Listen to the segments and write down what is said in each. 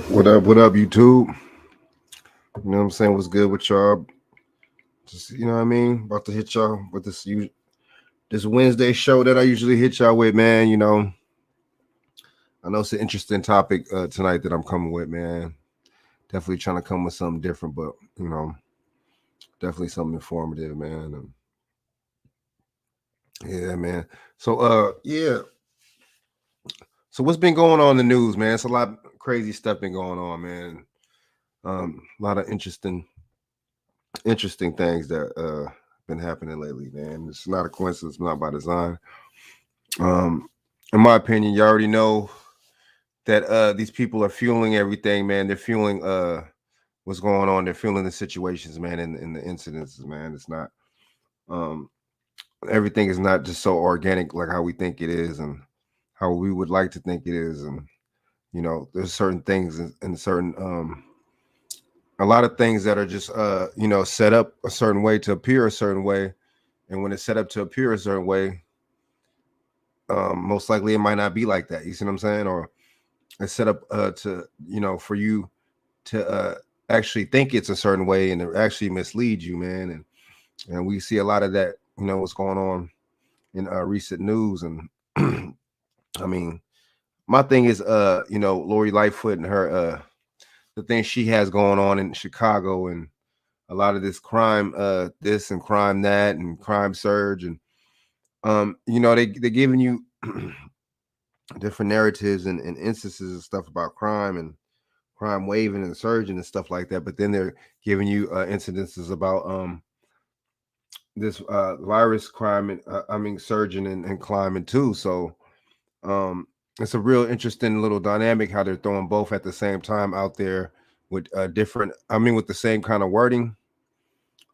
What up, YouTube? You know what I'm saying? What's good with y'all? Just you know what I mean? About to hit y'all with this Wednesday show that I usually hit y'all with, man. I know it's an interesting topic tonight that I'm coming with, man. Definitely trying to come with something different, but definitely something informative, man. Yeah, man. So So what's been going on in the news, man? It's a lot of crazy stuff been going on, man. A lot of interesting things that been happening lately, man. It's not a coincidence, not by design. Um, in my opinion, you already know that these people are fueling everything, man. They're fueling what's going on. They're fueling the situations, man, and the incidences, man. It's not um everything is not just so organic like how we think it is and how we would like to think it is. And there's certain things and certain a lot of things that are just set up a certain way to appear a certain way. And when it's set up to appear a certain way, most likely it might not be like that. You see what I'm saying? Or it's set up to for you to actually think it's a certain way and it actually misleads you, man. And we see a lot of that. What's going on in recent news. And I mean, my thing is Lori Lightfoot and her the thing she has going on in Chicago and a lot of this crime, this and crime that and crime surge. And they're giving you different narratives and instances and stuff about crime and crime waving and surging and stuff like that. But then they're giving you incidences about this virus crime and surging and climbing too. So it's a real interesting little dynamic how they're throwing both at the same time out there with different. With the same kind of wording.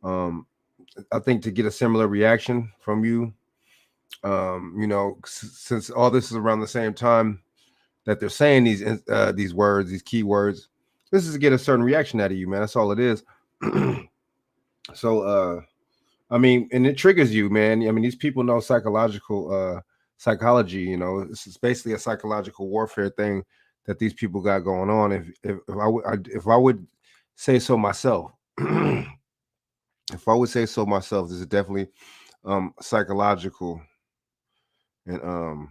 Um, I think to get a similar reaction from you, since all this is around the same time that they're saying these words, these key words. This is to get a certain reaction out of you, man. That's all it is. So and it triggers you, man. These people know psychology. This is basically a psychological warfare thing that these people got going on. If I would say so myself, if I would say so myself, this is definitely psychological. And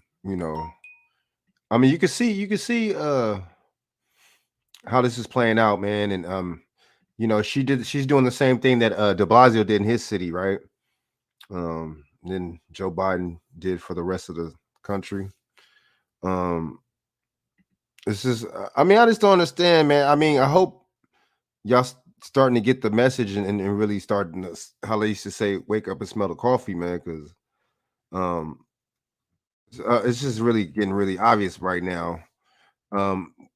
you can see how this is playing out, man. And she's doing the same thing that De Blasio did in his city, right? Then Joe Biden did for the rest of the country. This is I just don't understand, man. I hope y'all starting to get the message and really starting to, how they used to say, wake up and smell the coffee, man, because um it's just really getting really obvious right now,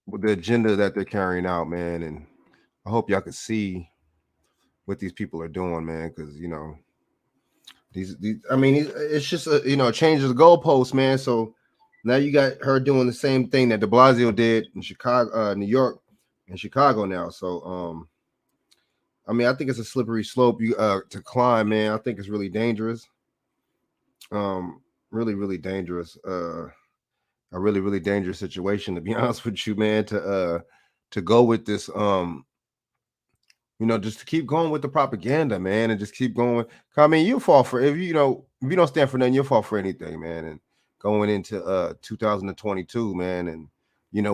with the agenda that they're carrying out, man. And I hope y'all can see what these people are doing, man, because it's just a change of the goalpost, man. So now you got her doing the same thing that De Blasio did in Chicago, New York, and Chicago now. So I think it's a slippery slope you to climb, man. I think it's really dangerous. Really, really dangerous. A really, really dangerous situation, to be honest with you, man. To go with this, just to keep going with the propaganda, man, and just keep going. You fall for, if you don't stand for nothing, you'll fall for anything, man. And going into 2022, man, and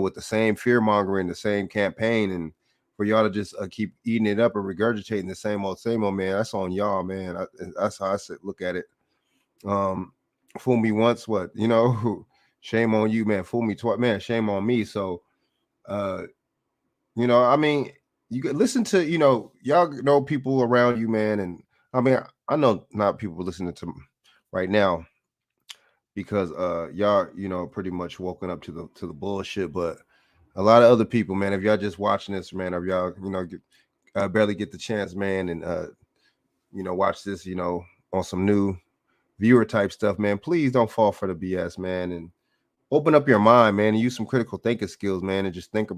with the same fear mongering, the same campaign, and for y'all to just keep eating it up and regurgitating the same old, man. That's on y'all, man. That's how I look at it. Um, fool me once, what shame on you, man. Fool me twice, man. Shame on me. So, uh, you know, I mean, you could listen to, y'all know people around you, man. And I know not people listening to right now because y'all, pretty much woken up to the bullshit. But a lot of other people, man, if y'all just watching this, man, if y'all, barely get the chance, man, and watch this, on some new viewer type stuff, man, please don't fall for the BS, man, and open up your mind, man, and use some critical thinking skills, man, and just think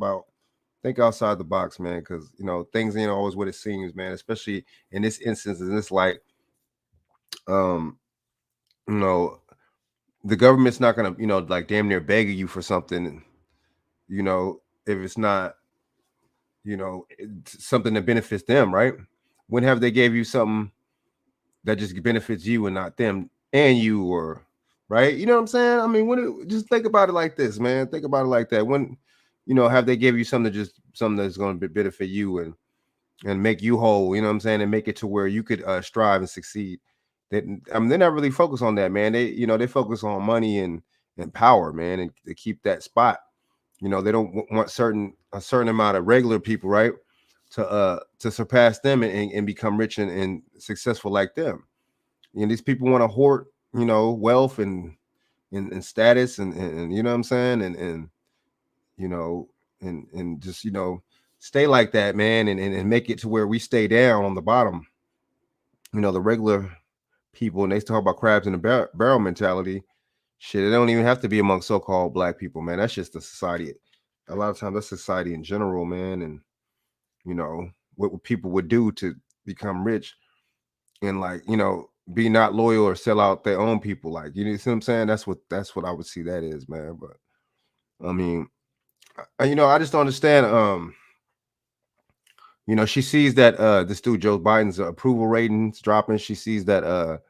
outside the box, man, because things ain't always what it seems, man. Especially in this instance, in this light, um, you know, the government's not gonna, like damn near begging you for something, if it's not something that benefits them, right? When have they gave you something that just benefits you and not them and you, or right? You know what I'm saying? I mean, just think about it like this, man. Think about it like that. When have they give you something something that's going to benefit you and make you whole? You know what I'm saying? And make it to where you could strive and succeed. That I mean, they're not really focused on that, man. They focus on money and power, man, and to keep that spot. They don't want a certain amount of regular people, right? To surpass them and become rich and successful like them. These people want to hoard, wealth and status and you know what I'm saying? And you know, and just, stay like that, man, and make it to where we stay down on the bottom. The regular people, and they talk about crabs in the barrel mentality. Shit, it don't even have to be among so-called black people, man. That's just the society. A lot of times that's society in general, man. And what people would do to become rich and, like, be not loyal or sell out their own people. Like, see what I'm saying? That's what I would see that is, man. But I mean, I just don't understand. She sees that this dude Joe Biden's approval ratings dropping. She sees that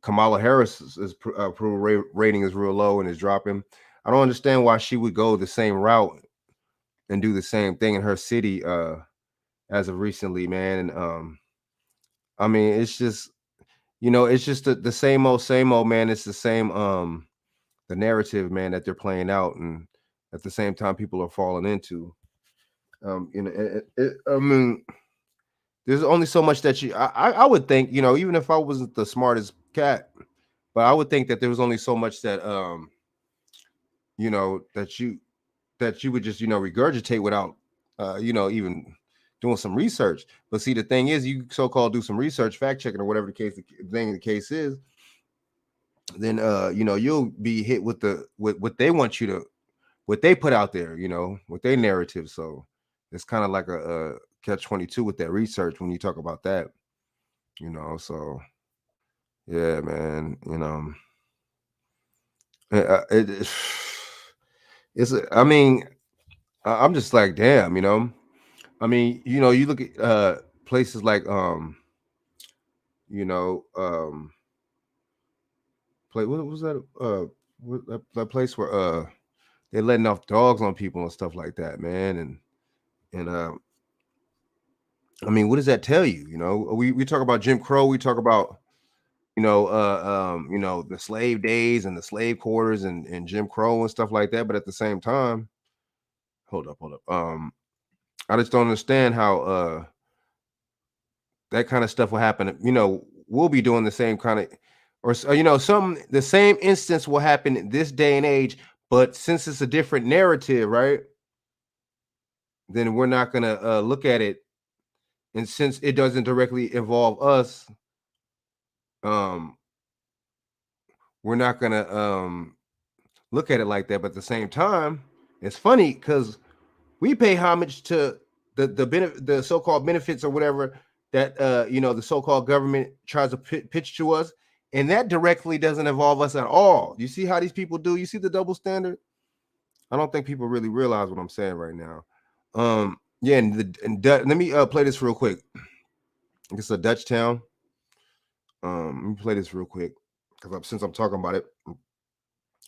Kamala Harris's approval rating is real low and is dropping. I don't understand why she would go the same route and do the same thing in her city as of recently, man. And I mean, it's just the same old, man. It's the same the narrative, man, that they're playing out, and at the same time people are falling into. I mean, there's only so much that I would think, even if I wasn't the smartest cat, but I would think that there was only so much that you know that you that you would just regurgitate without even doing some research. But see, the thing is, you so-called do some research, fact checking, or whatever the case is, then you'll be hit with what they want you to, what they put out there, with their narrative. So it's kind of like a catch 22 with that research when you talk about that. So yeah, man. It it's I mean, I'm just like, damn. I mean, you look at places like you know, what was that? That place where they're letting off dogs on people and stuff like that, man. And I mean, what does that tell you? We talk about Jim Crow, we talk about the slave days and the slave quarters and Jim Crow and stuff like that. But at the same time, hold up. I just don't understand how that kind of stuff will happen. We'll be doing the same kind of, or some the same instance will happen in this day and age. But since it's a different narrative, right? Then we're not gonna look at it, and since it doesn't directly involve us, um, we're not gonna look at it like that. But at the same time, it's funny because we pay homage to the so-called benefits or whatever that the so-called government tries to pitch to us, and that directly doesn't involve us at all. You see how these people do? You see the double standard? I don't think people really realize what I'm saying right now. Yeah, let me play this real quick. It's a Dutch town. Let me play this real quick because since I'm talking about it,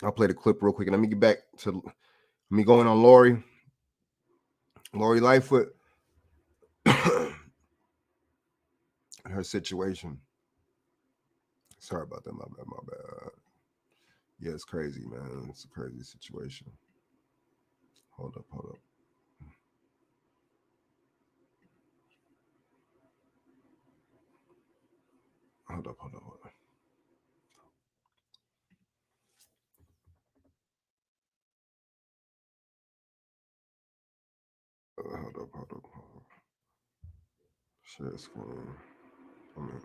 I'll play the clip real quick, and let me get back to me going on Lori Lightfoot, her situation. Sorry about that. My bad. My bad. Yeah, it's crazy, man. It's a crazy situation. Hold up. Hold up. Hold up. Hold up. Hold up. Hold up. Hold up. Hold up. Share screen. I mean,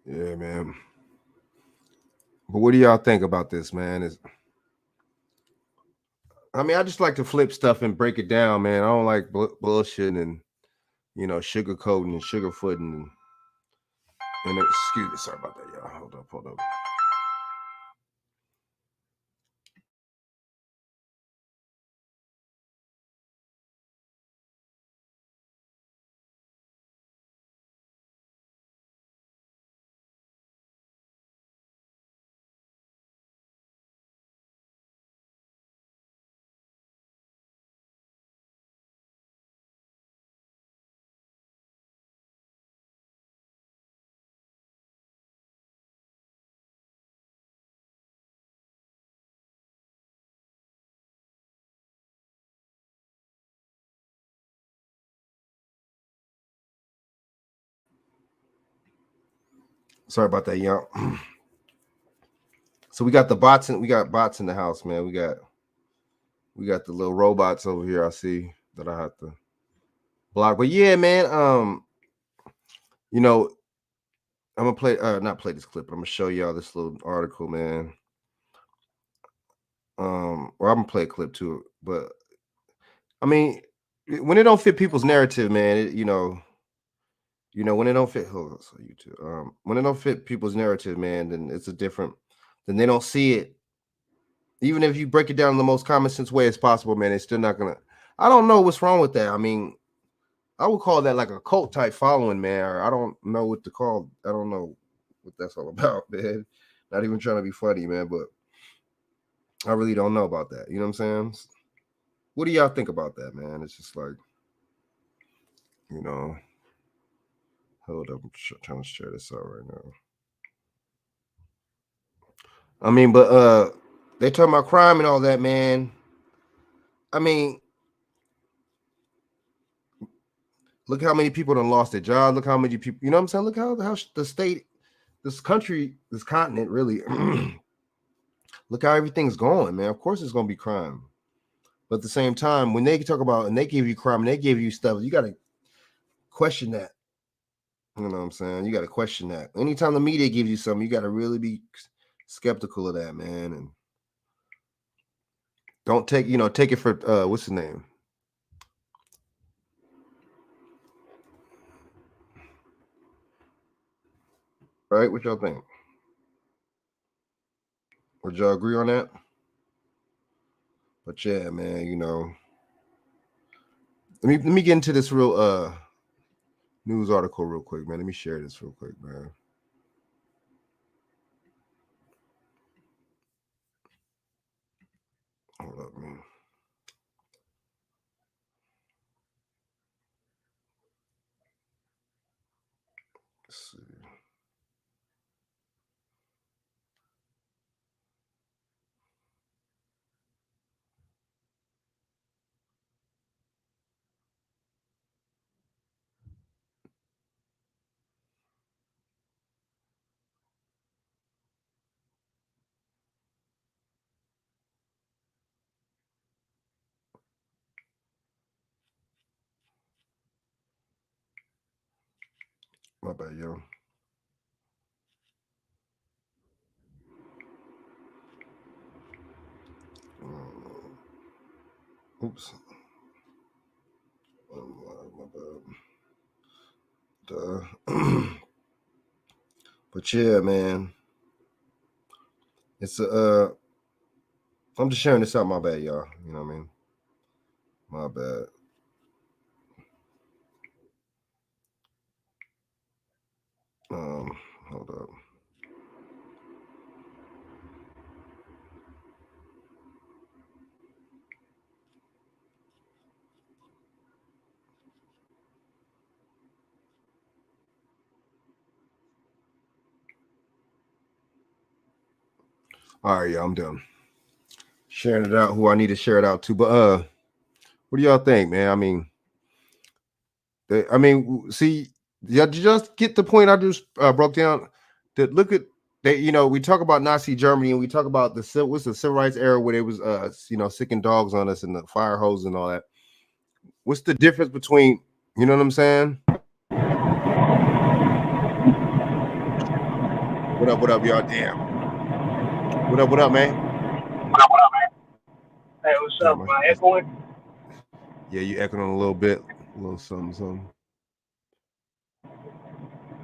yeah, man. But what do y'all think about this, man? I mean, I just like to flip stuff and break it down, man. I don't like bullshit and sugarcoating and sugarfooting and excuse me, sorry about that, y'all. Hold up. Sorry about that, y'all. So we got bots in the house, man. We got the little robots over here. I see that I have to block. But yeah, man. You know, I'm gonna play not play this clip, but I'm gonna show y'all this little article, man. Or I'm gonna play a clip too, but I mean, when it don't fit people's narrative, man, when it don't fit so YouTube, when it don't fit people's narrative, man, then it's a different then they don't see it. Even if you break it down in the most common sense way as possible, man, it's still not gonna. I don't know what's wrong with that. I mean, I would call that like a cult type following, man. Or I don't know what to call. I don't know what that's all about, man. Not even trying to be funny, man, but I really don't know about that. You know what I'm saying? What do y'all think about that, man? It's just like, you know, hold up, I'm trying to share this out right now. I mean, but they talking about crime and all that, man. I mean, look how many people done lost their job. Look how many people, you know what I'm saying? Look how the state, this country, this continent really, look how everything's going, man. Of course it's going to be crime. But at the same time, when they talk about, and they give you crime and they give you stuff, you got to question that. You know what I'm saying? You got to question that. Anytime the media gives you something, you got to really be skeptical of that, man. And don't take it for, what's the name? Right? What y'all think? Would y'all agree on that? But yeah, man, let me get into this real news article real quick, man. Let me share this real quick, man. Hold up, man. Let's see. My bad, yo. Oops. My bad. But yeah, man. It's I'm just sharing this out. My bad, y'all. You know what I mean? My bad. Hold up. All right, yeah, I'm done sharing it out. Who I need to share it out to, but what do y'all think, man? I mean, see, you just get the point I just broke down. That look at they, we talk about Nazi Germany and we talk about the civil rights era where they was sicking dogs on us and the fire hose and all that. What's the difference between, you know what I'm saying? What up, y'all? Damn. What up, man? Hey, what's Damn, up? Am I echoing? yeah, you echoing a little bit, a little something.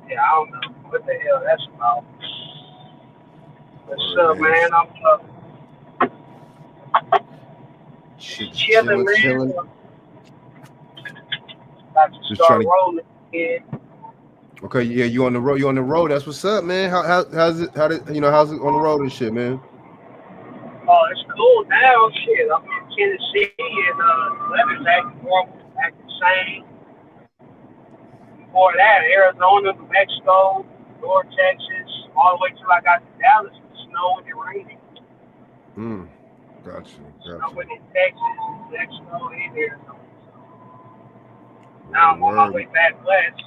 Yeah, I don't know what the hell that's about. What's Word, up, man. man? I'm Shit, just just chilling, chilling, man. chilling. About to Just start trying to. rolling again. Okay, yeah, you on the road. You on the road. That's what's up, man. How's it? How's it on the road and shit, man? Oh, it's cool now. Shit, I'm in Tennessee and the weather's acting normal, acting same. Before that, Arizona, New Mexico, North Texas, all the way till I got to Dallas, it's snowing and raining. Hmm. Got you. Snowing in Texas, New Mexico, and Arizona. Now Word, I'm on my word, way back west.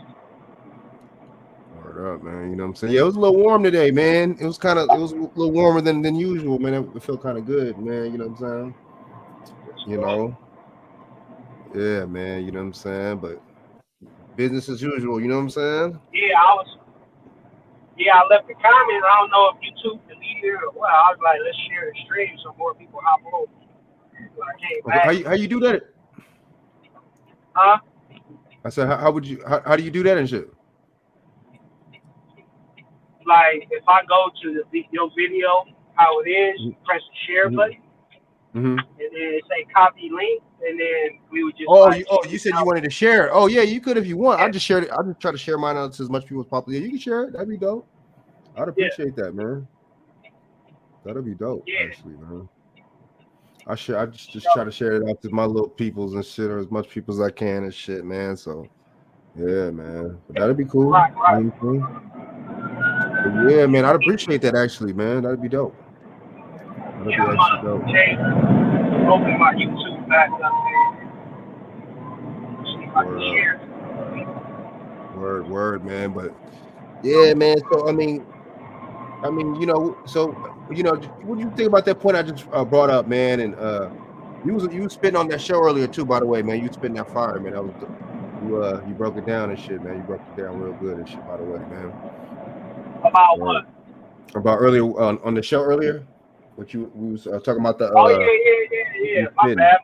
word up, man. You know what I'm saying? Yeah, it was a little warm today, man. It was a little warmer than usual, man. It felt kind of good, man. You know what I'm saying? You So, know, yeah, man. You know what I'm saying? But business as usual. You know what I'm saying? yeah, I left a comment. I don't know if YouTube deleted it or what. I was like, let's share the stream so more people hop on. So I came Okay, back. how you do that? Huh? I said, how would you how do you do that and shit? Like, if I go to your video, how it is, press the share Mm-hmm. button, Mm-hmm. and then it say copy link, and then we would just Oh, like you shoot said you out. wanted to share it. Oh yeah, you could if you want. I Yeah, just shared it. I just try to share mine out to as much people as possible. Yeah, you can share it. That'd be dope. I'd yeah, appreciate that, man. That'd be dope, yeah. actually, man. I just try So, to share it out to my little peoples and shit, or as much people as I can and shit, man. So yeah, man. But that'd be cool. right, You right. know what I'm saying? But yeah, man, I'd appreciate that actually, man. That'd be dope. That'd Yeah, be I'm actually dope. gonna change, open my YouTube back up and see if I can Word up. share. Word, man. But yeah, man. So so what do you think about that point I just brought up, man? And you was spitting on that show earlier too, by the way, man. You spitting that fire, man. That was you broke it down and shit, man. You broke it down real good and shit, by the way, man. About Word. what? About earlier on the show earlier, what you we was talking about the Oh yeah. you My spitting. bad.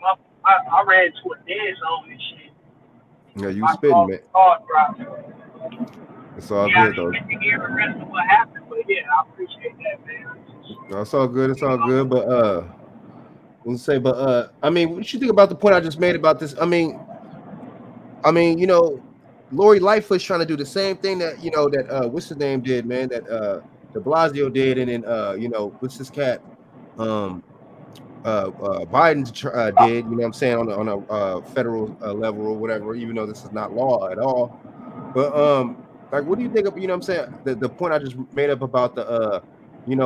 I ran into a dead zone and shit. Yeah, you My spitting, man. car dropped. It's all Yeah, I good didn't though. get to hear the rest of what happened, but yeah, I appreciate that, man. No, it's all good. It's You all know, good. But let's say, but I mean, what you think about the point I just made about this? Lori Lightfoot's trying to do the same thing that that what's his name did, man, that De Blasio did, and then what's this cat Biden did, you know what I'm saying, on a federal level or whatever, even though this is not law at all. But like, what do you think of, what I'm saying, the point I just made up about the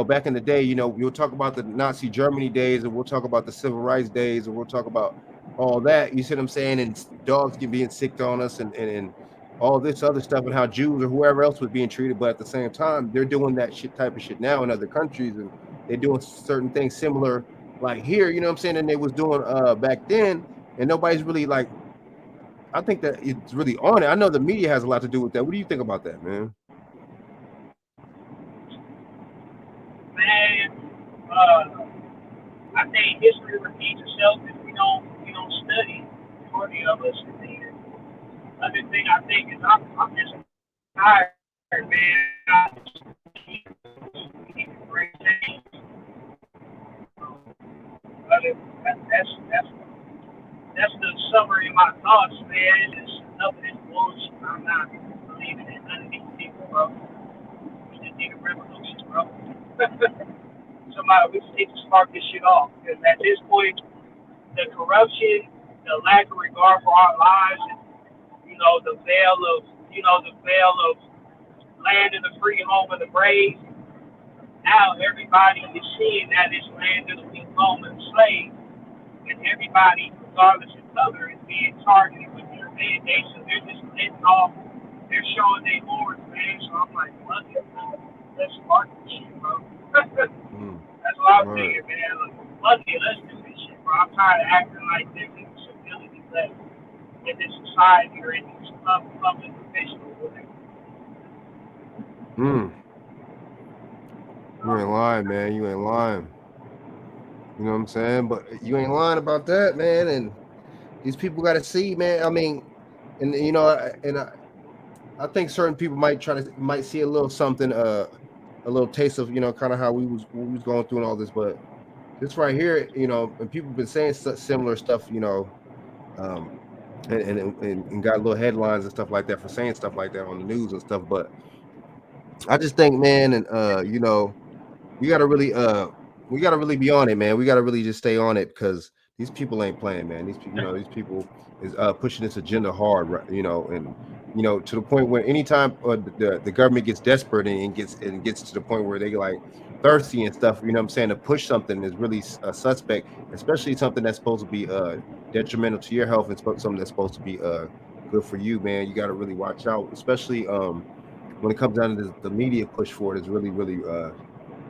back in the day, we'll talk about the Nazi Germany days, and we'll talk about the civil rights days, and we'll talk about all that. You see what I'm saying? And dogs being sick on us, and all this other stuff, and how Jews or whoever else was being treated. But at the same time, they're doing that type of shit now in other countries, and they're doing certain things similar, like here. You know what I'm saying? And they was doing back then, and nobody's really like. I think that it's really on it. I know the media has a lot to do with that. What do you think about that, man? man. I think history repeats itself if we don't study majority of us. And then other thing I think is I'm just tired, man. I just need to bring change. Other, that's the summary of my thoughts, man. It's just enough of this bullshit. I'm not believing in none of these people, bro. We just need a revolution, bro. Somebody, we just need to spark this shit off. Because at this point, the corruption, the lack of regard for our lives, and, the veil of land of the free, home of the brave. Now everybody is seeing that it's land of the home of the slave, and everybody, regardless of color, is being targeted with their mandates. So they're just letting off. They're showing their horns, man. So I'm like, fuck it, let's spark this shit, bro. Mm, That's what I'm right. thinking, man. Like, fuck it, let's do this shit, bro. I'm tired of acting like there's any civility left in this society or in these public officials. Mm, you ain't lying, man. You ain't lying. You know what I'm saying? But you ain't lying about that, man. And these people got to see, man. I mean, and you know, I think certain people might see a little something, a little taste of, you know, kind of how we was going through and all this. But this right here, you know, and people have been saying similar stuff, you know, um, and got little headlines and stuff like that for saying stuff like that on the news and stuff. But I just think, man, and you know, we gotta really we gotta really be on it, man. We gotta really just stay on it because these people ain't playing, man. You know, these people is pushing this agenda hard, right? You know, and you know, to the point where anytime the government gets desperate and gets to the point where they like thirsty and stuff, you know what I'm saying, to push something is really suspect, especially something that's supposed to be detrimental to your health and something that's supposed to be good for you, man. You got to really watch out, especially when it comes down to the media push for it is really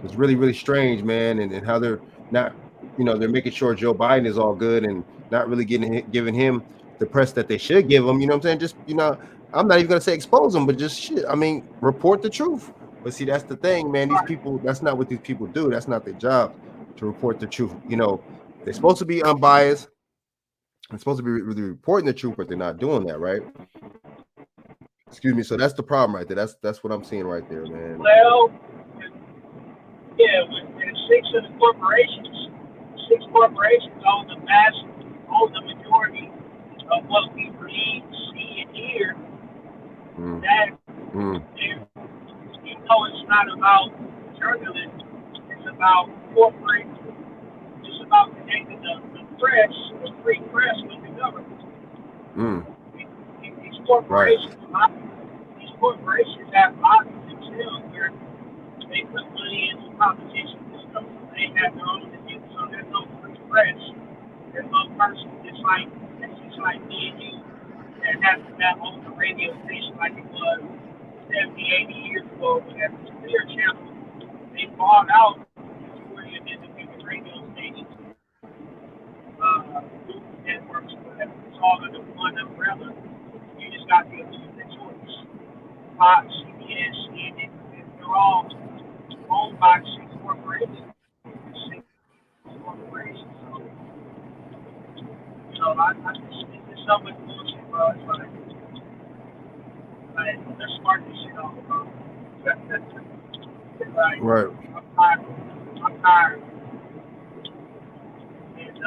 it's really, really strange, man, and how they're not, you know, they're making sure Joe Biden is all good and not really giving him the press that they should give him. You know what I'm saying? Just, you know, I'm not even gonna say expose them, but just shit. I mean, report the truth. But see, that's the thing, man. These people, that's not what these people do. That's not their job to report the truth. You know, they're supposed to be unbiased. They're supposed to be really reporting the truth, but they're not doing that, right? Excuse me. So that's the problem right there. That's what I'm seeing right there, man. Well, yeah, with six corporations own own the majority of what we read, see, and hear. Mm, That mm, you know, it's not about journalism. It's about corporate. It's about connecting the press, the free press, with the government. mm, These right. corporations, these corporations have lobbies themselves where they put money into competition and stuff. They have their own agenda, so there's no free press. There's no person that's just like me and you that owns a radio station like it was 70, 80 years ago. At the Clear Channel, they bought out the majority of independent radio stations, news networks, whatever. It's all under one umbrella. You just got to choose the choice. Fox, CBS, CNN, they're all owned by six corporations. Six corporations. So, you know, I just think there's so much bullshit, bro. It's like they're smart this shit all, bro. Like, Right. I'm tired. I'm tired. And,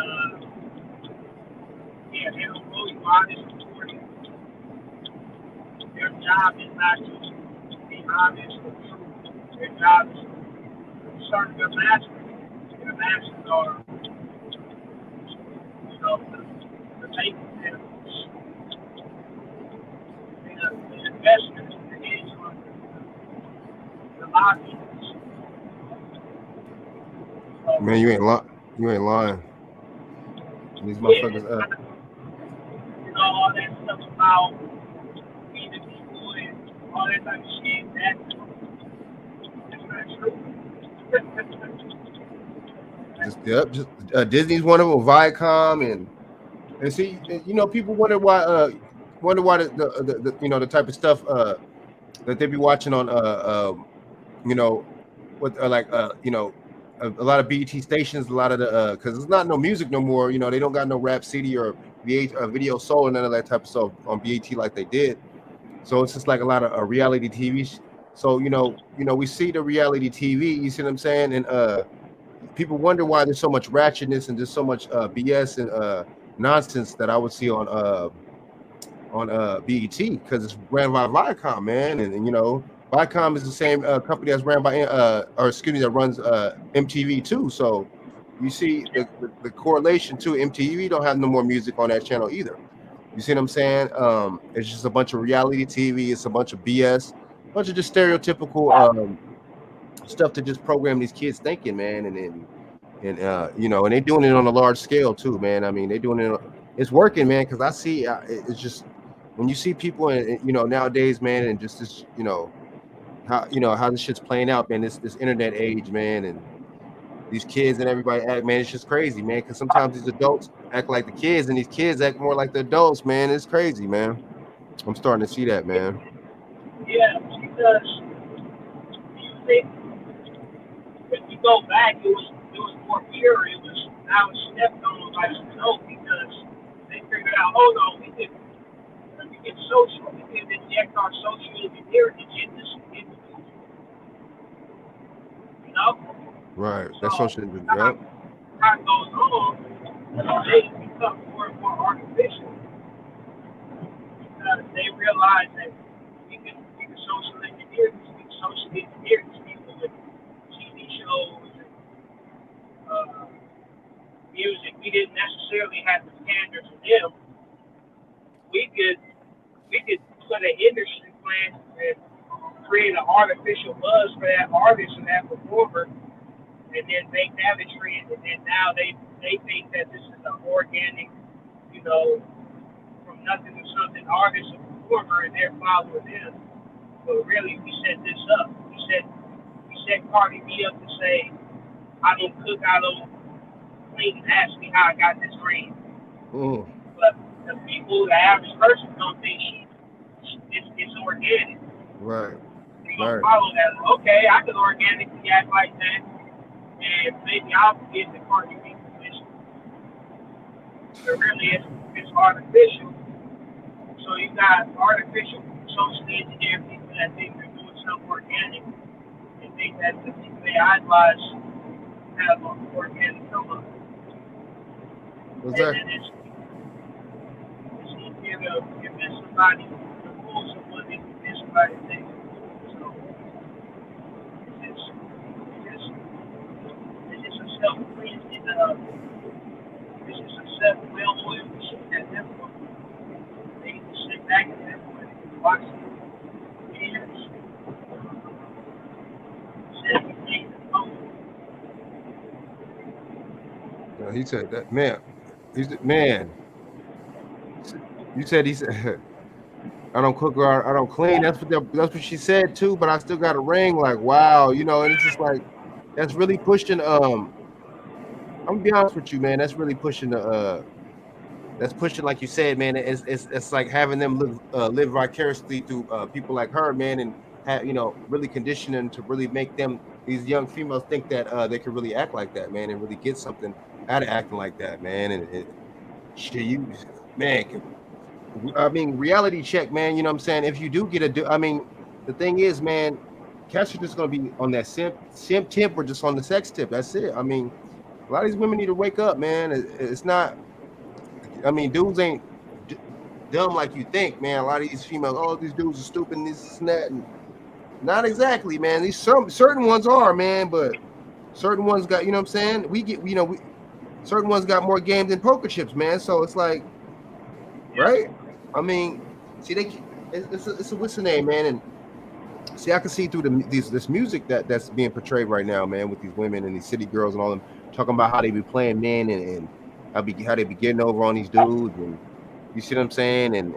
yeah, they don't really honest reporting. Their job is not to be honest or true. Their job is to serve their masters. Their masters are, you know, the making them, the investors, the hedge funds, the lobbyists. So, Man, you ain't lying. These yeah, motherfuckers you know, all that stuff about feeding people and all that type of shit, that's not true. just yep, just Disney's one of them, Viacom and see, you know, people wonder why the you know, the type of stuff that they be watching on you know, what like you know, a lot of BET stations, a lot of the because it's not no music no more. You know, they don't got no rap CD or video soul and none of that type of stuff on BET like they did. So it's just like a lot of reality TV. So we see the reality TV. You see what I'm saying? And people wonder why there's so much ratchetness and there's so much BS and nonsense that I would see on BET because it's ran by Viacom, man, and you know Viacom is the same company that's ran by or excuse me, that runs MTV too. So you see the correlation to MTV don't have no more music on that channel either. You see what I'm saying? It's just a bunch of reality TV. It's a bunch of BS, bunch of just stereotypical stuff to just program these kids thinking, man, and you know, and they're doing it on a large scale too, man. I mean, they're doing it. It's working, man, because I see it's just when you see people, and you know, nowadays, man, and just this, you know how this shit's playing out, man. This internet age, man, and these kids and everybody act, man. It's just crazy, man. Because sometimes these adults act like the kids, and these kids act more like the adults, man. It's crazy, man. I'm starting to see that, man. Yeah, because you think if you go back, it was more pure. It was now it's stepped on by snow because they figured out, hold on, we can get social, we can inject our social engineering into this, you know? Right. So That's social engineering. time, Yep. time goes on, they become more and more artificial because they realize that you can social engineer these people with TV shows and music. We didn't necessarily have to pander to them. We could put an industry plan and create an artificial buzz for that artist and that performer, and then make that a trend. And then now they think that this is an organic, you know, from nothing to something artist and performer, and they're following them. But really, we set this up. We set Cardi B up to say, I don't cook, I don't clean, and ask me how I got this green. Mm. But the people, the average person, don't think it's organic. Right. They gonna Right. follow that. Okay, I can organically act like that, and maybe I'll get the Cardi B position. But really, it's artificial. So you got artificial socially engineered people that think they're doing something organic and think that the people they idolize have an organic come up. And Exactly. then it's easier to convince somebody to fool someone than convince somebody to think. So it's just a self-cleansing, it's just a well-oiled machine at that point. They can sit back at that point and watch it. And set everything to go. He said that man. He said, man. You said he said I don't cook or I don't clean. That's what she said too. But I still got a ring. Like wow, you know. And it's just like that's really pushing. I'm gonna be honest with you, man. That's really pushing the. That's pushing, like you said, man. It's like having them live vicariously through people like her, man, and have really conditioning to really make them these young females think that they can really act like that, man, and really get something out of acting like that, man. And shit, you man, I mean, reality check, man. You know what I'm saying? If you do get I mean, the thing is, man, cats are just gonna be on that simp tip or just on the sex tip. That's it. I mean, a lot of these women need to wake up, man. It's not. I mean, dudes ain't d- dumb like you think, man. A lot of these females, oh, these dudes are stupid, and this and that, and not exactly, man. These certain ones are, man, but certain ones got, you know what I'm saying? Certain ones got more game than poker chips, man. So it's like, Yeah, right? I mean, see, it's a what's the name, man, and see, I can see through this music that's being portrayed right now, man, with these women and these city girls and all them talking about how they be playing men and how they be getting over on these dudes and you see what I'm saying and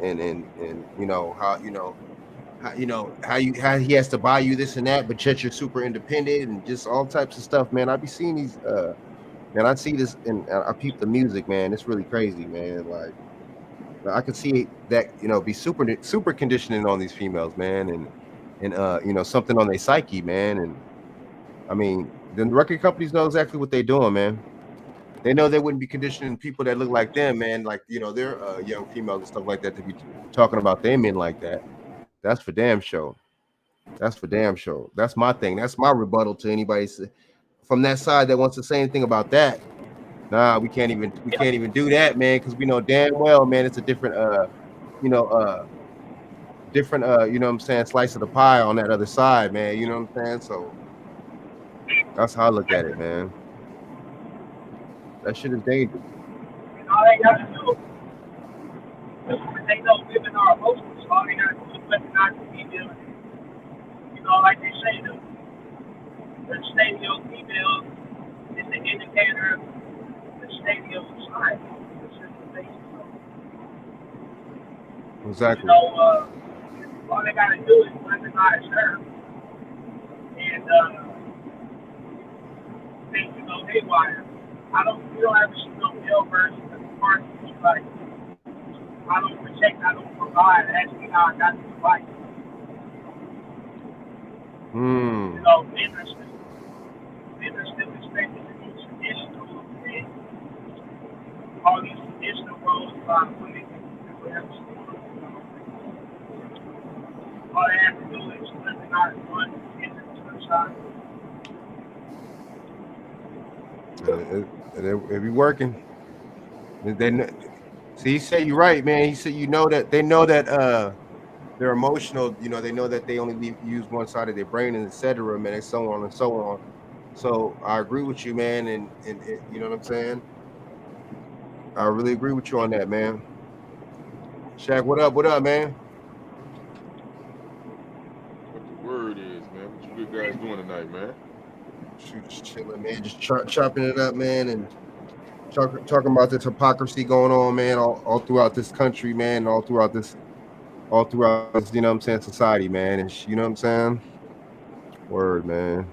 how he has to buy you this and that, but yet you're super independent and just all types of stuff, man. I be seeing these man, I see this and I peep the music, man. It's really crazy, man. Like I can see that be super conditioning on these females, man, and something on their psyche, man. And I mean, the record companies know exactly what they're doing, man. They know they wouldn't be conditioning people that look like them, man, like they're young females and stuff like that to be talking about their men like that. That's for damn sure. That's for damn sure. That's my thing. That's my rebuttal to anybody from that side that wants to say anything about that. Nah, we can't even do that, man, because we know damn well, man, it's a different you know, different you know what I'm saying, slice of the pie on that other side, man. You know what I'm saying? So that's how I look at it, man. That shit is dangerous. and all they got to do is they know women are emotional, so all they got to do is recognize the female. You know, like they say, the state of female is the indicator of the state of society. It's just the basic. You Exactly. know, all they got to do is recognize her and things to go haywire. You don't ever see no male version of the party. It's like, I don't protect, I don't provide. Ask me how I got this life. You Hmm. know, men are still expected to be traditional. And all these traditional roles by women. Whatever. All they have to do is living out one and to the side. It be working. See, he said you're right, man. He said that they know that they're emotional. They know that they only use one side of their brain, and etc. Man, and so on and so on. So I agree with you, man, and you know what I'm saying. I really agree with you on that, man. Shaq, what up? What up, man? What the word is, man? What you good guys doing tonight, man? Shoot, just chilling, man. Just chopping it up, man, and talking about this hypocrisy going on, man, all throughout this country, man, all throughout this, you know what I'm saying, society, man. And you know what I'm saying? Word, man.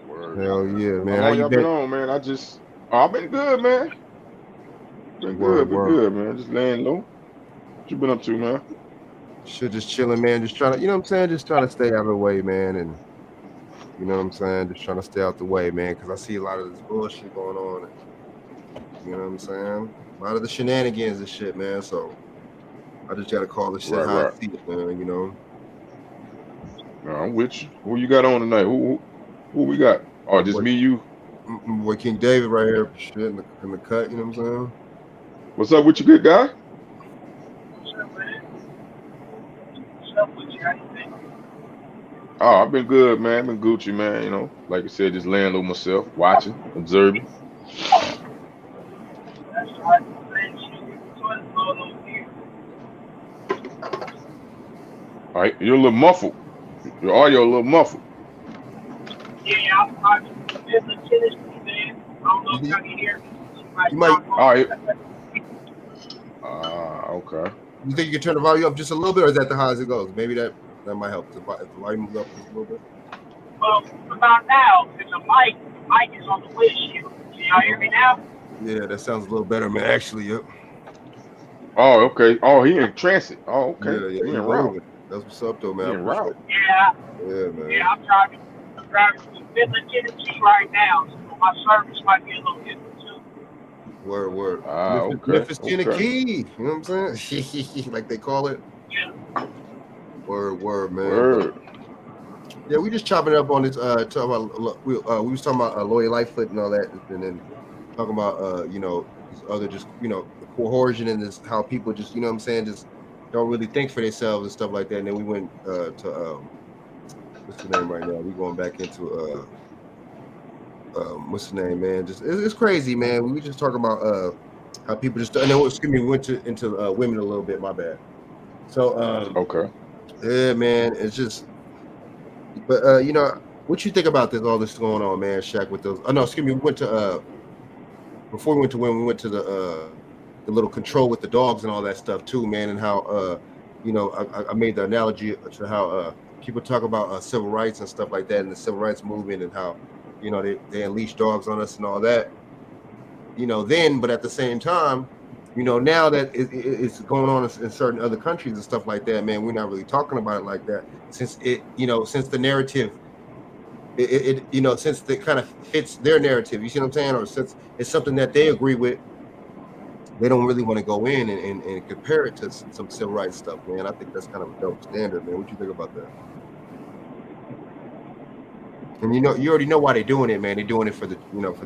Word. Hell yeah, How man. How long you y'all been been? on, man? I've been good, man. Word, Been word. good, man. Just laying low. What you been up to, man? Shit, just chilling, man. Just trying to, you know what I'm saying? Just trying to stay out of the way, man. And you know what I'm saying? Just trying to stay out the way, man, because I see a lot of this bullshit going on. And, you know what I'm saying? A lot of the shenanigans and shit, man. So I just gotta call this shit Right, how I right. see it, man. You know. No, I'm with you. Who you got on tonight? Who we got? Oh, My just boy, me, you. my boy King David right here, shit in the cut. You know what I'm saying? What's up with you, good guy? What's up, man? What's up with you? How you been? Oh, I've been good, man. Been Gucci, man. Like I said, just laying low myself, watching, observing. That's right, man. Shit, what's going on here? All right, you're a little muffled. Your audio a little muffled. Yeah, I'm watching the tennis, man. I don't know if You, y'all can hear me. She might you might. drop All off. right. Okay. You think you can turn the volume up just a little bit, or is that the high as it goes? Maybe that might help. If the volume moves up just a little bit. Well, about now, there's a mic. The mic is on the windshield. Can y'all hear me now? Yeah, that sounds a little better, man. Actually, yep. Oh, okay. Oh, he in transit. Oh, okay. Yeah, He he en route. rolling. That's what's up, though, man. He I en appreciate route. it. Yeah, Yeah, yeah, man. I'm driving through Midland, Tennessee right now, so my service might be a little different too. Word, word. Okay. Memphis Okay. Tennessee. You know what I'm saying? Like they call it. Yeah, Word, man. But Word. yeah, we just chopping it up on this. Talking about we was talking about Lori Lightfoot and all that, and then talking about these other just the coercion and this how people just you know what I'm saying just don't really think for themselves and stuff like that. And then we went to what's the name right now? We going back into what's the name, man? Just it's crazy, man. We just talking about how people just and then excuse me, we went into women a little bit. My bad. So Okay. yeah, man, it's just but what you think about this all this going on, man? Shaq with those. Oh no, excuse me. We went to before we went to when we went to the little control with the dogs and all that stuff too, man, and how I made the analogy to how people talk about civil rights and stuff like that, and the civil rights movement, and how they unleash dogs on us and all that. Then, but at the same time, now that it's going on in certain other countries and stuff like that, man, we're not really talking about it like that since since the narrative since it kind of fits their narrative, you see what I'm saying, or since it's something that they agree with, they don't really want to go in and compare it to some civil rights stuff, man. I think that's kind of a double standard, man. What you think about that? And you already know why they're doing it, man. They're doing it for the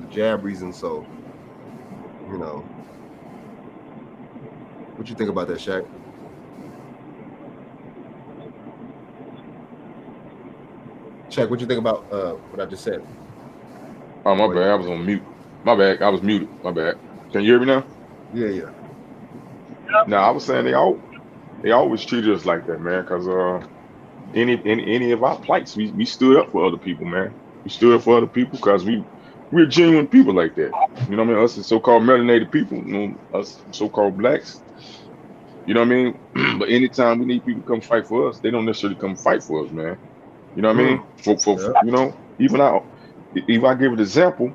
jab reason. So, you know, what you think about that, Shaq? Shaq, what you think about what I just said? Oh, my Oh, bad. I was on mute. My bad. I was muted. My bad. Can you hear me now? yeah. yep. No, I was saying they always treated us like that, man. Cause any of our plights, we stood up for other people, man. We stood up for other people because we're genuine people like that. You know what I mean? Us as so-called melanated people, us so-called blacks. You know what I mean? But anytime we need people to come fight for us, they don't necessarily come fight for us, man. You know what I Mm, mean? For yeah. even if I give an example,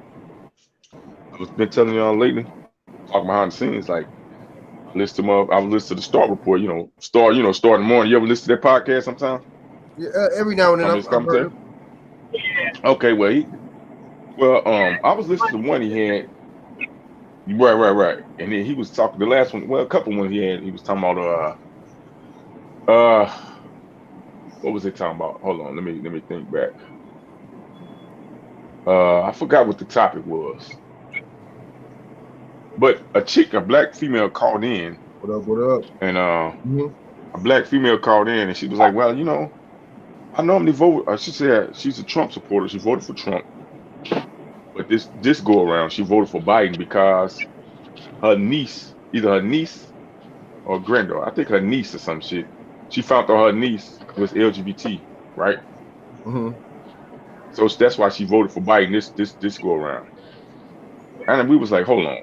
I was been telling y'all lately, talking behind the scenes, like I would listen to the Start Report, Start in the morning. You ever listen to that podcast sometime? Yeah, every now and then His I've heard commentary. it. Yeah, Okay, well yeah. I was listening to one he had. Right. And then he was talking the last one. Well, a couple ones he had. He was talking about uh what was he talking about? Hold on, let me think back. I forgot what the topic was. But a black female called in, What up? What up? and Mhm. a black female called in, and she was like, "Well, I normally vote." She said she's a Trump supporter. She voted for Trump, but this go around, she voted for Biden because either her niece or granddaughter, I think her niece or some shit. She found out her niece was LGBT, right? Mhm. So that's why she voted for Biden this go around. And we was like, hold on,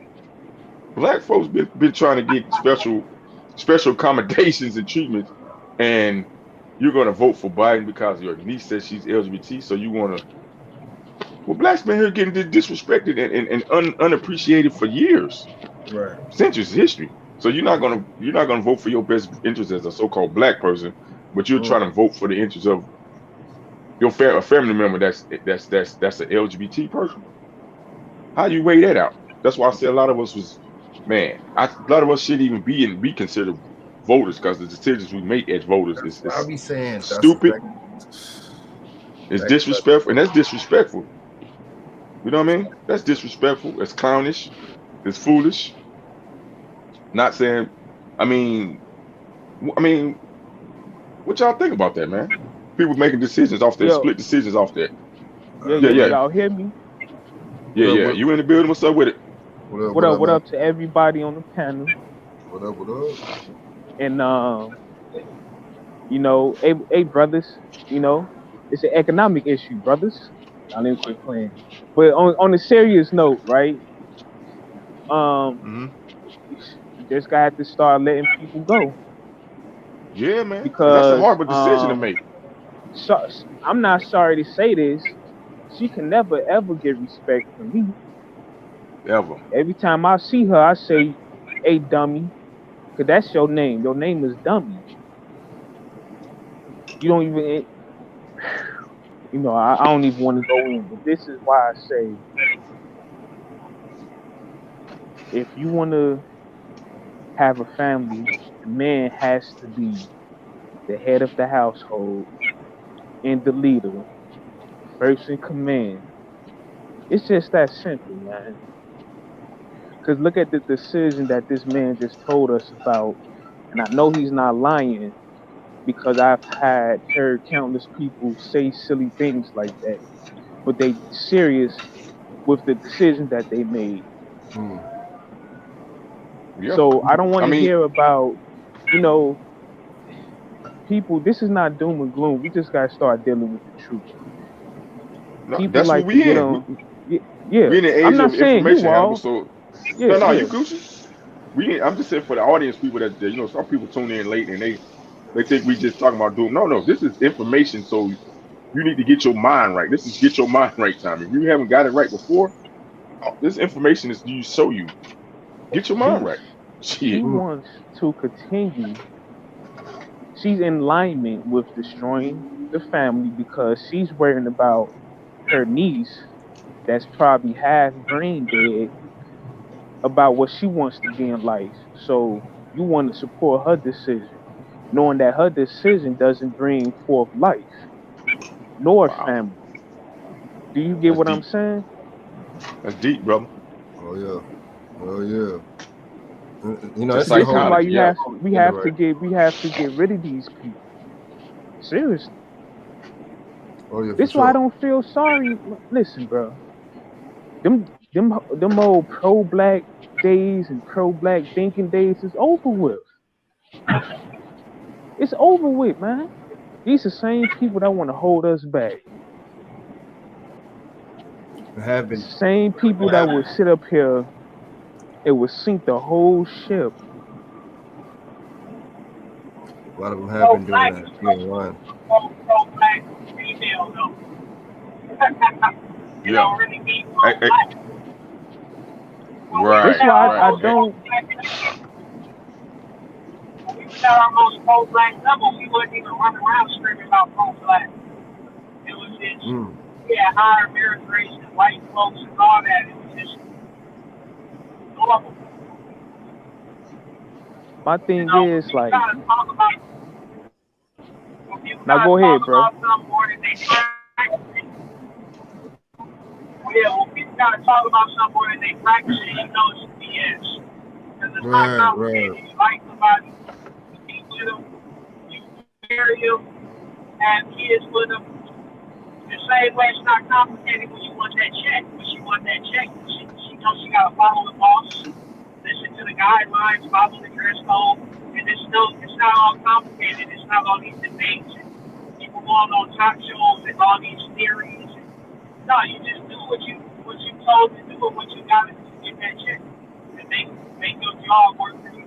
black folks been trying to get special accommodations and treatments, and you're gonna vote for Biden because your niece says she's LGBT. So you wanna well, blacks been here getting disrespected and unappreciated for years, Right. centuries of history. So you're not gonna vote for your best interest as a so-called black person, but you're trying Mhm. to vote for the interest of a family member that's an LGBT person. How you weigh that out? That's why I said a lot of us was, man. A lot of us shouldn't even be considered voters because the decisions we make as voters That's is, what I is be saying. That's stupid, exactly. it's Exactly. disrespectful, and that's disrespectful. You know what I mean? That's disrespectful. It's clownish. It's foolish. Not saying. I mean, I mean, what y'all think about that, man? People making decisions off that, Yo, split decisions off that. Yeah, can yeah, Man. y'all hear me? yeah, What up? yeah. You in the building? What's up with it? What up? What Man? up to everybody on the panel? What up? What up? And hey brothers, it's an economic issue, brothers. I didn't quit playing. But on a serious note, right? Um, Hmm. you just got to start letting people go Yeah, man. Because that's a because horrible decision to make. so, I'm not sorry to say this. She can never ever get respect from me. Ever. Every time I see her, I say, "Hey, dummy," because that's your name. Your name is dummy. You don't even, I don't even want to go in, but this is why I say if you want to have a family, the man has to be the head of the household and the leader, first in command. It's just that simple, man. Because look at the decision that this man just told us about, and I know he's not lying because I've had heard countless people say silly things like that, but they serious with the decision that they made. Mm. Yeah. So I don't want I to mean, hear about, you know, people. This is not doom and gloom. We just gotta start dealing with the truth. no, People that's what like to we get in. on. Yeah, We in the I'm age not of saying you information, Hannibal. all. So Yeah, no, yeah. you Gucci. I'm just saying for the audience people that some people tune in late and they think we just talking about doom. No, this is information. So you need to get your mind right. This is get your mind right time. If you haven't got it right before, this information is you show you get your mind She right. she Shit. Mm. wants to continue. She's in alignment with destroying the family because she's worrying about her niece that's probably half brain dead about what she wants to be in life. So you want to support her decision, knowing that her decision doesn't bring forth life nor Wow, family. Do you get that's what I'm deep. saying? That's deep, brother. Oh yeah. Oh yeah. That's This is a This is whole why psychology. you Yeah. have we agenda, have right? to get rid of these people. Seriously. Oh yeah, for This is why I sure. don't feel sorry. Listen, bro. Them old pro black days and pro black thinking days is over with. It's over with, man. These are the same people that want to hold us back. It have The been. same people that Have, would sit up here and would sink the whole ship. a lot of them have So been doing black that. is You ain't lying. so black female though. It Yeah. don't really mean Hey, pro hey, black. When we This is right, tell why our right. I most And, pro don't. black when we tell our most pro black level, we wouldn't even run around screaming about pro black. It was just higher marriage rates and white folks and all that. It was just normal. My You thing know, when is people like, gotta talk about when people now gotta go talk ahead, bro. about something more than they practice it. Yeah, when people gotta talk about something more than they practice it, you know it's BS. Because it's not Right, right. complicated. You like somebody, you meet with them, you marry them, have kids with them. The same way it's not complicated when you want that check. When she want that check, she knows she gotta follow the boss, listen to the guidelines, follow the dress code, and it's not all complicated. It's not all these debates and people going on talk shows and all these theories. No, you just do what you told to do and what you gotta do to get that check and make your job work for you.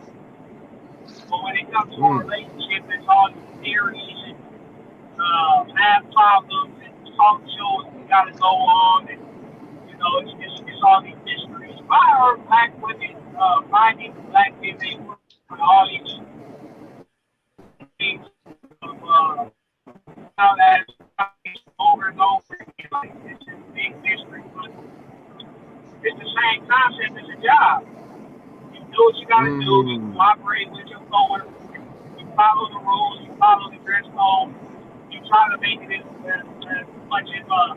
But when it comes to a Mm, relationship, it's all these theories and math problems and talk shows we gotta go on and it's all these mysteries. Why are black women finding black women with all these things of how that over and over again? Like it's just a big mystery, but it's the same concept as a job. You do what you gotta do. You mm. cooperate with your coworkers. You follow the rules. You follow the dress code. You try to make it as much of a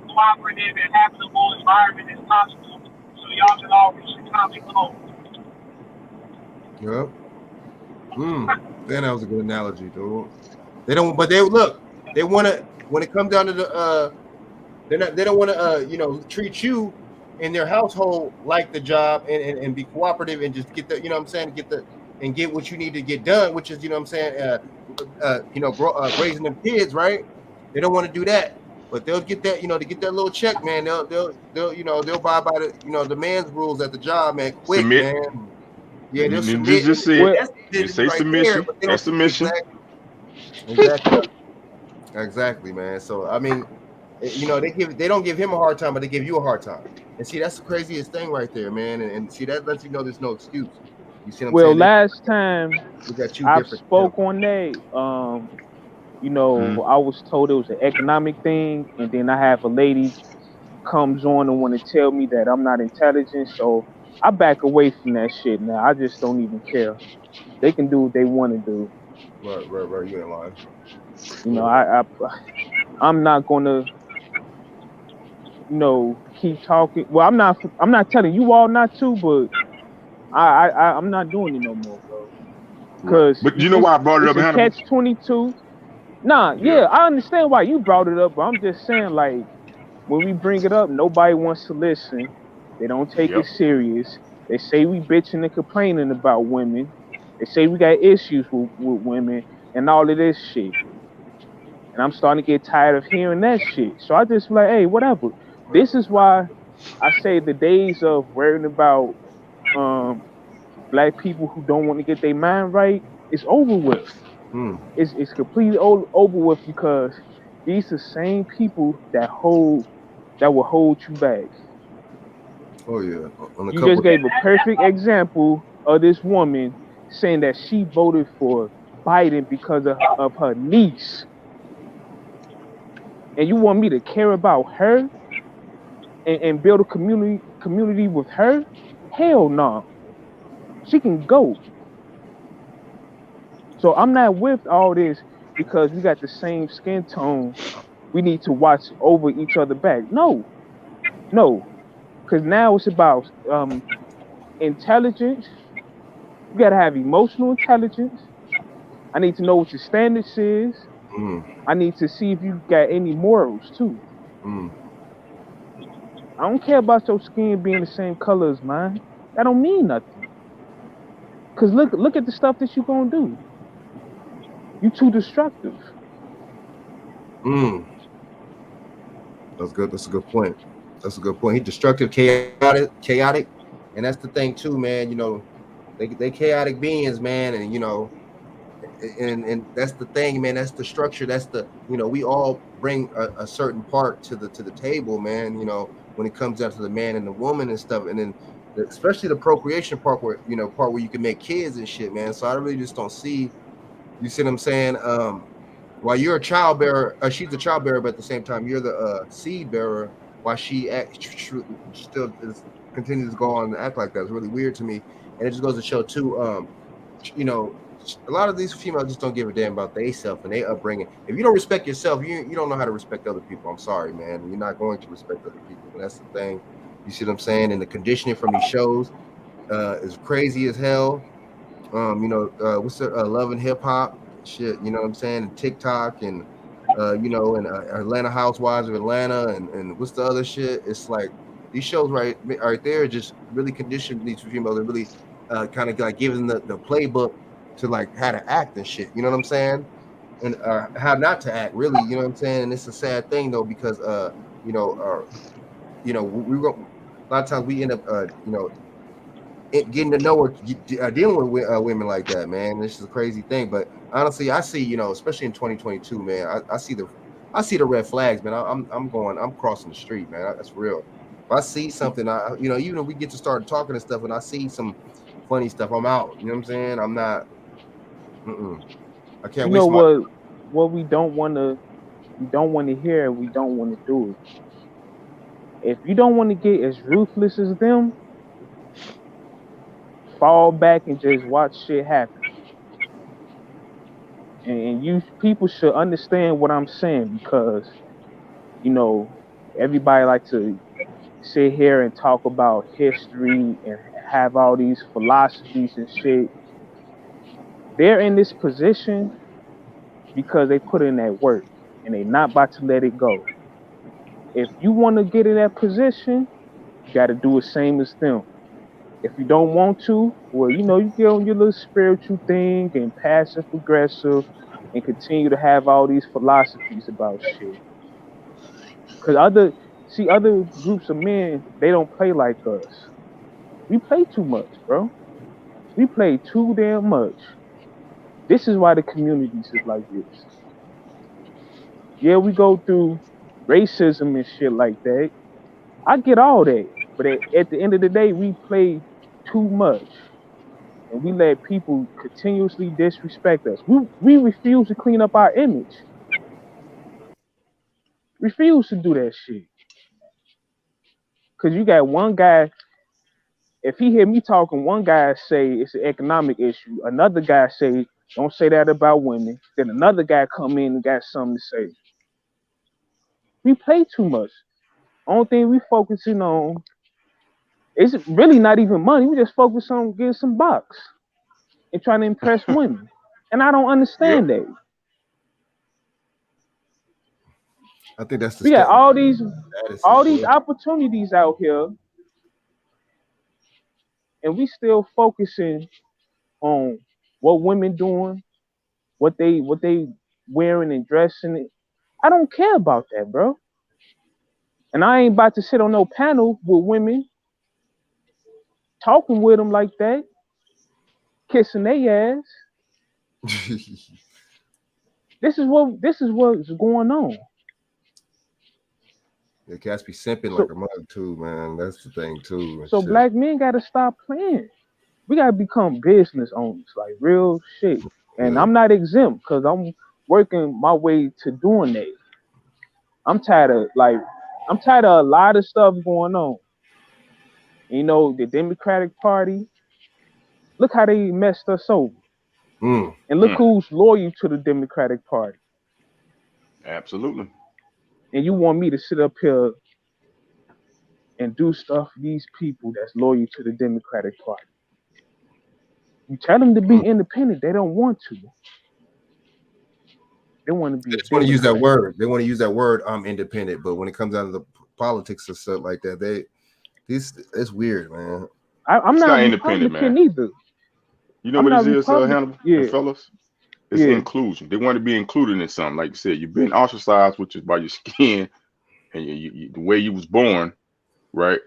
cooperative and habitable environment as possible, so y'all can all reach the common goal. Yep. Then that was a good analogy, dude. They don't, but they look. They want to when it comes down to the they're not. They don't want to treat you in their household like the job and be cooperative and just get the what I'm saying, get what you need to get done, which is what I'm saying, raising them kids, right? They don't want to do that, but they'll get that to get that little check, man. They'll buy by the man's rules at the job, man. Quick, Submit. man. Yeah, they'll You submit, just and said. Well, that's You stupidity say right there. submission. But they don't That's see submission. exactly, man. So I mean, they don't give him a hard time, but they give you a hard time. And see, that's the craziest thing right there, man. And see, that lets you know there's no excuse. You see what I'm well, saying? last time They got two I've different. spoke on that, Mm. I was told it was an economic thing, and then I have a lady comes on and want to tell me that I'm not intelligent, so I back away from that shit now. I just don't even care. They can do what they want to do. Right. You ain't lying. You know, I'm not gonna keep talking. Well, I'm not telling you all not to, but I'm not doing it no more, bro. Right. Cause But you know why I brought it it's up, a Hannibal? catch-22. Nah, Yeah. yeah, I understand why you brought it up, but I'm just saying, like, when we bring it up, nobody wants to listen. They don't take it Yep. serious. They say we bitching and complaining about women. They say we got issues with women and all of this shit. And I'm starting to get tired of hearing that shit. So I just like, hey, whatever. This is why I say the days of worrying about um black people who don't want to get their mind right is over with. Hmm. It's completely over with because these are the same people that will hold you back. Oh yeah. On a You just couple. gave a perfect example of this woman saying that she voted for Biden because of her niece. And you want me to care about her and build a community with her? Hell no. She can go. So I'm not with all this because we got the same skin tone. We need to watch over each other back. No, no. Because now it's about intelligence. You gotta have emotional intelligence. I need to know what your standards is. Mm, I need to see if you got any morals too. mm. I don't care about your skin being the same color as mine. That don't mean nothing. Cause look at the stuff that you gonna do. You too destructive. Mm. That's good. That's a good point. That's a good point. He destructive, chaotic, and that's the thing too, man. They chaotic beings, man, and and that's the thing, man. That's the structure. That's the we all bring a certain part to the table, man. When it comes down to the man and the woman and stuff, and then especially the procreation part where you can make kids and shit, man. So I really just don't see. You see what I'm saying? While you're a child bearer, she's a child bearer, but at the same time, you're the seed bearer. why she still continues to go on and act like that. It's really weird to me, and it just goes to show too. You know, a lot of these females just don't give a damn about their self and their upbringing. If you don't respect yourself, you don't know how to respect other people. I'm sorry, man. You're not going to respect other people, and that's the thing. You see what I'm saying? And the conditioning from these shows is crazy as hell. What's the Love and Hip Hop shit? You know what I'm saying? And TikTok and and Atlanta Housewives of Atlanta and what's the other shit? It's like these shows right there just really condition these females and really kind of like giving the playbook to like how to act and shit. You know what I'm saying? And how not to act really. You know what I'm saying? And it's a sad thing though because you know we a lot of times we end up getting to know or dealing with women like that, man. This is a crazy thing, but honestly, I see, especially in 2022, man. I see the red flags, man. I'm crossing the street, man. That's real. If I see something, even if we get to start talking and stuff, and I see some funny stuff, I'm out. You know what I'm saying? I'm not. I can't You know waste my. what we don't want to hear, and we don't want to do it. If you don't want to get as ruthless as them, fall back and just watch shit happen. And you people should understand what I'm saying because everybody like to sit here and talk about history and have all these philosophies and shit. They're in this position because they put in that work and they not about to let it go. If you want to get in that position, you got to do the same as them. If you don't want to, well, you get on your little spiritual thing and passive aggressive and continue to have all these philosophies about shit. Because other groups of men, they don't play like us. We play too much, bro. We play too damn much. This is why the communities is like this. Yeah, we go through racism and shit like that. I get all that. But at the end of the day, we play too much. And we let people continuously disrespect us. We refuse to clean up our image. Refuse to do that shit. Because you got one guy, if he hear me talking, one guy say it's an economic issue. Another guy say, don't say that about women. Then another guy come in and got something to say. We play too much. Only thing we focusing on is really not even money. We just focus on getting some bucks and trying to impress women. And I don't Yep. understand that. I think that's the We got step. all these Status and shit. opportunities out here, and we still focusing on what women doing, what they wearing and dressing. I don't care about that, bro. And I ain't about to sit on no panel with women talking with them like that, kissing their ass. This is what's going on. The cats be simping like So a mug too, man. That's the thing too, and so shit. black men gotta stop playing. We gotta become business owners, like real shit. And Yeah. I'm not exempt because I'm working my way to doing that. I'm tired of a lot of stuff going on. The Democratic Party, look how they messed us over. Mm. And look who's loyal to the Democratic Party. Absolutely. And you want me to sit up here and do stuff for these people that's loyal to the Democratic Party. You tell them to be Mm. independent, they don't want to. They want to They be just want to use that Democrat. word. They want to use that word. I'm independent, but when it comes down to the politics and stuff like that, it's weird, man. I'm It's not not independent, man. Republican either. You know I'm what not it is, Republican. Hannibal and Yeah, fellas? It's yeah. inclusion. They want to be included in something. Like you said, you've been ostracized, which is by your skin and the way you was born, right?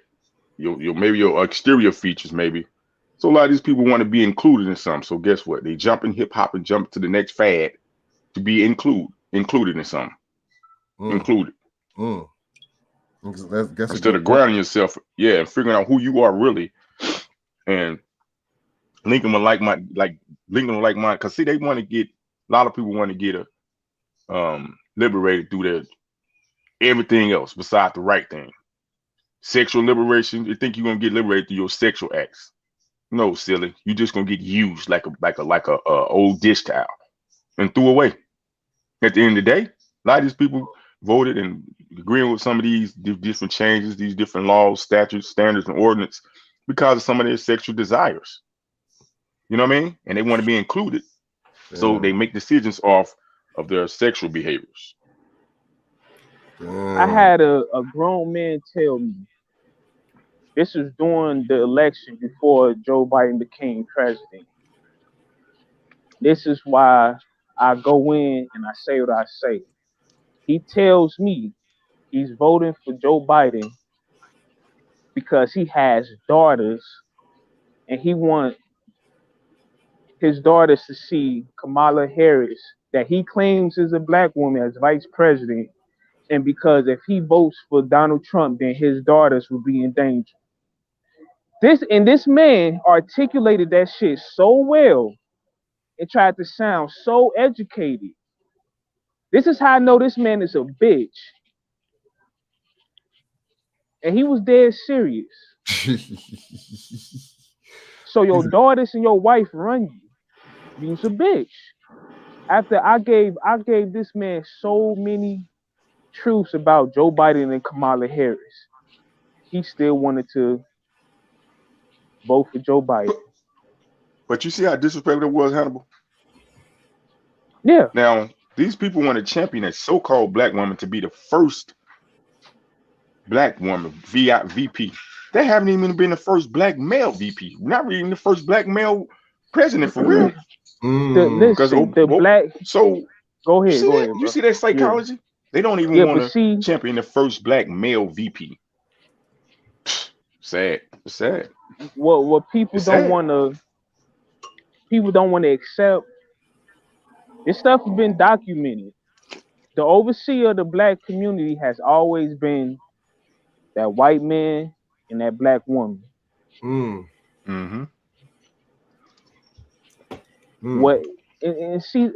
Your maybe your exterior features, maybe. So a lot of these people want to be included in something. So guess what? They jump in hip hop and jump to the next fad to be included in something. Mm. Included. Mm. That's a Instead good of point. grounding yourself, yeah, and figuring out who you are really and linking with linking with like mind. Cause see, they want to get a lot of people want to get liberated through their everything else besides the right thing. Sexual liberation. You think you're gonna get liberated through your sexual acts? No, silly. You just gonna get used like a old dish towel and threw away. At the end of the day, a lot of these people voted and agreeing with some of these different changes, these different laws, statutes, standards, and ordinance because of some of their sexual desires. You know what I mean? And they want to be included. So Damn. they make decisions off of their sexual behaviors. I Damn. had a grown man tell me, this was during the election before Joe Biden became president. This is why I go in and I say what I say. He tells me he's voting for Joe Biden because he has daughters and he wants his daughters to see Kamala Harris, that he claims is a black woman, as vice president. And because if he votes for Donald Trump, then his daughters will be in danger. This man articulated that shit so well and tried to sound so educated. This is how I know this man is a bitch. And he was dead serious. So your daughters and your wife run you. You's a bitch. After I gave this man so many truths about Joe Biden and Kamala Harris, he still wanted to vote for Joe Biden. But you see how disrespectful it was, Hannibal? Yeah. Now, these people want to champion a so-called black woman to be the first black woman VP. They haven't even been the first black male VP. Not even the first black male president for real. Because Listen, the black. so Go you ahead, see go that? ahead, You bro. see that Yeah, psychology? They don't even yeah, want but to see, champion the first black male VP. Sad. It's sad. what people It's don't sad. want to accept. This stuff has been documented. The overseer of the black community has always been that white man and that black woman. Mm. Mm-hmm. Mm. What and see,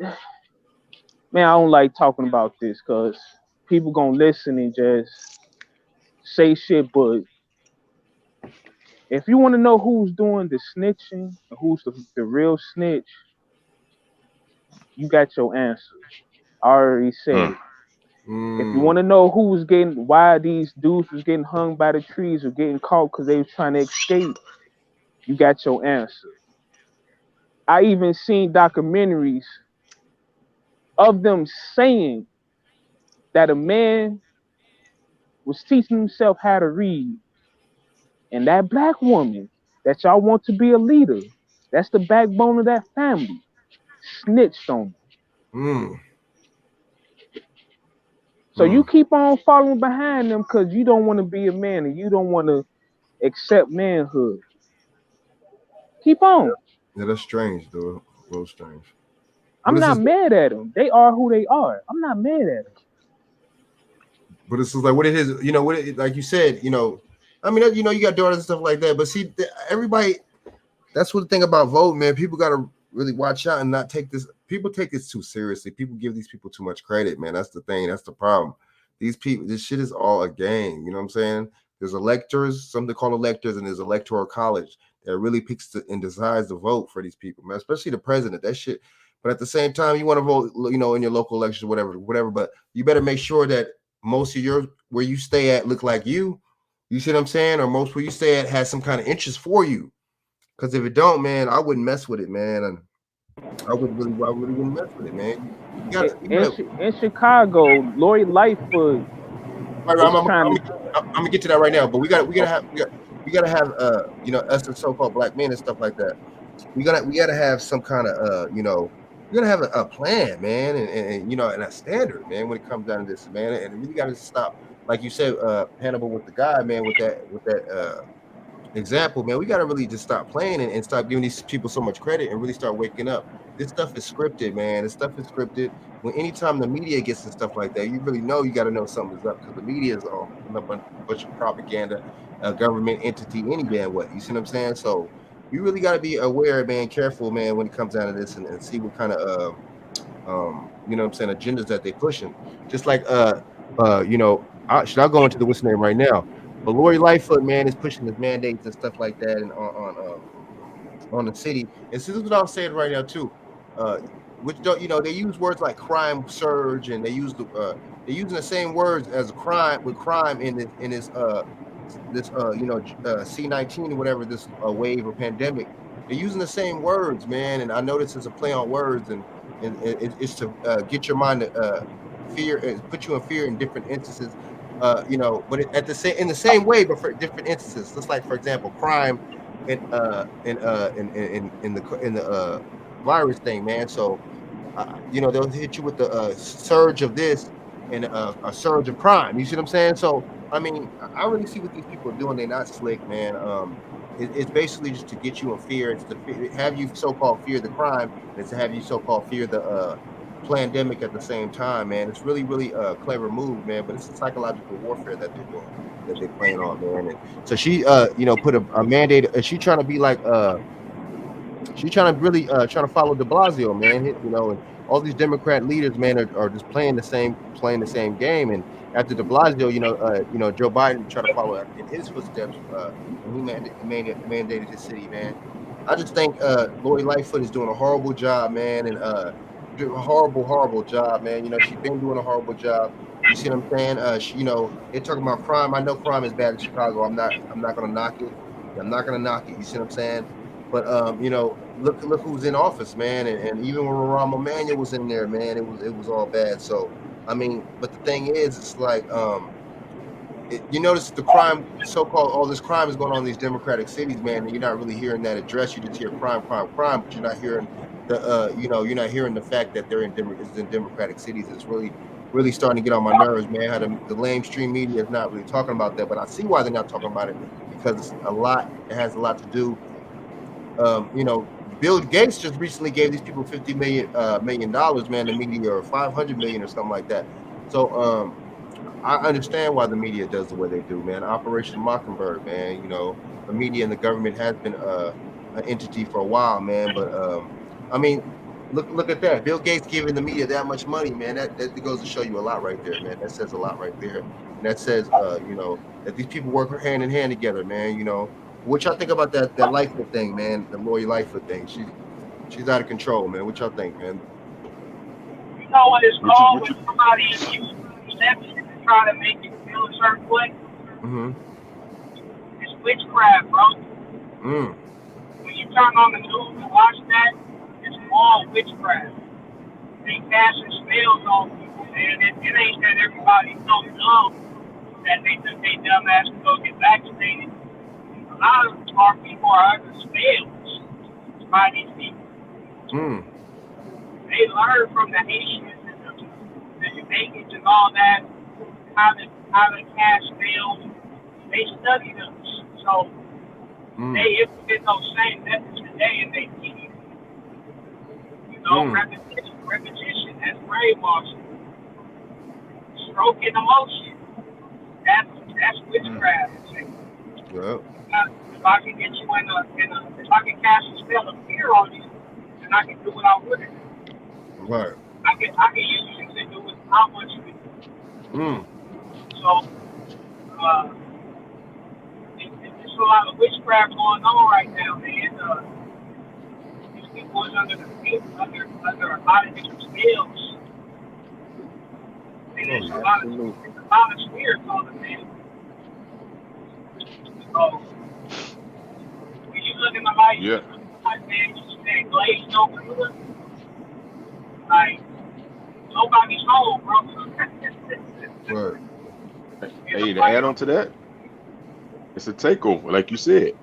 man, I don't like talking about this because people gonna listen and just say shit. But if you want to know who's doing the snitching and who's the real snitch, you got your answer. I already said Mm. it. If you Mm. want to know who was getting, why these dudes was getting hung by the trees or getting caught because they was trying to escape, you got your answer. I even seen documentaries of them saying that a man was teaching himself how to read, and that black woman that y'all want to be a leader, that's the backbone of that family, snitched on them. Mm. So you Mm. keep on following behind them because you don't want to be a man and you don't want to accept manhood. Keep on. Yeah, that's strange, though. Real strange. But I'm it's not just, mad at them. They are who they are. I'm not mad at them. but it's just like what it is. You know, what it, like you said. You know, I mean, you know, you got daughters and stuff like that. But see, everybody. That's what the thing about voting, man. People got to really watch out and not take this. People take this too seriously. People give these people too much credit, man. That's the thing. That's the problem. These people, this shit is all a game. You know what I'm saying? There's electors, something called electors, and there's electoral college that really picks and decides the vote for these people, man. Especially the president. That shit. But at the same time, you want to vote, you know, in your local elections, whatever. But you better make sure that most of your where you stay at look like you. You see what I'm saying? Or most where you stay at has some kind of interest for you. Because if it don't, man, I wouldn't mess with it, man. And I really wouldn't mess with it, man. You In, gotta. in Chicago, Lori Lightfoot Right, was trying to. I'm gonna get to that right now. But Oh, we gotta have, you know, us as so-called black men and stuff like that. We gotta have some kind of, you know, we gotta have a plan, man, and you know, and a standard, man, when it comes down to this, man. And it really gotta stop, like you said, Hannibal, with the guy, man, with that example, man. We got to really just stop playing and stop giving these people so much credit and really start waking up. This stuff is scripted, man. This stuff is scripted. When anytime the media gets and stuff like that, you really know you got to know something's up because the media is a bunch of propaganda, a government entity, any band what. You see what I'm saying? So you really got to be aware, man, careful, man, when it comes down to this and see what kind of you know what I'm saying, agendas that they pushing. Just like you know, I go into the what's name right now. But Lori Lightfoot, man, is pushing his mandates and stuff like that, and on the city. And so this is what I'm saying right now too. Uh, which don't they use words like crime surge, and they use they're using the same words as crime with crime in this C-19 or whatever, this wave or pandemic. They're using the same words, man. And I know this is a play on words, and it's to get your mind to fear, put you in fear in different instances. But at the same in the same way, but for different instances. Just like, for example, crime in the virus thing, man. So they'll hit you with the surge of this and a surge of crime. You see what I'm saying? So I mean, I really see what these people are doing. They're not slick, man. It's basically just to get you in fear. It's to have you so-called fear the crime, and it's to have you so-called fear the pandemic at the same time, man. It's really, really a clever move, man. But it's a psychological warfare that they're doing, that they're playing on, man. And so she, put a mandate. She trying to be like, she's trying to really trying to follow De Blasio, man. And all these Democrat leaders, man, are just playing the same game. And after De Blasio, Joe Biden tried to follow in his footsteps when he mandated his city, man. I just think Lori Lightfoot is doing a horrible job, man, and doing a horrible job, man. She's been doing a horrible job. You see what I'm saying? They're talking about crime. I know crime is bad in Chicago. I'm not gonna knock it. I'm not gonna knock it. You see what I'm saying? But look who's in office, man, and even when Rahm Emanuel was in there, man, it was all bad. So I mean, but the thing is, it's like you notice the crime, so-called all this crime is going on in these democratic cities, man, and you're not really hearing that address. You just hear crime, but you're not hearing you're not hearing the fact that they're in democratic cities. It's really starting to get on my nerves, man. How the mainstream media is not really talking about that, but I see why they're not talking about it, because it's it has a lot to do. Bill Gates just recently gave these people $50 million, man, the media, or 500 million or something like that. So I understand why the media does the way they do, man. Operation Mockingbird, man. The media and the government has been an entity for a while, man. But I mean, look at that. Bill Gates giving the media that much money, man. That goes to show you a lot right there, man. That says a lot right there. And that says, that these people work hand in hand together, man. What y'all think about that Lightfoot thing, man? The Lori Lightfoot thing. She's out of control, man. What y'all think, man? You know what it's called when somebody uses perception to try to make you feel a certain way? Mm-hmm. It's witchcraft, bro. Mm. When you turn on the news and watch that, it's all witchcraft. They casting spells on people, man. It ain't that everybody's so dumb that they took their dumb ass to go get vaccinated. A lot of our people are under spells by these people. Mm. They learn from the Haitians and the Jamaicans and all that how to cast spells. They study them, so they implement those same methods today, and they keep repetition. That's brainwashing. Stroking emotion. That's witchcraft. Well. If I can get you if I can cast a spell of fear on you, then I can do what I would. Right. I can use you to do what I want you to do. Mm. So, there's a lot of witchcraft going on right now, man. These people is under a lot of different spells. And there's a lot of spirits on the man. So, when you look in the light, man, you say glazed over hood. Like, nobody's home, bro. Right. Hey, to add on to that, it's a takeover, like you said,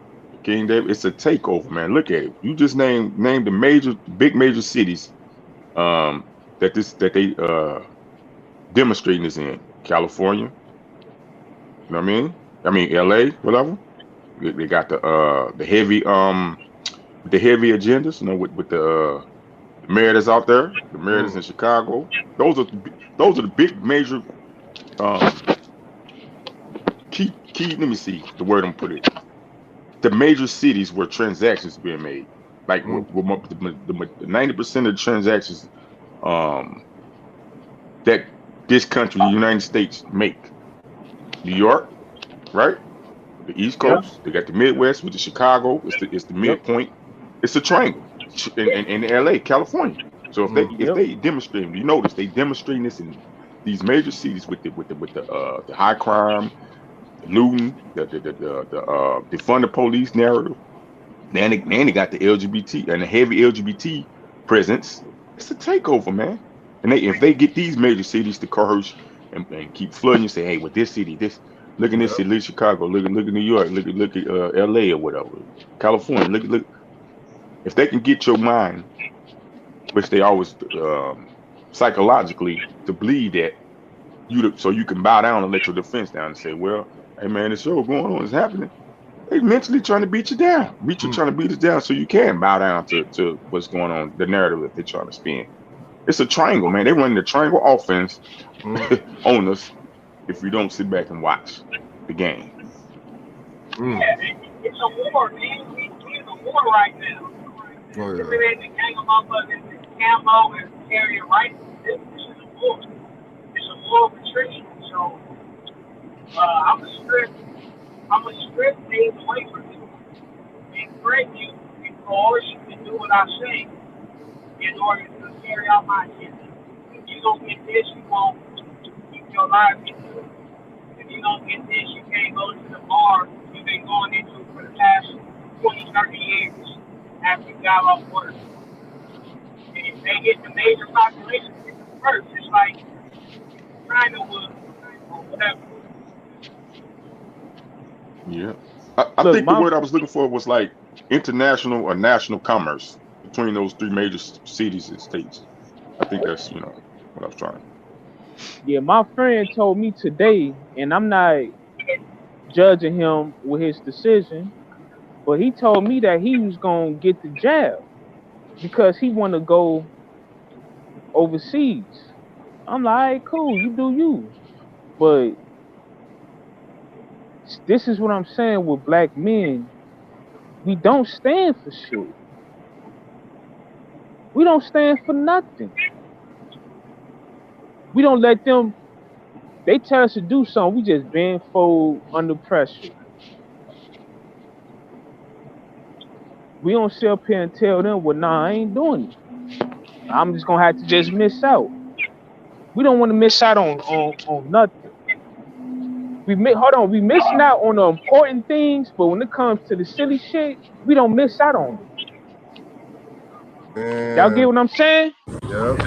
King David. It's a takeover, man. Look at it. You just named the big major cities that they demonstrating this in. California. You know what I mean? I mean LA, whatever. They got the heavy agendas, with the mayor that's out there, the mayor that's in Chicago. Those are the big major key. Let me see the word I'm put it. The major cities where transactions being made, like the 90% of the transactions that this country, the United States, make. New York, right? the East Yep. Coast, they got the Midwest with the Chicago. It's the Yep. midpoint. It's a triangle in LA, California. So if Yep. they demonstrate, you notice they demonstrating this in these major cities with the high crime, the looting, the defund the police narrative. Then they got the LGBT and the heavy LGBT presence. It's a takeover, man. And if they get these major cities to courage and keep flooding, you say, hey, with this city, look in this city, look at Chicago, look at New York, look at LA or whatever, California, look. If they can get your mind, which they always psychologically to believe that so you can bow down and let your defense down and say, well, hey man, this show going on is happening. They mentally trying to beat you down. Trying to beat us down so you can bow down to what's going on, the narrative that they're trying to spin. It's a triangle, man. They running the triangle offense on us if we don't sit back and watch the game. Yeah, it's a war, man. We're in a war right now. Oh, yeah. If it ain't the gang of motherfuckers, Cambo and carrying right, this is a war. It's a war of attrition. So I'm a strip days away from you and threaten you and coerce you to do what I say in order to carry out my agenda. If you don't get this, you won't keep your life into it. If you don't get this, you can't go to the bar you've been going into for the past 20, 30 years after you got off work. And if they get the major population first, it's like China would or whatever. Yeah. I think the word I was looking for was like international or national commerce between those three major cities and states. I think that's, what I was trying. Yeah, my friend told me today, and I'm not judging him with his decision, but he told me that he was gonna get the jab because he want to go overseas. I'm like, all right, cool, you do you. But this is what I'm saying with black men. We don't stand for shit. We don't stand for nothing. We don't let them. They tell us to do something. We just bend forward under pressure. We don't sit up here and tell them, well, nah, I ain't doing it. I'm just gonna have to just miss out. We don't want to miss out on nothing. We missing out on the important things, but when it comes to the silly shit, we don't miss out on it. Y'all get what I'm saying? Yep.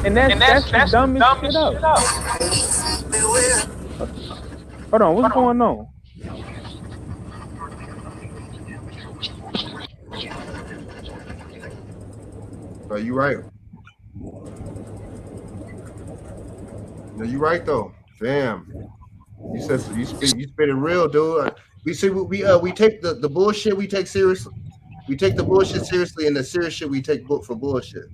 And that's the dumbest shit up. Hold on, what's going on? No, you right. No, you right though. Damn. You said you spit it real, dude. We take the bullshit we take seriously. We take the bullshit seriously, and the serious shit we take for bullshit.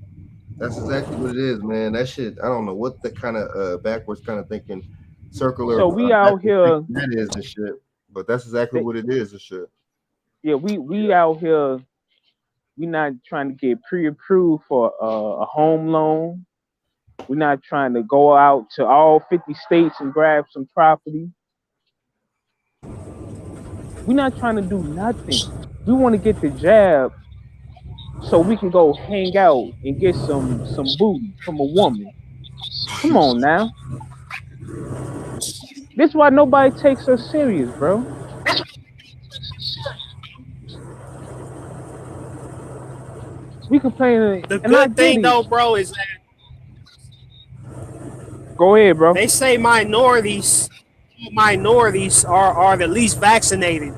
That's exactly what it is, man. That shit, I don't know what the kind of backwards kind of thinking, circular. So we out here. That is and shit. But that's exactly what it is and shit. Yeah, we out here. We not trying to get pre-approved for a home loan. We're not trying to go out to all 50 states and grab some property. We're not trying to do nothing. We want to get the jab so we can go hang out and get some booty from a woman. Come on now. This is why nobody takes us serious, bro. We complaining. The good thing though, bro, is that go ahead, bro. They say minorities are the least vaccinated.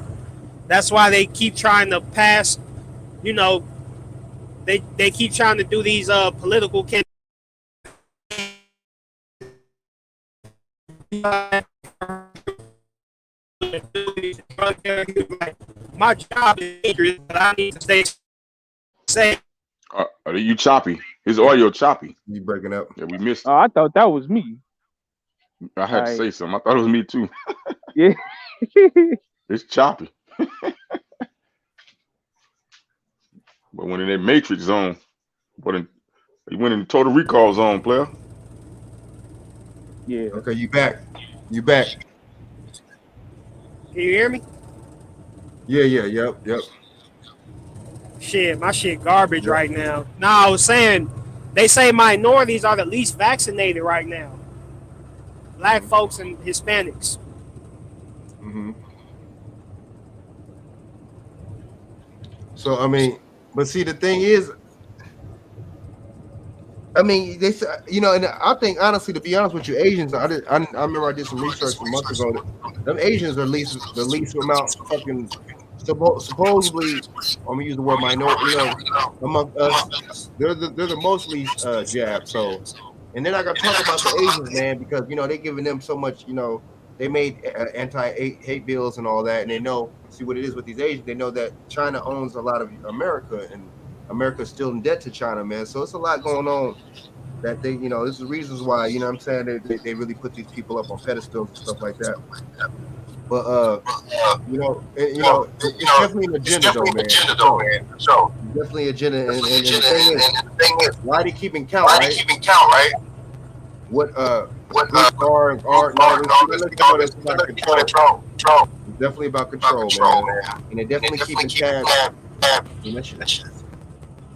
That's why they keep trying to pass, they keep trying to do these political campaigns. My job is dangerous, but I need to stay safe. Are you choppy? His audio choppy. You breaking up? Yeah, we missed. Oh, I thought that was me. I had to say something. I thought it was me too. Yeah. It's choppy. But when in that matrix zone, he went in the total recall zone, player. Yeah. Okay, you back. You back. Can you hear me? Yeah, yeah, yep, Shit, my shit garbage yep. right now. Nah, I was saying they say minorities are the least vaccinated right now. Black Hmm. folks and Hispanics. Hmm. So I mean, but see, the thing is, I mean, they say, and I think honestly, to be honest with you, Asians, I remember I did some research some months ago that them Asians are least the least amount fucking supposedly. I'm gonna use the word minority. Among us, they're the mostly jab. So, and then I got to talk about the Asians, man, because they giving them so much. They made anti hate bills and all that, and they know see what it is with these Asians. They know that China owns a lot of America, and America's still in debt to China, man. So it's a lot going on that this is reasons why, what I'm saying, they really put these people up on pedestals and stuff like that. But it's definitely an agenda though, man, for sure. It's definitely an agenda, and the thing is, why they keeping count, right? What books are and art and all this, that lets you know that's about control. It's definitely about control, man. And they're definitely keeping tabs on that shit.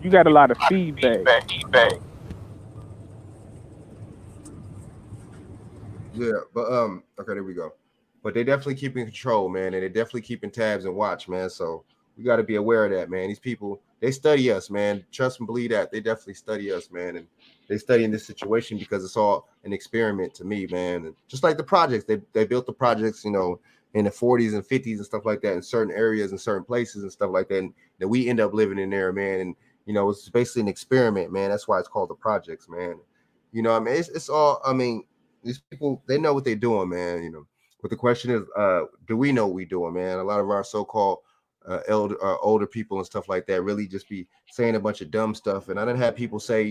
You got a lot of feedback. Yeah, but okay, there we go. But they definitely keeping control, man, and they definitely keeping tabs and watch, man. So we got to be aware of that, man. These people, they study us, man. Trust and believe that they definitely study us, man, and they study in this situation because it's all an experiment to me, man. And just like the projects, they built the projects, in the 40s and 50s and stuff like that in certain areas and certain places and stuff like that, and that we end up living in there, man. And it's basically an experiment, man. That's why it's called the projects, man. I mean, it's all. I mean, these people, they know what they're doing, man. But the question is, do we know what we're doing, man? A lot of our so-called older people and stuff like that really just be saying a bunch of dumb stuff. And I didn't have people say,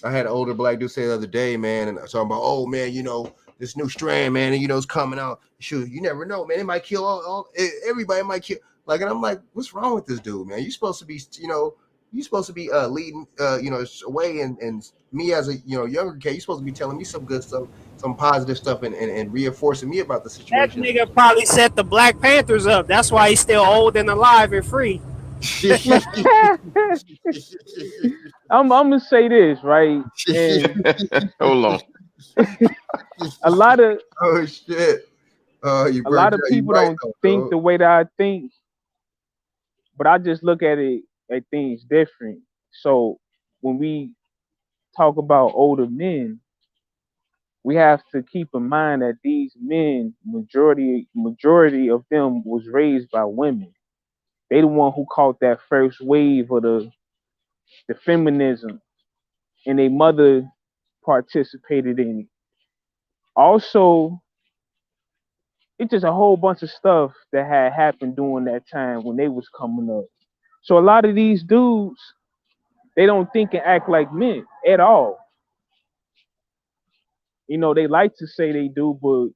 I had an older black dude say the other day, man, and talking about, oh man, this new strand, man, and it's coming out. Shoot, you never know, man. It might kill all everybody. Might kill. Like, and I'm like, what's wrong with this dude, man? You supposed to be, leading, away, and me as a younger kid, you're supposed to be telling me some good stuff, some positive stuff, and reinforcing me about the That situation. nigga probably set the Black Panthers up. That's why he's still old and alive and free. I'm gonna say this, right? And Hold on. a lot of Oh shit! Oh, you a burnt lot of out. You people right don't though, think bro. the way that I think, but I just look at things different. So when we talk about older men, we have to keep in mind that these men, majority of them was raised by women. They the one who caught that first wave of the feminism, and their mother participated in it. Also, it's just a whole bunch of stuff that had happened during that time when they was coming up. So a lot of these dudes, they don't think and act like men at all. They like to say they do, but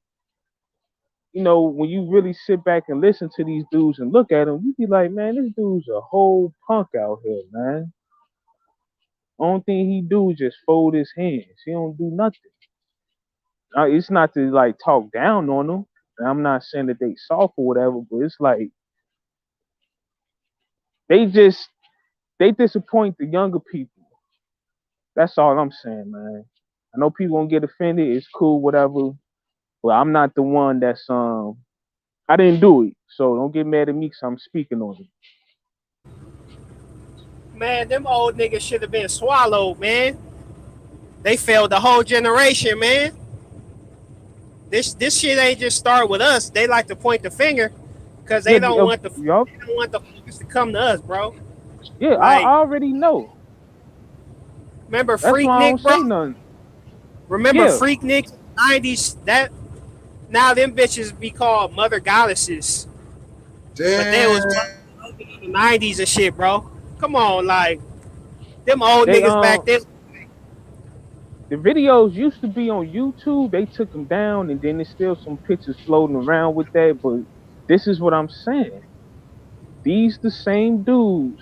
when you really sit back and listen to these dudes and look at them, you be like, man, this dude's a whole punk out here, man. Only thing he do is just fold his hands. He don't do nothing. It's not to like talk down on them. And I'm not saying that they soft or whatever, but it's like they just they disappoint the younger people. That's all I'm saying, man. I know people gonna get offended. It's cool, whatever. But I'm not the one that's. I didn't do it, so don't get mad at me because I'm speaking on it. Man, them old niggas should have been swallowed, man. They failed the whole generation, man. This shit ain't just start with us. They like to point the finger because Yeah, yup. they don't want the focus to come to us, bro. Yeah, I Like, already know. remember That's Freak why I Nick, don't bro? say nothing. Remember Yeah, Freak Nick, 90s? That now them bitches be called mother goddesses, but they was Damn. in the 90s and shit, bro. Come on, like them old they niggas back then. the videos used to be on YouTube. They took them down, and then there's still some pictures floating around with that. But this is what I'm saying. These the same dudes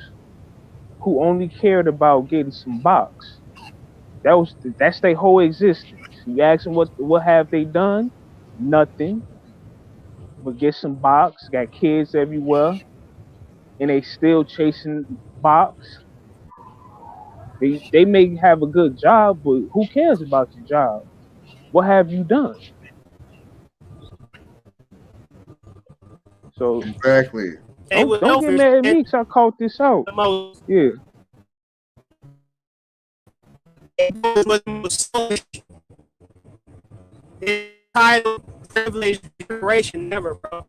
who only cared about getting some box. That's their whole existence. You ask them what have they done? Nothing. but get some box, got kids everywhere, and they still chasing box. They may have a good job, but who cares about your job? What have you done? So Exactly. They were don't get selfish mad at and me because I caught this out. the most Yeah, was the most selfish entitled privileged generation ever, bro.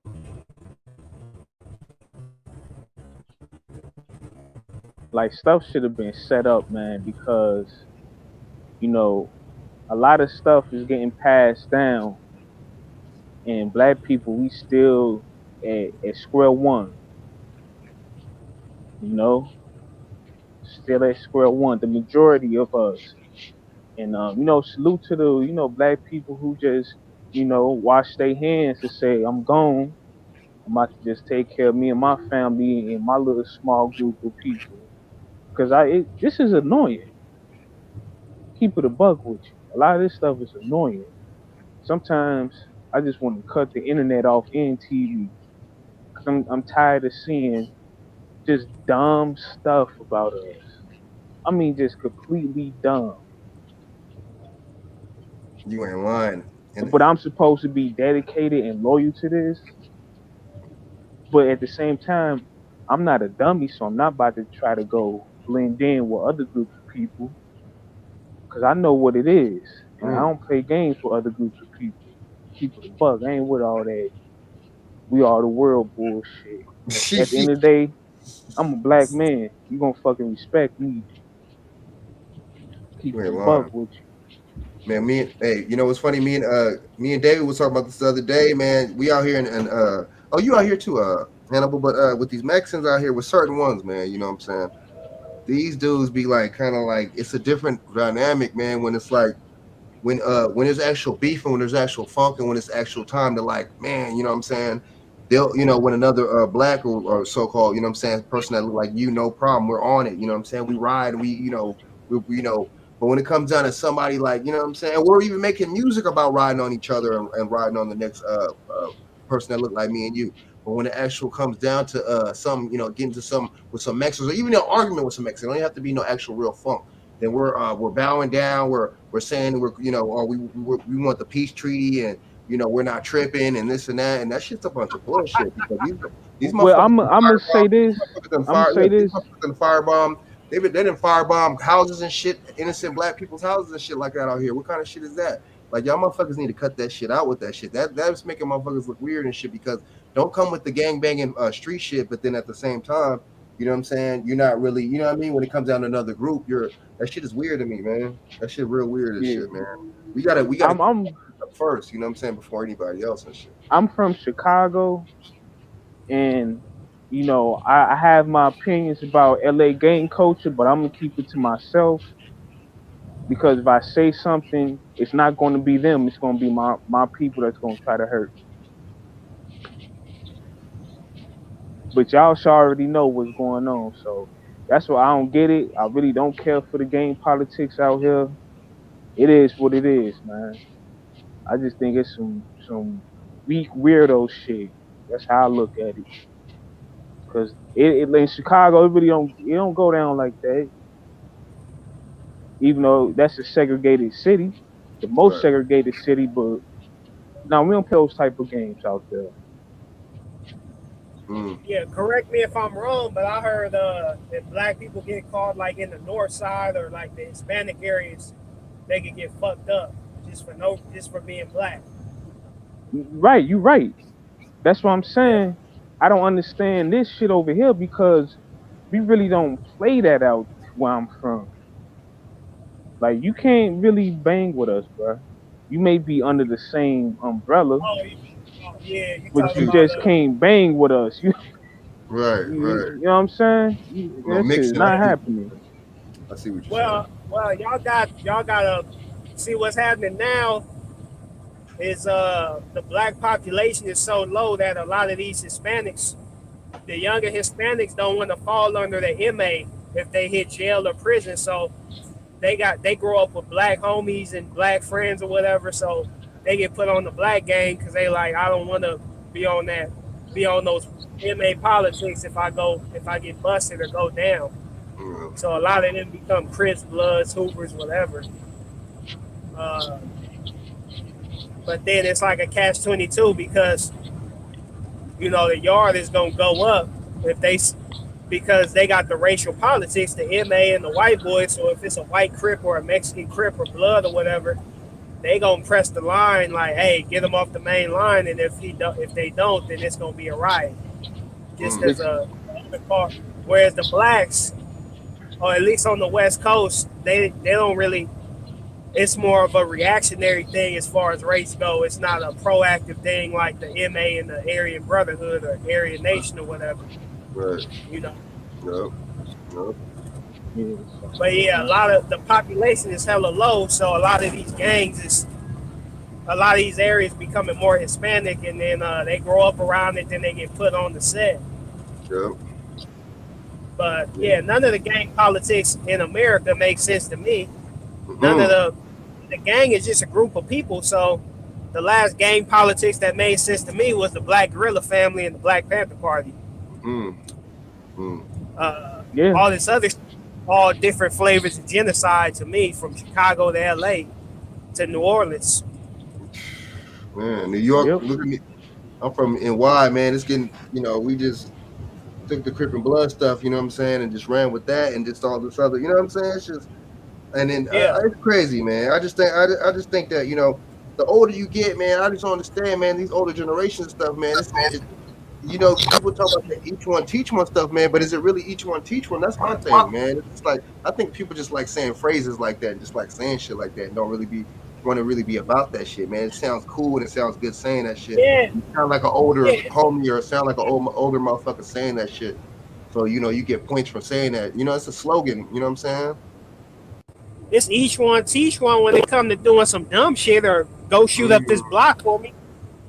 like stuff should have been set up, man, because you know a lot of stuff is getting passed down, and black people we still at square one. You know, still at square one. The majority of us, and salute to the black people who just wash their hands and say, "I'm gone. I'm about to just take care of me and my family and my little small group of people." Because this is annoying. Keep it a buck with you. A lot of this stuff is annoying. Sometimes I just want to cut the internet off in TV because I'm tired of seeing just dumb stuff about us. I mean, just completely dumb. You ain't lying. And But I'm supposed to be dedicated and loyal to this. But at the same time, I'm not a dummy, so I'm not about to try to go blend in with other groups of people because I know what it is, and I mm, don't play games with other groups of people. Keep it a buck. I ain't with all that. We are the world bullshit. At the end of the day, I'm a black man. You gonna fucking respect me. Keep you it ain't a buck lying. with Man, hey, you know what's funny? Me and David was talking about this the other day, man. We out here and oh, you out here too, Hannibal, but with these Mexicans out here with certain ones, man, you know what I'm saying? These dudes be like kind of like it's a different dynamic, man, when it's like when there's actual beef and when there's actual funk and when it's actual time to like, man, you know what I'm saying? They'll, when another black or so-called, you know what I'm saying, person that look like you, no problem, we're on it, you know what I'm saying? We ride, we but when it comes down to somebody like, you know what I'm saying, we're even making music about riding on each other and riding on the next person that look like me and you. But when the actual comes down to some, getting to some with some Mexicans or even an argument with some Mexicans, it don't have to be no actual real funk. Then we're bowing down. We're saying we want the peace treaty and we're not tripping and this and that shit's a bunch of bullshit because these you. Well, motherfuckers done I'm gonna say firebomb this. I'm gonna say these this. motherfuckers done firebomb they done firebomb houses and shit, innocent black people's houses and shit like that out here. What kind of shit is that? Like y'all motherfuckers need to cut that shit out with that shit. That's making motherfuckers look weird and shit because don't come with the gang banging street shit, but then at the same time, you know what I'm saying? You're not really, you know what I mean? When it comes down to another group, that shit is weird to me, man. That shit real weird as Yeah, shit, man. We gotta I'm clean I'm up first, you know what I'm saying, before anybody else and shit. I'm from Chicago, and I have my opinions about LA gang culture, but I'm gonna keep it to myself because if I say something, it's not going to be them. It's going to be my people that's going to try to hurt me. But y'all should already know what's going on, so that's why I don't get it. I really don't care for the game politics out here. It is what it is, man. I just think it's some weak weirdo shit. That's how I look at it. Cause in Chicago, it don't go down like that. Even though that's a segregated city, the most Right. segregated city, but now we don't play those type of games out there. Mm. Yeah, correct me if I'm wrong, but I heard that black people get caught like in the north side or like the Hispanic areas, they could get fucked up just for being black. Right, you right. That's what I'm Yeah. saying. I don't understand this shit over here because we really don't play that out where I'm from. Like you can't really bang with us, bro. You may be under the same umbrella, Oh, yeah, you but talking you about just can't bang with us. Right, right. You know what I'm saying? No That shit is mixing of not well, people. happening. I see what you're saying. well, y'all gotta see what's happening now is the black population is so low that a lot of these Hispanics, the younger Hispanics, don't want to fall under the MA if they hit jail or prison. So they grow up with black homies and black friends or whatever. So they get put on the black gang because they like I don't want to be on that, be on those MA politics if I get busted or go down. Yeah. So a lot of them become Crips, Bloods, Hoopers, whatever. Uh, but then it's like a catch-22 because the yard is gonna go up if because they got the racial politics, the MA and the white boys. So if it's a white Crip or a Mexican Crip or Blood or whatever, they gonna press the line like, hey, get them off the main line, and if they don't, then it's gonna be a riot. Just Mm. as Which a part. Whereas the blacks, or at least on the West Coast, they don't really. It's more of a reactionary thing as far as race go. It's not a proactive thing like the MA and the Aryan Brotherhood or Aryan Nation or whatever. Right. You know. Yep. Yep. yeah, But yeah, a lot of the population is hella low, so a lot of these gangs a lot of these areas becoming more Hispanic, and then they grow up around it, then they get put on the set. Yep. But yeah, none of the gang politics in America makes sense to me. None of Mm. the gang is just a group of people. So the last gang politics that made sense to me was the Black Guerrilla Family and the Black Panther Party. Mm. Mm. Uh, yeah, all this other, all different flavors of genocide to me, from Chicago to L.A. to New Orleans. Man, New York. yep. Look at me. I'm from NY, man. It's getting. We just took the Crip and Blood stuff. You know what I'm saying, and just ran with that, and just all this other. You know what I'm saying? It's just. And then Yeah, it's crazy, man. I just think that the older you get, man, I just don't understand, man. These older generation stuff, man. People talk about the each one teach one stuff, man. But is it really each one teach one? That's my thing, man. It's just like I think people just like saying phrases like that, and just like saying shit like that, and don't really be want to really be about that shit, man. It sounds cool and it sounds good saying that shit. yeah, You sound like an older yeah. homie or sound like an older motherfucker saying that shit. So you get points for saying that. It's a slogan. You know what I'm saying? It's each one teach one when it come to doing some dumb shit or go shoot up this Mm, block for me.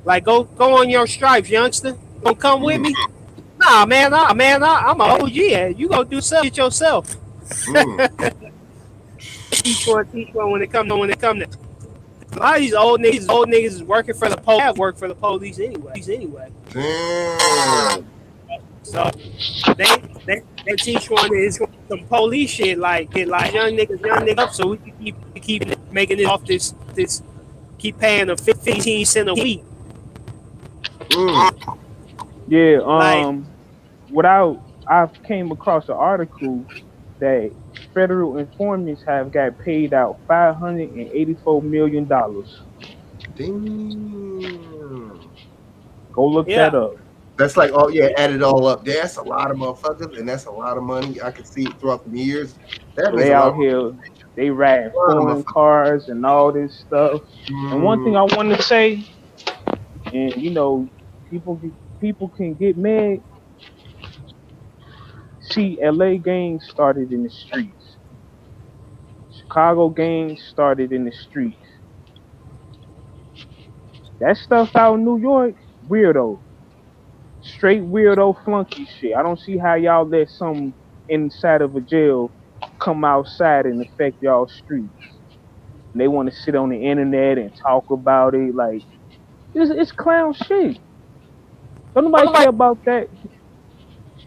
Like go on your stripes, youngster. Don't come with mm, me. Nah, man, I'm a OG. You go do something yourself. mm. Teach one when it come to a lot of these old niggas is working for the police. Work for the police anyway. Damn. So they teach one is some police shit like get like young niggas up so we can keep making it off this keep paying them 15 cents a week. Mm. Yeah, Like without I came across an article that federal informants have got paid out $584 million. Damn. Go look that yeah, up. That's like, oh yeah, add it all up. That's a lot of motherfuckers, and that's a lot of money. I can see it throughout the years. That So means they a lot of out here, they riding a lot of foreign motherfuckers. cars and all this stuff. And one Mm, thing I want to say, and people can get mad. See, LA gangs started in the streets. Chicago gangs started in the streets. That stuff out in New York, weirdo. Straight weirdo flunky shit. I don't see how y'all let some inside of a jail come outside and affect y'all streets. And they want to sit on the internet and talk about it like it's clown shit. Don't nobody care about that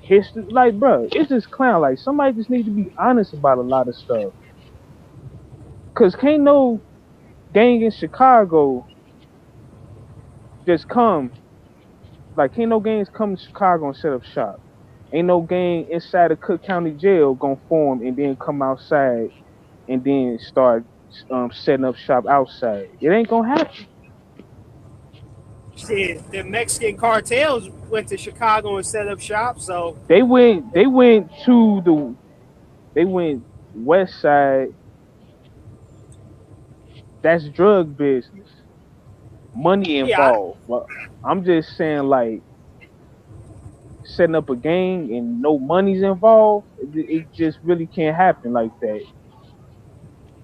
history. Like, bro, it's just clown. Like, somebody just need to be honest about a lot of stuff. Cause can't no gang in Chicago just come. Like, can't no gangs come to Chicago and set up shop. Ain't no gang inside of Cook County Jail gonna form and then come outside and then start setting up shop outside. It ain't gonna happen. shit, the Mexican cartels went to Chicago and set up shop. So They went west side. That's drug business, money yeah, involved. But I'm just saying, like, setting up a gang and no money's involved, it just really can't happen like that.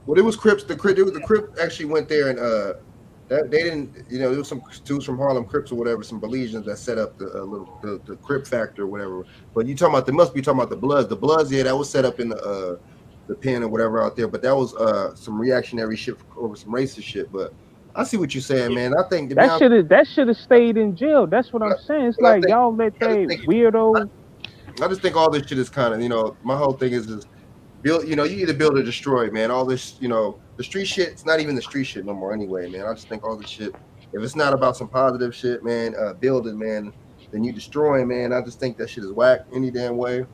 well, it was Crips. The Crips actually went there and that they didn't. There was some dudes from Harlem Crips or whatever, some Belizeans that set up the Crip factor or whatever. But you talking about they must be talking about the Bloods. The Bloods, yeah, that was set up in the pen or whatever out there. But that was some reactionary shit over some racist shit. But I see what you're saying, man. I think to be That honest, should have stayed in jail. That's what I'm saying. It's and I like think y'all let I just that think weirdo. I just think all this shit is kind of, my whole thing is just build. You either build or destroy, man. All this, the street shit. It's not even the street shit no more, anyway, man. I just think all this shit. If it's not about some positive shit, man, building, man, then you destroying, man. I just think that shit is whack any damn way.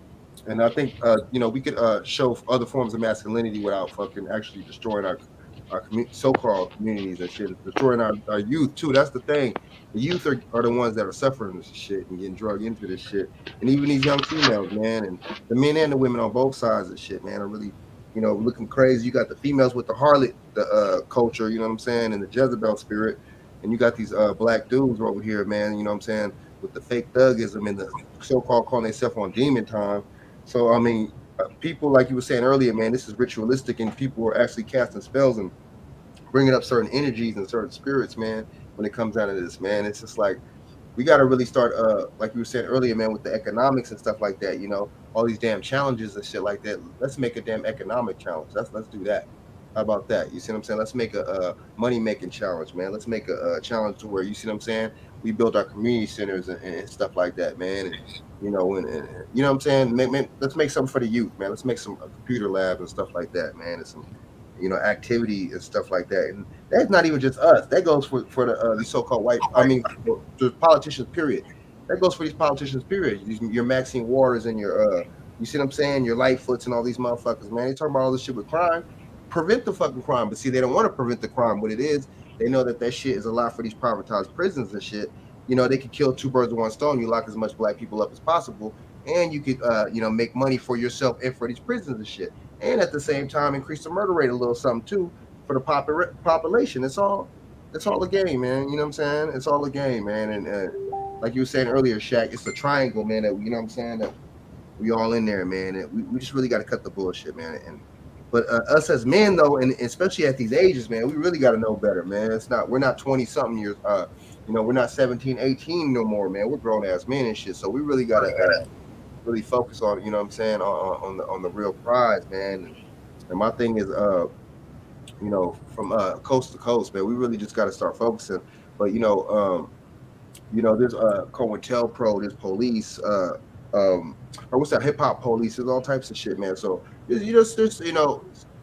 And I think we could show other forms of masculinity without fucking actually destroying our so-called communities and shit, destroying our youth too. That's the thing. The youth are the ones that are suffering this shit and getting drugged into this shit. And even these young females, man, and the men and the women on both sides of shit, man, are really, looking crazy. You got the females with the harlot, the culture, you know what I'm saying, and the Jezebel spirit. And you got these black dudes over here, man, you know what I'm saying, with the fake thugism and the so-called calling themselves on demon time. So I mean, people like you were saying earlier, man, this is ritualistic, and people are actually casting spells and bringing up certain energies and certain spirits, man. When it comes down to this, man, it's just like we got to really start, like we were saying earlier, man, with the economics and stuff like that. All these damn challenges and shit like that. Let's make a damn economic challenge. Let's do that. How about that? You see what I'm saying? Let's make a money making challenge, man. Let's make a challenge to where, you see what I'm saying, we build our community centers and stuff like that, man. And and you know what I'm saying? Let's make something for the youth, man. Let's make some computer labs and stuff like that, man. And some activity and stuff like that. And that's not even just us. That goes for the these so-called white. I mean, for the politicians. Period. That goes for these politicians. Period. Your Maxine Waters and your you see what I'm saying? Your Lightfoots and all these motherfuckers, man. They talk about all this shit with crime. Prevent the fucking crime, but see, they don't want to prevent the crime. What it is, they know that shit is a lot for these privatized prisons and shit. They could kill two birds with one stone. You lock as much black people up as possible, and you could make money for yourself and for these prisons and shit, and at the same time increase the murder rate a little something too for the population. It's all a game, man. You know what I'm saying? It's all a game, man. And like you were saying earlier, Shaq, it's a triangle, man. That, you know what I'm saying? That we all in there, man. And we just really got to cut the bullshit, man. But us as men, though, and especially at these ages, man, we really got to know better, man. We're not 20 something years, we're not 17, 18 no more, man. We're grown ass men and shit. So we really got to really focus on, you know what I'm saying, on the real prize, man. And my thing is, from coast to coast, man, we really just got to start focusing. But there's COINTELPRO, there's police, or what's that, hip hop police, there's all types of shit, man. So there's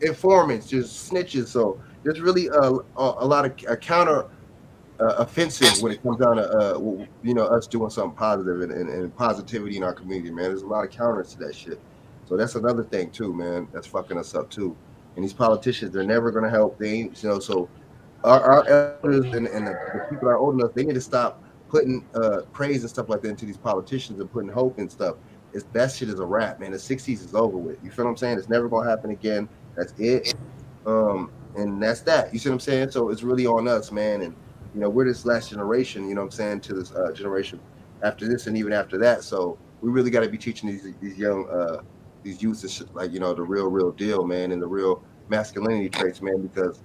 informants, just snitches. So there's really a lot of counter offensive when it comes down to us doing something positive and positivity in our community, man. There's a lot of counters to that shit. So that's another thing too, man. That's fucking us up too. And these politicians, they're never gonna help. They ain't, so our elders and the people that are old enough, they need to stop putting praise and stuff like that into these politicians and putting hope and stuff. That shit is a wrap, man. The '60s is over with. You feel what I'm saying? It's never gonna happen again. That's it. And that's that. You see what I'm saying? So it's really on us, man. And we're this last generation. You know what I'm saying, to this generation after this and even after that. So we really got to be teaching these young these youths like the real deal, man, and the real masculinity traits, man, because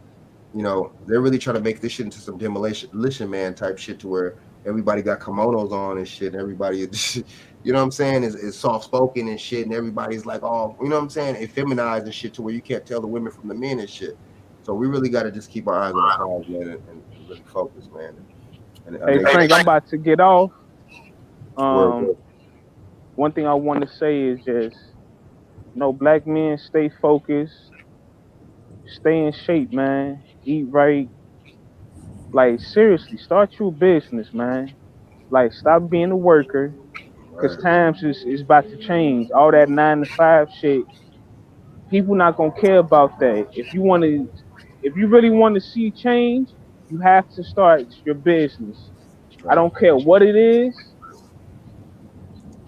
they're really trying to make this shit into some demolition man type shit to where everybody got kimonos on and shit, and everybody, you know what I'm saying, is soft spoken and shit, and everybody's like, oh, you know what I'm saying, effeminized and shit to where you can't tell the women from the men and shit. So we really got to just keep our eyes on the prize, man, and really focus, man. Hey Frank, I'm about to get off. Word. One thing I want to say is just, black men, stay focused, stay in shape, man. Eat right. Like, seriously, start your business, man. Like, stop being a worker, because Right. times is about to change. All that 9 to 5 shit, people not gonna care about that. If you really want to see change, you have to start your business. I Right. don't care what it is.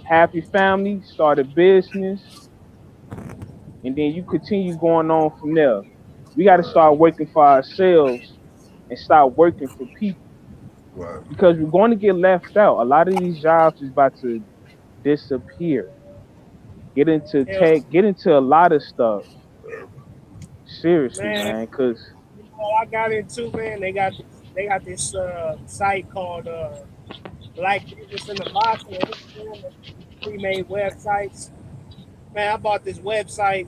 Have your family, start a business, and then you continue going on from there. We got to Right. start working for ourselves and start working for people, Right. because we're going to get left out. A lot of these jobs is about to disappear. Get into Hell, tech, get into a lot of stuff. Seriously, man, man, because I got into, man. They got this site called Black Business in the Box. Man, pre-made websites. Man, I bought this website.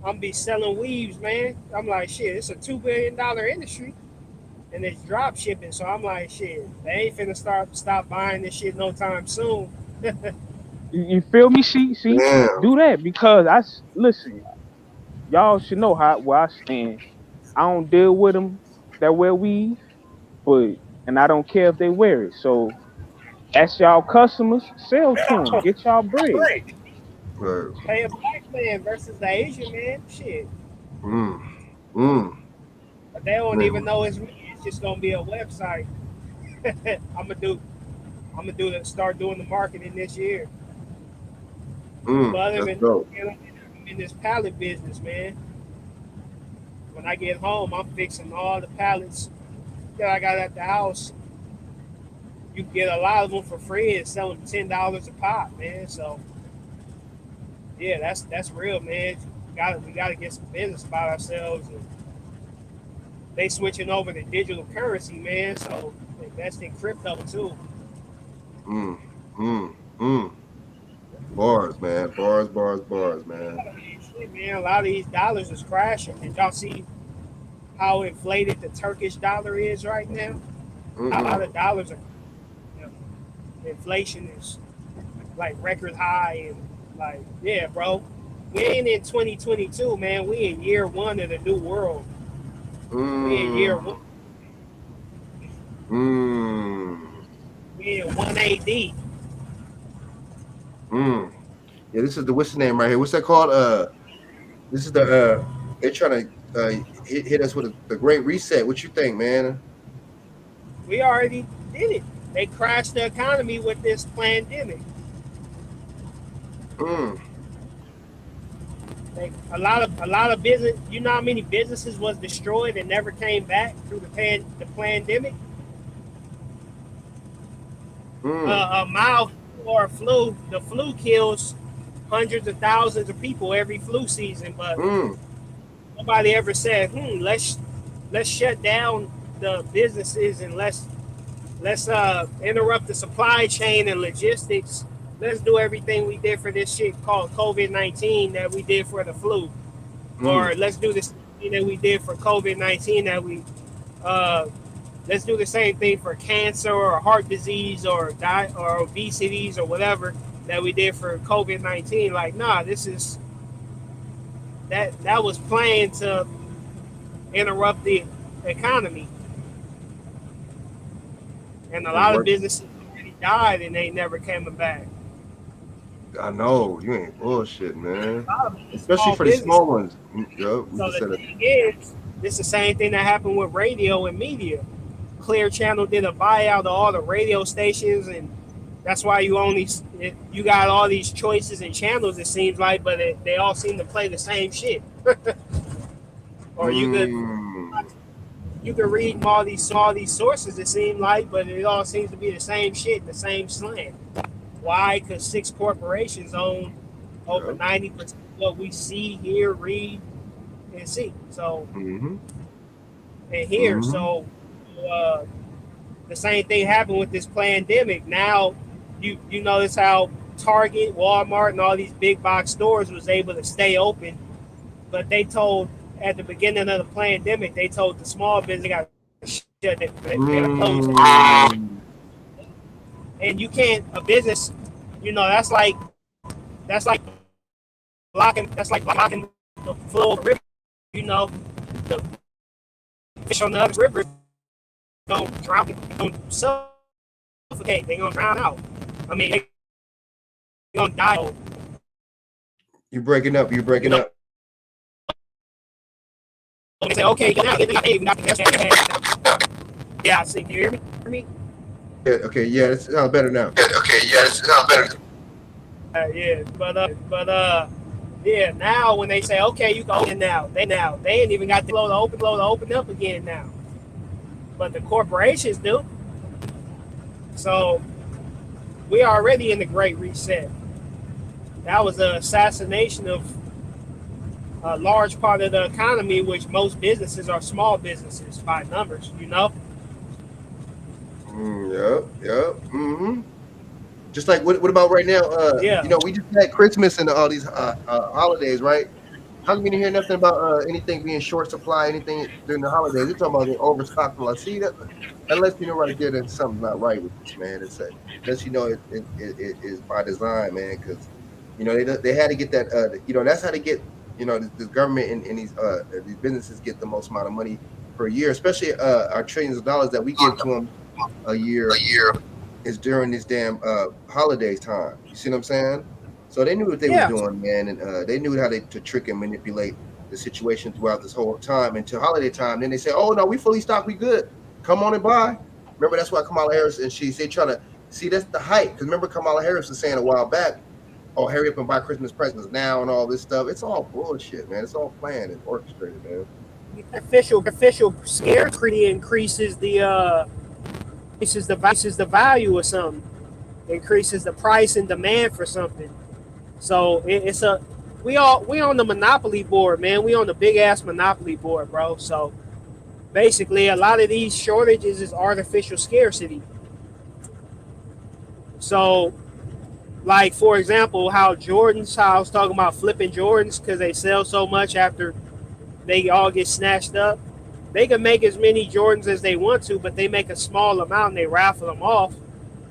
I'm be selling weaves, man. I'm like, shit, it's a $2 billion industry. and it's drop shipping. So I'm like, shit, they ain't finna stop buying this shit no time soon. You feel me? See, Damn. do that because listen. Y'all should know how where I stand. I don't deal with them that wear weave, but and I don't care if they wear it. So that's y'all customers. Sell to them. Get y'all bread. Right. Pay a black man versus the Asian man, shit. Mm. Mm. But they don't Man. even know it's me. It's just gonna be a website. I'm gonna do. Start doing the marketing this year. But other That's than dope. I'm in this pallet business, man. When I get home, I'm fixing all the pallets that I got at the house. You can get a lot of them for free and sell them $10 a pop, man. So yeah, that's real, man. We gotta get some business about ourselves. And they switching over to digital currency, man. So invest in crypto too. Mm. Mm. Mm. Bars, man. Bars, man. Shit, man, a lot of these dollars is crashing. Did y'all see how inflated the Turkish dollar is right now? A lot Mm-mm. of dollars are, you know, inflation is like record high and like, yeah, bro. We ain't in 2022, man. We in year one of the new world. We in year one. Mm. Mm. We in 1 AD. Mm. Yeah, this is the what's the name right here? What's that called? This is the they're trying to hit us with the great reset. What you think, man? We already did it. They crashed the economy with this pandemic. Mm. Like a lot of business. You know how many businesses was destroyed and never came back through the pandemic? Mm. A mild or a flu. The flu kills hundreds of thousands of people every flu season, but Mm. nobody ever said, let's shut down the businesses and let's interrupt the supply chain and logistics. Let's do everything we did for this shit called COVID-19 that we did for the flu, Mm. or let's do this thing that we did for COVID-19 that we uh, let's do the same thing for cancer or heart disease or or obesities or whatever that we did for COVID-19. Like, nah, this is that was planned to interrupt the economy, and a It lot of worked. businesses already died and they never came back. I know you ain't bullshit, man. A lot of Especially small for the business. small ones. Yup, we So just the said it. thing is, it's the same thing that happened with radio and media. Clear Channel did a buyout of all the radio stations, and that's why you got all these choices and channels. It seems like, but they all seem to play the same shit. Or Mm. you could read all these sources. It seemed like, but it all seems to be the same shit, the same slant. Why? Because six corporations own over Yup. 90% of what we see, hear, read, and see. So Mm-hmm. and here, Mm-hmm. so uh, the same thing happened with this pandemic. Now you notice how Target, Walmart, and all these big box stores was able to stay open, but they told at the beginning of the pandemic, they told the small business they got shut, they got to close. Mm. And you can't a business, that's like blocking the flow of the river. You know, the fish on the other river don't drown, don't suffocate. They gonna drown out. I mean, they gonna die. You breaking up. You You breaking know, up. they say, okay, yeah, I see. Can you hear me? Yeah, okay, yeah, it sounds better now. Okay, yes, it sounds better. Yeah, yeah. Now when they say, okay, you go in now, they ain't even got the flow to open up again now. But the corporations do. So we already in the Great Reset. That was the assassination of a large part of the economy, which most businesses are small businesses by numbers. Yep. Mm-hmm. Just like what about right now? Yeah. We just had Christmas and all these holidays, right? How come you didn't hear nothing about anything being short supply, anything during the holidays? You're talking about the overstock. Like, see that lets you know right there that something's not right with this, man. It's lets you know it is by design, man. Because they had to get that. That's how they get. The government and these businesses get the most amount of money per year, especially our trillions of dollars that we give to them a year is during this damn holidays time. You see what I'm saying? So they knew what they was Yeah, doing, man, and they knew how to trick and manipulate the situation throughout this whole time until holiday time. Then they say, "Oh no, we fully stocked, we good. Come on and buy." Remember, that's why Kamala Harris and they try to see that's the hype. Because remember, Kamala Harris was saying a while back, "Oh, hurry up and buy Christmas presents now," and all this stuff. It's all bullshit, man. It's all planned and orchestrated, man. official scarcity increases the value of something, increases the price and demand for something. So it's a we on the monopoly board, man. We on the big ass monopoly board, bro. So basically, a lot of these shortages is artificial scarcity. So, like for example, how I was talking about flipping Jordans because they sell so much after they all get snatched up. They can make as many Jordans as they want to, but they make a small amount and they raffle them off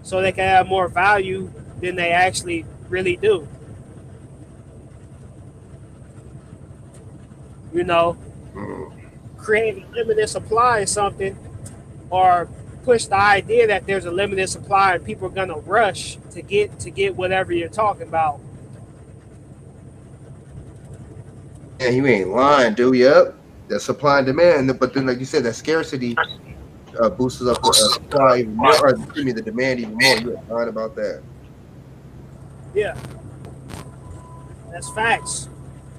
so they can have more value than they actually really do. You know, Mm. create a limited supply of something or push the idea that there's a limited supply and people are gonna rush to get whatever you're talking about. Yeah, you ain't lying, dude. Yep, that supply and demand. But then, like you said, that scarcity boosts up the supply even more, or excuse me, the demand even more. You ain't lying about that. Yeah, that's facts.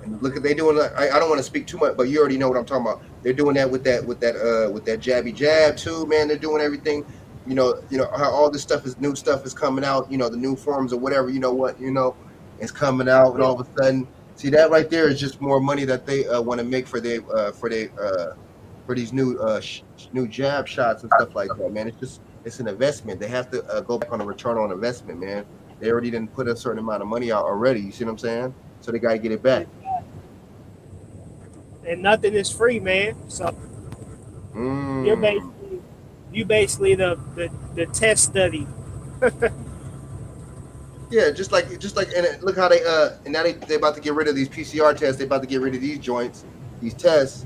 And look at they doing. I don't want to speak too much, but you already know what I'm talking about. They're doing that with that jabby jab too, man. They're doing everything. How all this stuff is new stuff is coming out. The new forms or whatever. You know what? It's coming out, and Yeah, all of a sudden, see that right there is just more money that they want to make for these new jab shots and stuff like that, man. It's an investment. They have to go back on a return on investment, man. They already didn't put a certain amount of money out already. You see what I'm saying? So they got to get it back. and nothing is free, man. So you're Mm. basically the test study. Yeah, just like and look how and now they about to get rid of these PCR tests. They about to get rid of these joints, these tests,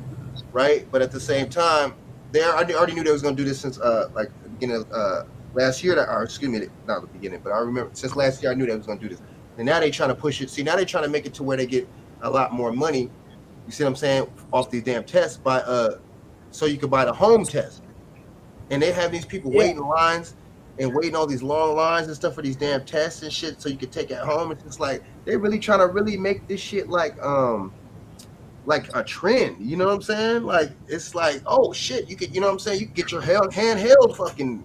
right? But at the same time, already knew they was gonna do this since like the beginning of last year. Or excuse me, not the beginning, but I remember since last year I knew they was gonna do this. And now they trying to push it. See, now they trying to make it to where they get a lot more money. You see what I'm saying? Off these damn tests by so you could buy the home test. And they have these people Yeah, waiting lines and waiting all these long lines and stuff for these damn tests and shit so you can take it home. It's just like they really trying to really make this shit like a trend. You know what I'm saying? Like it's like, oh shit, you could, you know what I'm saying? You can get your handheld fucking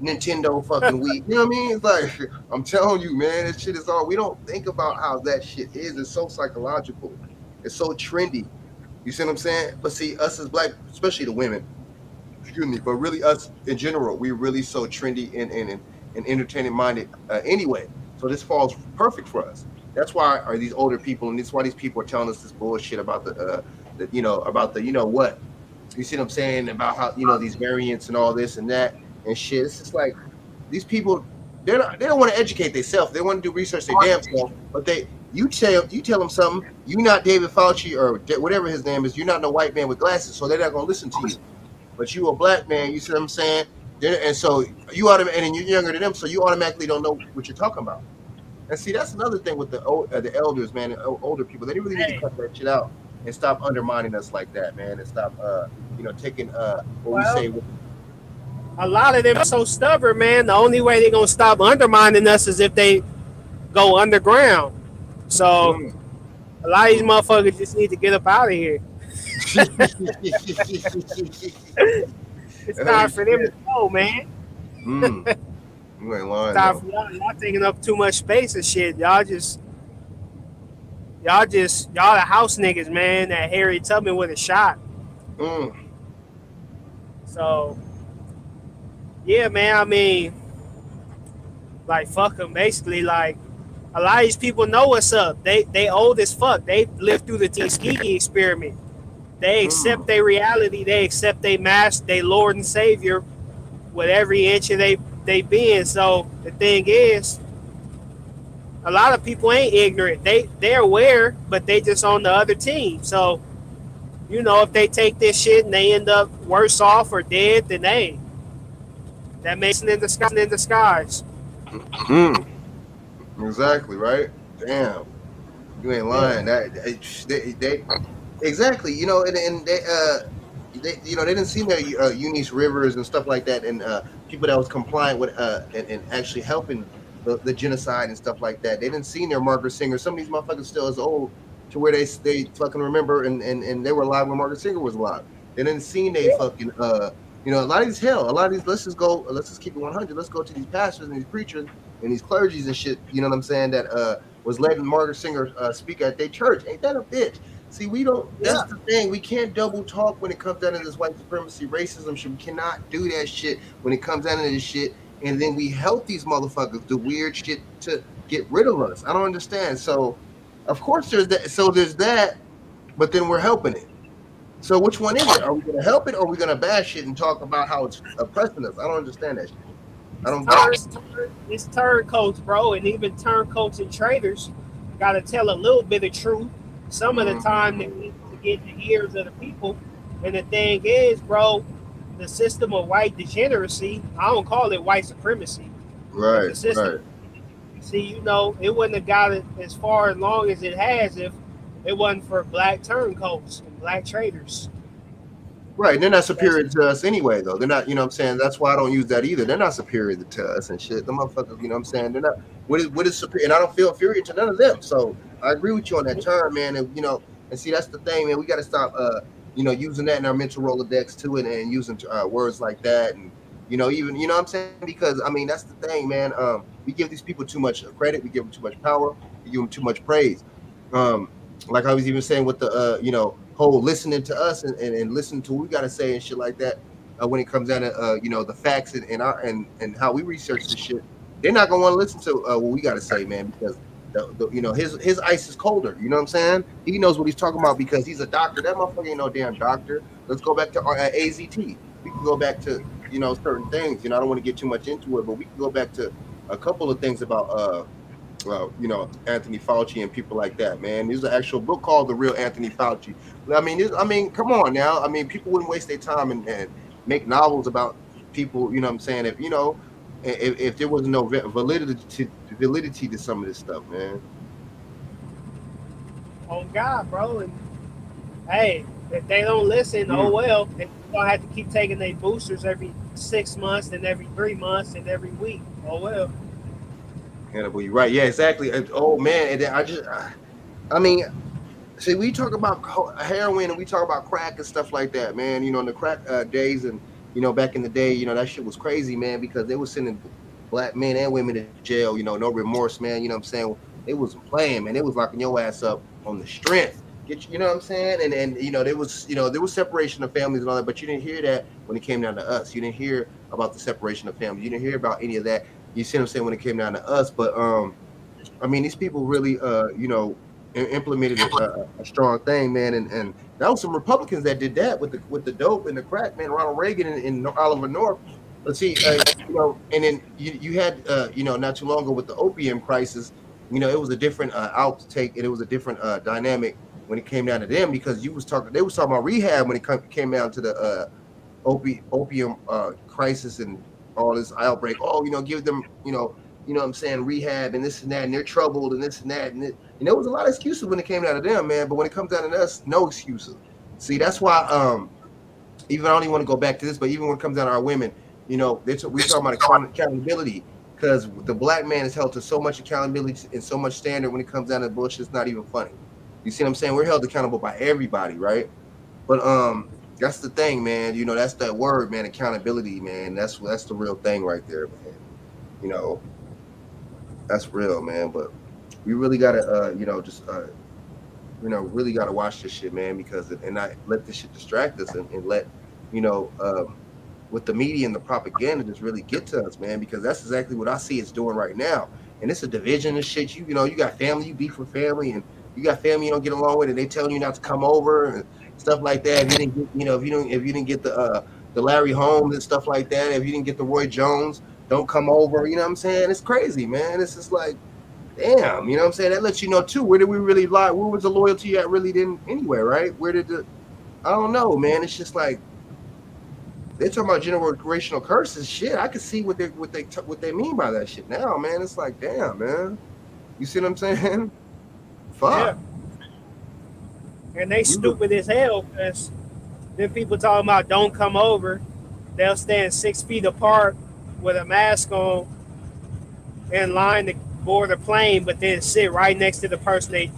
Nintendo fucking Wii. You know what I mean? It's like I'm telling you, man, this shit is all we don't think about how that shit is. It's so psychological. It's so trendy. You see what I'm saying? But see, us as black, especially the women, excuse me, but really us in general, we really so trendy and entertaining minded anyway. So this falls perfect for us. That's why are these older people, and that's why these people are telling us this bullshit about about the what. You see what I'm saying about how these variants and all this and that and shit. It's just like these people, they don't want to educate themselves. They want to do research their damn self, but you tell them something. You're not David Fauci or whatever his name is. You're not no white man with glasses, so they're not gonna listen to you. But you a black man, you see what I'm saying? And so and you're younger than them, so you automatically don't know what you're talking about. And see, that's another thing with the elders, man, and older people. They really need to hey, cut that shit out and stop undermining us like that, man, and stop taking what we well, say. a lot of them are so stubborn, man. The only way they're gonna stop undermining us is if they go underground. So Mm, a lot of these mm. motherfuckers just need to get up out of here. It's Oh time for them to shit. go, man. Mm. You ain't It's lying time though. for y'all taking up too much space and shit. Y'all the house niggas, man. That Harry Tubman with a shot. Mm. So yeah, man. I mean, like fuck them. Basically, like A lot of these people know what's up. They old as fuck. They lived through the Tuskegee experiment. They accept Mm, their reality. They accept they master, they Lord and Savior with every inch of they being. So the thing is, a lot of people ain't ignorant. They're aware, but they just on the other team. So if they take this shit and they end up worse off or dead, then hey, that makes it in disguise. mm, exactly, right? Damn, you ain't Yeah. lying. They exactly, and they didn't see their Eunice Rivers and stuff like that, and people that was compliant with and actually helping the genocide and stuff like that. They didn't see their Margaret Singer. Some of these motherfuckers still as old to where they fucking remember and they were alive when Margaret Singer was alive. They didn't see they fucking a lot of these a lot of these let's just keep it 100. Let's go to these pastors and these preachers and these clergies and shit. You know what I'm saying? That was letting Margaret Singer speak at their church. Ain't that a bitch? See, we don't. Yeah. That's the thing. We can't double talk when it comes down to this white supremacy, racism shit. We cannot do that shit when it comes down to this shit. And then we help these motherfuckers do weird shit to get rid of us. I don't understand. So, of course, there's that. So there's that. But then we're helping it. So which one is it? Are we gonna help it, or are we gonna bash it and talk about how it's oppressing us? I don't understand that shit. I don't get it. It's turncoats, bro, and even turncoats and traders got to tell a little bit of truth some of the time Mm-hmm. to get the ears of the people. And the thing is, bro, the system of white degeneracy, I don't call it white supremacy, but Right, the system, right. see, it wouldn't have got it as far and long as it has if it wasn't for black turncoats and black traders. Right, and they're not That's superior to us anyway, though. They're not, you know what I'm saying? That's why I don't use that either. They're not superior to us and shit. The motherfuckers, you know what I'm saying? They're not, what is superior? And I don't feel inferior to none of them. So I agree with you on that term, man. And, and see, that's the thing, man. We got to stop, using that in our mental Rolodex too and using words like that. And, even, you know what I'm saying? Because, I mean, that's the thing, man. We give these people too much credit. We give them too much power. We give them too much praise. Um, like I was even saying with the whole listening to us and listening to what we got to say and shit like that when it comes down to the facts and how we research this shit. They're not gonna want to listen to what we got to say, man, because his ice is colder. You know what I'm saying? He knows what he's talking about because he's a doctor. That motherfucker ain't no damn doctor. Let's go back to AZT. We can go back to certain things. I don't want to get too much into it, but we can go back to a couple of things about Anthony Fauci and people like that, man. There's an actual book called The Real Anthony Fauci. I mean, come on now. I mean, people wouldn't waste their time and make novels about people. You know what I'm saying? If there was no validity to some of this stuff, man. on God, bro. And hey, if they don't listen, oh Mm. well. They're gonna have to keep taking their boosters every 6 months and every 3 months and every week. Oh well. Hannibal, you're right. Yeah, exactly. Oh man, and then I mean, see, we talk about heroin and we talk about crack and stuff like that, man. In the crack days and back in the day, that shit was crazy, man, because they were sending black men and women to jail. No remorse, man. You know what I'm saying? They wasn't playing, man. They was locking your ass up on the strength. Get you know what I'm saying? And there was separation of families and all that, but you didn't hear that when it came down to us. You didn't hear about the separation of families. You didn't hear about any of that. You see what I'm saying when it came down to us, but I mean, these people really, implemented a strong thing, man, and that was some Republicans that did that with the dope and the crack, man. Ronald Reagan and Oliver North. But see, and then you had, not too long ago with the opium crisis, it was a different outtake and it was a different dynamic when it came down to them because they was talking about rehab when it came down to the opium crisis and all this outbreak. Oh, give them, what I'm saying, rehab and this and that, and they're troubled and this and that, and there was a lot of excuses when it came down to them, man. But when it comes down to us, no excuses. See, that's why even I don't even want to go back to this, but even when it comes down to our women, we talking about accountability because the black man is held to so much accountability and so much standard when it comes down to bullshit. It's not even funny. You see what I'm saying? We're held accountable by everybody, right? But that's the thing, man. That's that word, man. Accountability, man. That's the real thing right there, man. You know, that's real, man. But we really gotta, just really gotta watch this shit, man, because and not let this shit distract us and let, you know, with the media and the propaganda just really get to us, man, because that's exactly what I see it's doing right now. and it's a division and shit. You know, you got family, you beef with family, and you got family you don't get along with, and they telling you not to come over and stuff like that. If you didn't get, you know, if you didn't get the Larry Holmes and stuff like that, if you didn't get the Roy Jones, don't come over. You know what I'm saying? It's crazy, man. It's just like, damn, you know what I'm saying? That lets you know too, where did we really lie? Where was the loyalty at really didn't anywhere, right? Where did the I don't know, man. It's just like they're talking about generational curses. Shit, I can see what they mean by that shit now, man. It's like, damn, man. You see what I'm saying? Yeah. Fuck. And they stupid as hell because then people talking about don't come over. They'll stand 6 feet apart with a mask on in line to board a plane, but then sit right next to the person they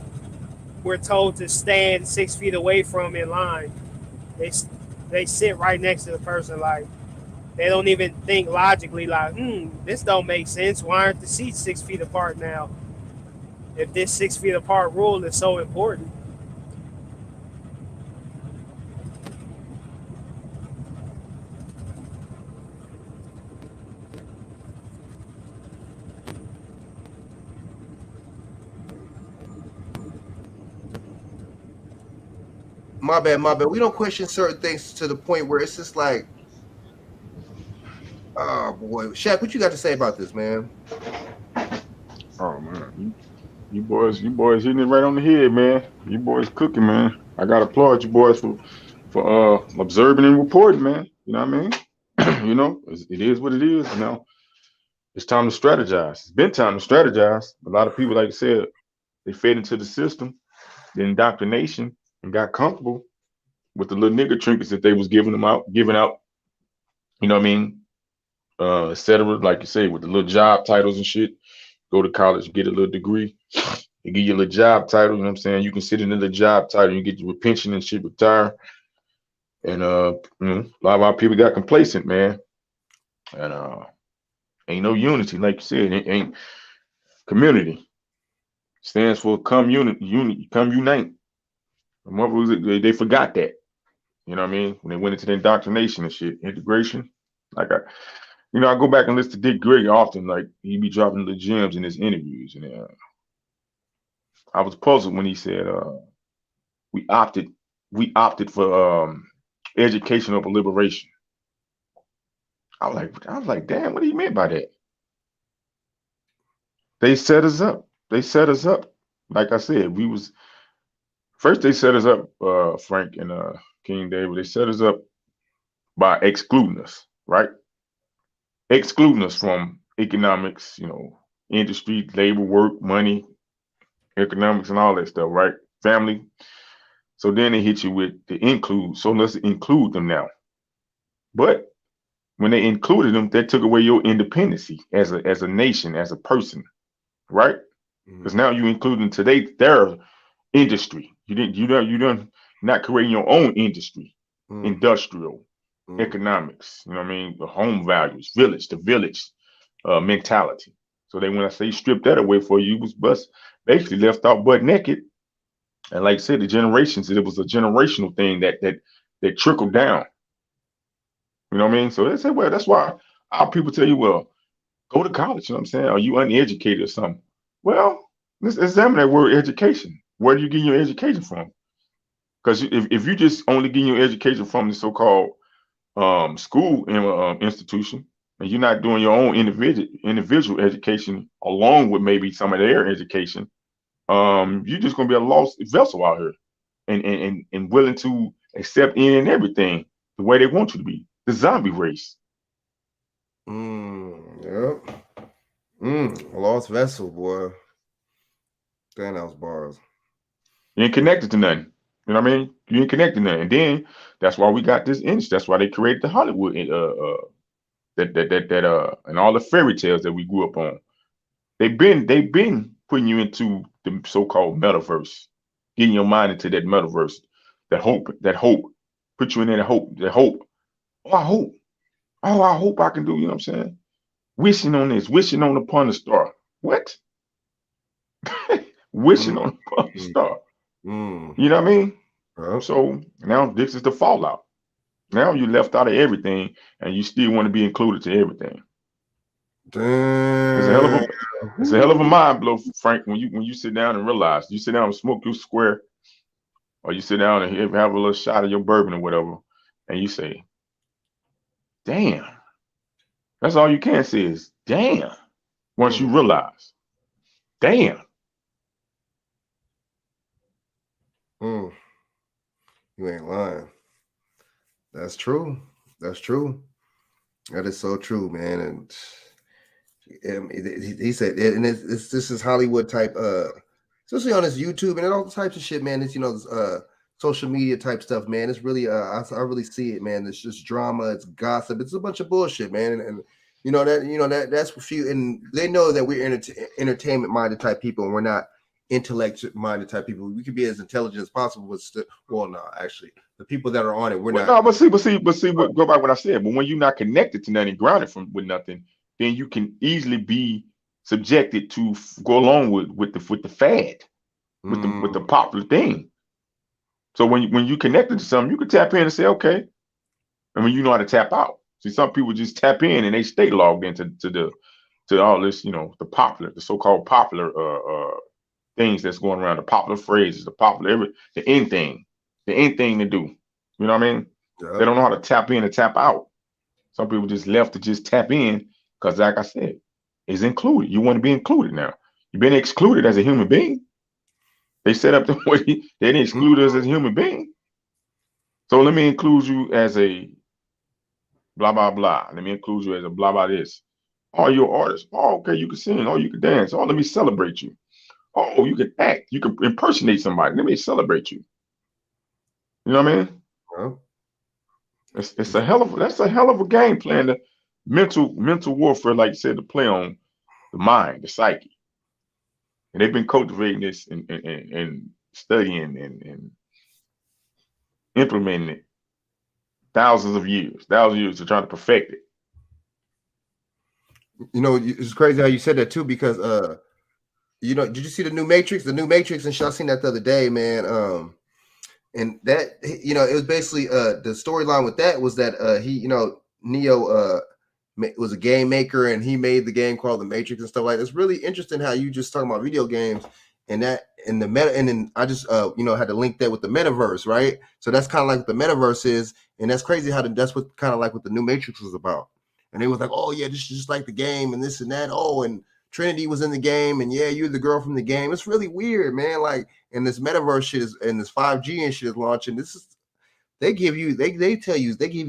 were told to stand 6 feet away from in line. They they sit right next to the person, like they don't even think logically, like, this don't make sense. Why aren't the seats 6 feet apart now? If this 6 feet apart rule is so important. My bad, my bad. We don't question certain things to the point where it's just like, oh boy. Shaq, what you got to say about this, man? Oh man, you boys hitting it right on the head, man. You boys cooking, man. I gotta applaud you boys for observing and reporting, man. You know what I mean? You know, it is what it is. You know, it's time to strategize. It's been time to strategize. A lot of people, like I said, they fed into the system, the indoctrination, and got comfortable with the little nigga trinkets that they was giving out. You know what I mean? Et cetera. Like you say, with the little job titles and shit. Go to college, get a little degree. They give you a little job title. You know what I'm saying? You can sit in the job title, you get your pension and shit, retire. And you know, a lot of our people got complacent, man. And ain't no unity, like you said. It ain't community. Stands for come come unite. They forgot that. You know what I mean? When they went into the indoctrination and shit, integration. Like I go back and listen to Dick Gregory often. Like he be dropping the gems in his interviews, and I was puzzled when he said we opted for education over liberation. I was like, damn, what do you mean by that? They set us up. They set us up. Like I said, we was first they set us up, Frank and King David. They set us up by excluding us, right? Excluding us from economics, you know, industry, labor, work, money, economics, and all that stuff, right? Family. So then they hit you with the include. So let's include them now. But when they included them, that took away your independency as a nation, as a person, right? Because now you include them today their industry. You don't not creating your own industry, industrial, economics. You know what I mean? The home values, the village mentality. So they when I say strip that away for you, was basically left out butt naked. And like I said, the generations, it was a generational thing that trickled down. You know what I mean? So they say, well, that's why our people tell you, well, go to college. You know what I'm saying? Are you uneducated or something? Well, let's examine that word education. Where do you get your education from? Because if you just only getting your education from the so-called school institution, and you're not doing your own individual education along with maybe some of their education, you're just gonna be a lost vessel out here, and willing to accept any and everything the way they want you to be. The zombie race. Yep. A lost vessel, boy. Damn, that was bars. You ain't connected to nothing. You know what I mean? You ain't connected to nothing. And then that's why we got this industry. That's why they created the Hollywood and all the fairy tales that we grew up on. They've been putting you into the so-called metaverse, getting your mind into that metaverse, that hope, put you in that hope. Oh, I hope. Oh, I hope I can do. You know what I'm saying? Wishing on this, wishing on upon the star. What? Wishing on upon the star. You know what I mean? So now this is the fallout. Now you left out of everything, and you still want to be included to everything. It's a hell of a mind blow, Frank. When you sit down and realize you sit down and smoke your square, or you sit down and have a little shot of your bourbon or whatever, and you say, "Damn." That's all you can say is "damn." Once you realize, "Damn." You ain't lying. That's true. That's true. That is so true, man. And he said, and this is Hollywood type, especially on his YouTube and all types of shit, man. It's social media type stuff, man. It's really I really see it, man. It's just drama, it's gossip, it's a bunch of bullshit, man. And that's for few, and they know that we're entertainment minded type people, and we're not intellect minded type people. We could be as intelligent as possible, but well, no, actually, the people that are on it, we're not. No, but see, go back what I said. But when you're not connected to nothing, grounded with nothing, then you can easily be subjected to go along with the fad, with the popular thing. So when you connected to something, you can tap in and say, okay. I mean, you know how to tap out. See, some people just tap in and they stay logged into all this, the so-called popular things that's going around, the popular phrases, the end thing to do. You know what I mean? Yeah. They don't know how to tap in and tap out. Some people just left to just tap in because, like I said, it's included. You want to be included now. You've been excluded as a human being. They set up the way they didn't exclude us as a human being. So let me include you as a blah, blah, blah. Let me include you as a blah, blah, this. Oh, you're an artist. Oh, okay, you can sing. Oh, you can dance. Oh, let me celebrate you. Oh, you can act. You can impersonate somebody. Let me celebrate you. You know what I mean? Well, that's a hell of a game plan. The mental warfare, like you said, to play on the mind, the psyche. And they've been cultivating this and studying and implementing it thousands of years to try to perfect it. It's crazy how you said that too, because did you see the new Matrix? The new Matrix, and I seen that the other day, man. And that it was basically the storyline with that was that Neo was a game maker, and he made the game called The Matrix and stuff like that. It's really interesting how you just talking about video games and that and the meta, and then I just had to link that with the metaverse, right? So that's kind of like what the metaverse is, and that's crazy how that's what kind of like what the new Matrix was about. And they was like, oh yeah, this is just like the game and this and that. Oh, and Trinity was in the game, and yeah, you're the girl from the game. It's really weird, man. Like, and this metaverse shit is, and this 5G and shit is launching. They give you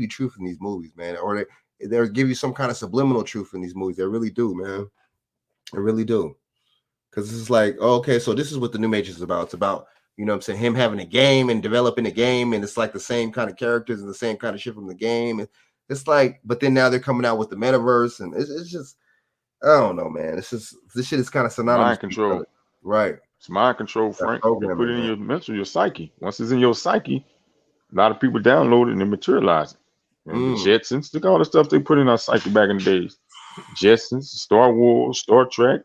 truth in these movies, man, or they give you some kind of subliminal truth in these movies. They really do, man. They really do. Because this is like, okay, so this is what the new Matrix is about. It's about, what I'm saying, him having a game and developing a game, and it's like the same kind of characters and the same kind of shit from the game. And it's like, but then now they're coming out with the metaverse, and it's just, I don't know, man. It's just, this shit is kind of synonymous. Mind control. Right. It's mind control, Frank. They put it in your mental, your psyche. Once it's in your psyche, a lot of people download it and materialize it. And the Jetsons, look at all the stuff they put in our psyche back in the days. Jetsons, Star Wars, Star Trek,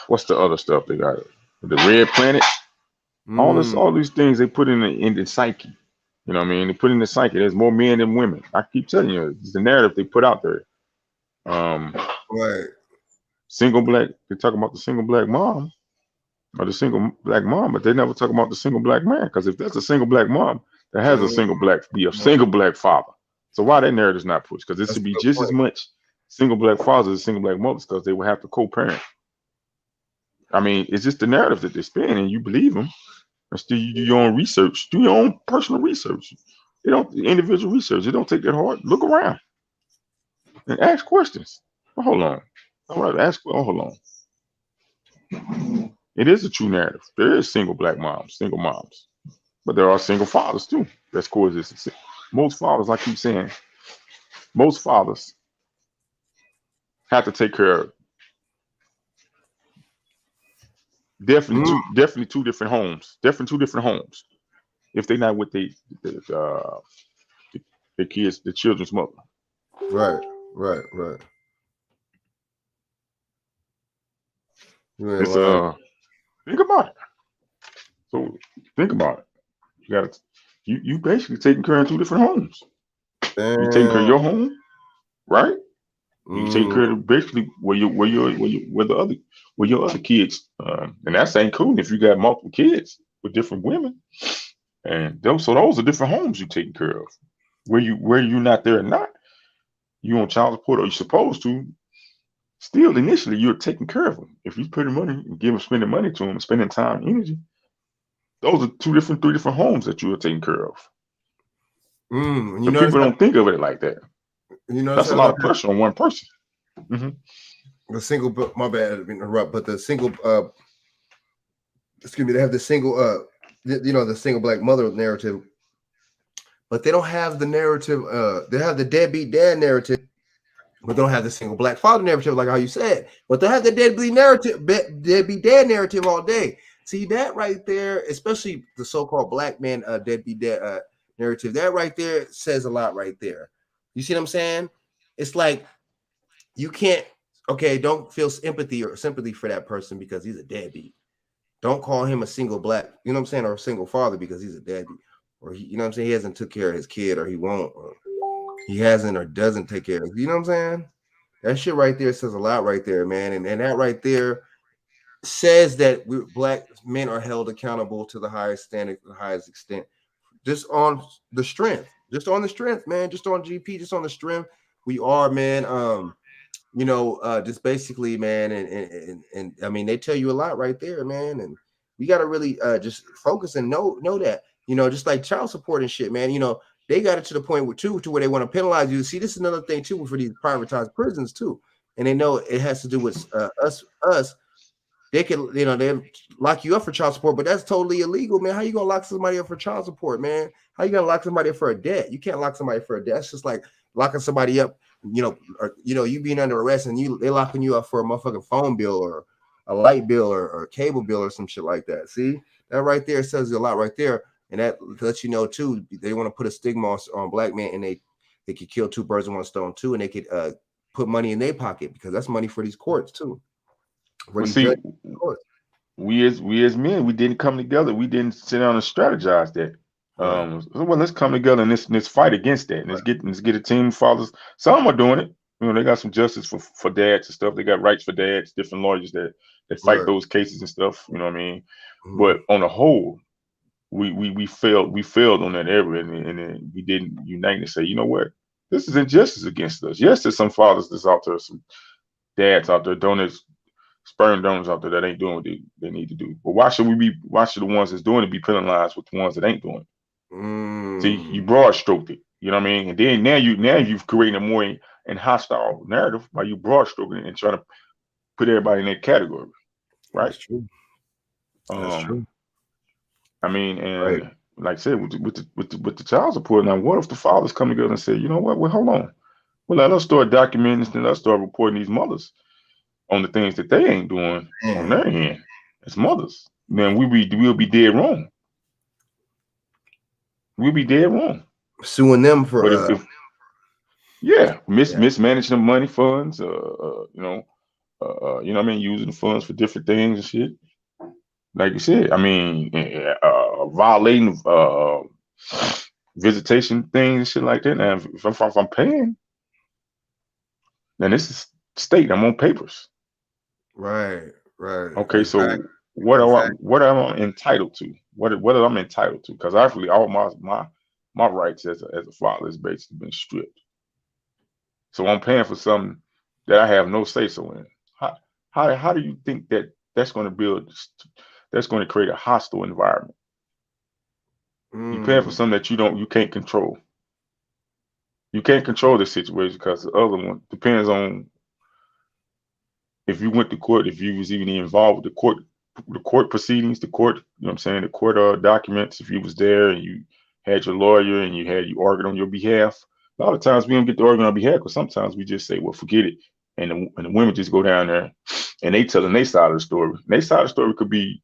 what's the other stuff they got? The Red Planet. All these things they put in the psyche. You know what I mean? They put in the psyche. There's more men than women. I keep telling you, it's the narrative they put out there. Right. Single black. They talk about the single black mom or the single black mom, but they never talk about the single black man. Because if there's a single black mom, there has a single black father. So why that narrative is not pushed? Because it should be just as much single black fathers as single black mothers, because they will have to co-parent. I mean, it's just the narrative that they spin, and you believe them. And still, you do your own research, do your own personal research. Individual research. It don't take that hard. Look around and ask questions. Well, hold on. All right, hold on. It is a true narrative. There is single black moms, single moms, but there are single fathers too. That's coexisting. Most fathers, I keep saying, most fathers have to take care of definitely two different homes. Definitely two different homes. If they're not with the kids, the children's mother. Right. It's think about it. So think about it. You basically taking care of two different homes. You taking care of Damn. your home, right? You taking Mm, care of basically where your other kids, and that's ain't cool if you got multiple kids with different women, and those are different homes you taking care of. Where you not there or not, you on child support or you supposed to. Still, initially, you're taking care of them. If you putting money and spending money to them, spending time, energy, those are three different homes that you are taking care of. you And notice people how, don't think of it like that. you notice That's a how lot of pressure on one person. the single, my bad, I didn't interrupt, but the single, excuse me, they have the single, the single black mother narrative, but they don't have the narrative. They have the deadbeat dad narrative, but they don't have the single black father narrative, like how you said. But they have the deadbeat narrative, deadbeat dad narrative all day. See that right there, especially the so-called black man deadbeat dad narrative. That right there says a lot, right there. You see what I'm saying? It's like you can't. Okay, don't feel empathy or sympathy for that person because he's a deadbeat. Don't call him a single black, you know what I'm saying, or a single father because he's a deadbeat, or he, you know what I'm saying, he hasn't took care of his kid, or he won't, or he hasn't or doesn't take care of. You know what I'm saying? That shit right there says a lot, right there, man, and that right there says that black men are held accountable to the highest standard, the highest extent, just on the strength, man, just on GP, just on the strength. We are, man. Just basically, man, and I mean, they tell you a lot right there, man, and we got to really just focus and know that, just like child support and shit, man. They got it to the point to where they want to penalize you. See, this is another thing too for these privatized prisons too, and they know it has to do with us. They can, they lock you up for child support, but that's totally illegal, man. How you gonna lock somebody up for child support, man? How you gonna lock somebody up for a debt? You can't lock somebody for a debt. It's just like locking somebody up, you being under arrest and they locking you up for a motherfucking phone bill or a light bill or cable bill or some shit like that. See, that right there says a lot right there, and that lets you know too. They want to put a stigma on black men, and they could kill two birds with one stone too, and they could put money in their pocket because that's money for these courts too. For But these see, judges, courts. we as men, we didn't come together. We didn't sit down and strategize that. Right. Well, let's come together and let's fight against that. And let's get a team of fathers. Some are doing it. They got some justice for dads and stuff. They got rights for dads. Different lawyers that fight Right. those cases and stuff. You know what I mean? Mhm. But on the whole, we failed on that area, and then we didn't unite and say, you know what, this is injustice against us. Yes, there's some fathers that's out there, some dads out there, donors, sperm donors out there that ain't doing what they need to do. But why should the ones that's doing it be penalized with the ones that ain't doing it? See, you Mm. broad stroked it. You know what I mean? And then now you've created a more and hostile narrative by you broad stroking it and trying to put everybody in that category, right? That's true. That's Um, true. I mean, Right. and like I said, with the child support, now what if the fathers come together and say, you know what? Well, hold on. Well, let us start documenting this, and let's start reporting these mothers on the things that they ain't doing on Man. their end as mothers. Then we'll be dead wrong. We'll be dead wrong. Suing them for But if yeah, yeah. mismanaging the money funds, you know what I mean, using the funds for different things and shit. Like you said, I mean, violating visitation things and shit like that. Now, if I'm paying, then this is state. I'm on papers. Right. Right. Okay, Exactly. so Exactly. what am I entitled to? What am I entitled to? Because actually, all my rights as a father is basically been stripped. So I'm paying for something that I have no say so in. How do you think that's going to that's going to create a hostile environment? You paying for Mm. something that you can't control. You can't control the situation because the other one depends on if you went to court, if you was even involved with the court proceedings, the court, you know what I'm saying, the court documents, if you was there and you had your lawyer and you argued on your behalf. A lot of times we don't get to argue on our behalf because sometimes we just say, well, forget it. And the women just go down there and they telling their side of the story. And their side of the story could be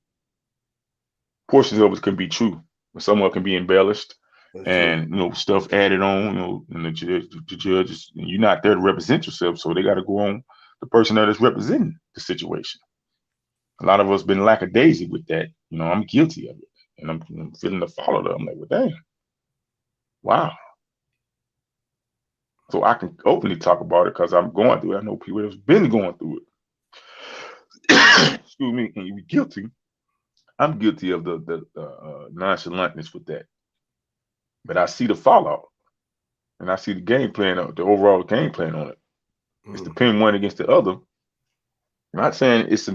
portions of it can be true, but some of it can be embellished That's true. and stuff added on, and the judges, you're not there to represent yourself, so they got to go on the person that is representing the situation. A lot of us been lackadaisy with that. I'm guilty of it, and I'm feeling the follow up. I'm like, well, damn, wow. So I can openly talk about it because I'm going through it. I know people that's been going through it. Excuse me, and you be guilty. I'm guilty of the nonchalantness with that. But I see the fallout, and I see the game plan, the overall game plan on it. It's the pin one against the other. I'm not saying it's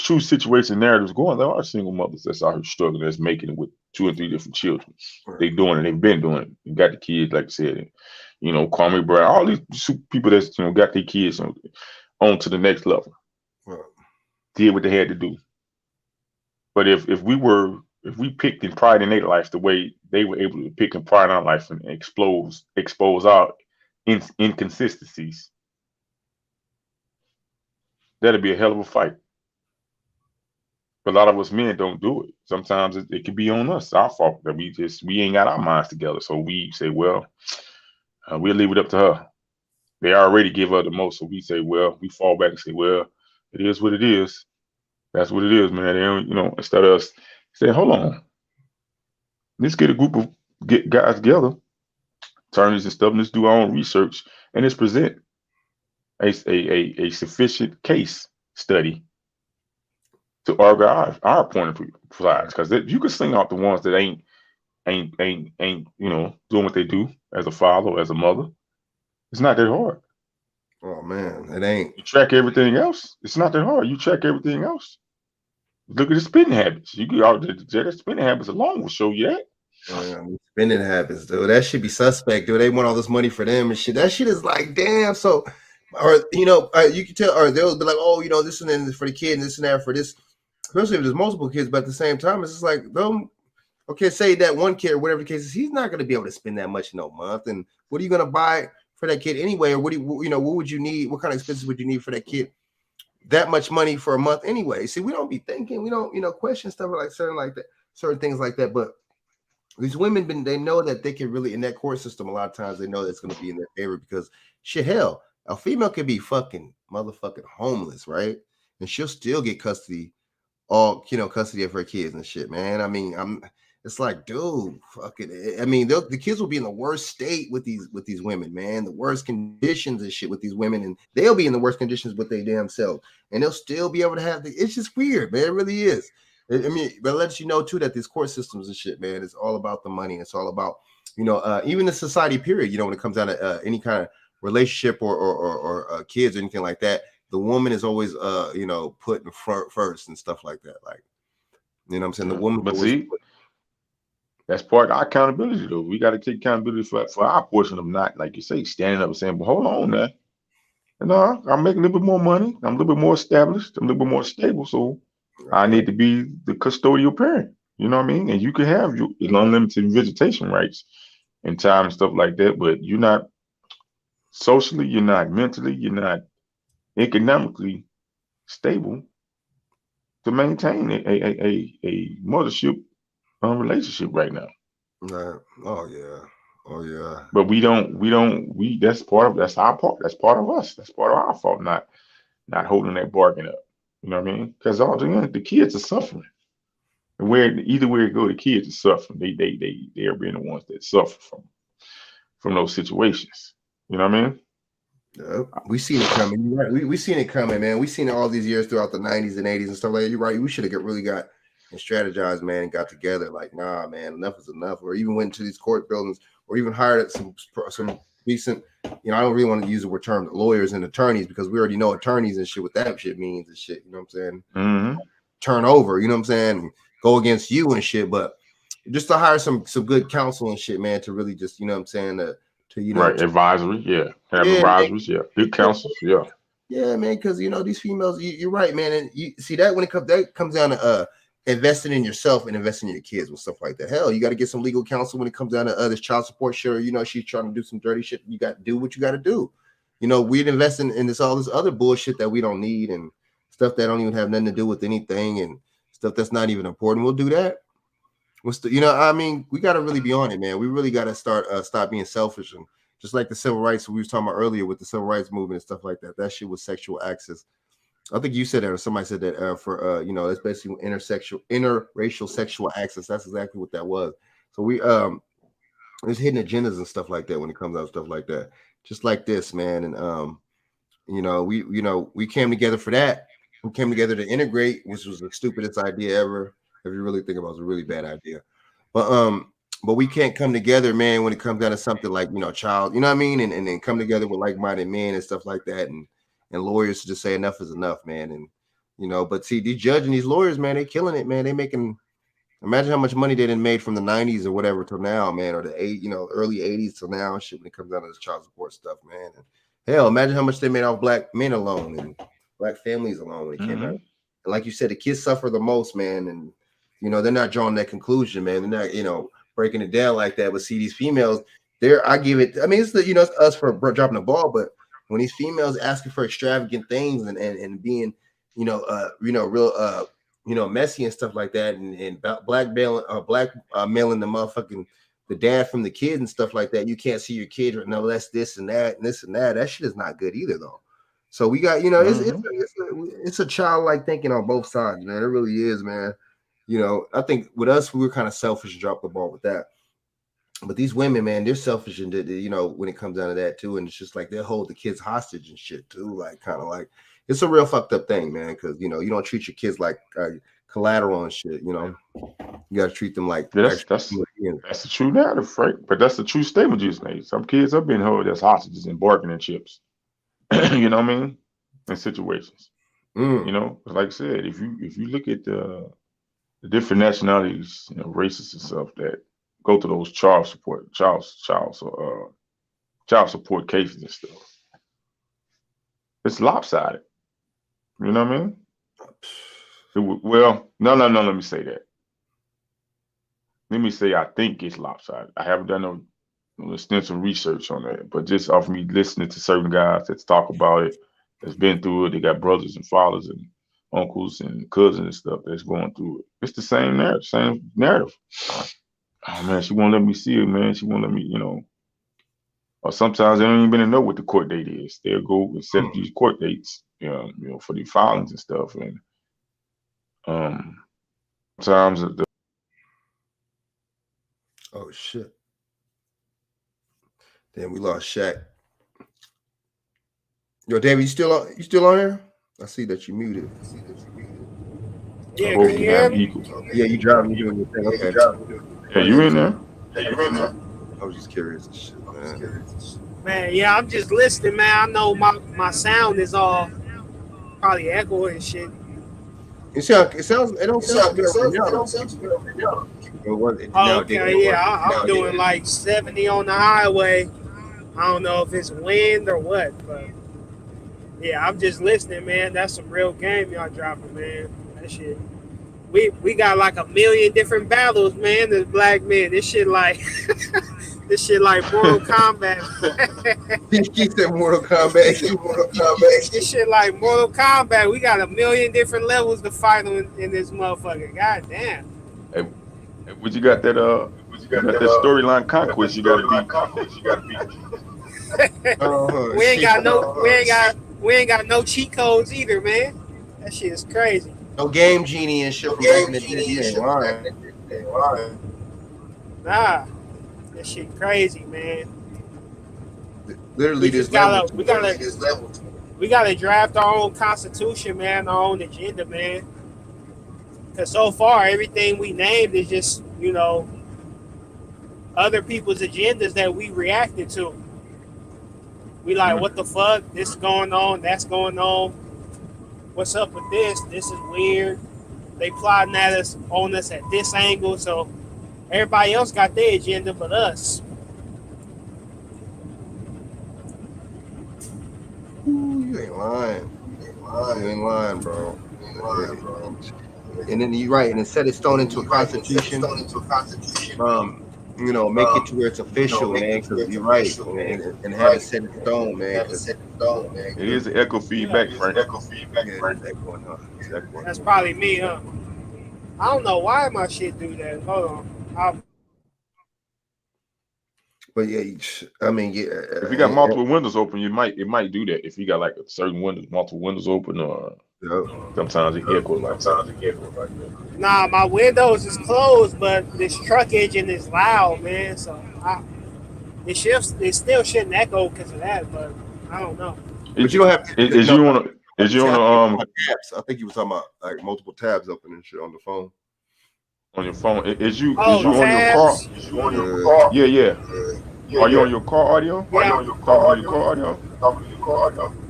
true situation narratives going. There are single mothers that's out here struggling, that's making it with 2 or 3 different children. They doing it. They've been doing it. You got the kids, like I said, Kwame Brown, all these people that's got their kids on to the next level. Did what they had to do. But if we picked in pride in their life the way they were able to pick in pride in our life and expose our inconsistencies, that'd be a hell of a fight. But a lot of us men don't do it. Sometimes it can be on us, our fault, that we ain't got our minds together. So we say, well, we'll leave it up to her. They already give her the most, so we say, well, we fall back and say, well, it is what it is. That's what it is, man. They don't, instead of us saying, hold on, let's get a group of guys together, attorneys and stuff, and let's do our own research, and let's present a sufficient case study to argue our point of view. Because you can sing out the ones that ain't doing what they do as a father or as a mother. It's not that hard. Oh man, it ain't. You track everything else. It's not that hard. You track everything else. Look at the spending habits. You get out the spending habits alone will show you that. Spending habits, dude. That should be suspect, dude. They want all this money for them and shit. That shit is like, damn. So, or you can tell, or they'll be like, oh, this and then for the kid, and this and that for this. Especially if there's multiple kids, but at the same time, it's just like them. Okay, say that one kid or whatever the case is, he's not going to be able to spend that much in a month. And what are you going to buy for that kid anyway? Or what would you need? What kind of expenses would you need for that kid? That much money for a month anyway. See, we don't be thinking, we don't, question stuff like certain things like that. But these women, they know that they can really, in that court system, a lot of times they know that it's going to be in their favor because shit, hell, a female could be fucking motherfucking homeless, right? And she'll still get custody of her kids and shit, man. I mean, it's like, dude, fuck it. I mean, the kids will be in the worst state with these women, man. The worst conditions and shit with these women, and they'll be in the worst conditions with their damn self, and they'll still be able to have it's just weird, man. It really is. I mean, but it lets you know too that these court systems and shit, man, it's all about the money. It's all about, even the society period. When it comes down to any kind of relationship or kids or anything like that, the woman is always put in front first and stuff like that. Like, what I'm saying? The woman, but see, that's part of our accountability, though. We got to take accountability for our portion of not, like you say, standing up and saying, "But hold on, now, I'm making a little bit more money. I'm a little bit more established. I'm a little bit more stable. So I need to be the custodial parent." You know what I mean? And you can have your unlimited visitation rights and time and stuff like that, but you're not socially, you're not mentally, you're not economically stable to maintain a mothership relationship right now. Oh yeah. But that's our part. That's part of us. That's part of our fault, not holding that bargain up. You know what I mean? Because the kids are suffering. And either way it go, the kids are suffering. They're being the ones that suffer from those situations. You know what I mean? Yeah, we seen it coming. You're right. We seen it coming, man. We seen it all these years throughout the 90s and 80s and stuff like that. You're right. We should have really got and strategized, man, and got together. Like, nah, man, enough is enough. Or even went to these court buildings, or even hired some decent. I don't really want to use the word term lawyers and attorneys because we already know attorneys and shit what that shit means and shit. You know what I'm saying? Mm-hmm. Turn over. You know what I'm saying? Go against you and shit. But just to hire some good counsel and shit, man, to really just what I'm saying right, advisory, advisories, good counsels, yeah, man, because these females, you're right, man, and you see that when that comes down to investing in yourself and investing in your kids and stuff like that. Hell, you got to get some legal counsel when it comes down to this child support. Sure, she's trying to do some dirty shit. You got to do what you got to do. We'd invest in all this other bullshit that we don't need and stuff that don't even have nothing to do with anything and stuff that's not even important. We'll do that. I mean, we got to really be on it, man. We really got to stop being selfish and just like the civil rights we was talking about earlier with the civil rights movement and stuff like that. That shit was sexual access. I think you said that, or somebody said that for that's basically interracial sexual access. That's exactly what that was. So there's hidden agendas and stuff like that when it comes out stuff like that. Just like this, man. And we came together for that. We came together to integrate, which was the stupidest idea ever. If you really think about it, it was a really bad idea. But we can't come together, man, when it comes down to something like, child, you know what I mean? And then come together with like-minded men and stuff like that. And lawyers to just say enough is enough, man. And but see, these judges and these lawyers, man, they killing it, man. They making, imagine how much money they done made from the 90s or whatever till now, man, or the early 80s till now and shit when it comes down to this child support stuff, man. And hell, imagine how much they made off black men alone and black families alone when it came out. And like you said, the kids suffer the most, man. And they're not drawing that conclusion, man. They're not, breaking it down like that. But see, these females, I mean, it's it's us for dropping the ball, but when these females asking for extravagant things and being, real messy and stuff like that, and blackmailing the motherfucking the dad from the kids and stuff like that. You can't see your kid, or no, that's this and that and this and that. That shit is not good either, though. So we got, it's a childlike thinking on both sides, man. It really is, man. I think with us, we were kind of selfish and dropped the ball with that. But these women, man, they're selfish and when it comes down to that too. And it's just like they hold the kids hostage and shit too. Like kind of like it's a real fucked up thing, man. Because you don't treat your kids like collateral and shit. You got to treat them like that's the true narrative, right? But that's the true statement you just made. Some kids have been held as hostages and bargaining chips. You know what I mean? In situations, like I said, if you look at the different nationalities, races and stuff that go to those child support cases and stuff, it's lopsided. You know what I mean? Well, no. Let me say that. Let me say I think it's lopsided. I haven't done no extensive research on that, but just off me listening to certain guys that talk about it, that's been through it. They got brothers and fathers and uncles and cousins and stuff that's going through it. It's the same narrative. Oh man, she won't let me see it, man. She won't let me, Or sometimes they don't even know what the court date is. They'll go and set up these court dates, for the filings and stuff. And sometimes oh shit. Damn, we lost Shaq. Yo, David, you still on here? I see that you muted. Yeah, can you hear me? Yeah, you driving, you doing your thing. Okay. Yeah, you in there? I was just curious and shit, man. Man, yeah, I'm just listening, man. I know my sound is all probably echoing and shit. It don't sound good. Oh, okay, yeah, I'm doing like 70 on the highway. I don't know if it's wind or what, but yeah, I'm just listening, man. That's some real game y'all dropping, man. That shit. We got like a million different battles, man. As black men, this shit like Mortal Kombat. He said Mortal Kombat. This shit like Mortal Kombat. We got a million different levels to fight in this motherfucker. God damn. Hey, what you got that that storyline conquest you gotta beat. We ain't got no cheat codes either, man. That shit is crazy. No game genie and shit from back in the day. Nah, that shit crazy, man. Literally, we gotta draft our own constitution, man, our own agenda, man. Because so far, everything we named is just, other people's agendas that we reacted to. We like, what the fuck? This is going on, that's going on. What's up with this? This is weird. They plotting at us on us at this angle, so everybody else got their agenda but us. Ooh, you ain't lying. You ain't lying, bro. And then you're right, and instead of stone into a constitution, make it to where it's official, man. Because you're right, and have it set in stone, man. It is an echo feedback, Frank. That's probably me, huh? I don't know why my shit do that. Hold on. But yeah, I mean, yeah. If you got multiple windows open, it might do that. If you got like a certain multiple windows open, or sometimes it echoes like that. Nah, my windows is closed, but this truck engine is loud, man. So It still shouldn't echo because of that, but I don't know. But you don't have to. Is you on? Is you on tabs? I think you were talking about like multiple tabs open and shit on the phone. on your phone? Is you Oh, on your car? tabs? Is you on your car? Yeah. Are you on your car audio? Yeah. Are you on your car audio?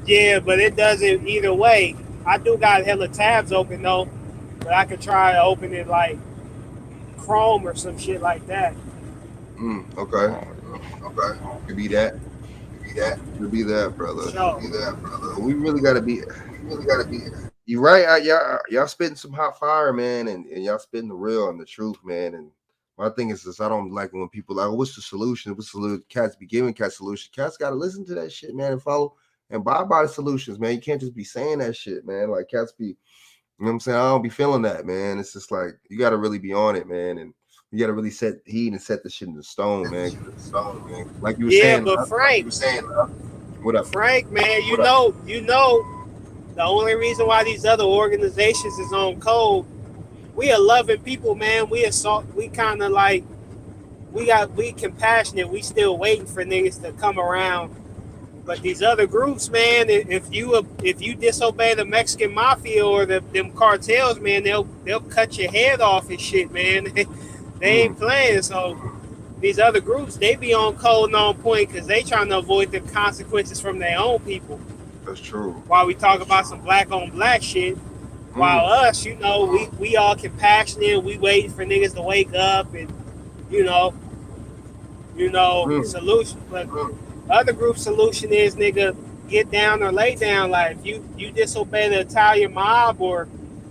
Yeah, but it doesn't either way. I do got hella tabs open though, but I could try to open it like Chrome or some shit like that. Okay. Could be that. Could be that, brother. Sure. We really gotta be. You right, y'all spitting some hot fire, man, and y'all spitting the real and the truth, man. And my thing is this: I don't like when people like, what's the solution? What's the solution? Cats be giving cats solutions. Cats gotta listen to that shit, man, and follow and buy by the solutions, man. You can't just be saying that shit, man. Like cats be, you know what I'm saying? I don't be feeling that, man. It's just like you gotta really be on it, man, and you gotta really set heat and set the shit in the stone, man. Like you were saying, but Frank, what up, Frank, man? You know, the only reason why these other organizations is on code. We are loving people, man. We kind of like we compassionate. We still waiting for niggas to come around. But these other groups, man, if you disobey the Mexican mafia or them cartels, man, they'll cut your head off and shit, man. They ain't playing. So these other groups, they be on code and on point because they trying to avoid the consequences from their own people. That's true. While we talk about some black on black shit, while us, you know, we all compassionate. We waiting for niggas to wake up and solution. But other group solution is, nigga, get down or lay down. Like you disobey the Italian mob or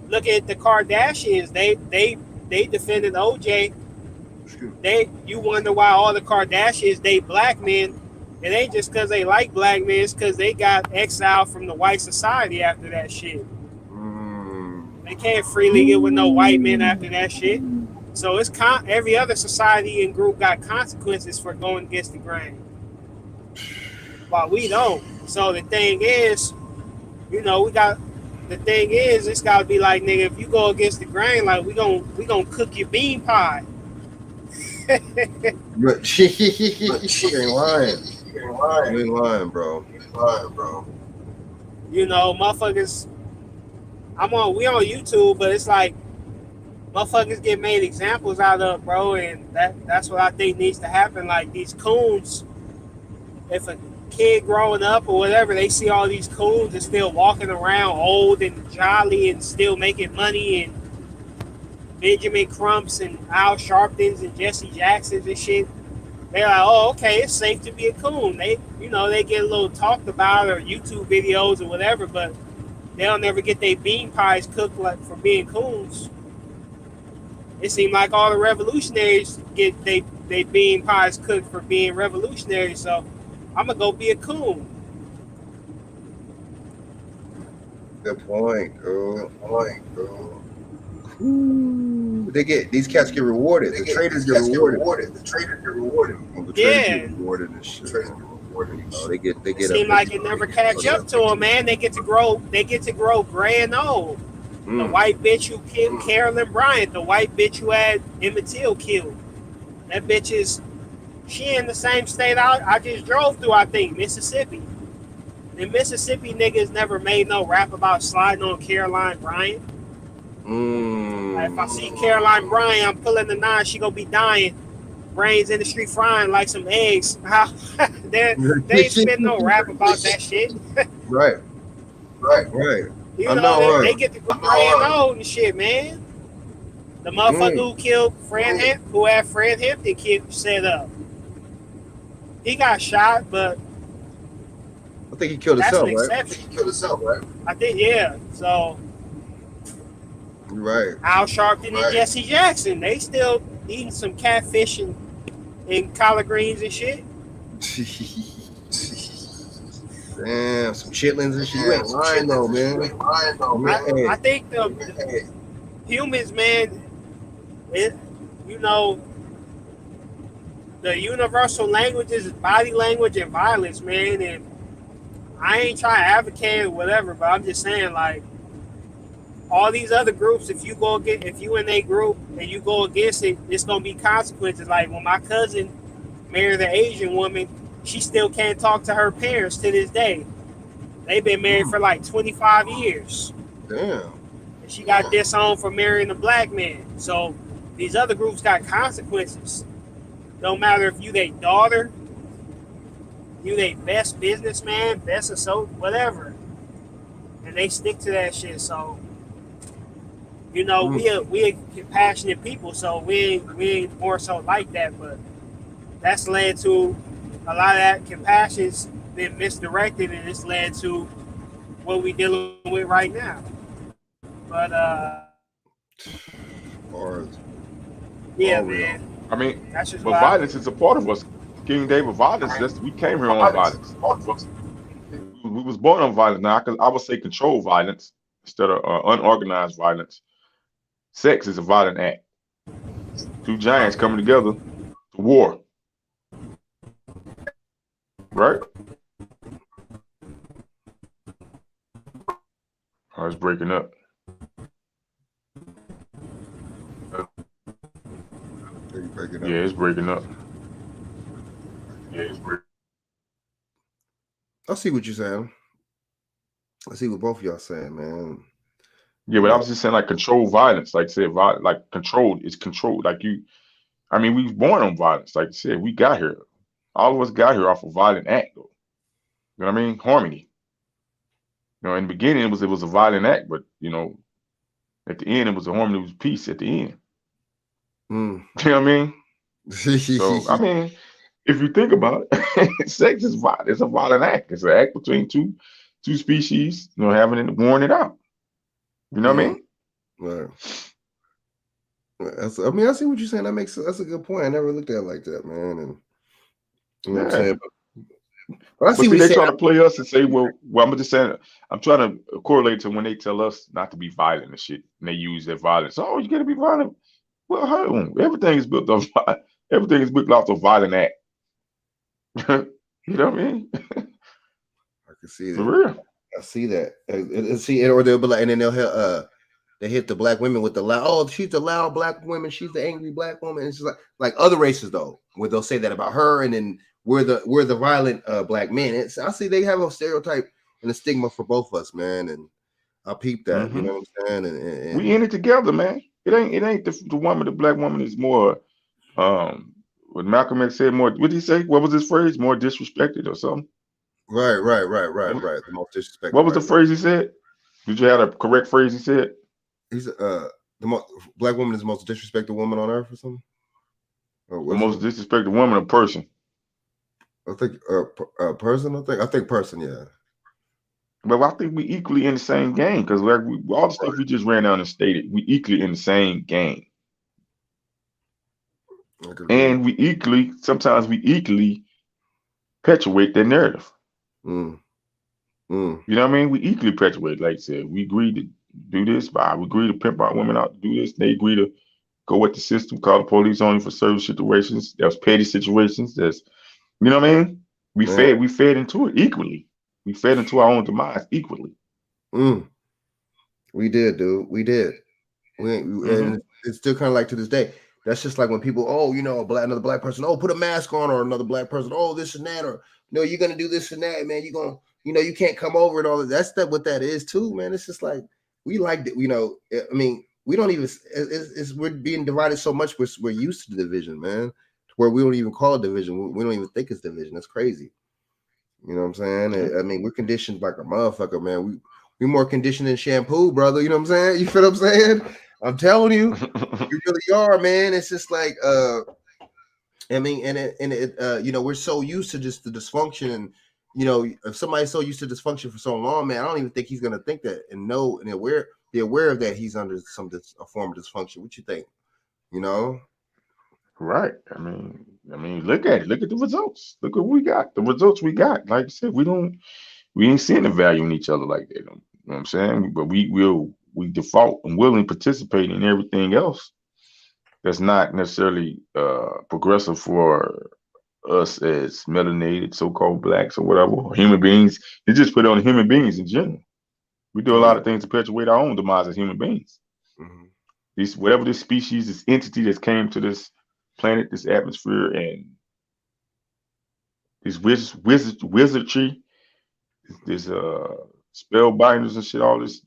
look at the Kardashians. They defended OJ. You wonder why all the Kardashians date black men. It ain't just because they like black men. It's because they got exiled from the white society after that shit. They can't freely get with no white men after that shit. So it's every other society and group got consequences for going against the grain. While we don't. So the thing is, it's gotta be like, nigga, if you go against the grain, like we gonna cook your bean pie. But she ain't lying. You ain't lying, bro. You know, motherfuckers. We on YouTube, but it's like motherfuckers get made examples out of, bro, and that's what I think needs to happen. Like these coons, if a kid growing up or whatever, they see all these coons and still walking around old and jolly and still making money, and Benjamin Crumps and Al Sharptons and Jesse Jacksons and shit. They're like, oh, okay, it's safe to be a coon. They get a little talked about or YouTube videos or whatever, but they'll never get their bean pies cooked like for being coons. It seemed like all the revolutionaries get they bean pies cooked for being revolutionaries. So I'm gonna go be a coon. Good point, bro. These cats get rewarded. The traders get rewarded. The traders get rewarded and shit. They get. It seems like it never catch up to them, man. They get to grow grand old. The white bitch who killed Carolyn Bryant, the white bitch who had Emmett Till killed. That bitch she in the same state I just drove through, I think, Mississippi. The Mississippi niggas never made no rap about sliding on Caroline Bryant. Like if I see Caroline Bryant, I'm pulling the 9, she gonna be dying. Brains in the street frying like some eggs. They ain't spit no rap about that shit. Right. They get to go grand old and shit, man. The motherfucker who killed who had Fred Hampton set up. He got shot, but I think he killed himself, right? I think, yeah. So, right. Al Sharpton and Jesse Jackson, they still eating some catfish and collard greens and shit. Damn, some chitlins and shit. You ain't lying though, man. I think the humans, man, the universal languages is body language and violence, man. And I ain't trying to advocate or whatever, but I'm just saying, like, all these other groups, if you in a group and you go against it, it's gonna be consequences. Like when my cousin marry the Asian woman, she still can't talk to her parents to this day. They've been married for like 25 years. Damn. And she got disowned for marrying a black man. So these other groups got consequences. No matter if you their daughter, you their best businessman, best associate, whatever. And they stick to that shit. So, you know, we compassionate people, so we ain't more so like that, but that's led to a lot of that compassion's been misdirected, and it's led to what we dealing with right now. But Or yeah, all real. man, I mean, that's just but why. violence is a part of us. King David, violence. We came here on violence. We was born on violence. Now I would say controlled violence instead of unorganized violence. Sex is a violent act. Two giants coming together to war. Right? Oh, it's breaking up. Yeah, it's breaking up. I see what you're saying. I see what both of y'all saying, man. Yeah, but I was just saying like controlled violence. Like I said, like controlled is controlled. Like you, I mean, we was born on violence. Like I said, we got here. All of us got here off a violent act, though. You know what I mean? Harmony. You know, in the beginning it was a violent act, but you know, at the end it was a harmony, it was peace at the end. You know what I mean? So I mean, if you think about it, sex is violent. It's a violent act. It's an act between two species, you know, having it, warring it out. You know what I mean? Right. I mean, I see what you're saying. That's a good point. I never looked at it like that, man. And you know what I'm saying? But I see what they try to play us and say, well, I'm just saying, I'm trying to correlate to when they tell us not to be violent and shit, and they use that violence. Oh, you gotta be violent. Well, hold on. Everything is built off a violent act. You know what I mean? I can see that. For real. I see that. Or they'll be like, and then they'll they hit the black women with the loud. Oh, she's the loud black woman. She's the angry black woman. It's just like other races though, where they'll say that about her, and then we're the violent black men. I see they have a stereotype and a stigma for both of us, man. And I peep that. You know what I'm saying? And we in it together, man. It ain't the woman. The black woman is more. What Malcolm X said, more. What did he say? What was his phrase? More disrespected or something? Right. The most disrespected. What was the phrase he said? Did you have a correct phrase he said? He's the black woman is the most disrespected woman on earth or something. The most disrespected woman or person? I think person. I think person. Yeah. But I think we equally in the same game because all the stuff we just ran down and stated, we equally in the same game. And sometimes we equally perpetuate that narrative. You know what I mean? We equally perpetuate, like I said, we agree to do this, but we agree to pimp our women out to do this. They agree to go with the system, call the police on you for certain situations. There's petty situations. There's, you know what I mean? We fed into it equally. We fed into our own demise equally. We did, dude. We did. And it's still kind of like to this day. That's just like when people, oh, you know, another black person, oh, put a mask on, or another black person, oh, this and that, or no, you're gonna do this and that, man. You're gonna, you know, you can't come over and all that. That's what that is too, man. It's just like we like, you know. I mean, we don't even. We're being divided so much. We're used to the division, man. Where we don't even call it division. We don't even think it's division. That's crazy. You know what I'm saying? I mean, we're conditioned like a motherfucker, man. We more conditioned than shampoo, brother. You know what I'm saying? You feel what I'm saying? I'm telling you, you really are, man. It's just like, I mean, you know, we're so used to just the dysfunction, and you know, if somebody's so used to dysfunction for so long, man, I don't even think he's gonna think that and know and be aware of that he's under a form of dysfunction. What you think? You know? Right. I mean, look at it. Look at the results. Look what we got. The results we got. Like I said, we ain't seeing the value in each other like that. You know what I'm saying? But we default and willingly participate in everything else that's not necessarily progressive for us as melanated, so-called blacks or whatever, or human beings. They just put it on human beings in general. We do a lot of things to perpetuate our own demise as human beings. Whatever this species, this entity that's came to this planet, this atmosphere, and this wizardry, this spellbinders and shit, all this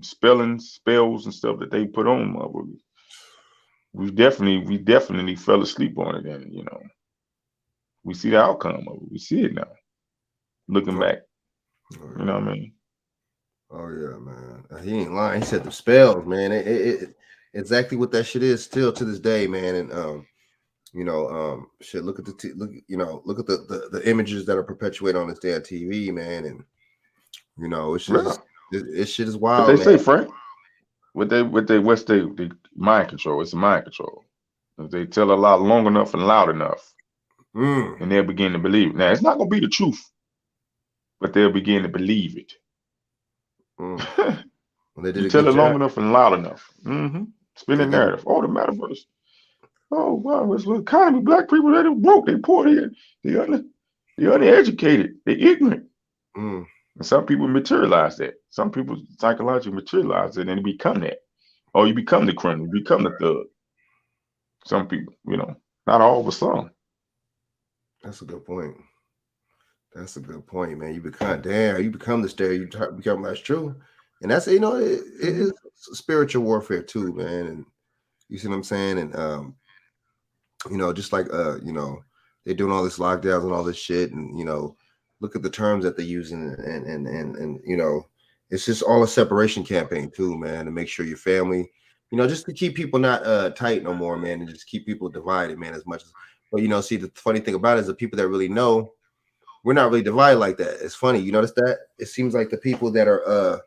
spelling spells and stuff that they put on, we definitely fell asleep on it, and we see the outcome of it. We see it now, looking back. You know what I mean? Oh yeah, man. He ain't lying. He said the spells, man. It exactly what that shit is still to this day, man. And shit. Look at look at the images that are perpetuated on this damn TV, man. And it's Yeah. just this shit is But wild, they man. say, Frank, what's they mind control? It's a mind control. If they tell a lie long enough and loud enough, and they'll begin to believe it. Now it's not gonna be the truth, but they'll begin to believe it. They did You a tell good it long job. enough and loud enough. Spin the narrative. Oh, the metaverse. Oh wow, it's the economy. Black people, they broke, they poor, they uneducated, they ignorant. And some people materialize that. Some people psychologically materialize it and become that. Or you become the criminal, you become the thug. Some people, not all, but some. That's a good point. That's a good point, man. You become the stereotype, become that's true. And that's it is spiritual warfare too, man. And you see what I'm saying? And just like they're doing all this lockdowns and all this shit, and look at the terms that they're using, and it's just all a separation campaign too, man, to make sure your family, just to keep people not tight no more, man, and just keep people divided, man, as much as. But see, the funny thing about it is the people that really know, we're not really divided like that. It's funny, you notice that? It seems like the people that are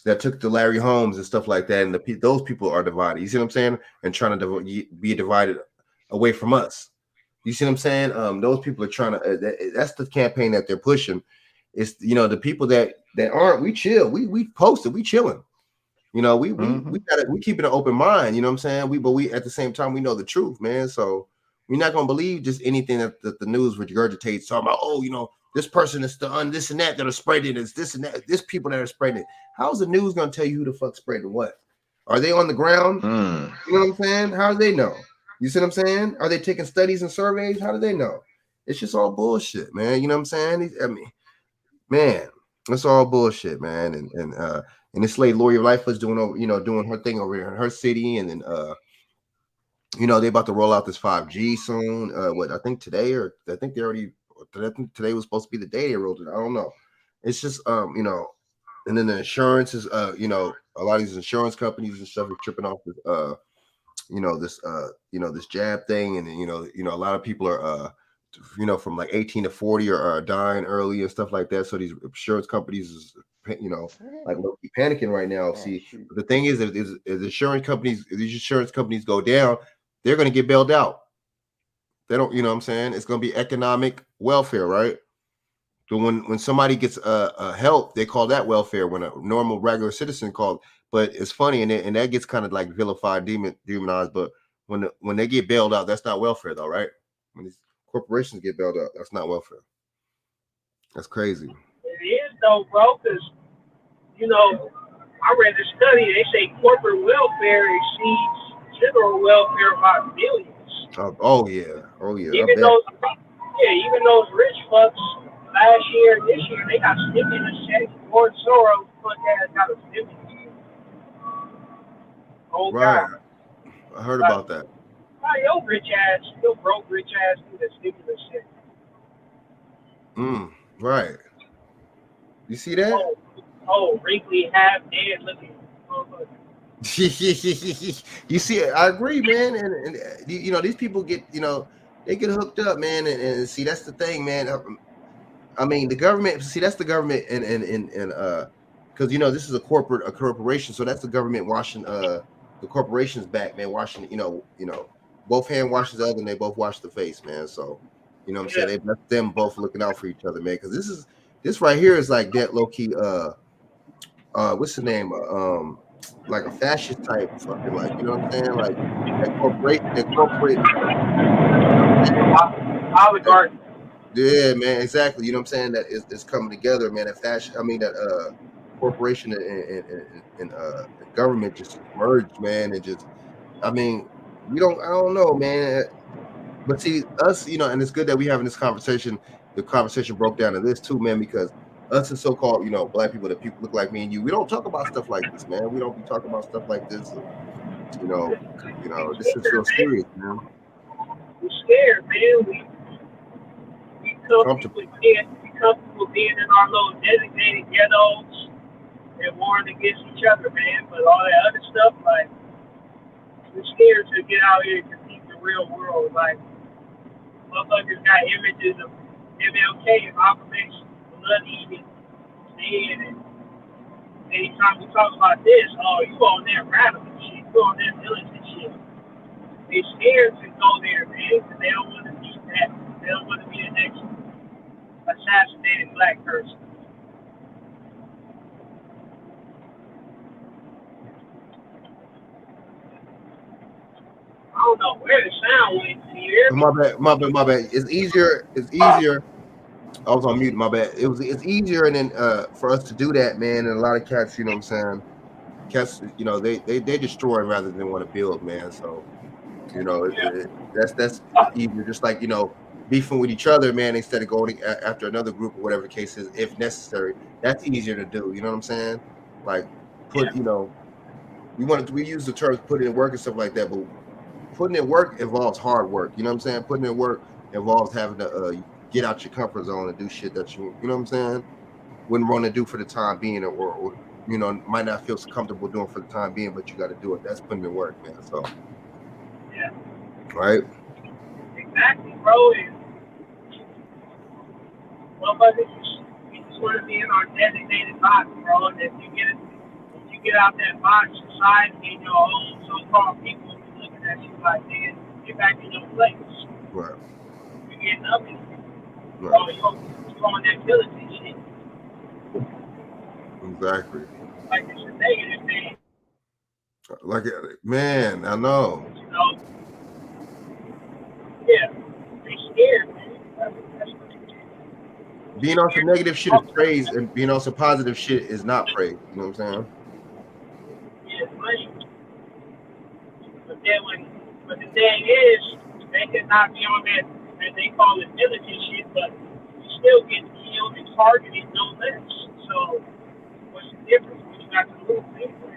that took the Larry Holmes and stuff like that, and those people are divided. You see what I'm saying? And trying to be divided away from us. You see what I'm saying? Those people are trying to. That's the campaign that they're pushing. It's the people that aren't. We chill. We posted. We chilling. We keeping an open mind. You know what I'm saying? But we at the same time we know the truth, man. So we're not gonna believe just anything that the news regurgitates. Talking about this person is this and that are spreading it. This and that. This people that are spreading it. How's the news gonna tell you who the fuck spreading what? Are they on the ground? You know what I'm saying? How do they know? You see what I'm saying? Are they taking studies and surveys? How do they know? It's just all bullshit, man. You know what I'm saying? I mean, man, it's all bullshit, man. And this lady Lori Life was doing her thing over here in her city, and then they about to roll out this 5G soon. What I think today, or I think they already. I think today was supposed to be the day they rolled it. I don't know. It's just and then the insurance is a lot of these insurance companies and stuff are tripping off this this jab thing, and a lot of people are from like 18 to 40 are dying early and stuff like that. So these insurance companies is like low-key panicking right now. See, but the thing is, if these insurance companies go down, they're going to get bailed out. They don't, what I'm saying? It's going to be economic welfare, right? So when somebody gets help, they call that welfare. When a normal regular citizen called, but it's funny, and that gets kind of like vilified, demonized. But when they get bailed out, that's not welfare, though, right? When these corporations get bailed out, that's not welfare. That's crazy. It is though, bro, because I read a study. They say corporate welfare exceeds general welfare by billions. Oh yeah. Even those rich fucks last year, this year, they got stimulus checks. Lord Soros, fuck ass, got a stimulus. Oh right. God, I heard about that. why your broke rich ass need a stimulus check? Right. You see that? Wrinkly, half dead looking. You see it. I agree, man. And these people get they get hooked up, man. And see, that's the thing, man. I mean, the government. See, that's the government, and because this is a corporation, so that's the government washing the corporation's back, man. Washing both hand washes the other, and they both wash the face, man. So what I'm saying, they left them both looking out for each other, man. Because this right here is like that low key. What's the name? Like a fascist type fucking, like, you know what I'm saying? Like that corporate oligarch. Yeah, man, exactly. You know what I'm saying? That is coming together, man. That corporation and government just merged, man, and just I don't know, man. But see, us, and it's good that we having this conversation. the conversation broke down to this too, man, because us and so-called, black people, that people look like me and you, we don't talk about stuff like this, man. We don't be talking about stuff like this, and We this is real scared, serious, man. man. We scared, man. We Comfortable. comfortable being in our little designated ghettos and warring against each other, man. But all that other stuff, like, we're scared to get out here and compete in the real world. Like, motherfuckers got images of MLK and Malcolm X blood eating dead, and anytime we talk about this, oh, you on that radical shit, you on that militant shit. They scared to go there, man, because they don't want to be that. They don't want to be the next assassinated black person. I don't know where the sound went. Can you hear me? My bad. It's easier. I was on mute, my bad. It's easier and then for us to do that, man. And a lot of cats, you know what I'm saying? Cats, they destroy rather than want to build, man. So, Yeah. that's easier. Just like, beefing with each other, man, instead of going after another group or whatever the case is, if necessary. That's easier to do. You know what I'm saying? Like we use the terms put in work and stuff like that, but putting in work involves hard work. You know what I'm saying? Putting in work involves having to get out your comfort zone and do shit that you know what I'm saying, wouldn't want to do for the time being, or might not feel so comfortable doing for the time being, but you got to do it. That's putting in work, man. So, Yeah. Right? Exactly, bro. And we just want to be in our designated box, bro. And if you get out that box, society and your own so-called people will be looking at you like, man, get back in your place. Right. You get nothing. Right. Oh, you're on that militant shit. Exactly. Like it's a negative thing. Like, man, I know. Yeah. They scared, man. That's Being on some negative shit is praise, and being on some positive shit is not praise. You know what I'm saying? yeah, money. But the thing is, they could not be on that, and they call it militant shit, but you still get killed and targeted no less. So, what's the difference? You got to lose anyway.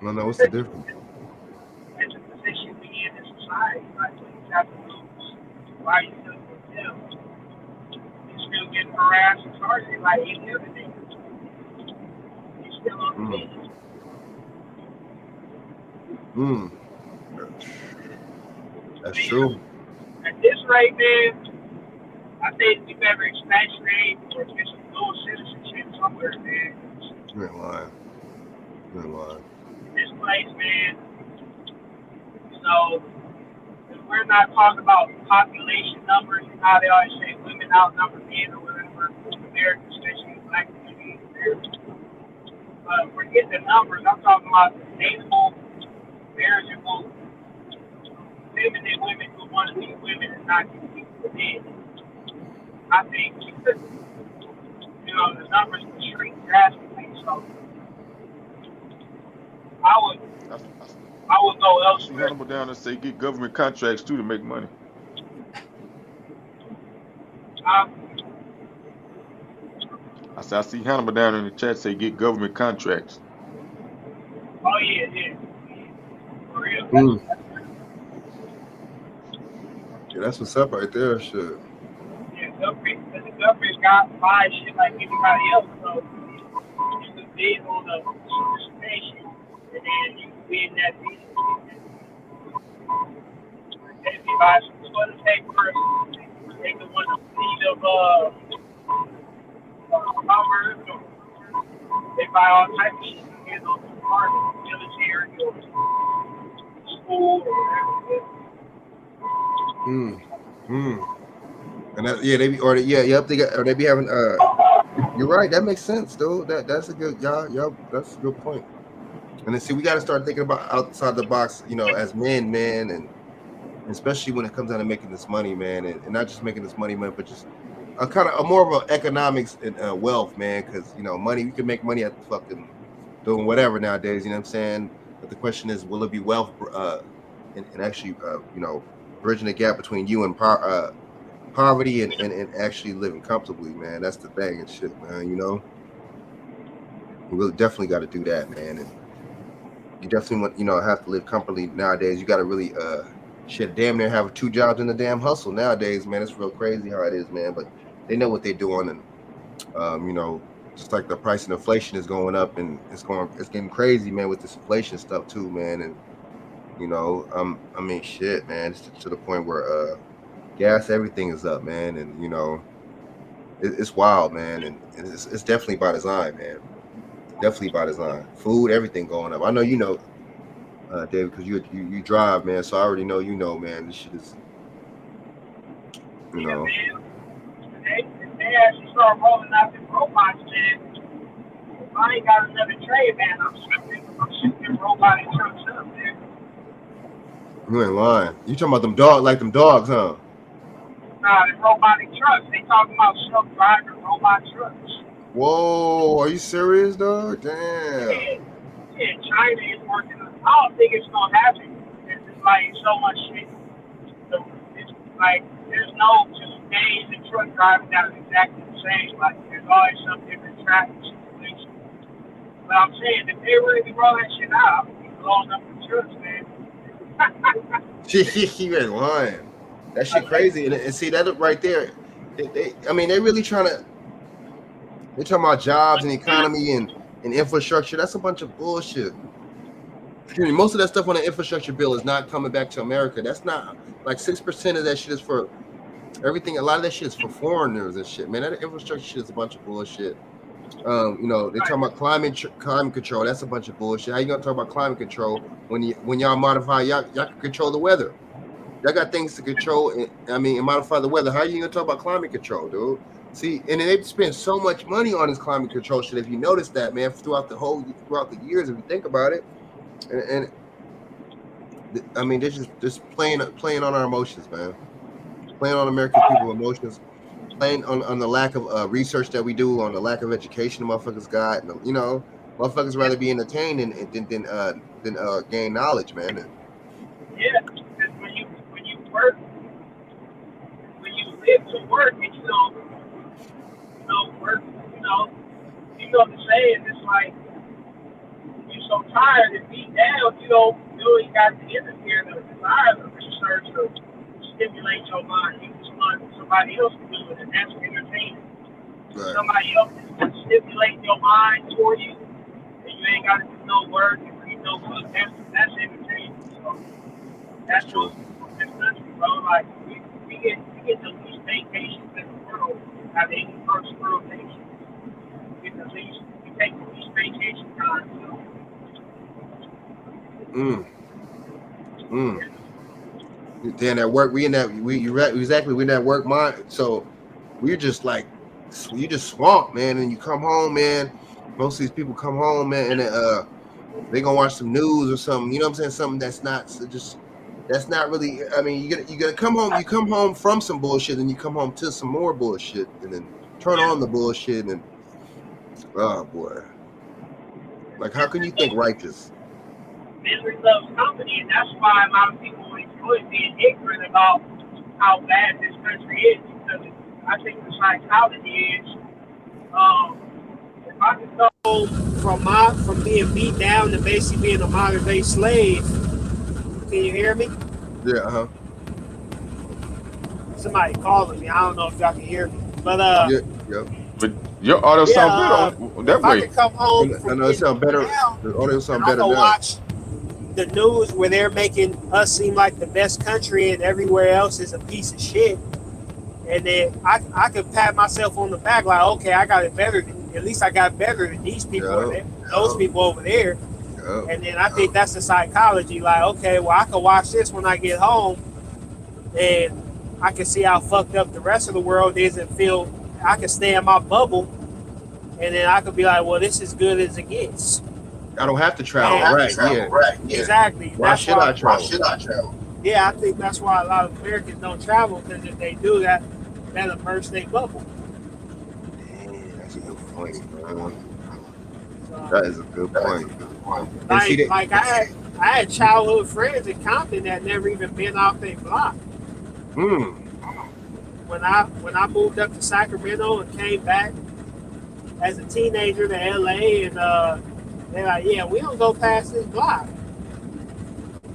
No, what's the difference? That's a position we in society. Like, you have to lose. Why are you still with them? You're still getting harassed and targeted like any other thing. You're still on the beach. That's true. At this rate, man, I think we better expatriate or get some dual citizenship somewhere, man. You ain't lying. This place, man, we're not talking about population numbers and how they always say women outnumber men or whatever, Americans, especially black communities, but forget the numbers. I'm talking about sustainable, marriageable, feminine women who want to be women and not compete with men. I think, the numbers will shrink drastically. So I would go elsewhere. See Hannibal down and say get government contracts too to make money. I see Hannibal down in the chat say get government contracts. Oh yeah. For real. Yeah, that's what's up right there, shit. Yeah, the government got buy shit like everybody else, so you can bid on the solicitation, and then you can win that bid. And if you buy some toilet paper, they can want the seed of commerce, or they buy all types of shit to get on the part military or school or whatever. And that, yeah, they be having you're right, that makes sense, dude. That's a good that's a good point. And then see, we got to start thinking about outside the box, as men, man, and especially when it comes down to making this money, man, and not just making this money, man, but just a kind of more of an economics and wealth, man, because money, you can make money at fucking doing whatever nowadays, you know what I'm saying? But the question is, will it be wealth and actually bridging the gap between you and poverty and actually living comfortably, man. That's the thing and shit, man. You know, you really definitely got to do that, man. And you definitely want, have to live comfortably nowadays. You got to really shit, damn near have 2 jobs in the damn hustle nowadays, man. It's real crazy how it is, man. But they know what they're doing, and just like the price and inflation is going up, and it's getting crazy, man, with this inflation stuff too, man. And I mean, shit, man, it's to the point where gas, everything is up, man, and it's wild, man, and it's definitely by design, man. Definitely by design. Food, everything going up. I know David, because you drive, man, so I already know man. This shit is, Yeah, man. They actually start rolling out the robots, man. If I ain't got another trade, man, I'm shooting robotic trucks up, man. You ain't lying. You talking about them dogs, huh? Nah, the robotic trucks. They talking about self-driving robot trucks. Whoa, are you serious, dog? Damn. Yeah, China is working on. I don't think it's gonna happen. It's like so much shit. So it's like there's no just days and truck driving that is exactly the same. Like there's always some different traffic situation. But I'm saying if they really roll that shit out, I'm gonna be blowing up the trucks, man. You ain't lying. That shit crazy. And see that right there. They really trying to. They're talking about jobs and economy and infrastructure. That's a bunch of bullshit. Most of that stuff on the infrastructure bill is not coming back to America. That's not like 6% of that shit is for everything. A lot of that shit is for foreigners and shit, man. That infrastructure shit is a bunch of bullshit. They're talking about climate control. That's a bunch of bullshit. How you gonna talk about climate control when y'all modify y'all can control the weather? Y'all got things to control and modify the weather. How are you gonna talk about climate control, dude? See, and they spend so much money on this climate control shit. If you notice that, man, throughout the years, if you think about it, and I mean, they're just playing on our emotions, man. Playing on American people's emotions, playing on the lack of research that we do, on the lack of education the motherfuckers got, and motherfuckers rather be entertained than gain knowledge, man. Yeah, because when you work, when you live to work, and you don't work, the saying, it's like you're so tired and beat down, you don't really got the interfere the desire of research to stimulate your mind. You just want somebody else to do it, and that's entertainment. Right. Somebody else is stimulating your mind for you, and you ain't got to do no work and read no book. That's entertainment. So that's true. This country, bro. Like we get the least vacations in the world out of any first world nation. We take the least vacation time. Then at work, we're in that work mind. So we're just like, you just swamped, man. And you come home, man. Most of these people come home, man, and they gonna watch some news or something. You know what I'm saying? Something that's not really. I mean, you gotta come home. You come home from some bullshit, and you come home to some more bullshit, and then turn on the bullshit, and oh boy, like how can you think righteous? Misery loves company, and that's why a lot of people enjoy being ignorant about how bad this country is. Because I think the psychology is, if I could go from being beat down to basically being a modern day slave. Can you hear me? Yeah, Somebody calling me. I don't know if y'all can hear me, but yeah. But your audio sounds good that if way. I could come home, I know it sounds better. The audio sounds better I now. watch the news where they're making us seem like the best country and everywhere else is a piece of shit. And then I could pat myself on the back like, okay, I got it better. At least I got better than these people, those people over there. And then I think that's the psychology. Like, okay, well, I can watch this when I get home, and I can see how fucked up the rest of the world is, and feel I can stay in my bubble, and then I could be like, well, this is good as it gets. I don't have to travel. Right. Exactly. Why should I travel? Yeah, I think that's why a lot of Americans don't travel, because if they do that, that'll burst their bubble. Man, that's a good point, man. That is a good point. Like I had childhood friends in Compton that never even been off their block. when I moved up to Sacramento and came back as a teenager to LA, and they're like, yeah, we don't go past this block.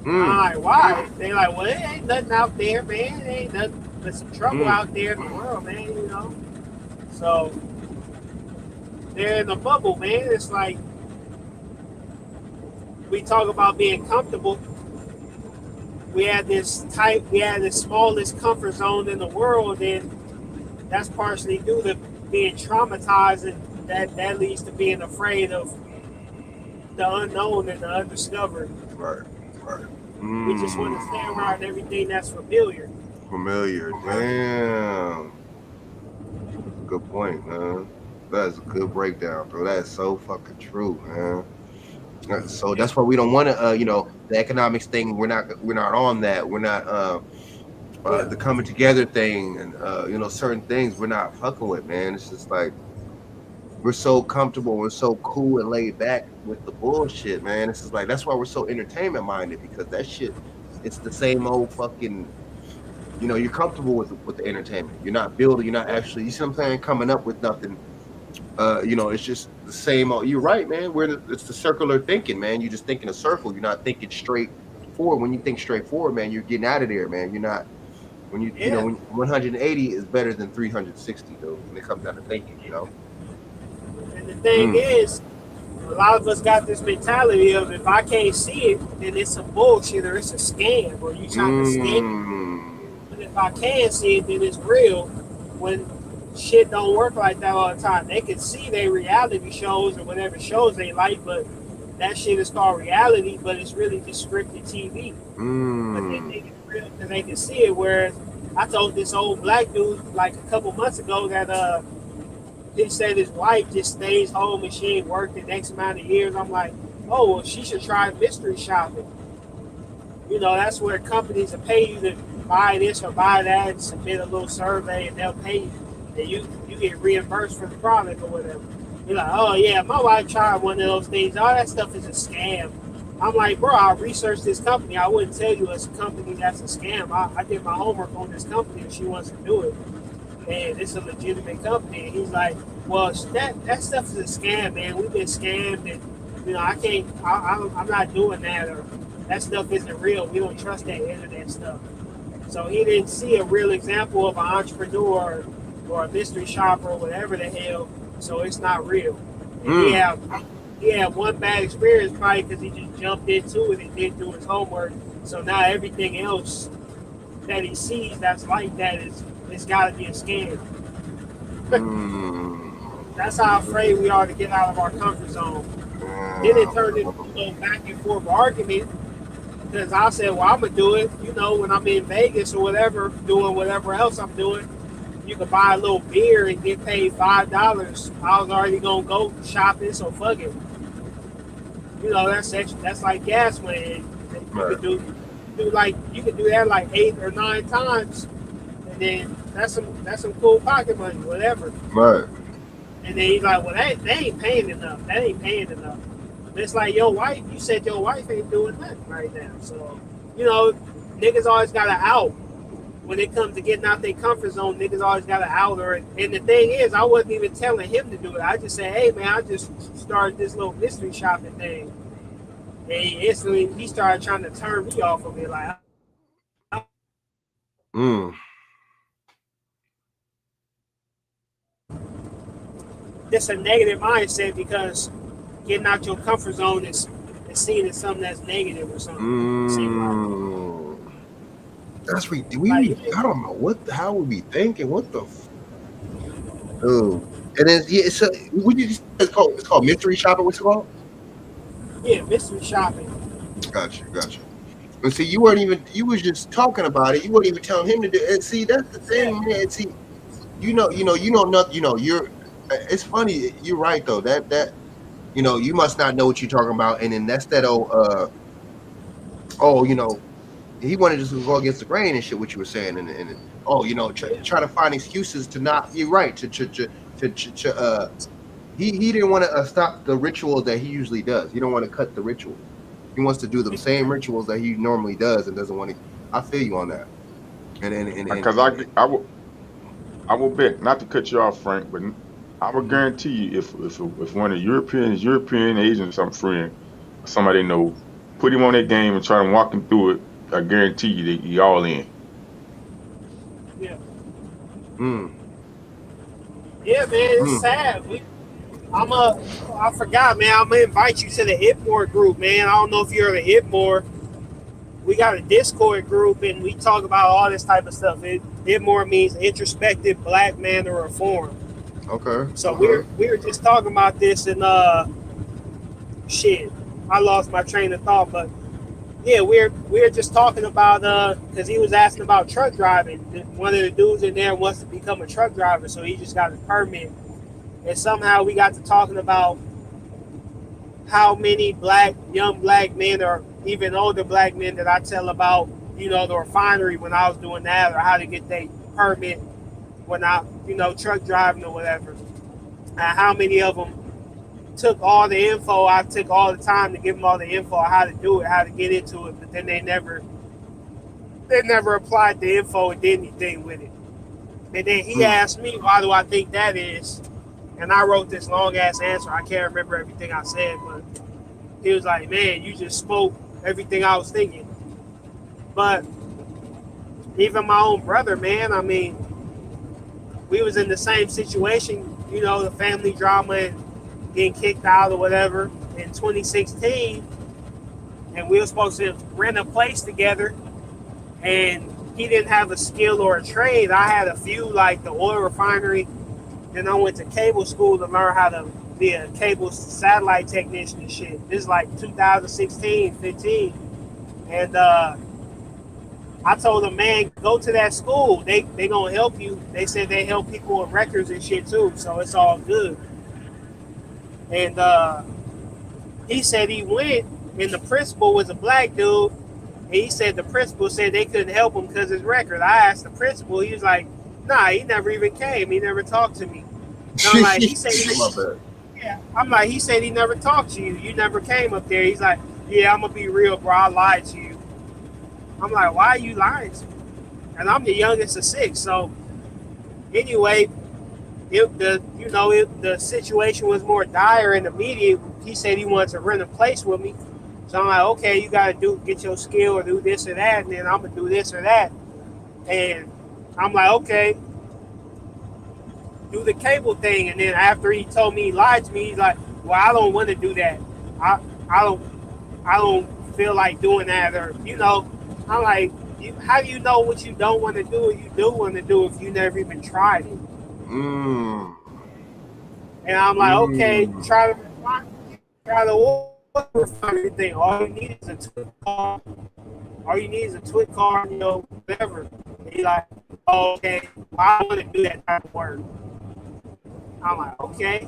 I'm like, why? They're like, well, it ain't nothing out there, man. It ain't nothing but some trouble out there in the world, man. You know. So they're in a bubble, man. It's like we talk about being comfortable. We had this smallest comfort zone in the world, and that's partially due to being traumatized, and that leads to being afraid of the unknown and the undiscovered. Right. We just want to stay around everything that's familiar. Damn. Good point, man. That's a good breakdown, bro. That is so fucking true, man. So that's why we don't want to, the economics thing. We're not on that. We're not the coming together thing, and certain things we're not fucking with, man. It's just like we're so comfortable, we're so cool and laid back with the bullshit, man. It's just like that's why we're so entertainment minded, because that shit, it's the same old fucking. You're comfortable with the entertainment. You're not building. You're not actually. You see what I'm saying? Coming up with nothing. It's just the same old. You're right, man. It's the circular thinking, man. You're just thinking a circle. You're not thinking straight forward. When you think straight forward, man, you're getting out of there, man. You're not. When when 180 is better than 360, though. When it comes down to thinking, And the thing is, a lot of us got this mentality of if I can't see it, then it's some bullshit or it's a scam or you trying to scam. But if I can see it, then it's real. When shit don't work like that all the time, they can see their reality shows or whatever shows they like, but that shit is called reality, but it's really just scripted TV. But they think it's real because they can see it. Whereas I told this old black dude like a couple months ago that he said his wife just stays home and she ain't worked the next amount of years. I'm like, oh, well, she should try mystery shopping. That's where companies will pay you to buy this or buy that and submit a little survey, and they'll pay you. And you get reimbursed for the product or whatever. You're like, oh, yeah, my wife tried one of those things. All that stuff is a scam. I'm like, bro, I researched this company. I wouldn't tell you it's a company that's a scam. I did my homework on this company and she wants to do it. And it's a legitimate company. And he's like, well, that stuff is a scam, man. We've been scammed, and I'm not doing that, or that stuff isn't real. We don't trust that internet stuff. So he didn't see a real example of an entrepreneur or a mystery shopper or whatever the hell. So it's not real. And he had one bad experience probably because he just jumped into it and didn't do his homework. So now everything else that he sees that's like that it's got to be a scam. That's how afraid we are to get out of our comfort zone. Then it turned into a little back and forth argument because I said, well, I'm going to do it. When I'm in Vegas or whatever, doing whatever else I'm doing, you can buy a little beer and get paid $5. I was already going to go shopping, so fuck it. That's like gas money. You could do that like 8 or 9 times, and then that's some cool pocket money, whatever. Right. And then he's like, well, they ain't paying enough. That ain't paying enough. And it's like your wife. You said your wife ain't doing nothing right now. So niggas always got an out. When it comes to getting out their comfort zone, niggas always got an out. And the thing is, I wasn't even telling him to do it. I just said, hey, man, I just started this little mystery shopping thing. And instantly, he started trying to turn me off of it. Like, It's a negative mindset because getting out your comfort zone is seen as something that's negative or something. That's ridiculous. I don't know how we be thinking. What the? And then it's called mystery shopping. What's it called? Yeah, mystery shopping. Gotcha. And see, you was just talking about it. You weren't even telling him to do it. And see, that's the thing, man. See, you know nothing. It's funny. You're right though. That you must not know what you're talking about. And then that's that he wanted to just go against the grain and shit. What you were saying, try to find excuses to not. You're right. He didn't want to stop the rituals that he usually does. He don't want to cut the ritual. He wants to do the same rituals that he normally does and doesn't want to. I feel you on that. And because I will bet, not to cut you off, Frank, but I will guarantee you, if one of the European agents, some friend, or somebody they know, put him on that game and try to walk him through it, I guarantee you that he all in. Yeah. Mm. Yeah, man, it's Mm. sad. I forgot, man. I'm gonna invite you to the Itmore group, man. I don't know if you're the Itmore. We got a Discord group and we talk about all this type of stuff. Itmore means introspective black man to reform. Okay. So Okay. we were just talking about this and shit. I lost my train of thought, but yeah, we're just talking about because he was asking about truck driving. One of the dudes in there wants to become a truck driver, so he just got a permit. And somehow we got to talking about how many young black men or even older black men that I tell about, the refinery when I was doing that, or how to get their permit when I, truck driving or whatever. And how many of them took all the info. I took all the time to give them all the info on how to do it, how to get into it, but then they never applied the info and did anything with it. And then he asked me, why do I think that is? And I wrote this long ass answer. I can't remember everything I said, but he was like, man, you just spoke everything I was thinking. But even my own brother, man, I mean, we was in the same situation, the family drama and getting kicked out or whatever in 2016. And we were supposed to rent a place together. And he didn't have a skill or a trade. I had a few, like the oil refinery. Then I went to cable school to learn how to be a cable satellite technician and shit. This is like 2016, 15. And I told them, man, go to that school. They gonna help you. They said they help people with records and shit too, so it's all good. And he said he went, and the principal was a black dude. And he said the principal said they couldn't help him because his record. I asked the principal, he was like, nah, he never even came. He never talked to me. And I'm like, he said, yeah. I'm like, he said he never talked to you. You never came up there. He's like, yeah, I'm gonna be real, bro. I lied to you. I'm like, why are you lying to me? And I'm the youngest of 6. So anyway, the situation was more dire and immediate. He said he wanted to rent a place with me. So I'm like, okay, you gotta get your skill or do this or that, and then I'm gonna do this or that. And I'm like, okay, do the cable thing. And then after he told me he lied to me, he's like, well, I don't want to do that. I don't feel like doing that, or I'm like, how do you know what you don't want to do or you do want to do if you never even tried it? Mm. And I'm like, okay, try to refine everything. All you need is a twit car. Whatever. And he's like, oh, okay, I want to do that type of work. I'm like, okay.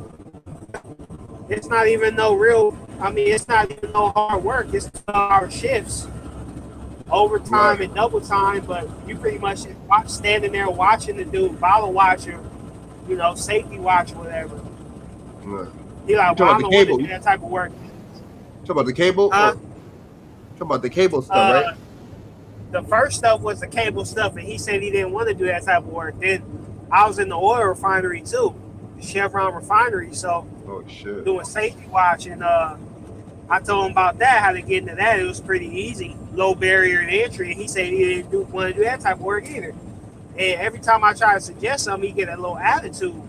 It's not even it's not even no hard work. It's 12-hour shifts. Overtime and double time, but you pretty much standing there watching the dude, follow watcher, safety watch, whatever. Right. He like, well, I don't want to do that type of work. Talk about the cable? Talk about the cable stuff, right? The first stuff was the cable stuff, and he said he didn't want to do that type of work. Then I was in the oil refinery too, the Chevron refinery, so doing safety watch, and I told him about that, how to get into that. It was pretty easy, low barrier to entry. And he said he didn't want to do that type of work either. And every time I try to suggest something, he get a little attitude.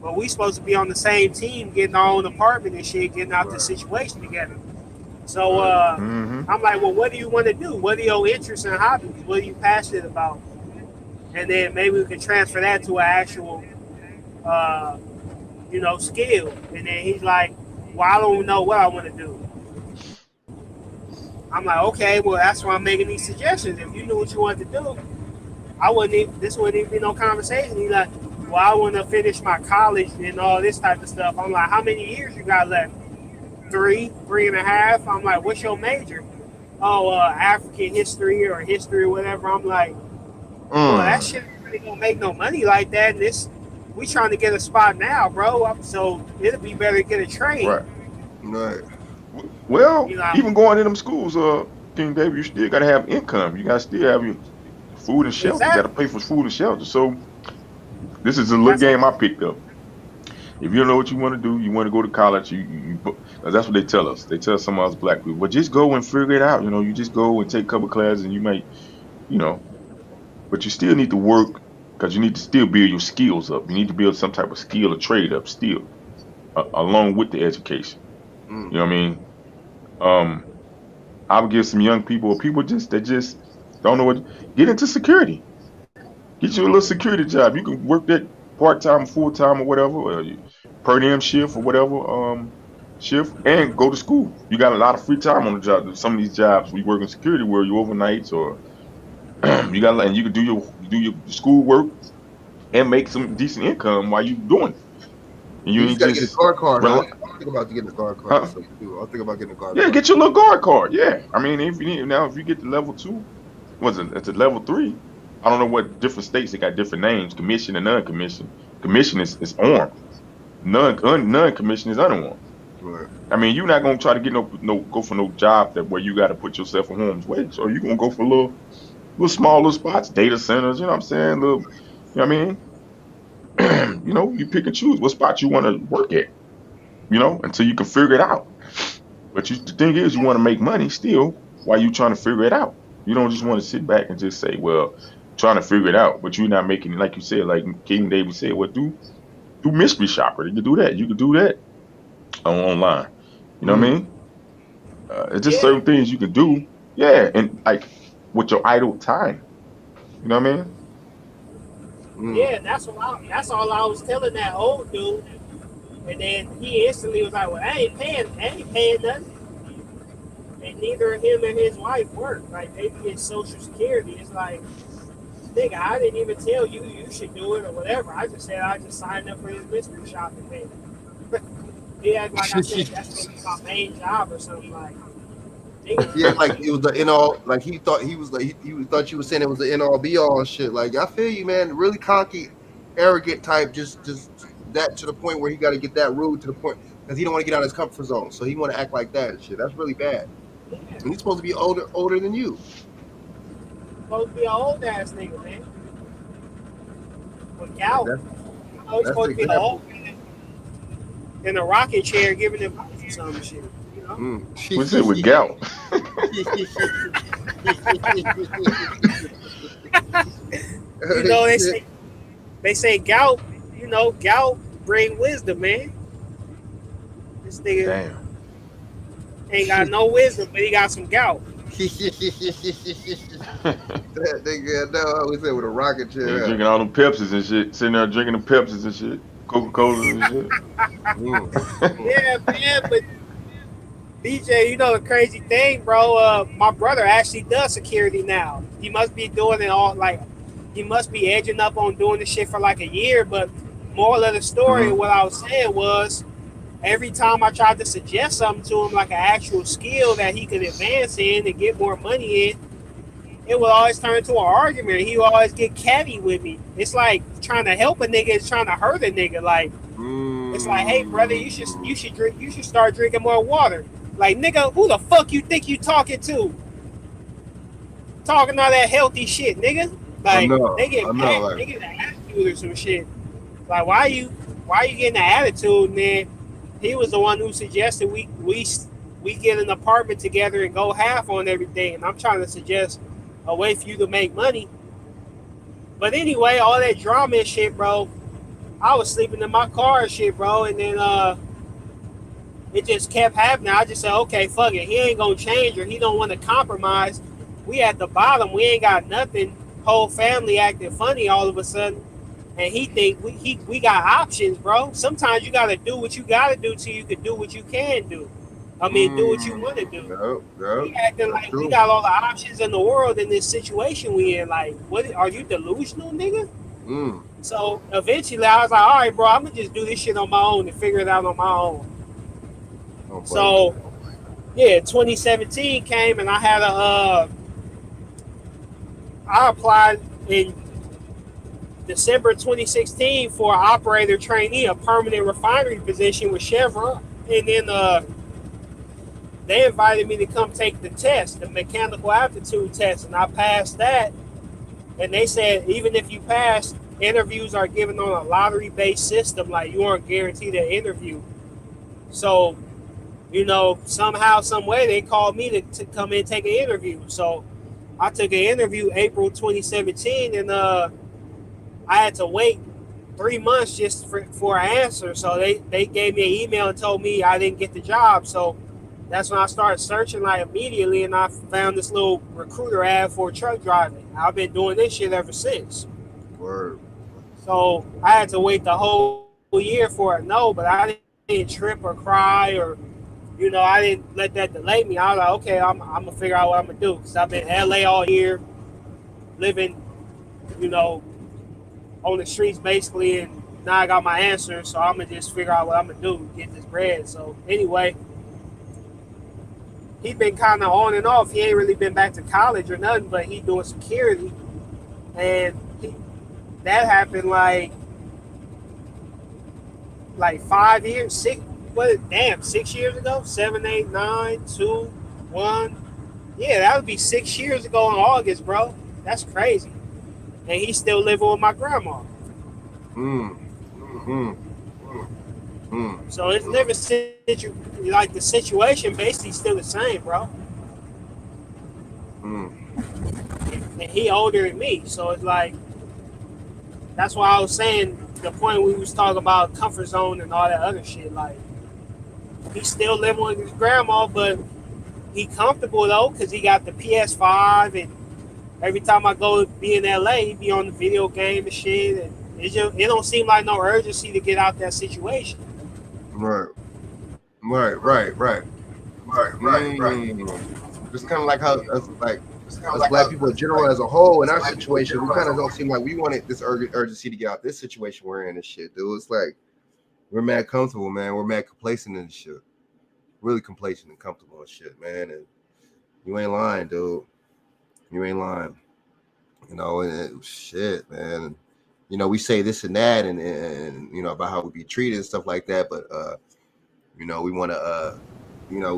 But we supposed to be on the same team, getting our own apartment and shit, getting out the situation together. So I'm like, well, what do you want to do? What are your interests and hobbies? What are you passionate about? And then maybe we can transfer that to an actual, skill. And then he's like, well, I don't know what I want to do. I'm like, okay, well, that's why I'm making these suggestions. If you knew what you wanted to do, this wouldn't even be no conversation. He's like, well, I want to finish my college and all this type of stuff. I'm like, how many years you got left? 3.5. I'm like, what's your major? Oh, African history or history or whatever. I'm like, well, that shit ain't really gonna make no money like that. And we trying to get a spot now, bro. So it'll be better to get a trade. Right. Well, even going to them schools, King David, you still gotta have income. You gotta still have your food and shelter. Exactly. You gotta pay for food and shelter. So This is a little That's game I picked up. If you don't know what you want to do, you want to go to college, that's what they tell us. They tell some of us black people, well, just go and figure it out. You just go and take a couple classes and you might, you know, but you still need to work because you need to still build your skills up. You need to build some type of skill or trade up still, along with the education. You know what I mean? I would give some young people, that just don't know what, get into security. Get you a little security job. You can work that part-time, full-time or whatever, or per diem shift or whatever, shift, and go to school. You got a lot of free time on the job. Some of these jobs we work in security where you overnights or and you can do your school work and make some decent income while you doing it. And You you just ain't gotta get a just guard card. rel- I'm thinking about getting a guard card. huh? or something, too. I'm thinking about getting a guard Yeah, card. get your little guard card. Yeah, I mean, if you need now, if you get to level 2, it's a level 3. I don't know what different states they got different names. Commission and non-commission. Commission is armed. Non-commission is unarmed. Right. I mean, you're not gonna try to get go for no job that where you got to put yourself in harm's way. So you're gonna go for little small little spots, data centers. You know what I'm saying? Little, you know what I mean? You pick and choose what spot you want to work at. Until you can figure it out. But the thing is, you want to make money still while you trying to figure it out. You don't just want to sit back and just say, well, trying to figure it out, but you're not making it, like you said, like King David said, well, do mystery shopper. You can do that. You can do that online. You know what I mean? It's just yeah, certain things you can do. Yeah, and like with your idle time. You know what I mean? yeah. That's all I was telling that old dude. And then he instantly was like, well, I ain't paying nothing. And neither him and his wife work. Like, they get Social Security. It's like, nigga, I didn't even tell you should do it or whatever. I just said I just signed up for his mystery shopping thing. He act like I said that's gonna be my main job or something. Like, nigga, Yeah, like it was the in all. Like he thought he was like he thought you were saying it was the end all be all and shit. Like I feel you, man. Really cocky, arrogant type. Just that to the point where he got to get that rude to the point because he don't want to get out of his comfort zone. So he want to act like that and shit. That's really bad. And he's supposed to be older than you. supposed to be an old ass nigga, man. With gout. That's, He's that's supposed the to be the old man in a rocking chair giving him some shit. You know? What's it with gout? You know, they say gout, gout bring wisdom, man. This nigga Damn. ain't got no wisdom, but he got some gout. That nigga, no, I always said with a rocket chair. Nigga drinking all them Pepsis and shit. Sitting there drinking them Pepsis and shit. Coca-Cola and shit. Yeah, man, but BJ, you know the crazy thing, bro. My brother actually does security now. He must be doing it all he must be edging up on doing this shit for like a year. But moral of the story, what I was saying was, every time I tried to suggest something to him, like an actual skill that he could advance in and get more money in, it would always turn into an argument. He would always get catty with me. It's like trying to help a nigga is trying to hurt a nigga. Like, it's like, hey brother, you should start drinking more water. Like, nigga, who the fuck you think you talking to? Talking all that healthy shit, nigga. Like, they get mad, they get an attitude or some shit. Like, why you getting an attitude, man? He was the one who suggested we get an apartment together and go half on everything. And I'm trying to suggest a way for you to make money. But anyway, all that drama and shit, bro. I was sleeping in my car and shit, bro. And then it just kept happening. I just said, okay, fuck it. He ain't gonna change or he don't want to compromise. We at the bottom. We ain't got nothing. Whole family acting funny all of a sudden. And he think we got options, bro. Sometimes you gotta do what you gotta do till you can do what you can do. I mean, do what you want to do. We acting like we got all the options in the world in this situation we in. Like, what? Are you delusional, nigga? So eventually, I was like, all right, bro, I'm gonna just do this shit on my own and figure it out on my own. So, yeah, 2017 came and I had I applied in December 2016 for an operator trainee, a permanent refinery position with Chevron. And then they invited me to come take the test, the mechanical aptitude test, and I passed that. And they said, even if you pass, interviews are given on a lottery-based system. Like you aren't guaranteed an interview. So, you know, somehow, some way, they called me to come in and take an interview. So I took an interview April 2017, and I had to wait 3 months just for an answer. So they gave me an email and told me I didn't get the job. So that's when I started searching like immediately, and I found this little recruiter ad for truck driving. I've been doing this shit ever since. Word. So I had to wait the whole year for a no, but I didn't trip or cry or, you know, I didn't let that delay me. I was like, okay, I'm gonna figure out what I'm gonna do, because I've been in LA all year, living, you know, on the streets basically, and now I got my answer, so I'm gonna just figure out what I'm gonna do, get this bread. So anyway, he been kind of on and off. He ain't really been back to college or nothing, but he doing security, and that happened like 5 years, 6. What? Damn, 6 years ago. 7, 8, 9, 2, 1. Yeah, that would be 6 years ago in August, bro. That's crazy. And he's still living with my grandma. So it's never like the situation basically still the same, bro. And he older than me, so it's like, that's why I was saying the point we was talking about comfort zone and all that other shit. Like, he's still living with his grandma, but he comfortable though, because he got the PS5, and every time I go be in LA, he be on the video game and shit, and it don't seem like no urgency to get out that situation. Right. Just kind of like how us black people in general as a whole in our situation, we kind of don't seem like we wanted this urgency to get out this situation we're in and shit, dude. It's like we're mad comfortable, man. We're mad complacent and shit. Really complacent and comfortable and shit, man. And you ain't lying, dude. You ain't lying. You know, and shit, man. You know, we say this and that, and you know, about how we be treated and stuff like that, but you know, we want to, you know,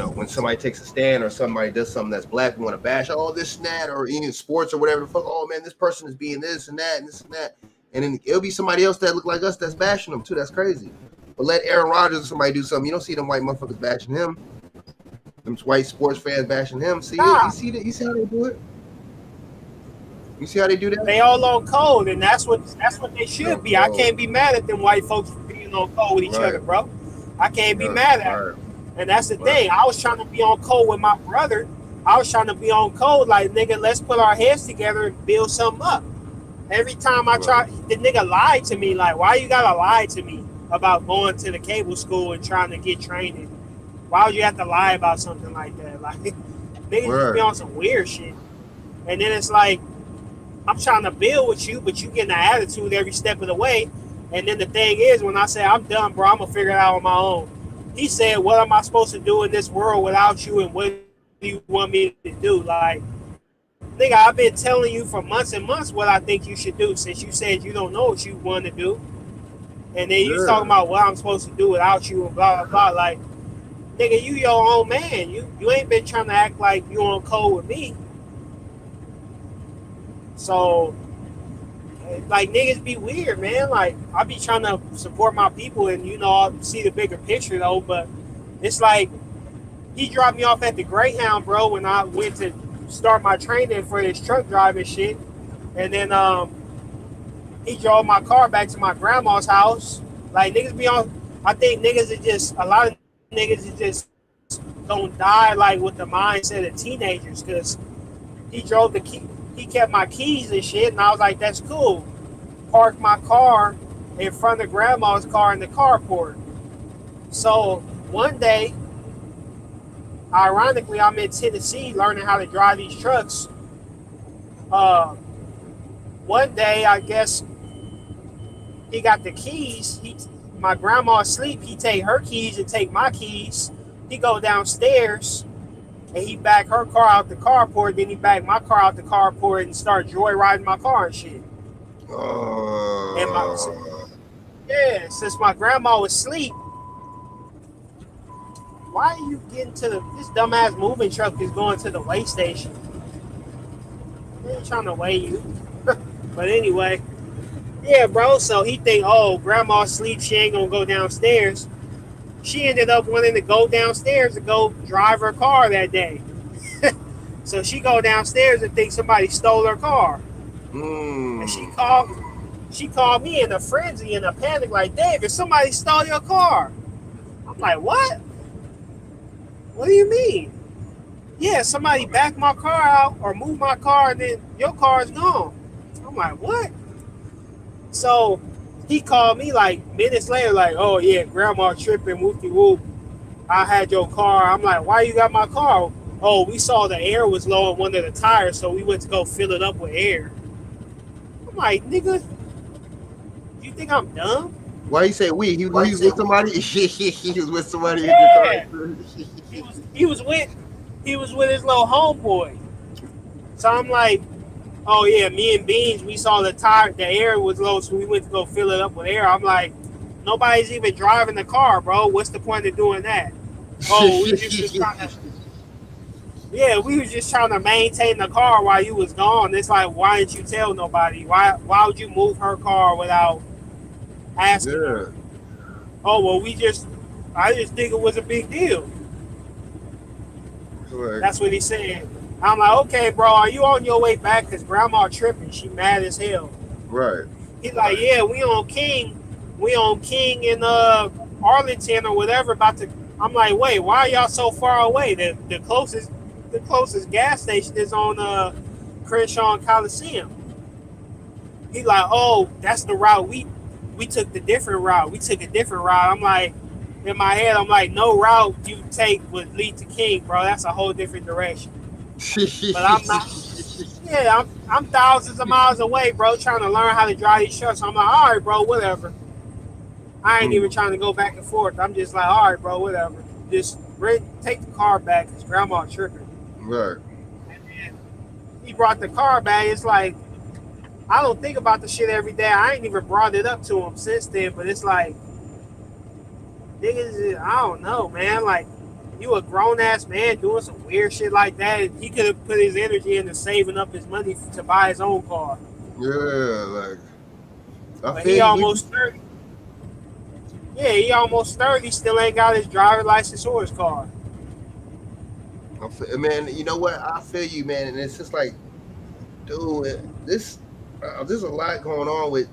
when somebody takes a stand or somebody does something that's black, we want to bash all this and that, or in sports or whatever the fuck. Oh man, this person is being this and that and this and that, and then it'll be somebody else that look like us that's bashing them too. That's crazy. But let Aaron Rodgers or somebody do something. You don't see them white motherfuckers bashing him. Them white sports fans bashing him. See, you see how they do it. You see how they do that? They all on code, and that's what they should be. I can't be mad at them white folks for being on code with each other, bro. I can't be mad at them. And that's the thing. I was trying to be on code with my brother. I was trying to be on code like, nigga, let's put our heads together and build something up. Every time I try, the nigga lied to me. Like, why you gotta lie to me about going to the cable school and trying to get training? Why would you have to lie about something like that? Like, niggas just be on some weird shit. And then it's like, I'm trying to build with you, but you getting an attitude every step of the way. And then the thing is, when I say I'm done, bro, I'm gonna figure it out on my own. He said, what am I supposed to do in this world without you, and what do you want me to do? Like, nigga, I've been telling you for months and months what I think you should do, since you said you don't know what you want to do. And then you talking about what I'm supposed to do without you and blah, blah, blah. Like, nigga, you your own man. You ain't been trying to act like you on code with me. So, like, niggas be weird, man. Like, I be trying to support my people and, you know, I see the bigger picture, though. But it's like, he dropped me off at the Greyhound, bro, when I went to start my training for this truck driving shit. And then he drove my car back to my grandma's house. Like, niggas be on, I think niggas are just, a lot of niggas is just don't die, like, with the mindset of teenagers, because he drove the key. He kept my keys and shit, and I was like, that's cool. Parked my car in front of grandma's car in the carport. So one day, ironically, I'm in Tennessee learning how to drive these trucks. One day, I guess, he got the keys. My grandma asleep. He take her keys and take my keys. He go downstairs. And he backed her car out the carport, then he backed my car out the carport and started joyriding my car and shit. Since my grandma was asleep, why are you getting to this dumbass moving truck is going to the weigh station? They ain't trying to weigh you. But anyway, yeah, bro. So he think, oh, grandma sleep, she ain't gonna go downstairs. She ended up wanting to go downstairs to go drive her car that day. So she go downstairs and think somebody stole her car. And she called me in a frenzy, in a panic, like, David, somebody stole your car. I'm like, what? What do you mean? Yeah, somebody backed my car out or moved my car and then your car is gone. I'm like, what? So he called me like minutes later, like, oh yeah, grandma tripping, whoopty whoop. I had your car. I'm like, why you got my car? Oh, we saw the air was low on one of the tires, so we went to go fill it up with air. I'm like, nigga, you think I'm dumb? Why you say we? He was with somebody. He was with somebody in Yeah. the car. He was with his little homeboy. So I'm like, oh yeah, me and Beans, we saw the air was low, so we went to go fill it up with air. I'm like, nobody's even driving the car, bro. What's the point of doing that? Oh, we just trying to. Yeah, we was just trying to maintain the car while you was gone. It's like, why didn't you tell nobody? Why would you move her car without asking her? Oh well, I just think it was a big deal. Correct. That's what he said. I'm like, okay, bro, are you on your way back? Because grandma tripping. She mad as hell. Right. He's like, yeah, we on King in Arlington or whatever. I'm like, wait, why are y'all so far away? The closest gas station is on Crenshaw and Coliseum. He like, oh, that's the route we took the different route. We took a different route. I'm like, in my head, I'm like, no route you take would lead to King, bro. That's a whole different direction. But I'm not. Yeah, I'm thousands of miles away, bro, trying to learn how to drive these trucks. I'm like, all right, bro, whatever. I ain't even trying to go back and forth. I'm just like, all right, bro, whatever. Just take the car back because grandma tripping. Right. And then he brought the car back. It's like, I don't think about the shit every day. I ain't even brought it up to him since then, but it's like, niggas, I don't know, man. Like, you a grown ass man doing some weird shit like that. He could have put his energy into saving up his money to buy his own car. Yeah, like But he almost 30. Yeah, he almost 30. Still ain't got his driver's license or his car. Man, you know what? I feel you, man, and it's just like, dude, there's a lot going on with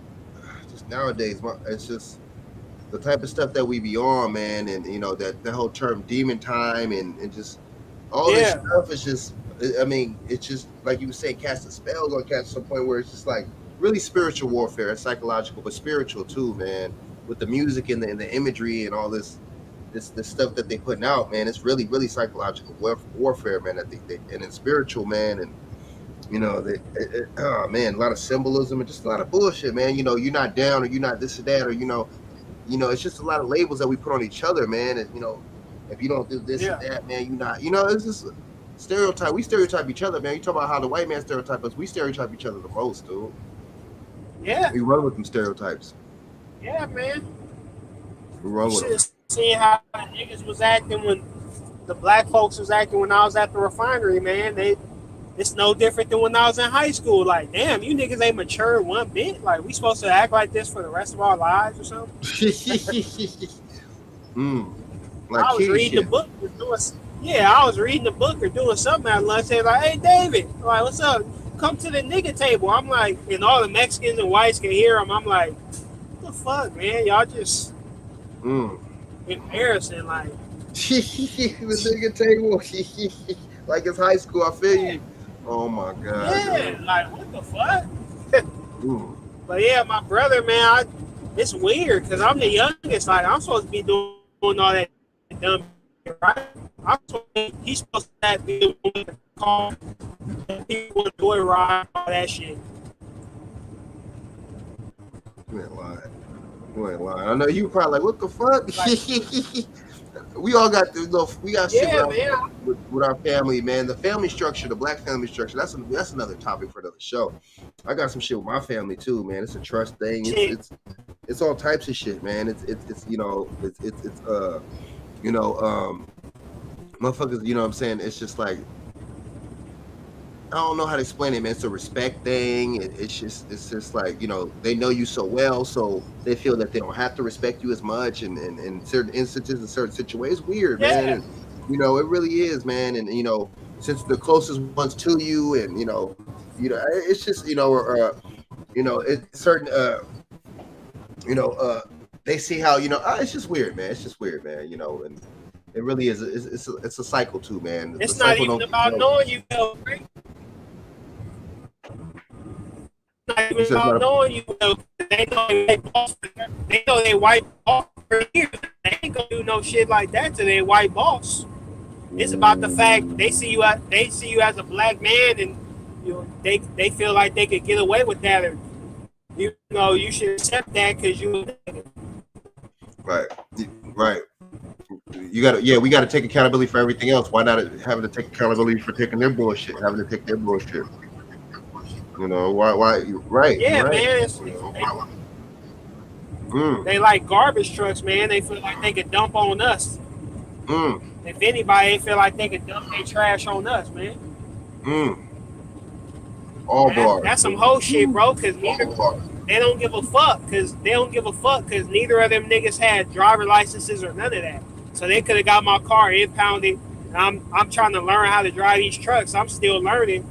just nowadays. It's just the type of stuff that we be on, man, and you know that whole term demon time and just all this stuff is just. I mean, it's just like you were saying, casting spells on cats to some point where it's just like really spiritual warfare. It's psychological, but spiritual too, man. With the music and the imagery and all this stuff that they putting out, man, it's really psychological warfare, man. I think and it's spiritual, man, and you know, oh man, a lot of symbolism and just a lot of bullshit, man. You know, you're not down or you're not this or that, or you know, it's just a lot of labels that we put on each other, man. And you know, if you don't do this and that, man, you're not. You know, it's just stereotype. We stereotype each other, man. You talk about how the white man stereotype us. We stereotype each other the most, dude. Yeah. We run with them stereotypes. Yeah, man. We run with them. Seeing how the niggas was acting when the black folks was acting when I was at the refinery, man. It's no different than when I was in high school. Like, damn, you niggas ain't matured one bit. Like, we supposed to act like this for the rest of our lives or something? Like I was reading the book or doing. Yeah, I was reading the book or doing something at lunch. They like, hey, David, I'm like, what's up? Come to the nigga table. I'm like, and all the Mexicans and whites can hear him. I'm like, what the fuck, man? Y'all just embarrassing, like. The nigga table. Like it's high school. I feel you. Oh my god. Yeah, dude. Like what the fuck? But yeah, my brother, man, it's weird because I'm the youngest. Like I'm supposed to be doing all that dumb shit, right? He's supposed to be doing the car, people joy ride, all that shit. You ain't lying. I know you probably like, what the fuck? We all got shit with our family, man. The family structure, the black family structure. That's another topic for another show. I got some shit with my family too, man. It's a trust thing. It's all types of shit, man. It's motherfuckers. You know what I'm saying? It's just like don't know how to explain it, man. It's a respect thing. It's just like, you know, they know you so well, so they feel that they don't have to respect you as much, and in certain instances, in certain situations, weird, man. Yeah. And you know, it really is, man. And you know, since the closest ones to you, and it's just, you know, it's certain, you know, they see how, you know, it's just weird, man. It's just weird, man. You know, and it really is. It's a cycle too, man. The It's not cycle even don't get about broken. knowing you well, right? It's not You even said it's about not a, knowing you well. They know they boss. They know they white boss for years. They ain't gonna do no shit like that to their white boss. It's about the fact they see you as a black man, and they feel like they could get away with that, and you know you should accept that because you. right, right. You got to, yeah, we got to take accountability for everything else. Why not having to take accountability for taking their bullshit, having to take their bullshit? You know, why, right, Yeah, right. man. You know, They like garbage trucks, man. They feel like they could dump on us. mm, If anybody, they feel like they could dump their trash on us, man. mm. All bars. That's some whole shit, bro. Cause neither they don't give a fuck. Cause they don't give a fuck. Cause neither of them niggas had driver licenses or none of that. So they could have got my car impounded. And I'm trying to learn how to drive these trucks. I'm still learning.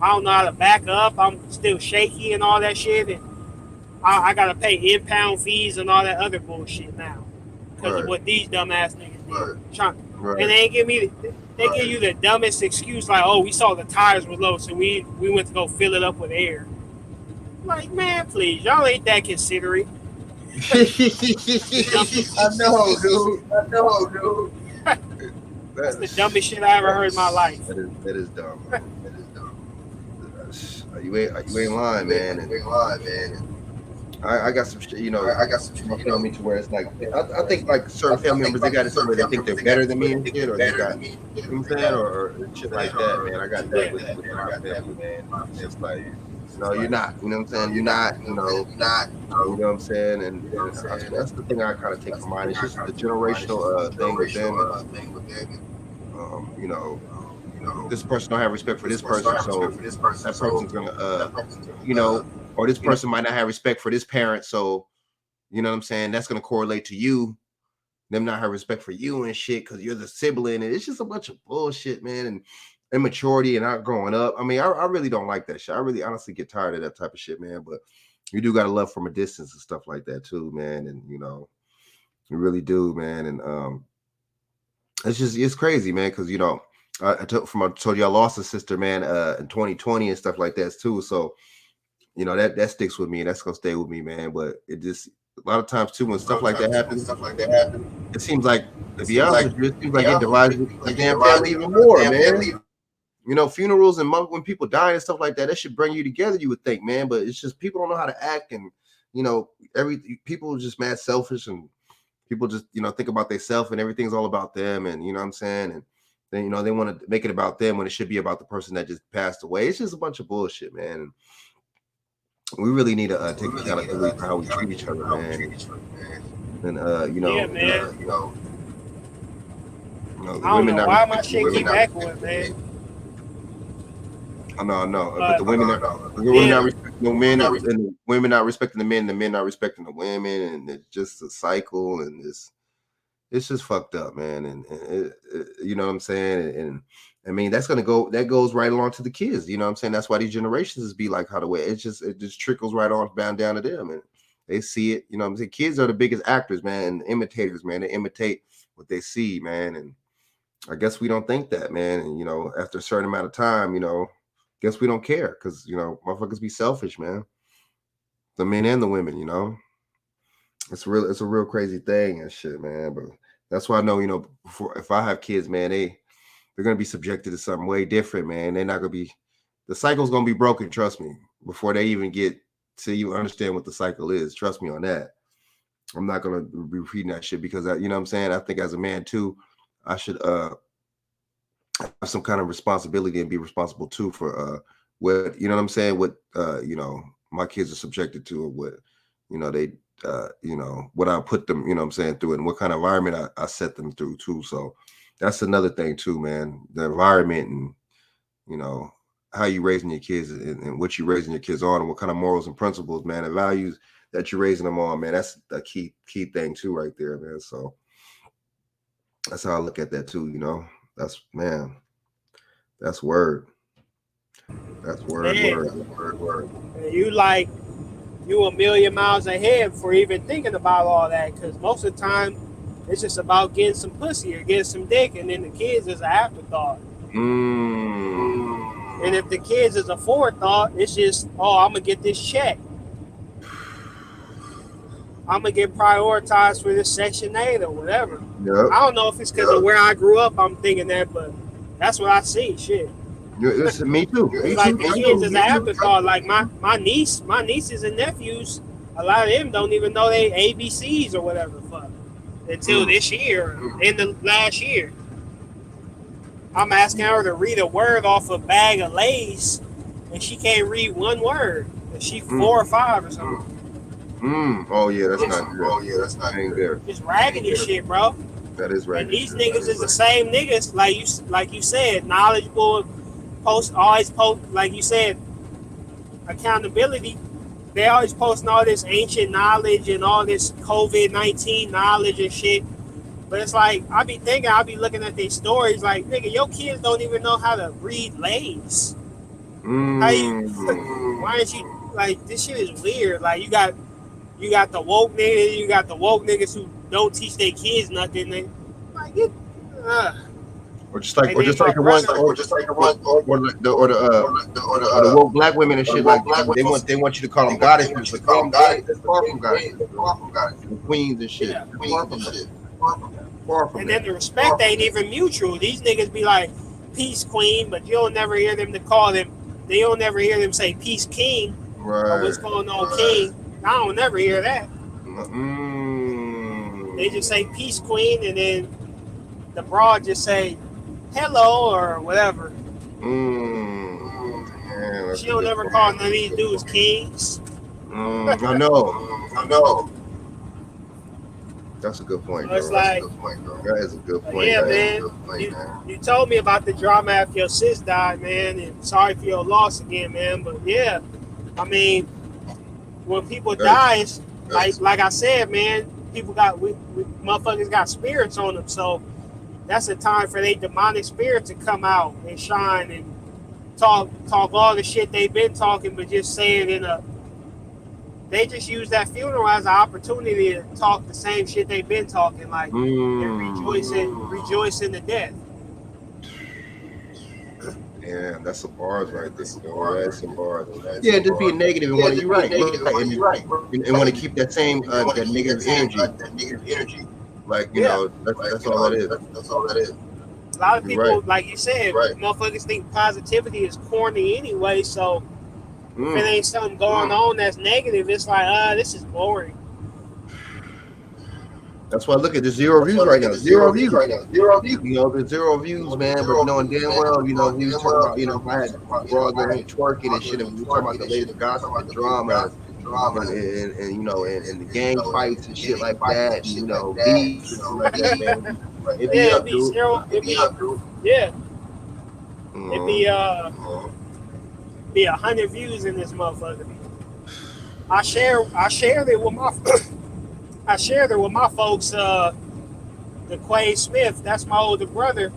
I don't know how to back up. I'm still shaky and all that shit. And I gotta pay impound fees and all that other bullshit now because of Right, what these dumbass niggas did. And right. they give you the dumbest excuse like, oh, we saw the tires were low, so we went to go fill it up with air. Like, man, please, y'all ain't that considerate. I know, dude. I know, dude. That's the dumbest shit I ever heard in my life. That is dumb, man. That is dumb. You ain't lying, man. And I got some shit, you know. I got some shit, family to where it's like, I think like certain family members, they got it to where they think they're better than me and shit, or they got, you know what I'm saying, or shit like that, man. I got that with my family, man. It's like, no, you're not. You know what I'm saying? You're not. You know, not. You know what I'm saying? And that's the thing I kind of take from mine. It's just the generational thing with them. You know, this person don't have respect for this person, so that person's gonna, you know, or this person might not have respect for this parent, so you know what I'm saying. That's gonna correlate to you, them not have respect for you and shit because you're the sibling, and it's just a bunch of bullshit, man, and immaturity and not growing up. I mean, I really don't like that shit. I really honestly get tired of that type of shit, man. But you do gotta love from a distance and stuff like that too, man. And you know, you really do, man. And it's crazy, man, because you know, I told you I lost a sister, man, in 2020 and stuff like that too. So you know that sticks with me, and that's gonna stay with me, man. But it just a lot of times too when stuff like that happens, it seems like, to be honest with you, it seems like it divides the damn family even more, man. You know, funerals and when people die and stuff like that, that should bring you together, you would think, man. But it's just people don't know how to act, and you know, people are just mad selfish, and people just, you know, think about themselves, and everything's all about them, and you know what I'm saying, and then, you know, they want to make it about them when it should be about the person that just passed away. It's just a bunch of bullshit, man. And we really need to take accountability for how we treat each other, man. And you know, Yeah, man. you know, I don't know why my shit keep echoing, man. I know, but the women not respecting the men, and the women not respecting the men not respecting the women, and it's just a cycle, and it's just fucked up, man. And you know what I'm saying? And I mean, that goes right along to the kids. You know what I'm saying? That's why these generations be like how the way it just trickles right on down to them, and they see it. You know what I'm saying? Kids are the biggest actors, man, and imitators, man. They imitate what they see, man. And I guess we don't think that, man. And you know, after a certain amount of time, you know, guess we don't care because you know, motherfuckers be selfish, man. The men and the women, you know. It's a real crazy thing and shit, man. But that's why I know, you know, if I have kids, man, they're gonna be subjected to something way different, man. They're not gonna be, the cycle's gonna be broken, trust me, before they even get to you understand what the cycle is. Trust me on that. I'm not gonna be repeating that shit because you know what I'm saying? I think as a man too, I should have some kind of responsibility and be responsible too for what, you know what I'm saying, what you know, my kids are subjected to, or what, you know, they you know, what I put them, you know what I'm saying, through, and what kind of environment I set them through too. So that's another thing too, man. The environment, and you know, how you raising your kids and what you raising your kids on and what kind of morals and principles, man, and values that you're raising them on, man. That's a key thing too, right there, man. So that's how I look at that too. You know, that's man, that's word. That's word, Man, word. you a million miles ahead for even thinking about all that, because most of the time it's just about getting some pussy or getting some dick, and then the kids is an afterthought. And if the kids is a forethought, it's just, oh, I'm gonna get this check. I'm gonna get prioritized for this Section 8 or whatever. Yep. I don't know if it's because of where I grew up. I'm thinking that, but that's what I see. Shit. Listen, me too. It's like the kids is an afterthought. Like my nieces and nephews, a lot of them don't even know they ABCs or whatever the fuck until this year, in the last year. I'm asking her to read a word off a bag of Lay's, and she can't read one word. And she 4 or 5 or something. Oh yeah, that's not good. Oh yeah, that's not good. It's raggedy shit, bro. That is right. And these niggas is the same niggas, like you said, knowledgeable, always post, like you said, accountability. They always posting all this ancient knowledge and all this COVID-19 knowledge and shit. But it's like, I be looking at these stories like, nigga, your kids don't even know how to read Lay's. How you, why aren't you, like, this shit is weird. Like, you got the woke niggas, you got the woke niggas who don't teach their kids nothing. They, like, or just like the woke black women and shit, like they want you to call them goddesses, but call them goddesses, far from goddesses, queens and shit. Far from and then the respect ain't even mutual. These niggas be like, peace queen, but you don't never hear them to call them. They don't never hear them say peace king. Right. Or what's going on, king. I don't never hear that. They just say peace queen, and then the broad just say hello or whatever. Yeah, she don't ever call none of these dudes kings. I know. That's a good point. So it's like, that is a good point. Yeah, man. You told me about the drama after your sis died, man, and sorry for your loss again, man. But yeah, I mean, when people die, it's like I said, man, people motherfuckers got spirits on them, so that's a time for they demonic spirit to come out and shine and talk all the shit they've been talking, but just say it they just use that funeral as an opportunity to talk the same shit they've been talking, like and rejoice in the death. Yeah, that's some bars right there. That's some bars. Yeah, just being negative and want to be right. And want to keep that same that negative energy. Like, you know, that's all that is. That's all that is. A lot of people, like you said, motherfuckers think positivity is corny anyway, so if it ain't something going on that's negative, it's like, this is boring. That's why I look at the 0 views right now. 0 views. You know, the 0 views, man. But knowing damn well, you know, we were talking about, you know, if I had broads on here twerking and shit, and we were talking about the latest gossip and drama, and you know, and the gang fights and shit like that, you know, beef, like that, man. It'd be up, dude. Yeah. It'd be 100 views in this motherfucker. I shared it with my folks, the Quay Smith, that's my older brother.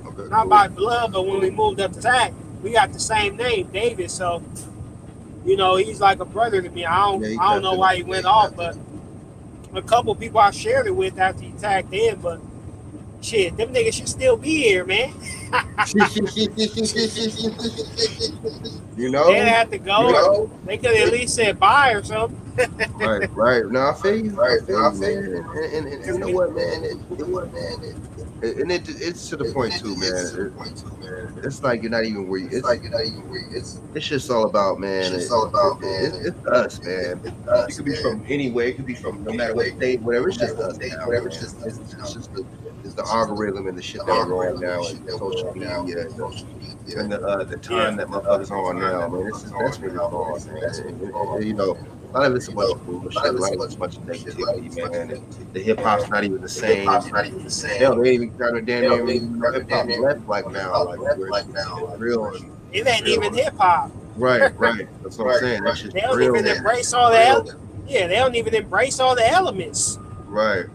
Okay, not by blood, but when we moved up to TAC, we got the same name, David, so you know, he's like a brother to me. I don't know why he went off, but a couple people I shared it with after he tagged in, but shit, them niggas should still be here, man. You know, they had to go. You know? They could at least said bye or something. right. No, I feel you. And you know what, man? And it's to the point too, man. It's like you're not even where you. It's just all about, man. It's us, man. It could be from anywhere. It could be from no matter what state, whatever. It's just us. Whatever. It's just the algorithm and the shit that we're on now, and social media, and the time that motherfuckers on now, man. That's really hard, man. You know. A lot of it's a bunch of bullshit. A lot of it's a bunch of negativity, man. And the hip hop's not even the same. Hell, they even got a damn hip hop left like now, like real. It ain't even hip hop. Right. That's what I'm saying. That shit's They don't real. even embrace all the they don't even embrace all the elements. Right.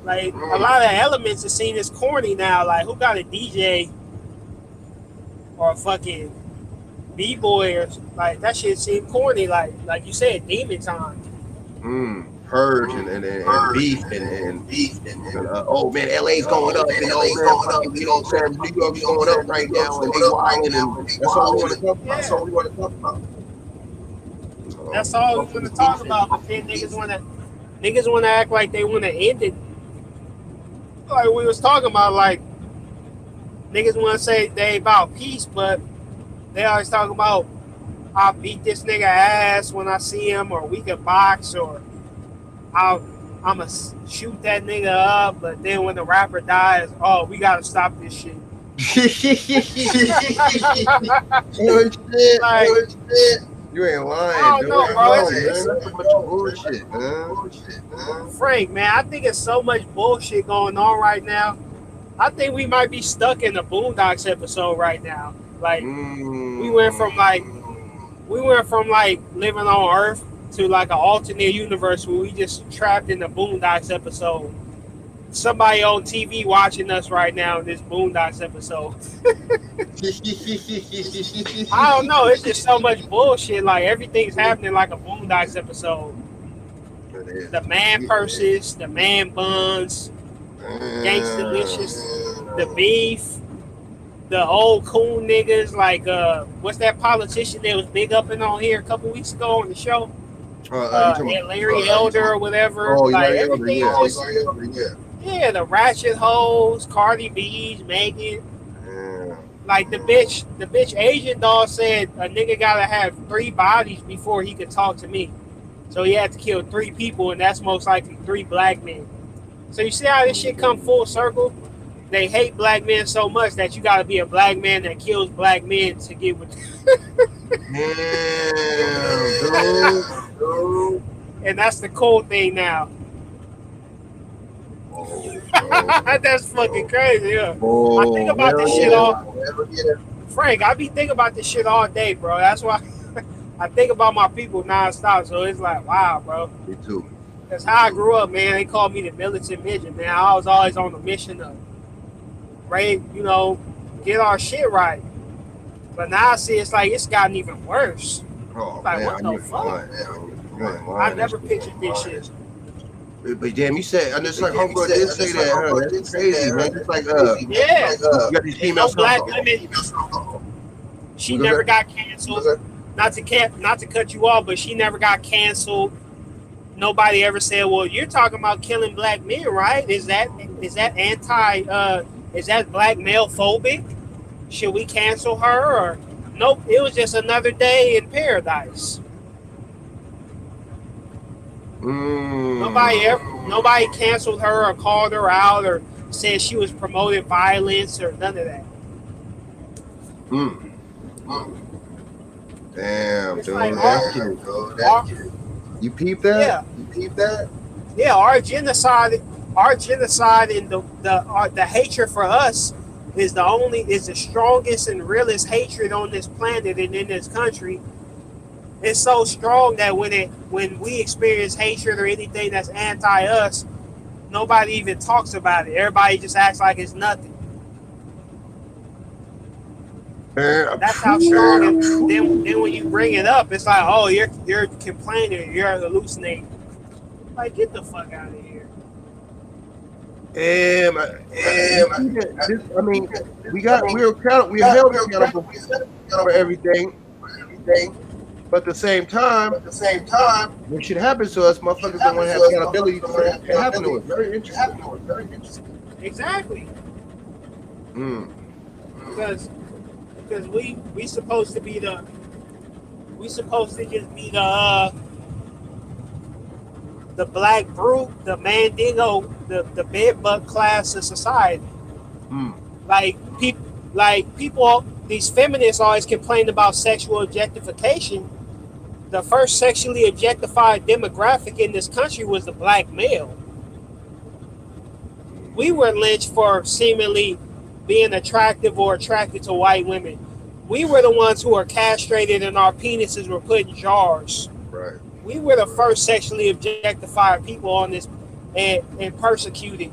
Like a lot of elements are seen as corny now. Like who got a DJ or a fucking b-boy or like that shit seem corny. Like you said, demon time. Purge and beef and oh man, LA's going up and oh man, fucking, you know what I'm saying, New York's going up right now and they wilding and that's all we want to talk about. That's all we want to talk about. That's all we want to talk about. But then niggas want to act like they want to end it. Like we was talking about, like niggas want to say they about peace, but they always talk about I'll beat this nigga ass when I see him, or we can box, or I'ma shoot that nigga up. But then when the rapper dies, oh, we gotta stop this shit. Like, you ain't lying. I don't know, bro. It's so much bullshit, man. Frank, man, I think it's so much bullshit going on right now. I think we might be stuck in the Boondocks episode right now. Like we went from like living on Earth to like an alternate universe where we just trapped in the Boondocks episode. Somebody on TV watching us right now in this Boondocks episode. I don't know. It's just so much bullshit. Like everything's happening like a Boondocks episode. The man purses, the man buns, Gangstalicious, the beef, the old cool niggas. Like what's that politician that was big up and on here a couple weeks ago on the show? Larry Elder or whatever. Like everything just. Yeah, the ratchet hoes, Cardi B's, Megan. Yeah. Like the bitch Asian doll said a nigga gotta have 3 bodies before he could talk to me. So he had to kill 3 people, and that's most likely 3 black men. So you see how this shit come full circle? They hate black men so much that you gotta be a black man that kills black men to get with dude. And that's the cool thing now. That's fucking crazy, yeah. I think about this shit Frank, I be thinking about this shit all day, bro. That's why I think about my people nonstop. So it's like, wow, bro. Me too. That's how I grew up, man. They called me the militant midget, man. I was always on the mission of, get our shit right. But now I see it's like it's gotten even worse. Oh, like, man, what the fuck? I never pictured this shit. But damn, you said, and it's like homegirl did say that, that's crazy, man. It's like, you got these females black women. She never got canceled. Not to cut you off, but she never got canceled. Nobody ever said, "Well, you're talking about killing black men, right? Is that is that black male phobic? Should we cancel her?" Or nope, it was just another day in paradise. Nobody canceled her or called her out or said she was promoting violence or none of that. Damn, it's dude, like you peeped that? Yeah. You peeped that? Yeah, our genocide and the hatred for us is the strongest and realest hatred on this planet and in this country. It's so strong that when we experience hatred or anything that's anti-us, nobody even talks about it. Everybody just acts like it's nothing. That's how strong it is. Then when you bring it up, it's like, oh, you're complaining, you're hallucinating. Like, get the fuck out of here. I mean, we're held accountable for everything. But at the same time, when shit happens to us, motherfuckers don't want to have accountability for it to happen to us. Very interesting. Exactly. Because we supposed to just be the black brute, the mandingo, the bedbug class of society. Like people, these feminists always complain about sexual objectification. The first sexually objectified demographic in this country was the black male. We were lynched for seemingly being attractive or attracted to white women. We were the ones who were castrated and our penises were put in jars. Right. We were the first sexually objectified people on this and persecuted.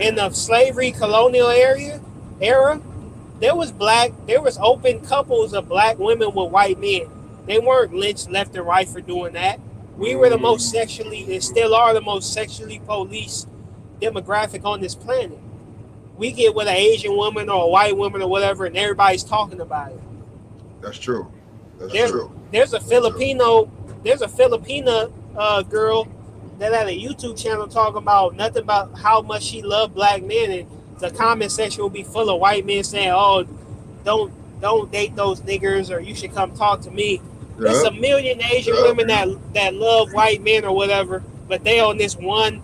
In the slavery colonial era, there was open couples of black women with white men. They weren't lynched left and right for doing that. We were the most sexually, and still are the most sexually policed demographic on this planet. We get with an Asian woman or a white woman or whatever, and everybody's talking about it. That's true. There's a Filipino girl that had a YouTube channel talking about nothing but how much she loved black men, and the comment section will be full of white men saying, "Oh, don't date those niggers," or "You should come talk to me." Yeah. There's a million Asian women that love white men or whatever, but they on this one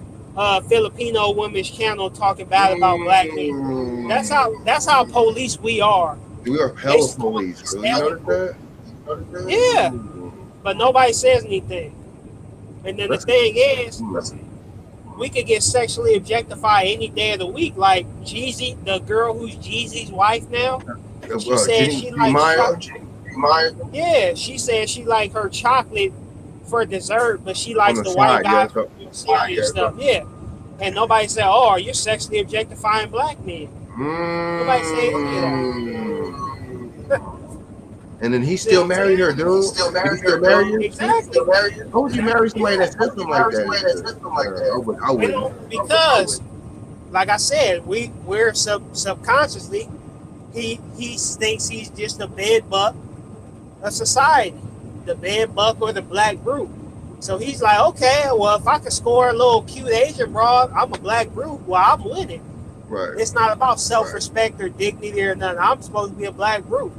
Filipino woman's channel talking bad about black men. That's how police we are. We are hella police. You notice that? Yeah, but nobody says anything. And then the thing is, we could get sexually objectified any day of the week. Like Jeezy, the girl who's Jeezy's wife now, she said she likes yeah, she said she like her chocolate for dessert, but she likes the white guy for serious stuff. Yeah, and nobody said, "Oh, you're sexually objectifying black men." Nobody said any of that. And then he still married her, dude. He still married her. Exactly. How would you marry somebody that says something like that? I wouldn't. Because, like I said, we're subconsciously, he thinks he's just a bed buck of society, the bed buck or the black brute. So he's like, okay, well, if I can score a little cute Asian broad, I'm a black brute. Well, I'm winning. Right. It's not about self-respect or dignity or nothing. I'm supposed to be a black brute.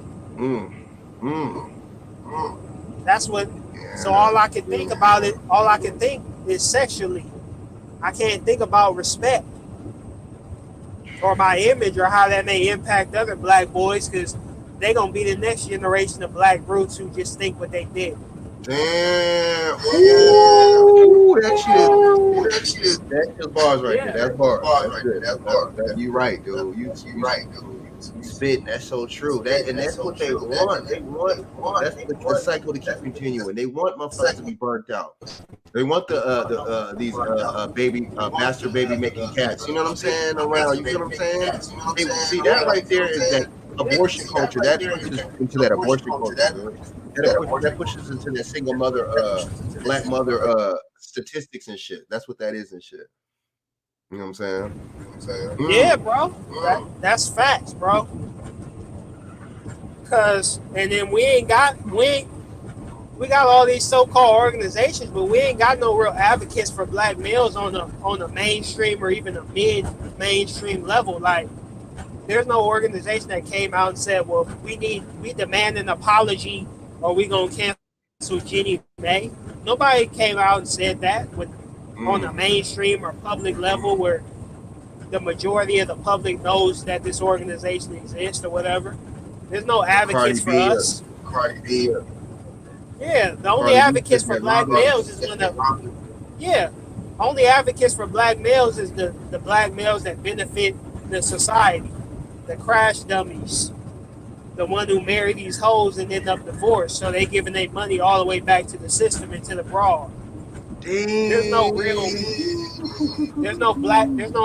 That's what. So all I can think about it. All I can think is sexually. I can't think about respect or my image or how that may impact other black boys, because they're gonna be the next generation of black brutes who just think what they did. Damn. Ooh, that shit. That's bars right there. That's bars. That's bars. You right, dude. You right, dude. You spitting. That's so true. That's what they want. They want. That's the cycle to keep continuing. They want motherfuckers to be burnt out. They want these baby master baby making cats. You know what I'm saying? Around. You know what I'm saying? See that right there is that abortion culture. That pushes into that abortion culture. That pushes into that single mother, black mother statistics and shit. That's what that is and shit. You know what I'm saying? Yeah, bro. That's facts, bro. And then we got all these so-called organizations, but we ain't got no real advocates for black males on the mainstream or even a mid-mainstream level. Like, there's no organization that came out and said, well, we demand an apology or we gonna cancel Jenny May. Nobody came out and said that on the mainstream or public level where the majority of the public knows that this organization exists or whatever. There's no advocates for us. Yeah, the only advocates for black males is only advocates for black males is the black males that benefit the society, the crash dummies, the one who marry these hoes and end up divorced, so they giving their money all the way back to the system and to the broad. There's no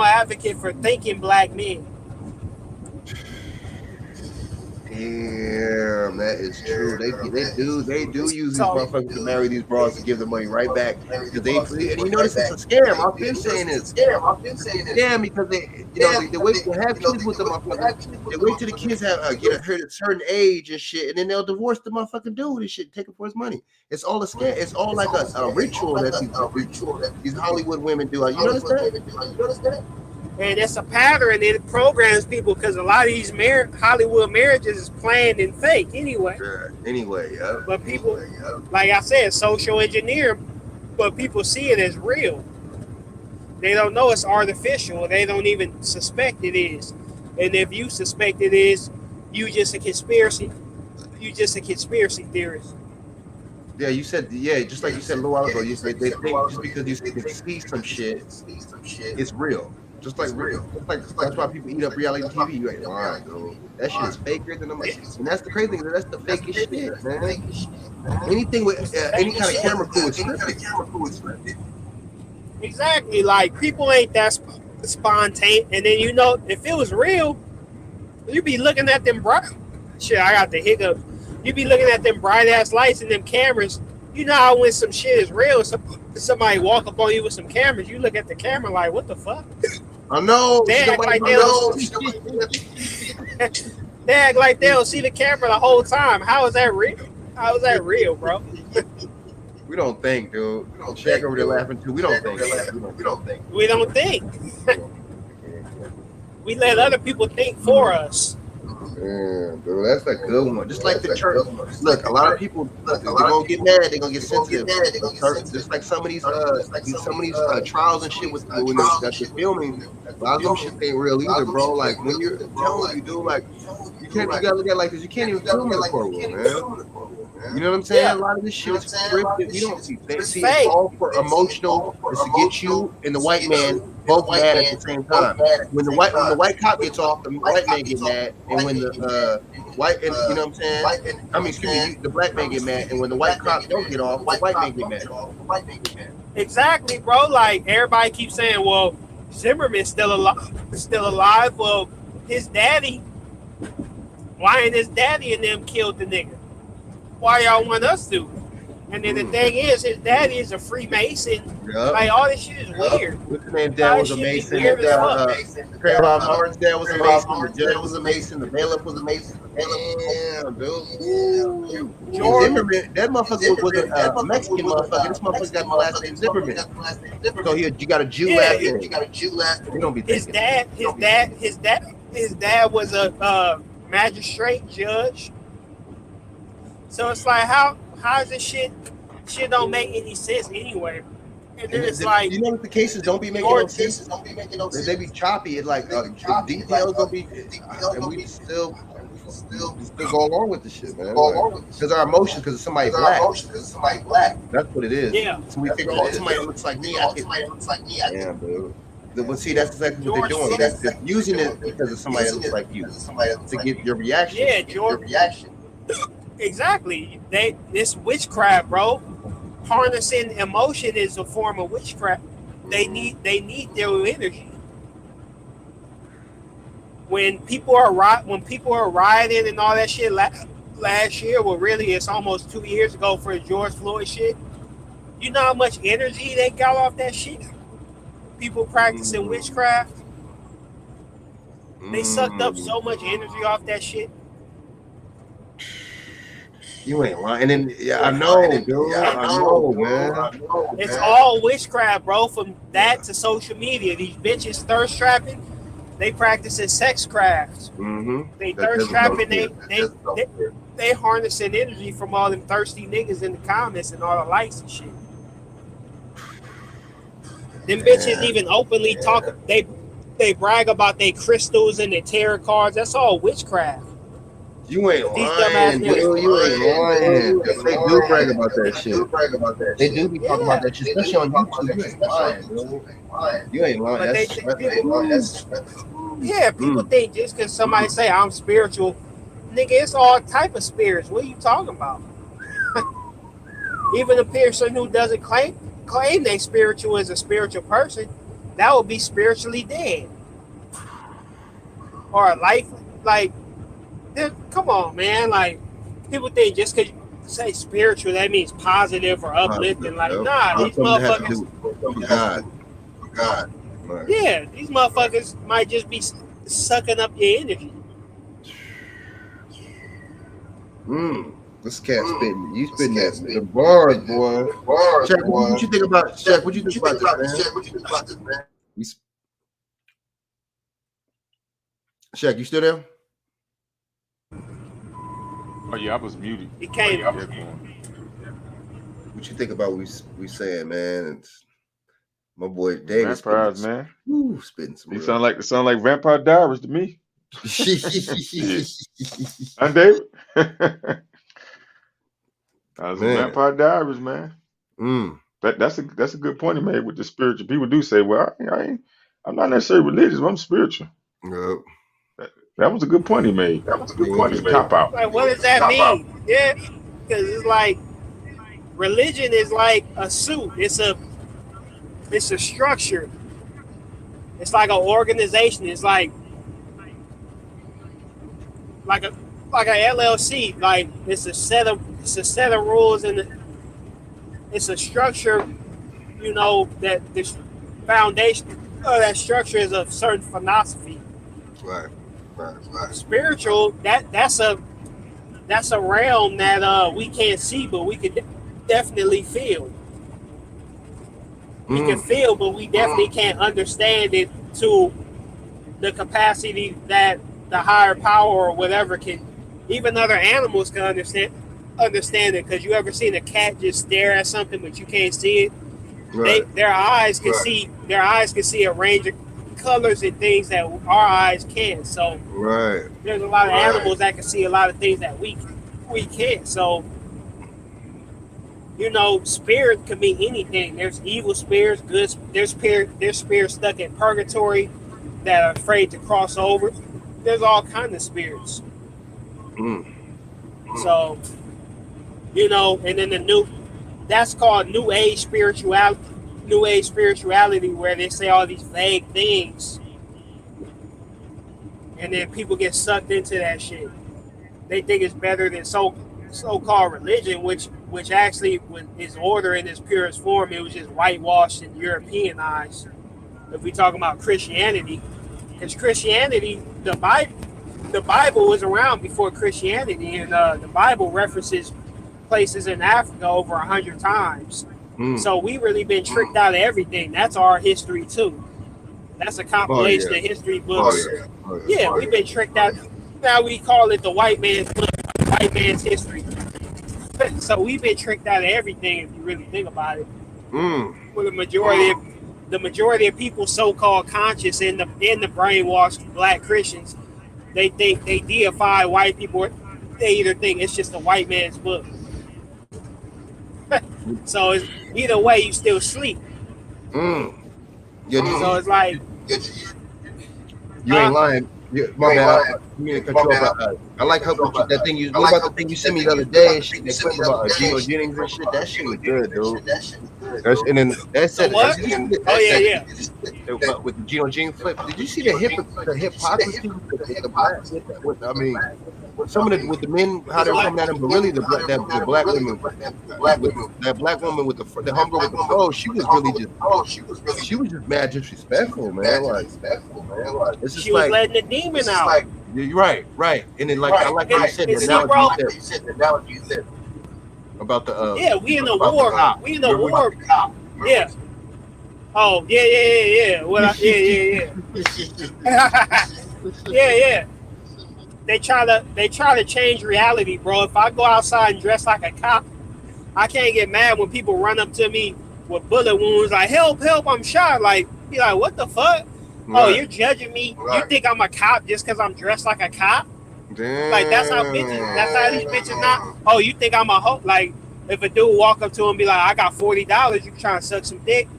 advocate for thinking black men. Damn, that is true. They do use these motherfuckers to marry these bras to give the money right back. Because and you notice it's a scam. I've been saying it's scam because they wait to have kids with the motherfuckers. They wait till the kids get a certain age and shit, and then they'll divorce the motherfucking dude and shit, take it for his money. It's all a scam. It's all like a ritual that these Hollywood women do. You notice that? And it's a pattern, and it programs people because a lot of these Hollywood marriages is planned and fake anyway. Yeah. But people, like I said, social engineer, but people see it as real. They don't know it's artificial. They don't even suspect it is. And if you suspect it is, you just a conspiracy theorist. Yeah, you said, just like you said a little while ago, they think just because you can see some shit, it's real. Just like real. Just like that's why people eat up reality TV. You ain't lying, dude. That shit is faker than them. And that's the crazy thing. That's the fakest shit, man. Anything with any kind of camera crew is scripted. Exactly. Like people ain't that spontaneous. And then if it was real, you'd be looking at them bright. Shit, I got the hiccups. You'd be looking at them bright ass lights and them cameras. You know how when some shit is real, somebody walk up on you with some cameras, you look at the camera like, what the fuck? I know. They act like they don't they act like they don't see the camera the whole time. How is that real? How is that real, bro? We don't think, dude. Shaq over there laughing too. We don't think. We don't think. We let other people think for us. Yeah, dude, that's a good one. Just like the church. Look, a lot of people, they're gonna get mad. They're gonna get sensitive. Just like some of these trials and shit with when they're filming. A lot of them shit ain't real either, bro. Like when you're telling you, dude, like you gotta look at it like this. You can't even film in the courtroom, man. You know what I'm saying? Yeah. A lot of this shit is scripted. We don't see. They see it's all for emotional. It's to get you and the white man both mad at the same time. When the white cop gets off, the white man get mad, and when the white, and you know what I'm saying? I mean, excuse me, the black man get mad, and when the white cops don't get off, the white man get mad. Exactly, bro. Like everybody keeps saying, well, Zimmerman's still alive. Well, his daddy. Why ain't his daddy and them killed the nigga? Why y'all want us to? And then the thing is, his daddy is a Freemason. Yep. Like all this shit is weird. What's his name? Dad was a Mason. Grandma Martin's dad was a Mason. The judge was a Mason. The bailiff was a Mason. Damn, dude. Zimmerman, that motherfucker was a Mexican motherfucker. This motherfucker got the last name Zimmerman. So you got a Jew last name. You don't be thinking. His dad was a magistrate judge. So it's like how is this shit don't make any sense anyway? And then it's like, you know what the cases don't be making no sense. They be choppy. It's like the details don't be, and we still go along with the shit, man. Because our emotions, because somebody black. That's what it is. Yeah. So we think, oh, somebody looks like me. Damn, dude. But see, that's exactly what they're doing. They're using it because of somebody that looks like you to get your reaction. Yeah, George. Exactly. It's witchcraft, bro. Harnessing emotion is a form of witchcraft. They need their energy. When people are rioting and all that shit last year, well, really, it's almost 2 years ago for the George Floyd shit. You know how much energy they got off that shit? People practicing witchcraft. They sucked up so much energy off that shit. You ain't lying. And then, I know, dude. I know, man. It's all witchcraft, bro. From that to social media. These bitches thirst trapping. They practicing sex crafts. They thirst trapping. They harnessing energy from all them thirsty niggas in the comments and all the likes and shit. Them bitches even openly talk. They brag about their crystals and their tarot cards. That's all witchcraft. You ain't lying, dude. You ain't lying. They do brag about that shit. They do be talking about that shit, especially on YouTube. You ain't lying, dude. You ain't lying. Yeah, people think just because somebody say I'm spiritual, nigga, it's all type of spirits. What are you talking about? Even a person who doesn't claim they spiritual is a spiritual person, that would be spiritually dead. Or a life, like, come on, man. Like, people think just because you say spiritual, that means positive or uplifting. Like, nah, these motherfuckers. God. Yeah, these motherfuckers might just be sucking up your energy. This cat spitting. You spitting the bars, boy. Shaq, what you think about Shaq? What you think about this, man? Shaq, you still there? Oh yeah, I was muted. He came. What you think about we saying, man? My boy David. Vampires, man. Ooh, spitting some. They sound like Vampire Diaries to me. I'm David. Vampire Diaries, man. That's a good point he made with the spiritual. People do say, well, I ain't I'm not necessarily religious, but I'm spiritual. Yep. That was a good point he made. It's a cop out. Like, what does that mean? Yeah, because it's like religion is like a suit. It's a structure. It's like an organization. It's like a LLC. Like it's a set of rules, and it's a structure. You know that this foundation of that structure is a certain philosophy. Right. Spiritual, that's a realm that we can't see, but we can definitely feel. We can feel, but we definitely can't understand it to the capacity that the higher power or whatever can. Even other animals can understand it. Because you ever seen a cat just stare at something but you can't see it? Right. Their eyes can see. Their eyes can see a range of colors and things that our eyes can't. So there's a lot of animals that can see a lot of things that we can't. So spirit can mean anything. There's evil spirits, good. There's spirits stuck in purgatory that are afraid to cross over. There's all kinds of spirits. So and then that's called New Age spirituality. New Age spirituality, where they say all these vague things, and then people get sucked into that shit. They think it's better than so-called religion, which actually is order in its purest form. It was just whitewashed and Europeanized. If we talk about Christianity, because Christianity, the Bible was around before Christianity, and the Bible references places in Africa over 100 times. So we really been tricked out of everything. That's our history too. That's a compilation of history books. We've been tricked out. Now we call it the white man's book, white man's history. So we've been tricked out of everything if you really think about it. Well, the majority of people so-called conscious in the brainwashed black Christians, they think they deify white people. They either think it's just a white man's book. So either way, you still sleep. So it's like you ain't lying. My bad. I like how that thing you about the thing you sent me the other day and shit. That clip about Geno Jennings and shit. That shit was good, dude. And then that said, what? With the Geno Jennings flip. Did you see the hypocrisy with the blacks? I mean, some of with the men how they're coming at him, but really the black women, that black woman with the homegirl with the fro, she was really she was just mad disrespectful, man. Like, it's just she was letting the demon out. You're right. And then I like how you said the analogy you said about the we in the war. We in the war. Yeah. Oh yeah. Yeah. They try to change reality, bro. If I go outside and dress like a cop, I can't get mad when people run up to me with bullet wounds like help, I'm shot. Like, be like, what the fuck? Right. Oh, you're judging me? Right. You think I'm a cop just because I'm dressed like a cop? Damn. Like that's how these bitches not. Oh, you think I'm a hoe? Like if a dude walk up to him and be like, I got $40, you trying to suck some dick?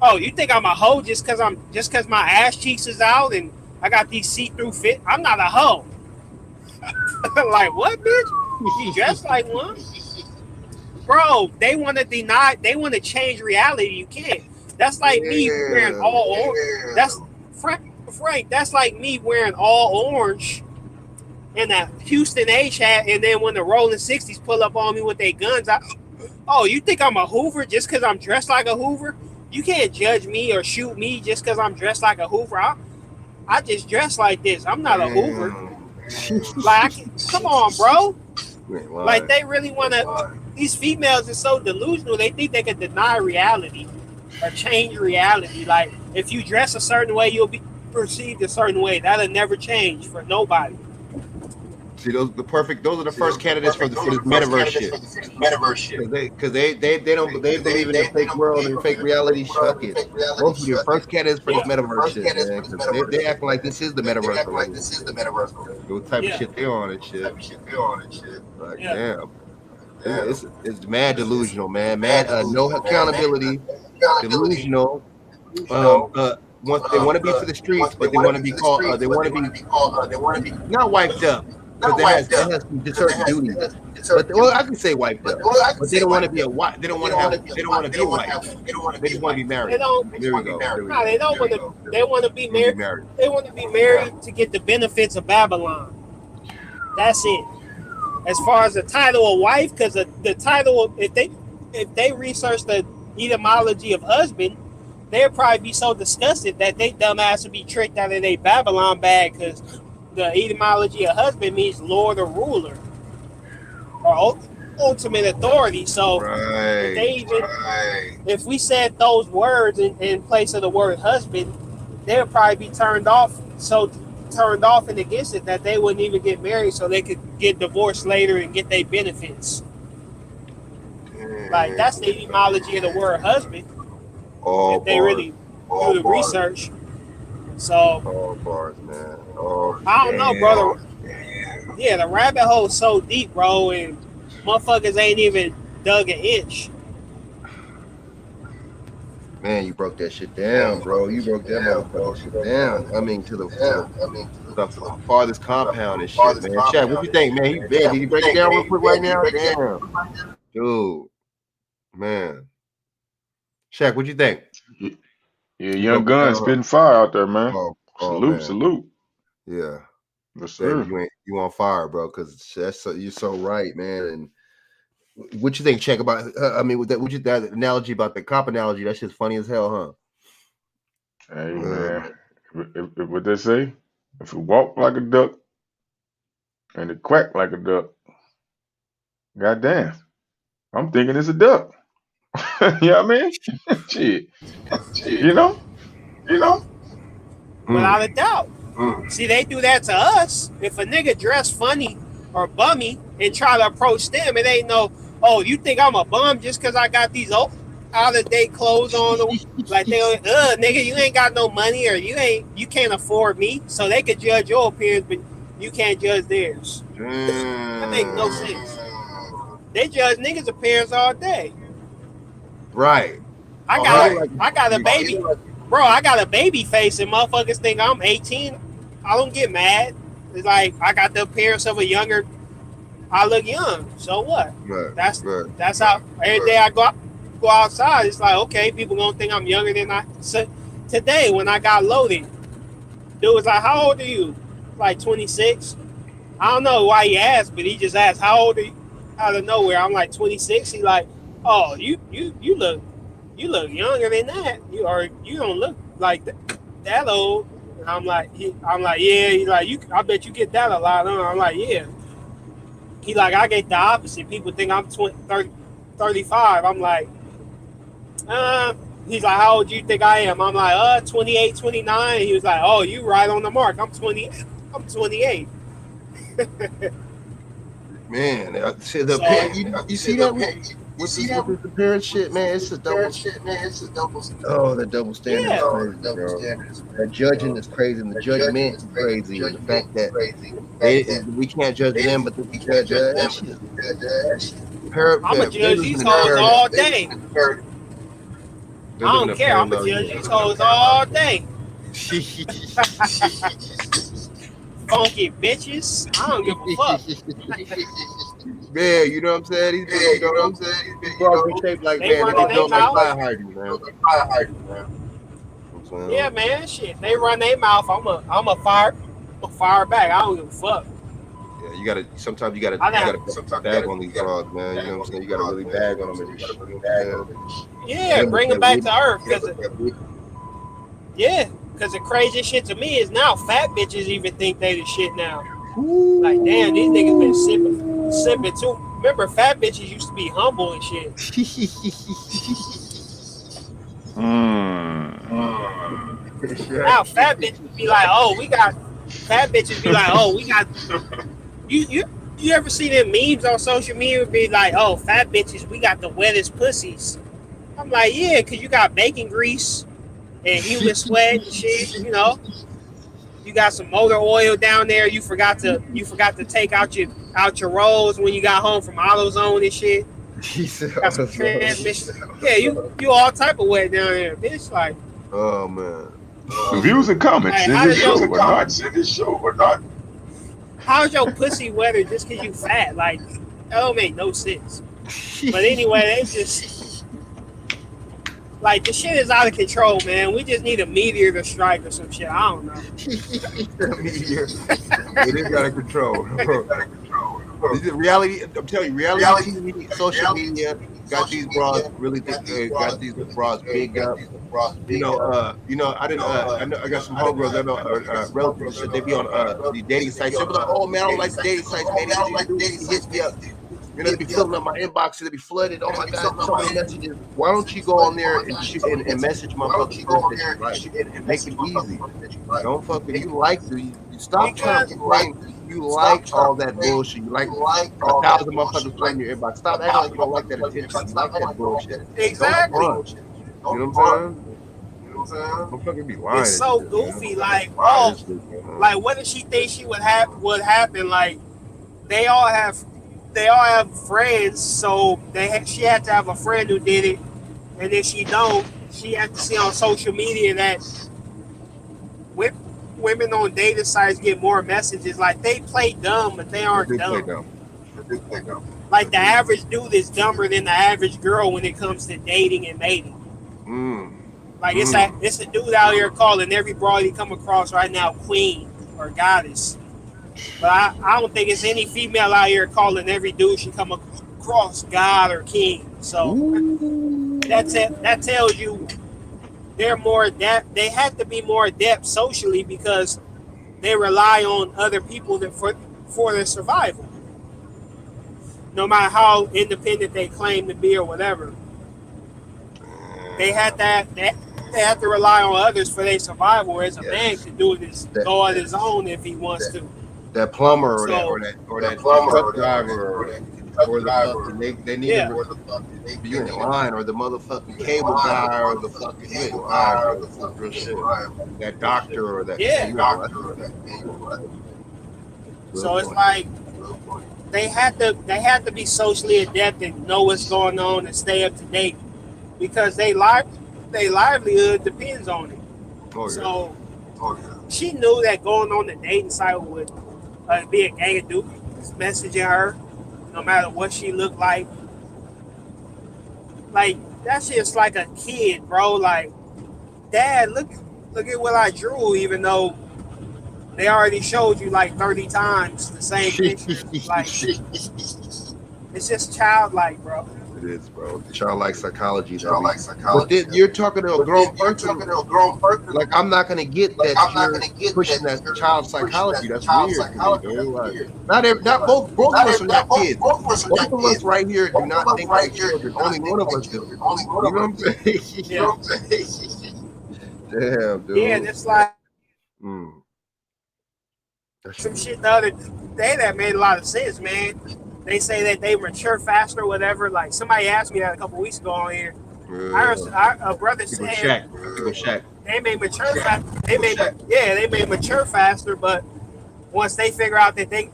Oh, you think I'm a hoe just because my ass cheeks is out and I got these see-through fit? I'm not a hoe. Like what, bitch? You dressed like one, bro. They want to change reality. You can't. That's like me wearing all orange. That's Frank. That's like me wearing all orange and a Houston H hat, and then when the Rolling 60s pull up on me with their guns, you think I'm a Hoover just because I'm dressed like a Hoover? You can't judge me or shoot me just because I'm dressed like a Hoover. I just dress like this. I'm not a Hoover. Like, come on, bro. Like, they really want to. These females are so delusional. They think they can deny reality or change reality. Like, if you dress a certain way, you'll be perceived a certain way. That'll never change for nobody. See, those are the first candidates for this metaverse shit. Because they believe in the fake world and fake reality. Fuck it. Those are the first candidates for this metaverse shit, man. Because they acting like this is the metaverse. What type of shit they on and shit. Like, damn. It's mad delusional, man. No accountability. Delusional. they want to be for the streets, but they want to be called. They want to be not wiped up because it has some certain duties. But well, I can say wiped up, but they don't want to be a wife. They don't want to have. They don't want to be a wife. They just want to be married. They don't. There we go. No, they don't want to. They want to be married. They want to be married to get the benefits of Babylon. That's it. As far as the title of wife, because the title, if they research the etymology of husband, they'd probably be so disgusted that they dumbass would be tricked out of their Babylon bag, because the etymology of husband means lord or ruler or ultimate authority. So if we said those words in place of the word husband, they would probably be turned off and against it that they wouldn't even get married so they could get divorced later and get their benefits. Like, that's the etymology of the word husband. If they really do the research. So all bars, man. I don't know, brother. Yeah, the rabbit hole's so deep, bro, and motherfuckers ain't even dug an inch. Man, you broke that shit down, bro. You broke that motherfucking shit down. I mean, to the farthest compound and shit, man. Shaq, what you think, man? Did he break it down real quick right now? Damn, dude, man. Shaq, what you think? Yeah, Young Gun spitting fire out there, man. Salute. Yeah. Yes, sir. You on fire, bro? Because you're so right, man. And what you think, Check, about? I mean, with that analogy about the cop analogy, that's just funny as hell, huh? Hey, man, what they say? If it walk like a duck and it quack like a duck, goddamn, I'm thinking it's a duck. You know what I mean? Shit, you know. Without a doubt. See, they do that to us. If a nigga dress funny or bummy and try to approach them, it ain't no, oh, you think I'm a bum just because I got these out-of-date clothes on? Like, nigga, you ain't got no money, or you can't afford me. So they could judge your appearance, but you can't judge theirs. That makes no sense. They judge niggas' appearance all day. Right. I got a baby. Bro, I got a baby face and motherfuckers think I'm 18. I don't get mad. It's like I got the appearance of a younger. I look young. So what? Right. That's how every day I go outside. It's like, okay, people gonna think I'm younger than I. So today when I got loaded, dude was like, "How old are you?" Like 26. I don't know why he asked, but he just asked, "How old are you?" Out of nowhere, I'm like 26. He like, "Oh, you look younger than that. You don't look like that old." And I'm like, yeah. He's like, I bet you get that a lot. I'm like, yeah. He like, I get the opposite. People think I'm 35. I'm like, he's like, how old do you think I am? I'm like, 28, 29. He was like, oh, you right on the mark. I'm 28. Man, you see that? With the parent shit, man, it's a double. Oh, the double standard is crazy, bro. The judging is crazy, and the judgment is crazy. And the fact that we can't judge them, but we can judge us. I'm gonna judge these hoes all day. I don't care. I'm gonna judge these hoes all day. Funky bitches. I don't give a fuck. Man, you know what I'm saying? These bros be shaped like, man, they don't like fire hydrants, man. Yeah, man, shit. They run their mouth. I'm a fire back. I don't give a fuck. Yeah, sometimes you gotta bag on these bros, man. You know what I'm saying? You gotta really bag on them. Yeah, bring them back to earth. Because the crazy shit to me is now fat bitches even think they the shit now. Ooh. Like, damn, these niggas been sipping too. Remember, fat bitches used to be humble and shit. Now fat bitches be like, oh, we got. You ever see them memes on social media? Be like, oh, fat bitches, we got the wettest pussies. I'm like, yeah, because you got bacon grease and human sweat and shit, you know. You got some motor oil down there. You forgot to take out your rolls when you got home from AutoZone and shit. Got some transmission. Yeah, you all type of wet down there, bitch. Like, oh man. The views and comments Like, in how this does show your or not. how's your pussy wetter just because you fat? Like, that don't make no sense. But anyway, they just like the shit is out of control, man. We just need a meteor to strike or some shit. I don't know. Meteor. It is out of control. This is reality. I'm telling you, reality TV, social media got these bras really got these bras big up. I didn't. I know I got some homegirls. I know relatives and shit. They be on the dating sites. They be like, "Oh man, I don't like the dating sites, man. He hits me up. They be filling up my inbox. They be flooded. Oh my god, so many messages. Why don't you go on there and shoot and message motherfuckers and make it easy? Don't fucking you like you stop trying to complain. You like all that bullshit. You like 1,000 motherfuckers flooding your inbox. Stop acting like you don't like that attention. You like that bullshit. Exactly. You know what I'm saying? Motherfuckers be lying. It's so goofy. Like, oh, like what did she think she would happen? Like, they all have friends, so she had to have a friend who did it, and if she don't, she had to see on social media that women on dating sites get more messages. Like, they play dumb, but they aren't dumb. Like, the average dude is dumber than the average girl when it comes to dating and mating. Like, it's a dude out here calling every broad he come across right now queen or goddess. But I don't think it's any female out here calling every dude she come across God or king. So that tells you they're more adept. They have to be more adept socially because they rely on other people for their survival. No matter how independent they claim to be or whatever, they have to rely on others for their survival. Whereas a man can do it go on his own if he wants to. That plumber or that truck driver or the they need to be in line, or the motherfucking cable guy or the fucking that doctor or that So it's like they have to be socially adept and know what's going on and stay up to date because their livelihood depends on it. So she knew that going on the dating site would be a gang of dudes messaging her, no matter what she looked like. Like, that shit's like a kid, bro. Like, Dad, look at what I drew, even though they already showed you like 30 times the same picture. Like, it's just childlike, bro. It is, bro. Childlike psychology. But then you're talking to a grown person. Like, I'm not gonna get that you're pushing that child psychology. That's weird to me, dude. Like, not both of us are not kids. Both of us right here do not think like children. Only one of us do. You know what I'm saying? Damn, dude. Yeah, and it's like some shit the other day that made a lot of sense, man. They say that they mature faster or whatever. Like, somebody asked me that a couple weeks ago on here. A brother said they may mature faster. They may mature faster, but once they figure out that they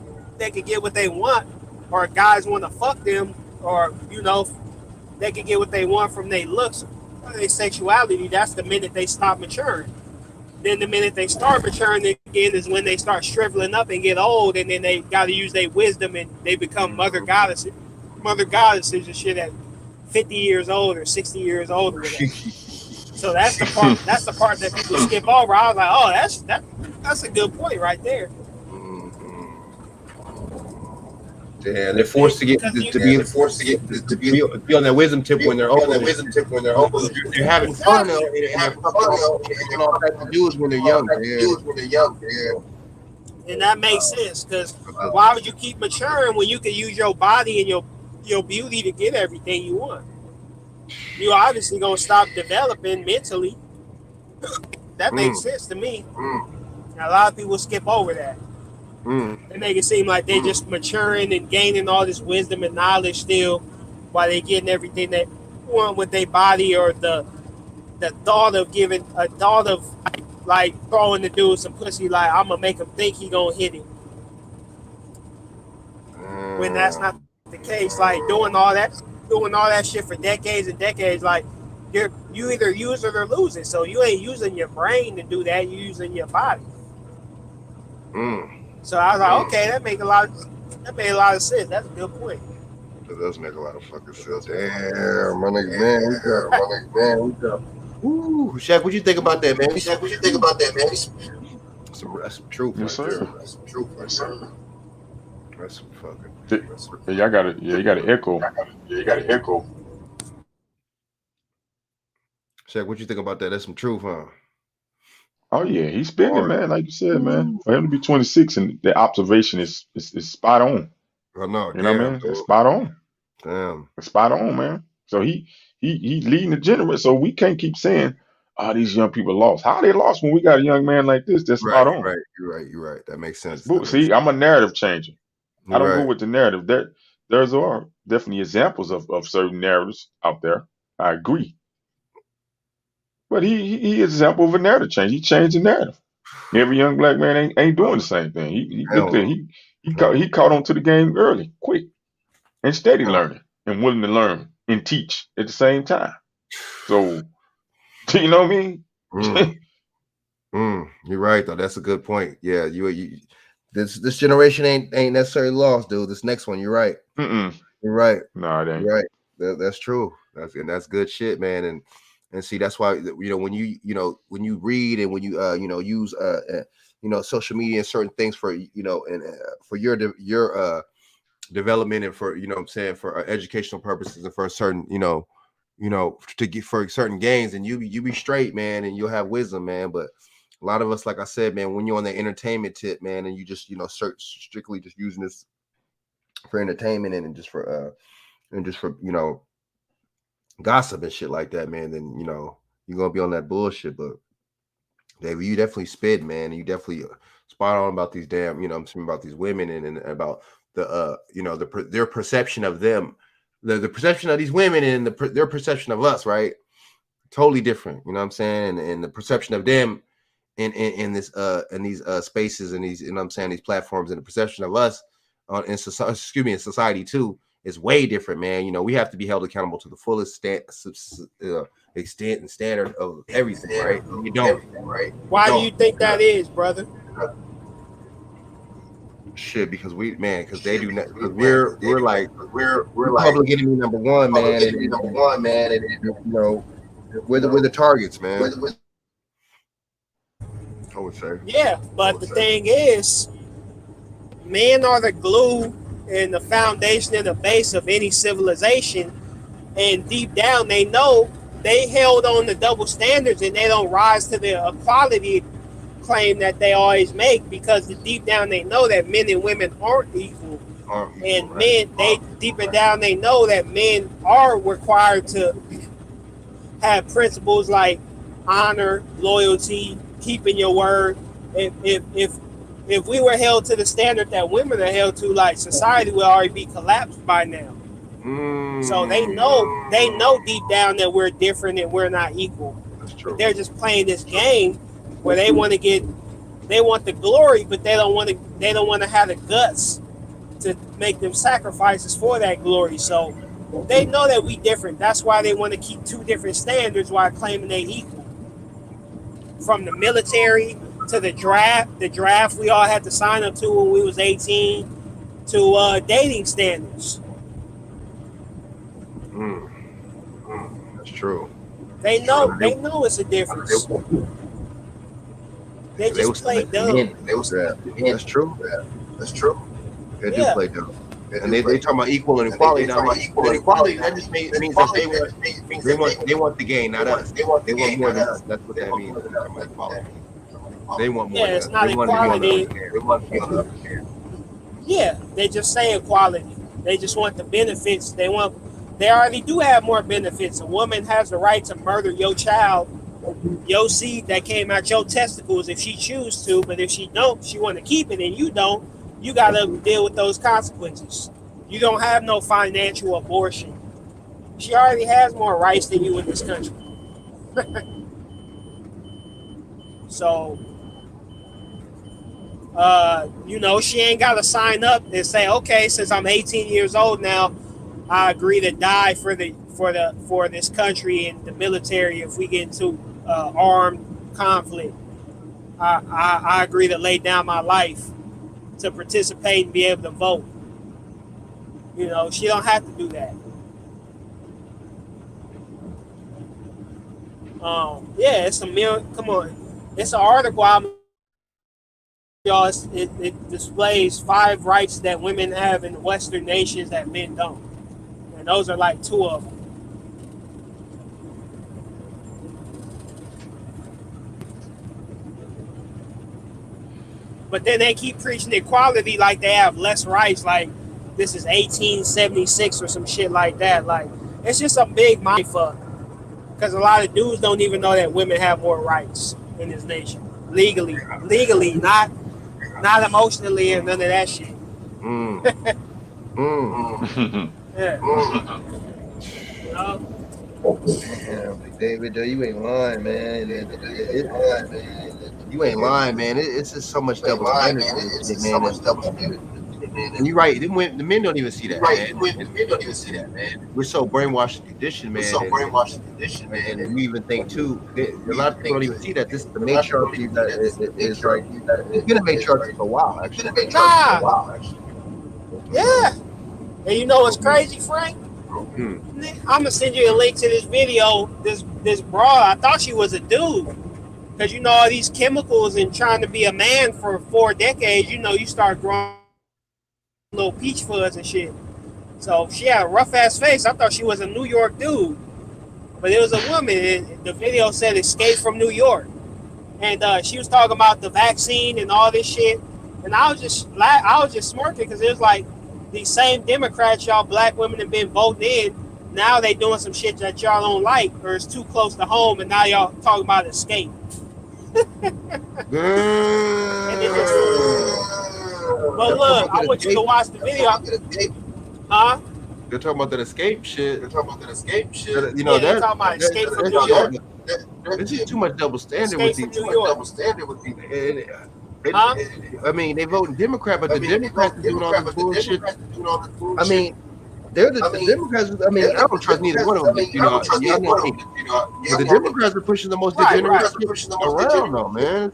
can get what they want, or guys want to fuck them, or they can get what they want from their looks or their sexuality, that's the minute they stop maturing. Then the minute they start maturing again is when they start shriveling up and get old, and then they got to use their wisdom and they become mother goddesses and shit at 50 years old or 60 years old or whatever. So that's the part. That's the part that people skip over. I was like, oh, that's a good point right there. Yeah, they're forced to be on that wisdom tip when they're old. They're having fun and they're fucking all types of dudes when they're young. And that makes sense, because why would you keep maturing when you can use your body and your beauty to get everything you want? You're obviously gonna stop developing mentally. That makes sense to me. A lot of people skip over that. They make it seem like they're just maturing and gaining all this wisdom and knowledge still, while they're getting everything they want with their body, or the thought of like throwing the dude some pussy, like, I'm gonna make him think he gonna hit him. When that's not the case. Like, doing all that shit for decades and decades, like, you either use it or lose it. So you ain't using your brain to do that. You're using your body. Mm. So I was like, okay, that made a lot of sense. That's a good point. That does make a lot of fucking sense. Damn, my nigga, man, we got. Ooh, Shaq, what you think about that, man? Shaq, what you think about that, man? That's some truth Yes, right sir. there. That's some truth right there. That's some fucking. Yeah, y'all got it. Yeah, you got to echo. Yeah, you got an echo. Shaq, what you think about that? That's some truth, huh? Oh yeah, he's spending, Hard. man. Like you said, man. For him to be 26 and the observation is spot on. I know. You know what I Damn, mean? dude. It's spot on. Damn. It's spot on, man. So he leading the generation. So we can't keep saying, "Oh, these young people lost." How they lost when we got a young man like this? That's Right, spot on. right. You're right. That makes sense. See, I'm a narrative changer. I You're don't go right. with the narrative. There's are definitely examples of certain narratives out there. I agree. But he is an example of a narrative change. He changed the narrative. Every young black man ain't doing the same thing. He Hell looked at no. he caught on to the game early, quick, and steady Hell. learning and willing to learn and teach at the same time. So you know what I mean? You're right though. That's a good point. Yeah, you this generation ain't necessarily lost, dude. This next one, you're right. Mm-mm. You're right. No, it ain't. You're right. That's true. That's good shit, man. And see, that's why when you read and when you use social media and certain things for and for your development and for what I'm saying, for educational purposes and for certain to get for certain gains, and you be straight, man, and you'll have wisdom, man. But a lot of us, like I said, man, when you're on the entertainment tip, man, and you just strictly just using this for entertainment and just for gossip and shit like that, man, then you're gonna be on that bullshit. But David, you definitely spit, man, and you definitely spot on about these damn, I'm saying about these women and about the their perception of them, the perception of these women and their perception of us, right? Totally different, you know what I'm saying? And the perception of them in this in these spaces and these, I'm saying, these platforms, and the perception of us in society too is way different, man. We have to be held accountable to the fullest extent and standard of everything, right? You don't, right? Why do you think that is, brother? Shit, because because they do not, because we're like public enemy number one, man, and we're the targets, man. I would say. Yeah, but the thing is, men are the glue and the foundation and the base of any civilization. And deep down, they know they held on to double standards and they don't rise to the equality claim that they always make, because deep down they know that men and women aren't equal. And men, deep down they know that men are required to have principles like honor, loyalty, keeping your word. If we were held to the standard that women are held to, like, society would already be collapsed by now. So they know deep down that we're different and we're not equal. That's true. But they're just playing this game where they want the glory, but they don't want to have the guts to make them sacrifices for that glory. So they know that we different. That's why they want to keep two different standards while claiming they equal. From the military to the draft we all had to sign up to when we was 18, to dating standards. That's true. They know it's a difference. They just play dumb. That's true. That's true. They do play dumb. And they talking about equal and equality. Equality, that just means that they want the gain, not us. They want more than us. That's what that means. They want more. Yeah, it's not equality. Yeah, they just say equality. They just want the benefits. They already do have more benefits. A woman has the right to murder your child, your seed that came out your testicles, if she chooses to. But if she don't, she want to keep it, and you don't, you got to deal with those consequences. You don't have no financial abortion. She already has more rights than you in this country. So, she ain't got to sign up and say, okay, since I'm 18 years old now, I agree to die for this country and the military if we get into armed conflict. I agree to lay down my life to participate and be able to vote. You know, she don't have to do that. Yeah, it's a million. Come on, it's an article. Y'all, it displays 5 rights that women have in Western nations that men don't, and those are like 2 of them. But then they keep preaching equality like they have less rights, like this is 1876 or some shit like that. Like, it's just a big mindfuck. Because a lot of dudes don't even know that women have more rights in this nation. Legally, not emotionally and none of that shit. Yeah. You know? Damn, David, though, you ain't lying, man. You ain't lying, man. It's just so much double standard. And you're right. The men don't even see that, man. We're so brainwashed and conditioned, man. And we even think too. A lot of people don't even see that this is the matriarchy that is like. It's been a matriarchy for a while, actually. Yeah. And you know what's crazy, Frank? I'm gonna send you a link to this video. This broad, I thought she was a dude. Because you know all these chemicals and trying to be a man for 4 decades, you know, you start growing little peach fuzz and shit. So she had a rough ass face. I thought she was a New York dude, but it was a woman. And the video said "Escape from New York," and she was talking about the vaccine and all this shit. And I was just smirking because it was like these same Democrats y'all black women have been voting in. Now they doing some shit that y'all don't like or it's too close to home, and now y'all talking about escape. And but look, I want you to watch the video. Huh? They're talking about that escape shit. You know, Yeah, they're talking about escape from New York. This is too much double standard Escape from New York. Huh? I mean, they voting Democrat, but the Democrats are doing all this bullshit. I mean, they're the Democrats. I mean, I don't trust neither one of them. You know, but the Democrats are pushing the most degenerate shit around, though, man.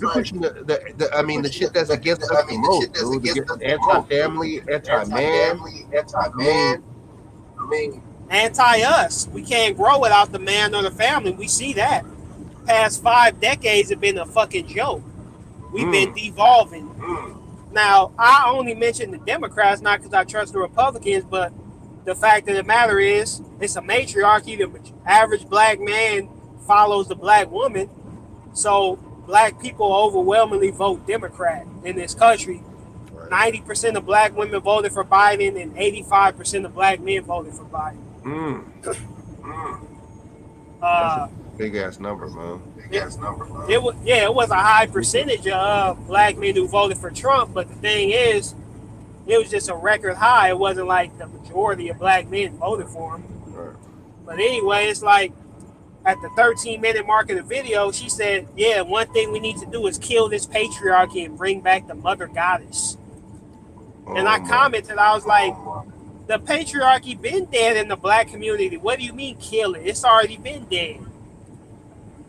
They're pushing the shit that's against us the most, dude. Against anti-family, anti-man. I mean, anti-us. We can't grow without the man or the family. We see that. Past 5 decades have been a fucking joke. We've been devolving. Now, I only mention the Democrats, not because I trust the Republicans, but the fact of the matter is, it's a matriarchy. The average black man follows the black woman. So, black people overwhelmingly vote Democrat in this country. 90% of black women voted for Biden, and 85% of black men voted for Biden. Big ass number, man. It was a high percentage of black men who voted for Trump, but the thing is, it was just a record high. It wasn't like the majority of black men voted for him. Right. But anyway, it's like at the 13-minute mark of the video, she said, yeah, one thing we need to do is kill this patriarchy and bring back the mother goddess. And I commented, I was like, the patriarchy been dead in the black community. What do you mean kill it? It's already been dead.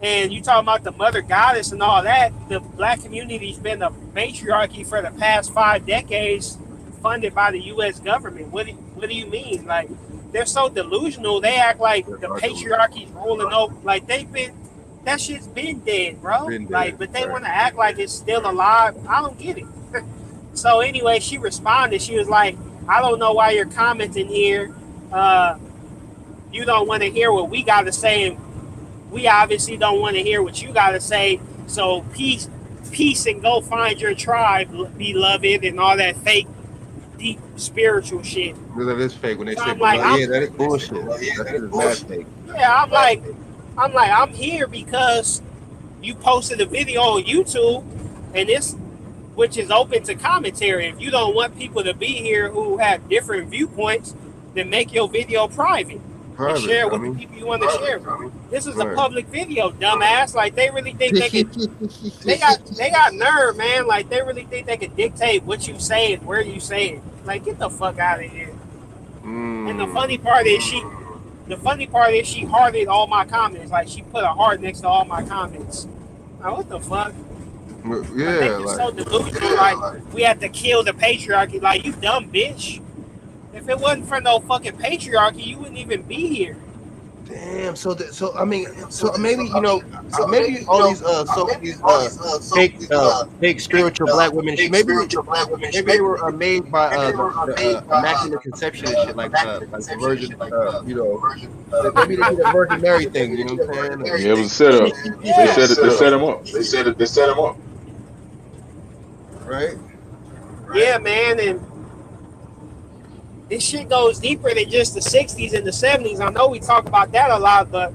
And you talking about the mother goddess and all that, the black community's been a matriarchy for the past 5 decades, funded by the U.S. government. What do you mean? Like, they're so delusional. They act like the patriarchy's rolling over. Like, that shit's been dead, bro. But they want to act like it's still alive. I don't get it. So anyway, she responded. She was like, I don't know why you're commenting here. You don't want to hear what we got to say, and we obviously don't want to hear what you got to say. So peace, and go find your tribe, beloved, and all that fake, deep spiritual shit. That is fake when they say, that is bullshit. That is mad fake. Yeah, I'm like, I'm here because you posted a video on YouTube, and which is open to commentary. If you don't want people to be here who have different viewpoints, then make your video private. And share with the people you want to share. This is a public video, dumbass. Like, they really think they can. they got nerve, man. Like, they really think they can dictate what you say and where you say it. Like, get the fuck out of here. And the funny part is she hearted all my comments. Like she put a heart next to all my comments. Like, what the fuck? Yeah, They just so delusional. Like we have to kill the patriarchy. Like you dumb bitch. If it wasn't for no fucking patriarchy, you wouldn't even be here. Damn. So maybe maybe all these fake spiritual black women. Maybe they were made by the immaculate conception and shit like the virgin. Maybe they did a Virgin Mary thing. You know what I'm saying? Yeah, it was a setup. They set him up. They set him up. Right. Yeah, man, and this shit goes deeper than just the 60s and the 70s. I know we talk about that a lot, but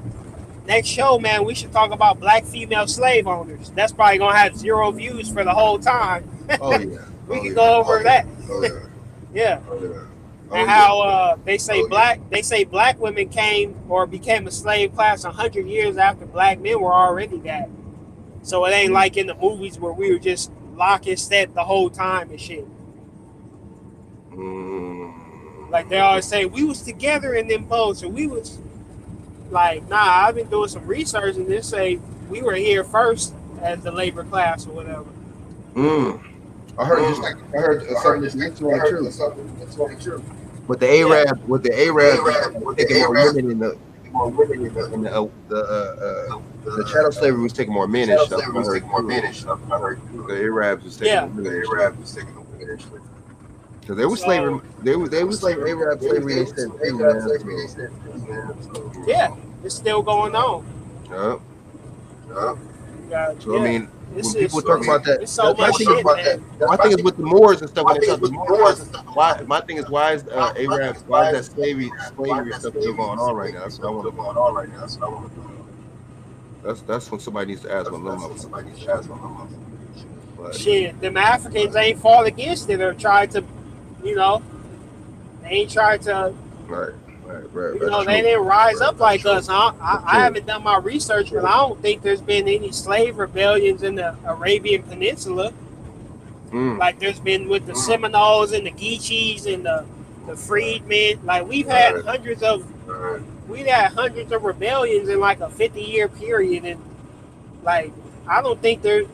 next show, man, we should talk about black female slave owners. That's probably going to have 0 views for the whole time. Oh, yeah. We can go over that. Oh, yeah. Yeah. Oh, yeah. And how they say black women came or became a slave class 100 years after black men were already that. So it ain't like in the movies where we were just lock and step the whole time and shit. Like they always say, we was together in them boats, and we was like, nah, I've been doing some research, and they say we were here first as the labor class or whatever. I heard something that's really true. With the Arab, taking more women in the chattel slavery was taking more men and stuff. The Arabs was taking the women and shit. Because they were slaving, they were slaving Arab slavery. They said, yeah, it's still going on. So I mean, when people talk about that, so my thing is with the Moors and stuff. When they talk about Moors, my thing is why is Arabs, why is that slavery stuff still going on right now? That's what I want to know. That's when somebody needs to ask my mom. Shit, them Africans ain't fought against it or tried to, they ain't tried to. Right. They didn't rise up like us, huh? I haven't done my research, but I don't think there's been any slave rebellions in the Arabian Peninsula. Like there's been with the Seminoles and the Geechees and the freedmen. Like we've had hundreds of rebellions in like a 50-year period, and like I don't think they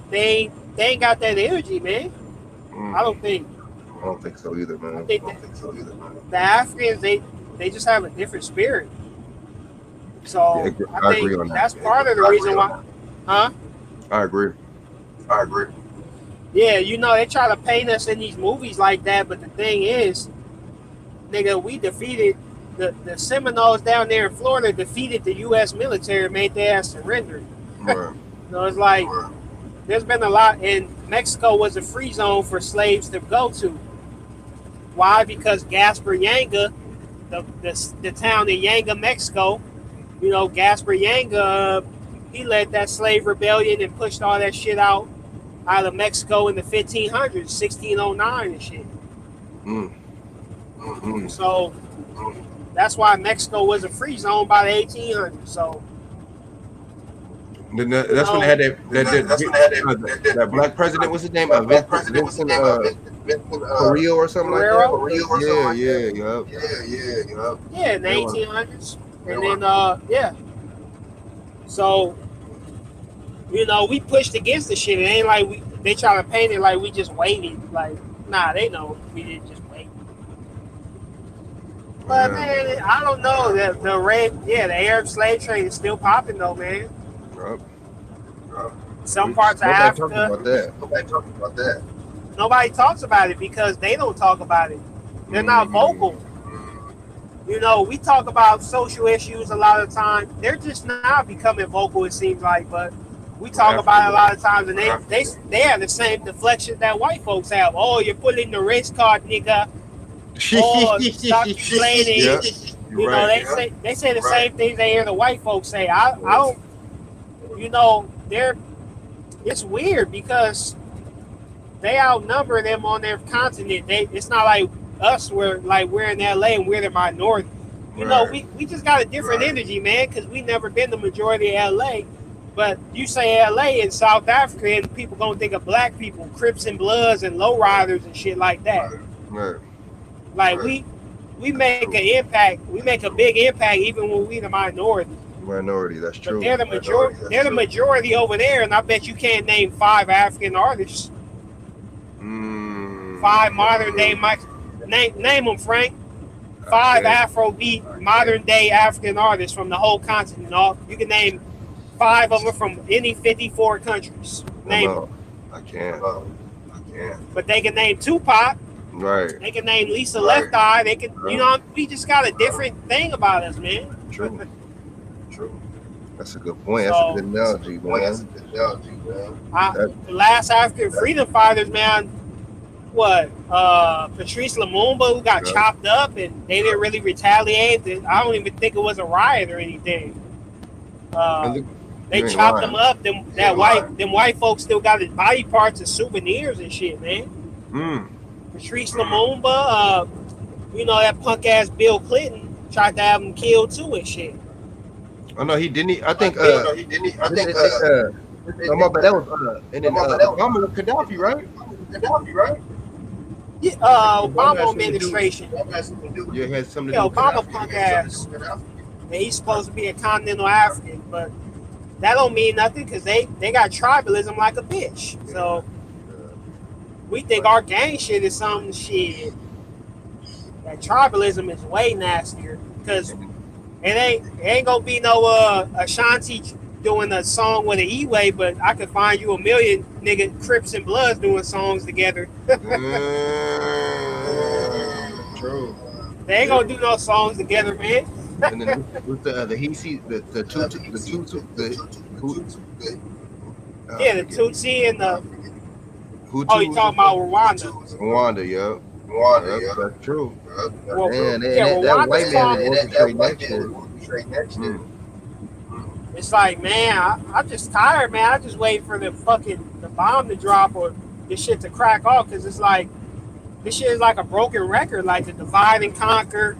ain't got that energy, man. I don't think so either, man. I think the Africans, they just have a different spirit. So I think that's part of the reason why. Huh? I agree. Yeah, they try to paint us in these movies like that, but the thing is, nigga, we defeated the Seminoles down there in Florida, defeated the U.S. military, made their ass surrender. Right. It's like there's been a lot, and Mexico was a free zone for slaves to go to. Why? Because Gaspar Yanga, the town in Yanga, Mexico, Gaspar Yanga, he led that slave rebellion and pushed all that shit out of Mexico in the 1500s, 1609 and shit. So that's why Mexico was a free zone by the 1800s. So that's when they had that black president. What's his name? Vincent Carrillo or something like that. Yeah, in the 1800s, and then So we pushed against the shit. It ain't like they try to paint it like we just waited. Like, nah, they know we didn't just wait. But man, I don't know that the Arab slave trade is still popping though, man. Some parts of Africa. Nobody talking about that. Nobody talks about it because they don't talk about it. They're not vocal. We talk about social issues a lot of times. They're just not becoming vocal, it seems like, but we talk about it a lot of times, and they have the same deflection that white folks have. Oh, you're pulling the race card, nigga. Oh, stop complaining. They say the same things they hear the white folks say. I don't. It's weird because they outnumber them on their continent. It's not like us where we're in LA and we're the minority. We just got a different energy, man, because we never been the majority of LA. But you say LA in South Africa and people gonna think of black people, Crips and Bloods and lowriders and shit like that. we make an impact. We make a big impact even when we the minority. Minority, that's But true. they're the majority. They're the majority over there, and I bet you can't name 5 African artists. 5 modern day name them, Frank. 5 Afrobeat modern day African artists from the whole continent. You can name 5 of them from any 54 countries. Name them. I can't. But they can name Tupac. Right. They can name Lisa Left Eye. They can, we just got a different thing about us, man. True. That's a good point. That's a good analogy, man. The last African freedom fighters, man. What? Patrice Lumumba, who got chopped up, and they didn't really retaliate. I don't even think it was a riot or anything. They chopped them up. Them white folks still got his body parts as souvenirs and shit, man. Patrice Lumumba, that punk ass Bill Clinton tried to have him killed too and shit. Oh no, he didn't. I think. My bad. That was and then Obama with Gaddafi, right? Yeah, Obama administration. Yeah, it had something to do with Obama punk ass. And he's supposed to be a continental African, but that don't mean nothing because they got tribalism like a bitch. So we think our gang shit is some shit. That tribalism is way nastier because it ain't gonna be no Ashanti doing a song with an E-Way, but I could find you a million nigga Crips and Bloods doing songs together. True. They ain't gonna do no songs together, man. And then with the Tutsi Tutsi and the Hutu. Oh, you talking about Rwanda? Rwanda, yeah. That's true. Well, man, that white man was orchestrating that shit. It's like, man, I'm just tired, man. I just wait for the bomb to drop or this shit to crack off because it's like this shit is like a broken record, like the divide and conquer,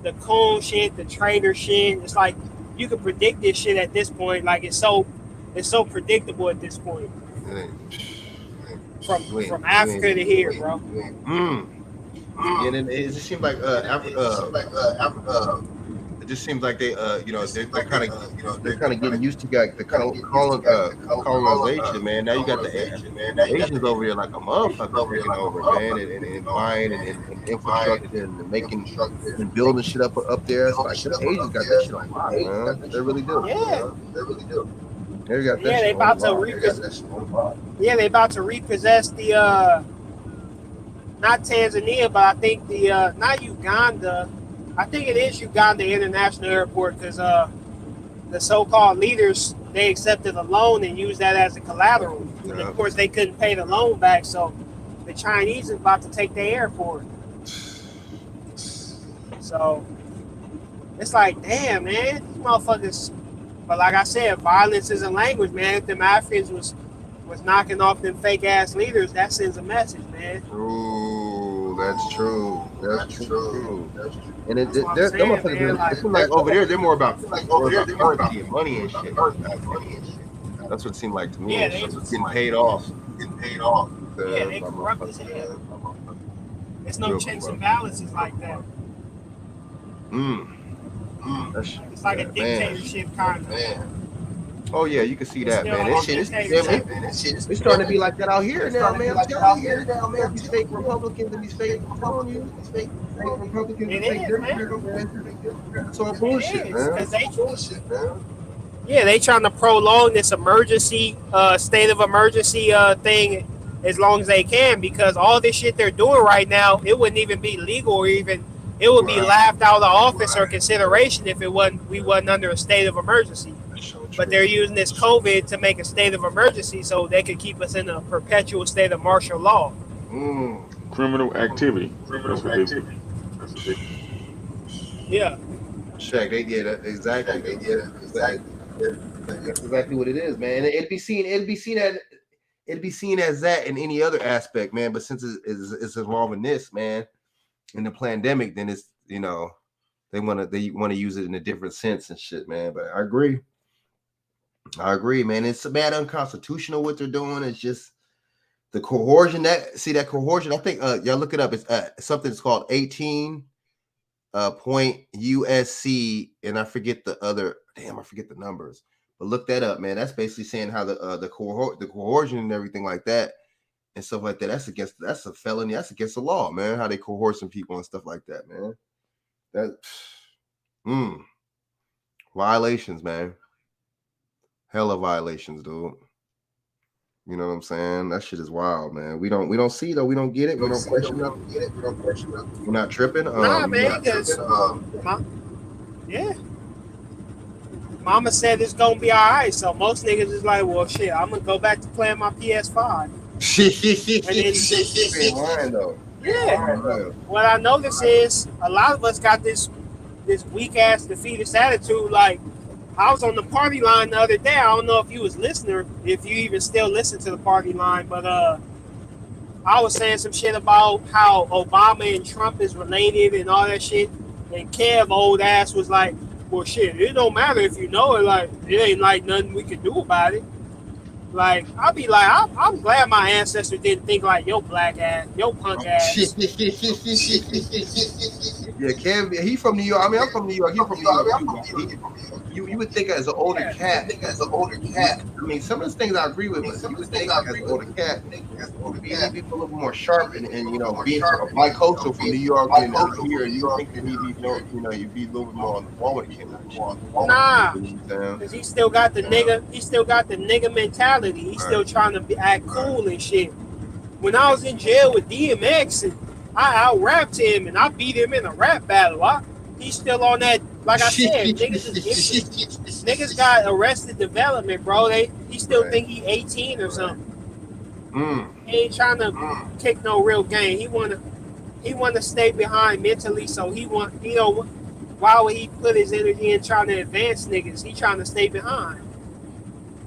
the coon shit, the traitor shit. It's like you can predict this shit at this point. Like it's so predictable at this point. From Africa to here, bro. And then it just seems like it just seems like they they're kind of getting used to the colonization, man. Now you got the Asians over here like a motherfucker taking over, man, and buying and infrastructure and making and building shit up there. It's like the Asians got that shit on lock, man. They really do. Yeah. They got that they about to repossess. Yeah, they about to repossess the not Tanzania, but I think the not Uganda. I think it is Uganda International Airport because the so-called leaders, they accepted a loan and used that as a collateral. And of course, they couldn't pay the loan back, so the Chinese is about to take their airport. So it's like, damn, man, these motherfuckers. But like I said, violence isn't language, man. If them Africans was knocking off them fake ass leaders, that sends a message, man. Ooh, that's true. That's true. And it seems like over there, they're more about currency and money and shit. That's what it seemed like to me. Yeah, it's getting paid off. Yeah, they corrupt as hell. There's no checks and balances like that. It's like a dictatorship kind of. Oh yeah, you can see that, man. This shit it's starting to be like that out here now, man. I'm telling you, these fake Republicans and these fake, I'm telling you, these fake Republicans and fake Democrats. It's all bullshit, man. Yeah, they trying to prolong this emergency, state of emergency thing as long as they can because all this shit they're doing right now, it wouldn't even be legal or even it would be laughed out of office or consideration if we wasn't under a state of emergency. But they're using this COVID to make a state of emergency so they could keep us in a perpetual state of martial law. Criminal activity. That's what they do. Yeah. Check, they get it. Exactly. They get it. Exactly. That's exactly what it is, man. It'd be seen as that in any other aspect, man. But since it's involving this, man, in the pandemic, then it's they want to use it in a different sense and shit, man. But I agree, man. It's bad unconstitutional what they're doing. It's just the coercion. That coercion. I think y'all look it up. It's something that's called 18 Point USC, and I forget the other. Damn, I forget the numbers. But look that up, man. That's basically saying how the coercion and everything like that and stuff like that. That's a felony. That's against the law, man. How they coercing people and stuff like that, man. That violations, man. Hella violations, dude. You know what I'm saying? That shit is wild, man. We don't see though. We don't get it. We don't question nothing. We're not tripping. Nah, man. Yeah. Mama said it's gonna be all right, so most niggas is like, well, shit, I'm gonna go back to playing my PS5. Yeah. What I notice is a lot of us got this weak ass defeatist attitude. Like, I was on the party line the other day. I don't know if you was listening, if you even still listen to the party line, but I was saying some shit about how Obama and Trump is related and all that shit. And Kev, old ass, was like, well, shit, it don't matter if you know it. Like, it ain't like nothing we can do about it. Like, I'll be like, I'm glad my ancestors didn't think like, yo, black ass, yo, punk ass. Yeah, Kev, he from New York. I mean, I'm from New York. He from New York. You would think as an older cat. I mean, some of the things I agree with, but you would think as an older cat, he'd be a little more sharp and you know, being bi-coastal from New York and here, you think that he'd be, you know, you'd be a little bit more on the wall with him. Nah, because he still got the nigga mentality. He's still trying to act cool and shit. When I was in jail with DMX and I out-rapped him and I beat him in a rap battle, he's still on that. Like I said, niggas got arrested development, bro. He still think he 18 or something. He ain't trying to kick no real game. He wanna stay behind mentally. So why would he put his energy in trying to advance niggas? He trying to stay behind.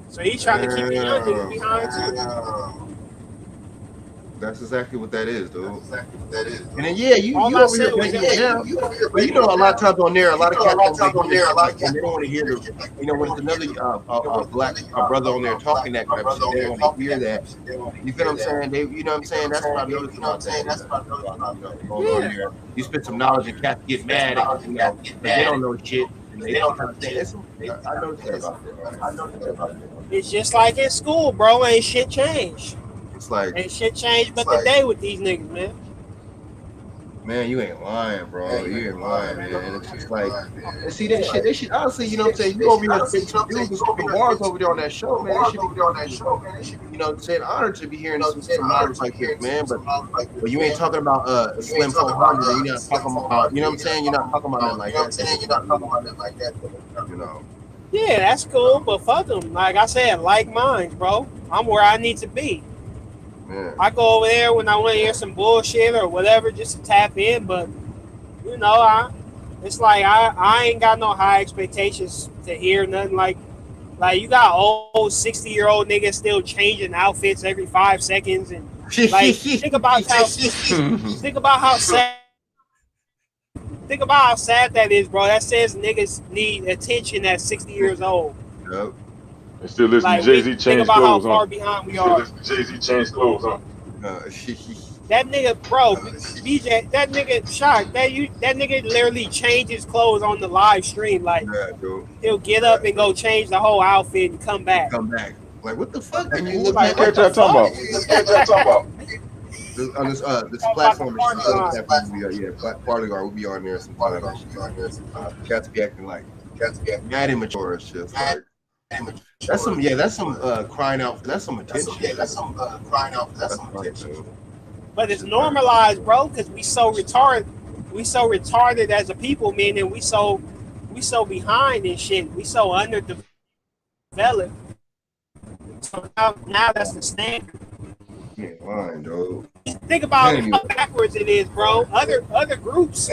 So he's trying to keep the young niggas behind too. That's exactly what that is, dude. And then you over here breaking it down. But you know, a lot of times on there, a lot of cats on there, and they don't want to hear the. You know, when it's another black brother on there talking that type of shit, they don't want to hear that. You feel what I'm saying? You know what I'm saying? That's what I noticed. You know what I'm saying? That's what I noticed. You spit some knowledge and cats get mad, but they don't know shit. They don't understand. I noticed that about that. It's just like in school, bro. Ain't shit changed. It's like ain't shit changed but the day with these niggas, man. Man, you ain't lying, bro. You ain't lying, man. It's just like, see that shit. Honestly, you know what I'm saying? You over here the bars over there on that show, man. That shit be, you know what I'm saying? Honored to be hearing some knowledge like this, man. But you ain't talking about Slim 400. You're not talking about, you know what I'm saying? You're not talking about nothing like that. You know. Yeah, that's cool, but fuck them. Like I said, like minds, bro. I'm where I need to be. Yeah. I go over there when I want to hear some bullshit or whatever just to tap in, but you know, it's like I ain't got no high expectations to hear nothing like you got old 60-year-old niggas still changing outfits every 5 seconds and like think about how sad that is, bro. That says niggas need attention at 60 years old. Yep. And still listen to Jay-Z change about clothes how far on. behind we are. Jay-Z change clothes on. That nigga, bro, BJ, that nigga, Shock, that nigga literally changed his clothes on the live stream. Like, he'll get up and go change the whole outfit and come back. Like, what the fuck? And you look like, what y'all talking about? On this platform, Party Guard will be on there sometimes. Cats be acting like mad immature and shit. Like, that's some crying out. That's some attention. That's some crying out. That's some attention. But it's normalized, bro, because we so retarded. We so retarded as a people, meaning we so behind and shit. We so underdeveloped. So now that's the standard. Yeah, fine, dude. Think about how backwards it is, bro. Other groups.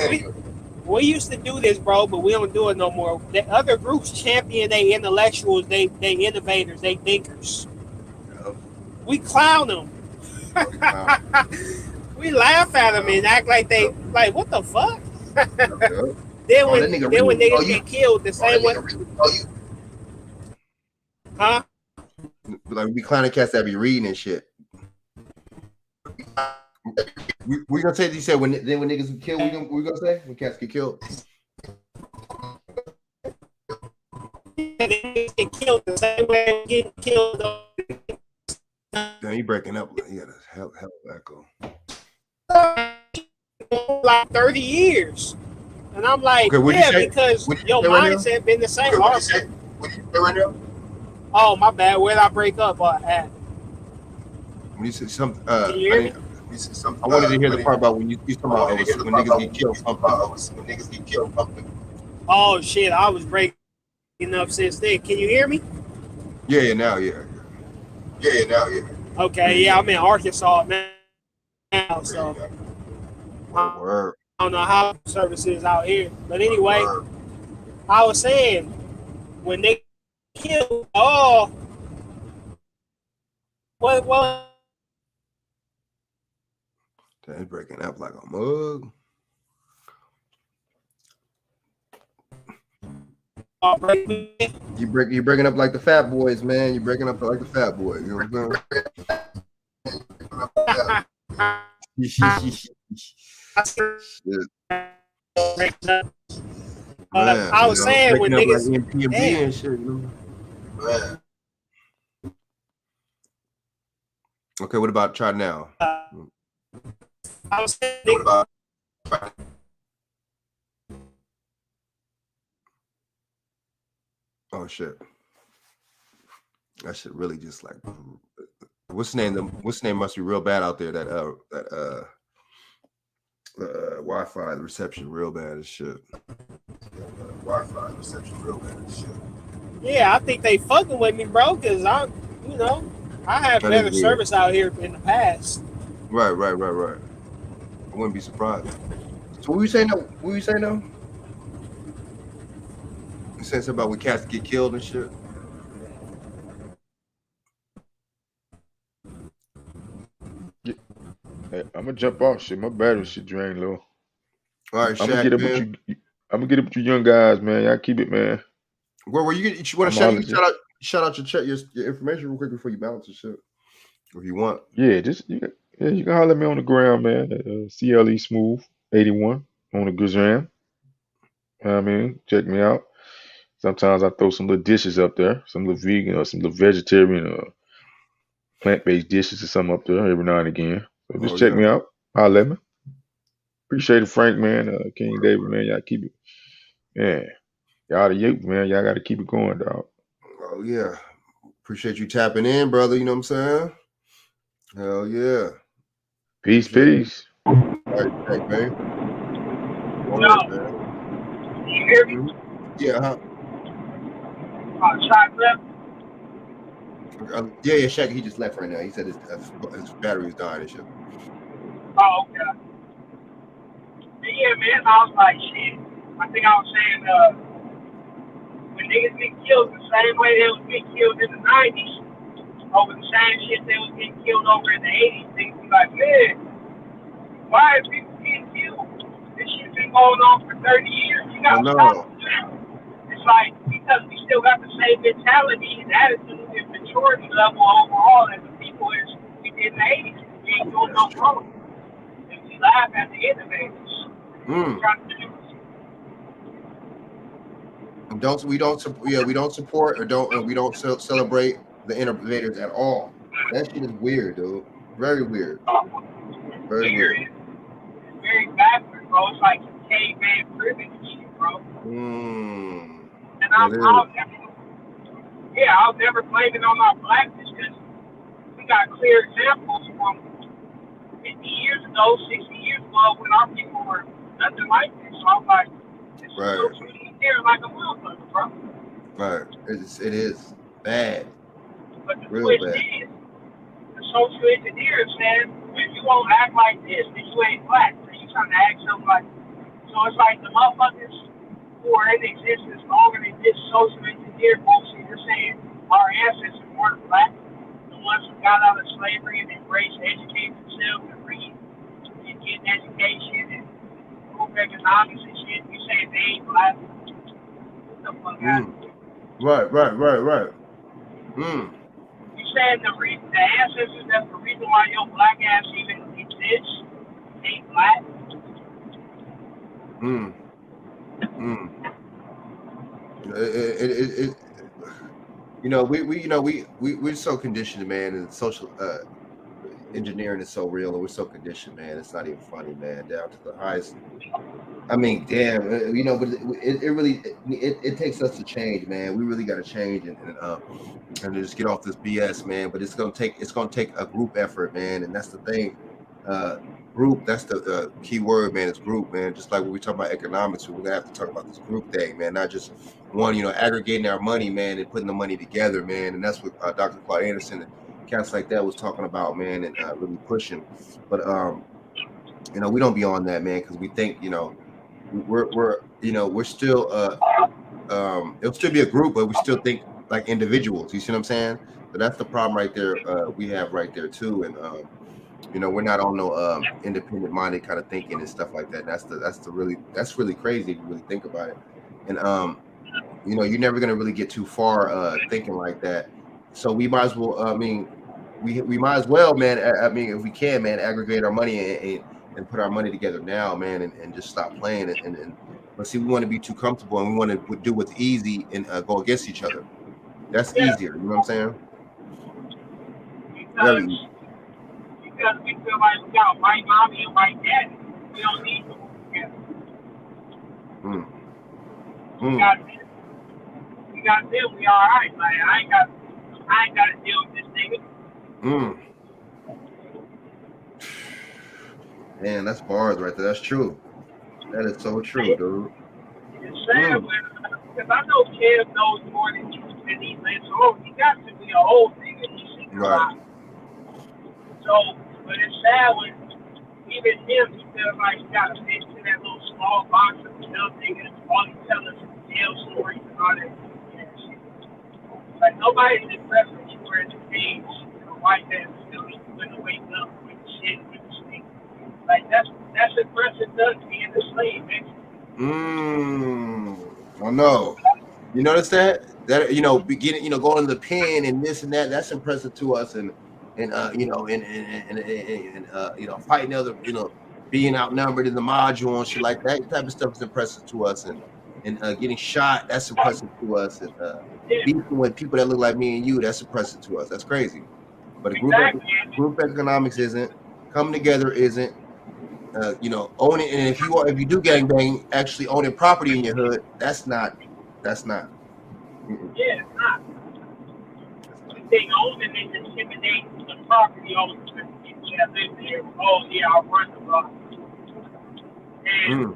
We used to do this, bro, but we don't do it no more. The other groups champion they intellectuals, they innovators, they thinkers. Yep. We clown them. We laugh at them and act like they like what the fuck. Then when niggas get killed the same way. Huh? Like we clowning cats that be reading and shit. We gonna say, you said when niggas get killed, we gonna say when cats get killed. They get killed the same way they get killed. Damn, you breaking up. You got a hell echo. Like 30 years. And I'm like, Okay, what yeah, you say? because What you your say right now? mindset been the same. Okay, what you say right now? Oh, my bad. Where'd I break up at? When you said something, Can you hear me? I wanted to hear the part about when you talking about when niggas get killed. When niggas get killed. Oh, shit. I was breaking up since then. Can you hear me? Yeah, now, yeah. Okay, yeah, I'm in Arkansas now, so Word. I don't know how service is out here. But anyway, I was saying, when they kill, what? Damn, it's breaking up like a mug. You breaking up like the fat boys, man. You breaking up like the fat boys. You know what I'm saying? I was saying when niggas like MPMD and shit, you know? Okay, what about try now? I was saying Oh shit. That shit really just like what's the name? What's the name must be real bad out there. That Wi-Fi reception real bad as shit. Wi-Fi reception real bad as shit. Yeah, I think they fucking with me, bro, because I had better service out here in the past. Right. I wouldn't be surprised. So what were you saying now? You saying something about when cats get killed and shit? Yeah. Hey, I'm gonna jump off shit. My battery shit drained low. All right, I'm gonna get up with you. I'm gonna get up with you young guys, man. Y'all keep it, man. Where you want to shout out your information real quick before you bounce and shit, if you want. Yeah, you can holler at me on the ground, man. CLE Smooth 81 on the Gazam. I mean, check me out. Sometimes I throw some little dishes up there, some little vegan or some little vegetarian or plant-based dishes or something up there every now and again. So just check me out. Holler at me. Appreciate it, Frank, man. King David, man. Y'all keep it. Yeah. Y'all the youth, man. Y'all got to keep it going, dog. Oh, yeah. Appreciate you tapping in, brother. You know what I'm saying? Hell yeah. Peace. All right, thanks, man. Can you hear me? Yeah, huh? Shot left. Yeah, Shaq, he just left right now. He said his battery was dying and shit. Oh, okay. Yeah, man, I was like, shit. I think I was saying, when niggas get killed the same way they was getting killed in the 90s, over the same shit they was getting killed over in the 80s, niggas be like, man, why are people getting killed? This shit been going on for 30 years. You gotta stop it. It's like, because we still got the same mentality and attitude and maturity level overall as the people as we did in the 80s. We ain't doing no wrong. And we laugh at the innovators. We don't support we don't celebrate the innovators at all. That shit is weird, dude. Very weird. Very weird. It's very backward, bro. It's like caveman driven shit, bro. And I'll never blame it on our blackness because we got clear examples from 50 years ago, 60 years ago when our people were nothing like this. So I'm like, it's here like a motherfucker, bro. Right. It is bad. But the twist is, the social engineers, man, if you won't act like this, then you ain't black. So you trying to act something like, so it's like the motherfuckers who are in existence longer than this social engineer bullshit. You're saying our ancestors weren't black, the ones who got out of slavery and embraced, educated themselves and read and get an education and prove economics and shit. You saying they ain't black? What the fuck happened? Right. You saying the ancestors, that's the reason why your black ass even exists this ain't black. Mm. Mm. It you know, we're so conditioned, man, and social engineering is so real, and we're so conditioned, man. It's not even funny, man. Down to the highest. I mean, damn, you know, but it really it takes us to change, man. We really got to change and just get off this BS, man. But it's gonna take a group effort, man, and that's the thing. Uh, Group, that's the key word, man. It's group, man. Just like when we talk about economics, we're gonna have to talk about this group thing, man. Not just one, aggregating our money, man, and putting the money together, man. And that's what Dr. Claude Anderson and cats like that was talking about, man, and really pushing. But we don't be on that, man, because we think, we're still it'll still be a group, but we still think like individuals. You see what I'm saying? So that's the problem right there. We have right there too, and we're not on no independent minded kind of thinking and stuff like that. That's really crazy if you really think about it. And you're never gonna really get too far thinking like that. So we might as well. We might as well, man. I mean, if we can, man, aggregate our money and put our money together now, man, and just stop playing it. But see, we want to be too comfortable, and we want to do what's easy and go against each other. That's easier. You know what I'm saying? Very easy. Because we feel like we got a white mommy and white daddy. We don't need to work together. We got them, we all right. Like I ain't got to deal with this nigga. Man, that's bars right there. That's true. That is so true, dude. It's sad because I know Kev knows more than he lives. Oh, he got to be an old nigga. He's right. So, but it's sad when even him, he feels like he got to fit into that little small box of dumb niggas. All he tells us is jail stories and all that shit. Like nobody's impressed with you were at the age, white man still wouldn't wake up with the shit with the sleep. Like that's impressive does being a slave, man. I know. You notice that beginning, going to the pen and this and that. That's impressive to us, and fighting other, being outnumbered in the module and shit like that. That type of stuff is impressive to us, and getting shot. That's impressive to us, and beefing with people that look like me and you. That's impressive to us. That's crazy. But group economics isn't. Coming together isn't. Owning, and if you do gangbang, actually owning property in your hood, that's not. Mm-mm. Yeah, it's not. They own and they intimidate the property owners and people that live there. Oh yeah, I'll run the block. And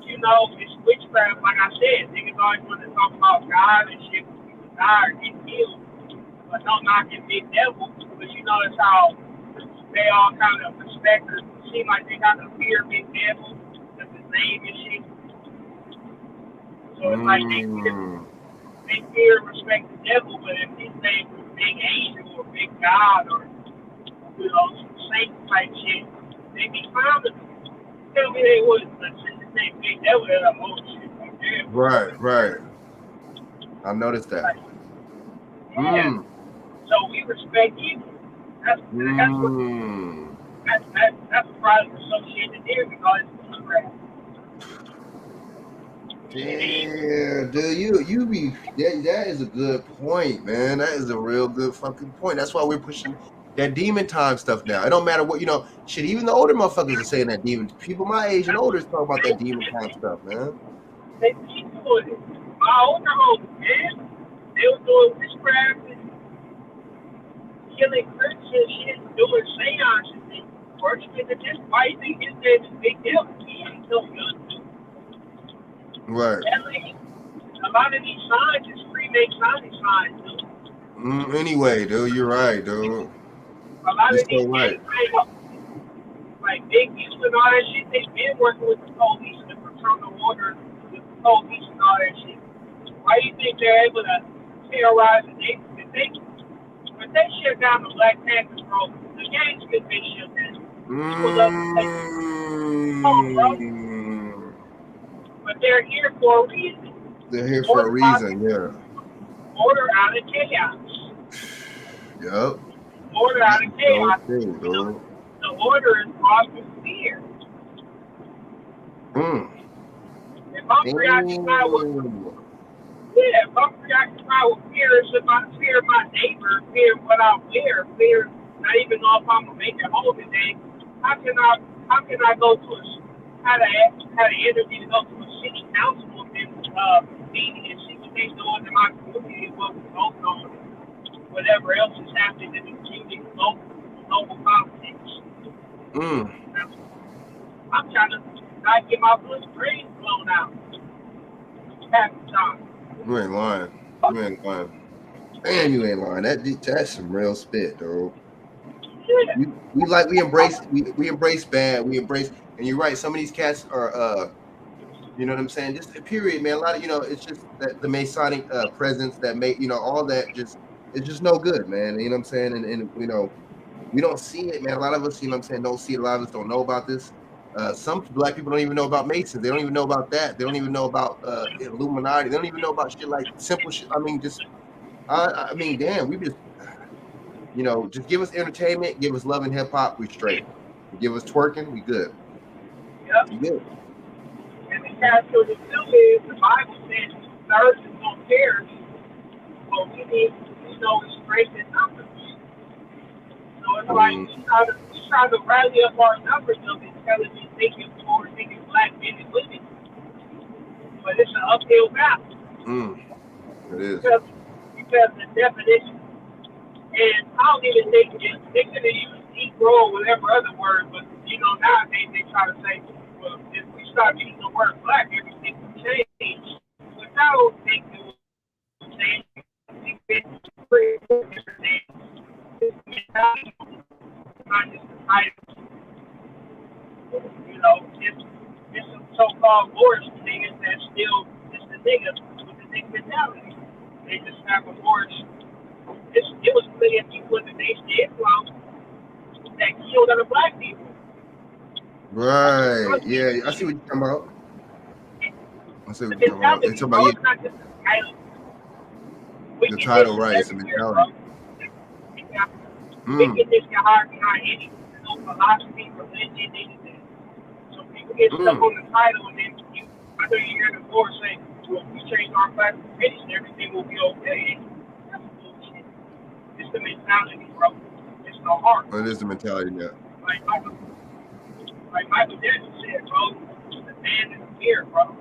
it's witchcraft. Like I said, niggas always want to talk about God and shit. People die or get killed, but no knocking big devil. But that's how they all kind of respect her. Seem like they got to fear big devil because his name and shit. So it's like they fear and respect the devil, but if his name was Big Angel or Big God or saint type shit, they be fine with it. Tell me they wouldn't, but since his name Big Devil, they're like, oh shit, like damn. Right. I noticed that. Like, yeah. So we respect you. That's the product associated there because it's crap. Yeah, dude, you be that is a good point, man. That is a real good fucking point. That's why we're pushing that demon time stuff now. It don't matter what shit. Even the older motherfuckers are saying that demon. People my age and older talk about that demon time stuff, man. They keep doing it. My older homies, man, they were doing witchcraft and killing Christians and shit, doing seances and worshiping the devil. Why you think his name is Big Devil? He ain't no good. Right. A lot of these signs is Freemasonic signs, dude. Anyway, dude, you're right, dude. A lot of these things, like Big Youth and all that shit, they've been working with the police and the fraternal order, with the police and all that shit. Why do you think they're able to terrorize the neighborhood? If they shut down the Black Panthers, bro, the gangs could be shut down. People love to take bro. But they're here for a reason. They're here for a reason, yeah. Order out of chaos. Yep. Order out of chaos. No the order is brought through fear. Mm. If I'm preoccupied with Yeah, if I'm preoccupied with fear, it's about fear of my neighbor, fear of what I wear, fear not even know if I'm gonna make it home today. How can I go to a how to have the energy to go to a city council meeting and see what they doing in my community, what goes on, whatever else is happening in the community, local politics. Mm. I'm trying to not get my brain blown out half the time. You ain't lying. You ain't lying. Man, you ain't lying. That's some real spit, though. Yeah. We embrace bad. We embrace, and you're right. Some of these cats are you know what I'm saying? Just period, man. A lot of it's just that the Masonic presence that make all that just it's just no good, man. You know what I'm saying? And we don't see it, man. A lot of us, what I'm saying, don't see it. A lot of us don't know about this. Some black people don't even know about Masons. They don't even know about that. They don't even know about Illuminati. They don't even know about shit like simple shit. I mean, I mean, damn, we just just give us entertainment, give us love and hip hop, we straight. Give us twerking, we good. Yep. We good. And the catch of the two is the Bible says the earth is going to perish, but we need strengthen numbers. So it's like we try to rally up our numbers of intelligent thinking for thinking black men and women, but it's an uphill battle. It is. Because the definition, and I don't even think they could have used Negro or whatever other word, but nowadays they try to say, well, if we start using the word black, everything will change. Which I don't think it will change. It's pretty different things. It's not just the title. It's some so-called Moorish niggas that still just the niggas with the nigga mentality. They just have a Moorish. It was plenty of people in the Nation of Islam that killed other black people. Right. Yeah, I see what you're talking about. You're talking about It's not just the title. The title, right? It's a mentality. Wickedness can hide behind any philosophy, religion, anything. So people get stuck on the title, and then I know you hear the Lord say, well, if we change our classification, everything will be okay. That's bullshit. It's the mentality, bro. It's the heart. It is the mentality, yeah. Like Michael Jackson said, bro, the man is fear, bro.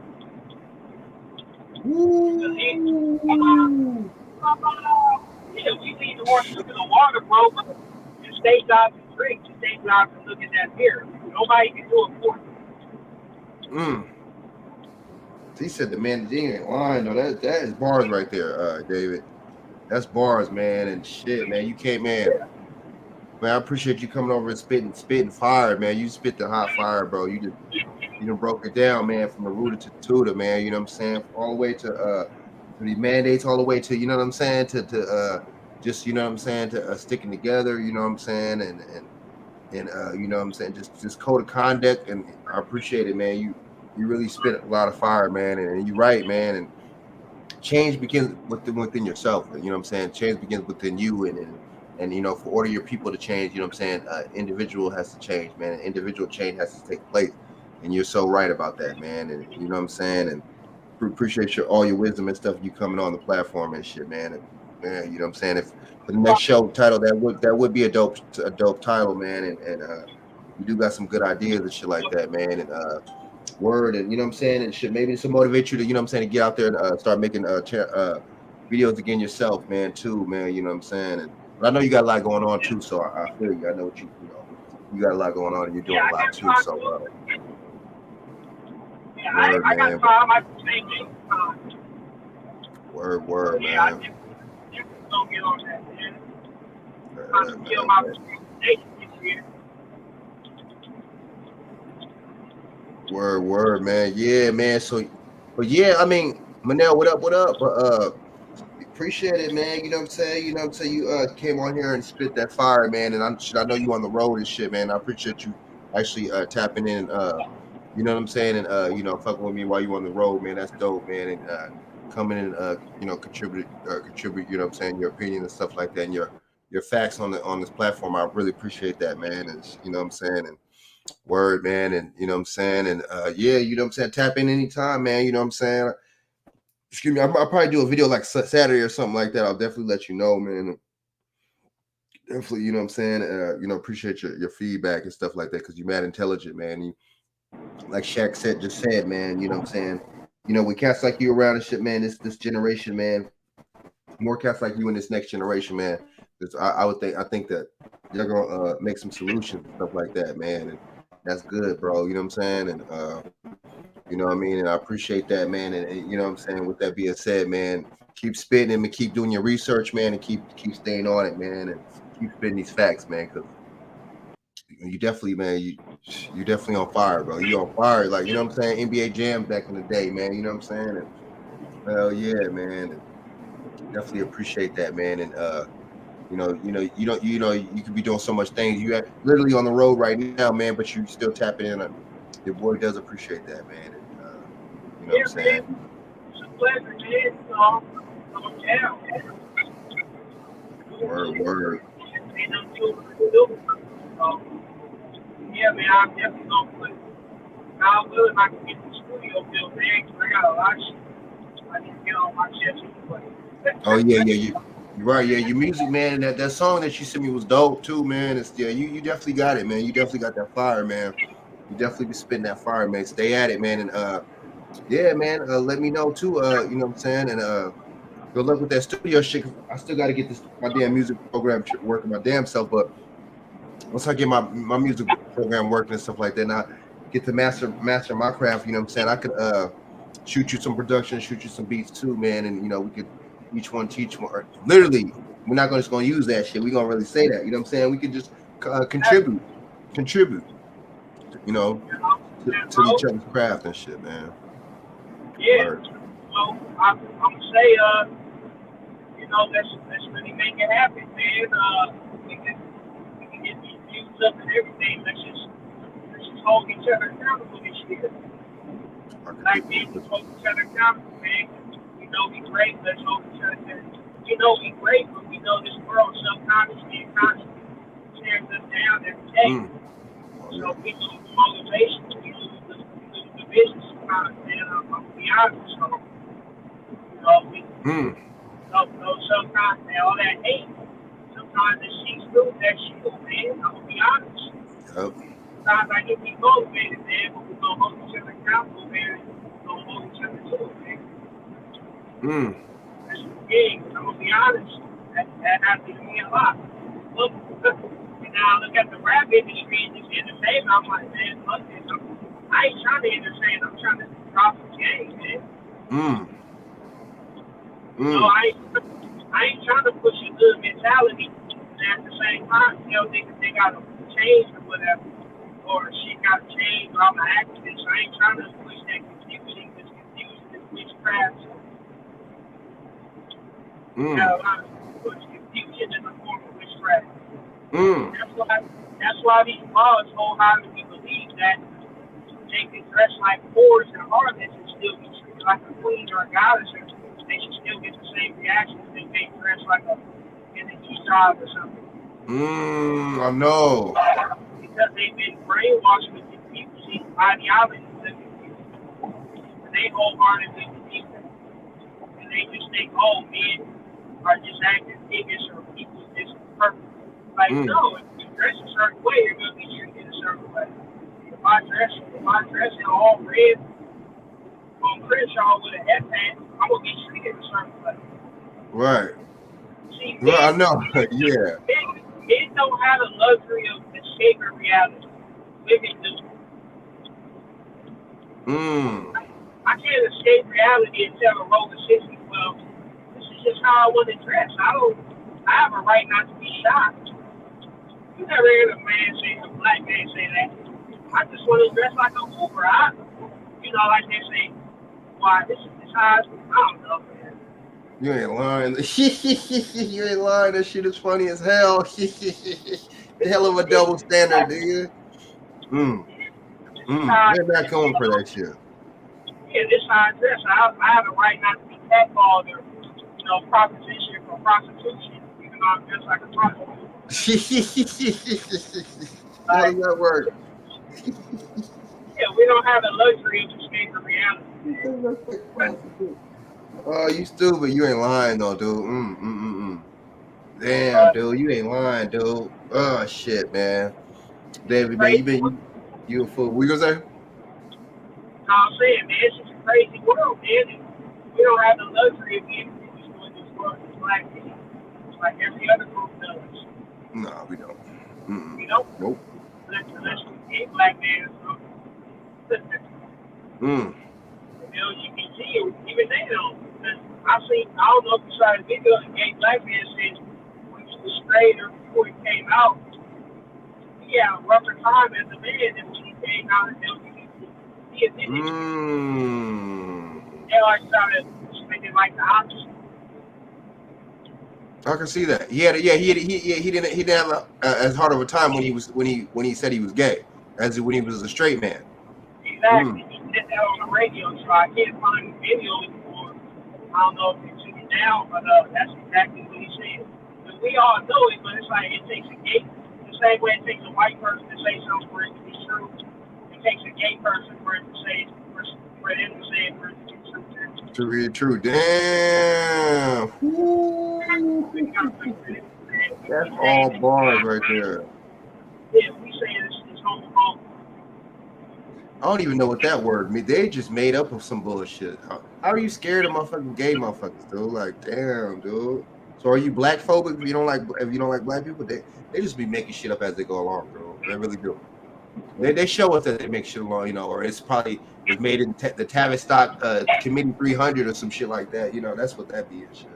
Yeah, we need the horse look in the water, bro, but it's their job to drink. It's their job to look at that mirror. Nobody can do it for you. He said the man ain't lying, though. That is bars right there, David. That's bars, man, and shit, man. You can't, man. Man, I appreciate you coming over and spitting fire, man. You spit the hot fire, bro. You broke it down, man, from the rooter to the tutor, man. You know what I'm saying? All the way to the mandates, all the way to, you know what I'm saying, to just, you know what I'm saying, to sticking together, you know what I'm saying, and you know what I'm saying, just code of conduct, and I appreciate it, man. You really spit a lot of fire, man, and you're right, man, and change begins within yourself. You know what I'm saying? Change begins within you, and for order your people to change, you know what I'm saying, individual has to change, man. Individual change has to take place, and you're so right about that, man. And you know what I'm saying, and appreciate all your wisdom and stuff, you coming on the platform and shit, man. And man, you know what I'm saying, if for the next show title, that would be a dope title, man. And you do got some good ideas and shit like that, man. And word, and you know what I'm saying, and shit, maybe to motivate you to, you know what I'm saying, to get out there and start making videos again yourself, man, too, man. You know what I'm saying, but I know you got a lot going on too, so I feel you. I know what you got a lot going on, and you're doing a lot too. So word, I man. Word, man. I just don't get on that, man. I'm trying to kill my reputation this year. Word, man. Yeah, man. So, but yeah, I mean, Manel, what up? But appreciate it, man. You know what I'm saying? You came on here and spit that fire, man. And I know you on the road and shit, man. I appreciate you actually tapping in, you know what I'm saying, and fucking with me while you on the road, man. That's dope, man. And coming in, contribute, you know what I'm saying, your opinion and stuff like that, and your your facts on this platform. I really appreciate that, man. And you know what I'm saying, and word, man, and you know what I'm saying, and yeah, you know what I'm saying. Tap in anytime, man. You know what I'm saying. Excuse me, I'll probably do a video like Saturday or something like that. I'll definitely let you know, man. Definitely, you know what I'm saying. You know, appreciate your feedback and stuff like that because you're mad intelligent, man. You, like Shaq just said, man. You know what I'm saying. You know, with cats like you around and shit, man. This generation, man. More cats like you in this next generation, man. I think that they're gonna make some solutions and stuff like that, man. And that's good, bro. You know what I'm saying. And you know what I mean. And I appreciate that, man. And you know what I'm saying. With that being said, man, keep spitting and keep doing your research, man, and keep staying on it, man, and keep spitting these facts, man, because you definitely, man, you definitely on fire, bro. You on fire, like, you know what I'm saying? NBA Jam back in the day, man. You know what I'm saying? And hell yeah, man. And definitely appreciate that, man. And you could be doing so much things. You are literally on the road right now, man, but you still tapping in. Your boy does appreciate that, man. And you know what I'm saying? Man, it's a pleasure, man. I'm down, man. Word. And I'm doing yeah, man, I'm definitely gonna put. God willing, I can get the studio built, man. 'Cause I got a lot of shit I need to get on my chest anyway. Oh yeah, you're right. Yeah, your music, man. That song that you sent me was dope too, man. It's you definitely got it, man. You definitely got that fire, man. You definitely be spitting that fire, man. Stay at it, man. And yeah, man. Let me know too. You know what I'm saying? And good luck with that studio shit. I still got to get my damn music program working my damn self. But once I get my music program working and stuff like that, and I get to master my craft, you know what I'm saying? I could shoot you some production, shoot you some beats too, man. And you know, we could each one teach one. Or literally, we're not just gonna use that shit. We're gonna really say that. You know what I'm saying? We could just contribute. You know, to each other's craft and shit, man. Yeah. Word. So I'm gonna say, you know, let's really make it happen, man. We can get these views up and everything. Let's just hold each other accountable this year. Like men, let's hold each other accountable, man. We know we great. Let's hold each other accountable. We know we great, but we know this world subconsciously and consciously tears us down every day. So we lose the motivation. We lose the business sometimes, man. I'm gonna be honest. So, you know, sometimes, man, all that hate, sometimes it seeps through that shit, man. I'm gonna be honest. Yep. Sometimes I get demotivated, man, but we're gonna hold each other accountable, man. We're gonna hold each other to it, man. That's the thing. I'm gonna be honest. That happens to me a lot. Look, and now I look at the rap industry and just entertainment. I'm like, man, fuck this. I ain't trying to entertain. I'm trying to drop some game, man. So I ain't trying to push a good mentality, and at the same time, you know, they gotta change or whatever, or shit gotta change, or I'm an activist. So I ain't trying to push that confusion, because confusion is witchcraft. You know, a lot of push confusion in the form of witchcraft. That's why these laws wholeheartedly believe that they can dress like whores and harlots and still be treated like a queen or a goddess, or they should still get the same reaction if they dress like in a hijab or something. I know. Because they've been brainwashed with these ideologies that they wholeheartedly believe that. And they just think, oh, men are just acting niggas or people just perfect. Like, no, if you dress a certain way, you're going to be treated a certain way. If I dress in all red on Crenshaw with a headband, I'm going to be treated a certain way. Right. See, well, I know. Yeah. Men don't have the luxury of escaping reality. Women do. I can't escape reality and tell a Rover 60, well, this is just how I want to dress. I have a right not to be shocked. You never heard a black man say that. I just want to dress like a Uber. Like they say, why, this is how I don't know, man. You ain't lying. You ain't lying. That shit is funny as hell. The hell of a double standard, nigga. They're not going for that shit. Yeah, this is how I dress. I have a right not to be catcalled or, proposition for prostitution, even I'm just like a prostitute. How does that work? Yeah, we don't have the luxury of escaping reality. Oh, you stupid. You ain't lying though, dude. Damn, dude, you ain't lying, dude. Oh shit, man. David, man, Crazy world. you a fool. What you gonna say? I'm saying, man, it's just a crazy world, man. And we don't have the luxury of being produced in this world as black people. It's like every other group does. No, we don't. You know? Nope. Unless we get black man. So. Mm. LGBT, even they don't. I don't know if you saw the video of the gay black man said when he was straight or before he came out, he had a rougher time as a man than when he came out as LGBT. He admitted it. They always try to make it like the opposite. I can see that. He didn't have as hard of a time when he said he was gay as when he was a straight man. Exactly. He said that on the radio, so I can't find the video anymore. I don't know if they took it down, but that's exactly what he said. Because we all know it, but it's like it takes a gay, the same way it takes a white person to say something for it to be true. It takes a gay person for it to say for them to say it for it to be true. To be true. Damn. That's all bars right there. Yeah, we say it's homophobic. I don't even know what that word means. They just made up of some bullshit. How are you scared of motherfucking gay motherfuckers, dude? Like, damn, dude. So are you black phobic if you don't like black people? They just be making shit up as they go along, bro. They really do. They show us that they make shit along, or it's probably was made in the Tavistock Committee 300 or some shit like that. That's what that be and shit.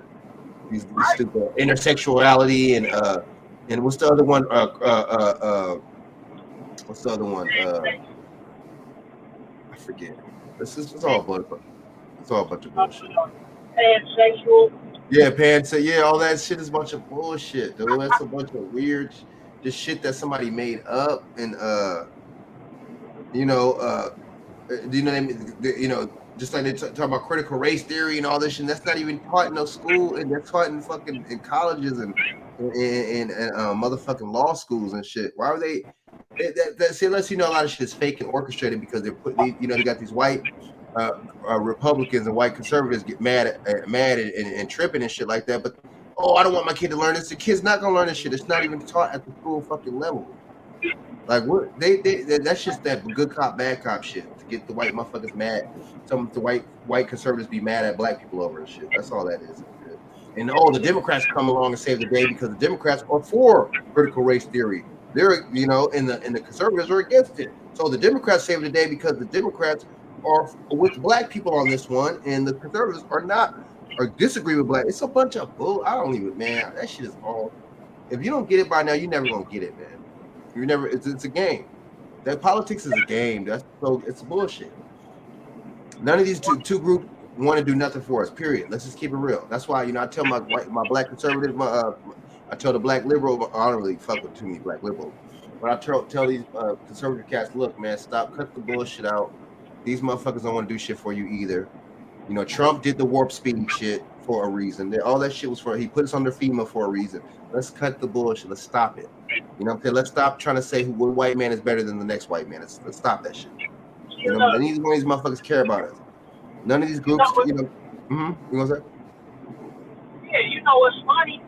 These stupid intersexuality and what's the other one? What's the other one? I forget. It's all a bunch of bullshit. Pansexual. Yeah, yeah, all that shit is a bunch of bullshit, dude. That's a bunch of weird, just shit that somebody made up, and just like they talk about critical race theory and all this shit. And that's not even taught in no school, and they're taught in fucking in colleges and motherfucking law schools and shit. Why are they? That lets you know a lot of shit is fake and orchestrated because they got these white Republicans and white conservatives get mad and tripping and shit like that. But I don't want my kid to learn this. The kid's not gonna learn this shit. It's not even taught at the school fucking level. Like what that's just that good cop bad cop shit to get the white motherfuckers mad. Some of the white conservatives be mad at black people over and shit. That's all that is. And the Democrats come along and save the day because the Democrats are for critical race theory. They're and the conservatives are against it. So the Democrats save the day because the Democrats are with black people on this one, and the conservatives are disagree with black. It's a bunch of bull. I don't even, man. That shit is all. If you don't get it by now, you're never gonna get it, man. You never. It's a game. That politics is a game. It's bullshit. None of these two groups want to do nothing for us. Period. Let's just keep it real. That's why I tell my black conservative, I tell the black liberal. I don't really fuck with too many black liberals, but I tell these conservative cats, look, man, cut the bullshit out. These motherfuckers don't want to do shit for you either. Trump did the warp speed shit for a reason. All that shit was he put us under FEMA for a reason. Let's cut the bullshit. Let's stop it. You know what I'm saying? Let's stop trying to say one white man is better than the next white man. Let's stop that shit. Neither one of these motherfuckers care about us. None of these groups, You gonna say? Yeah, you know what's funny?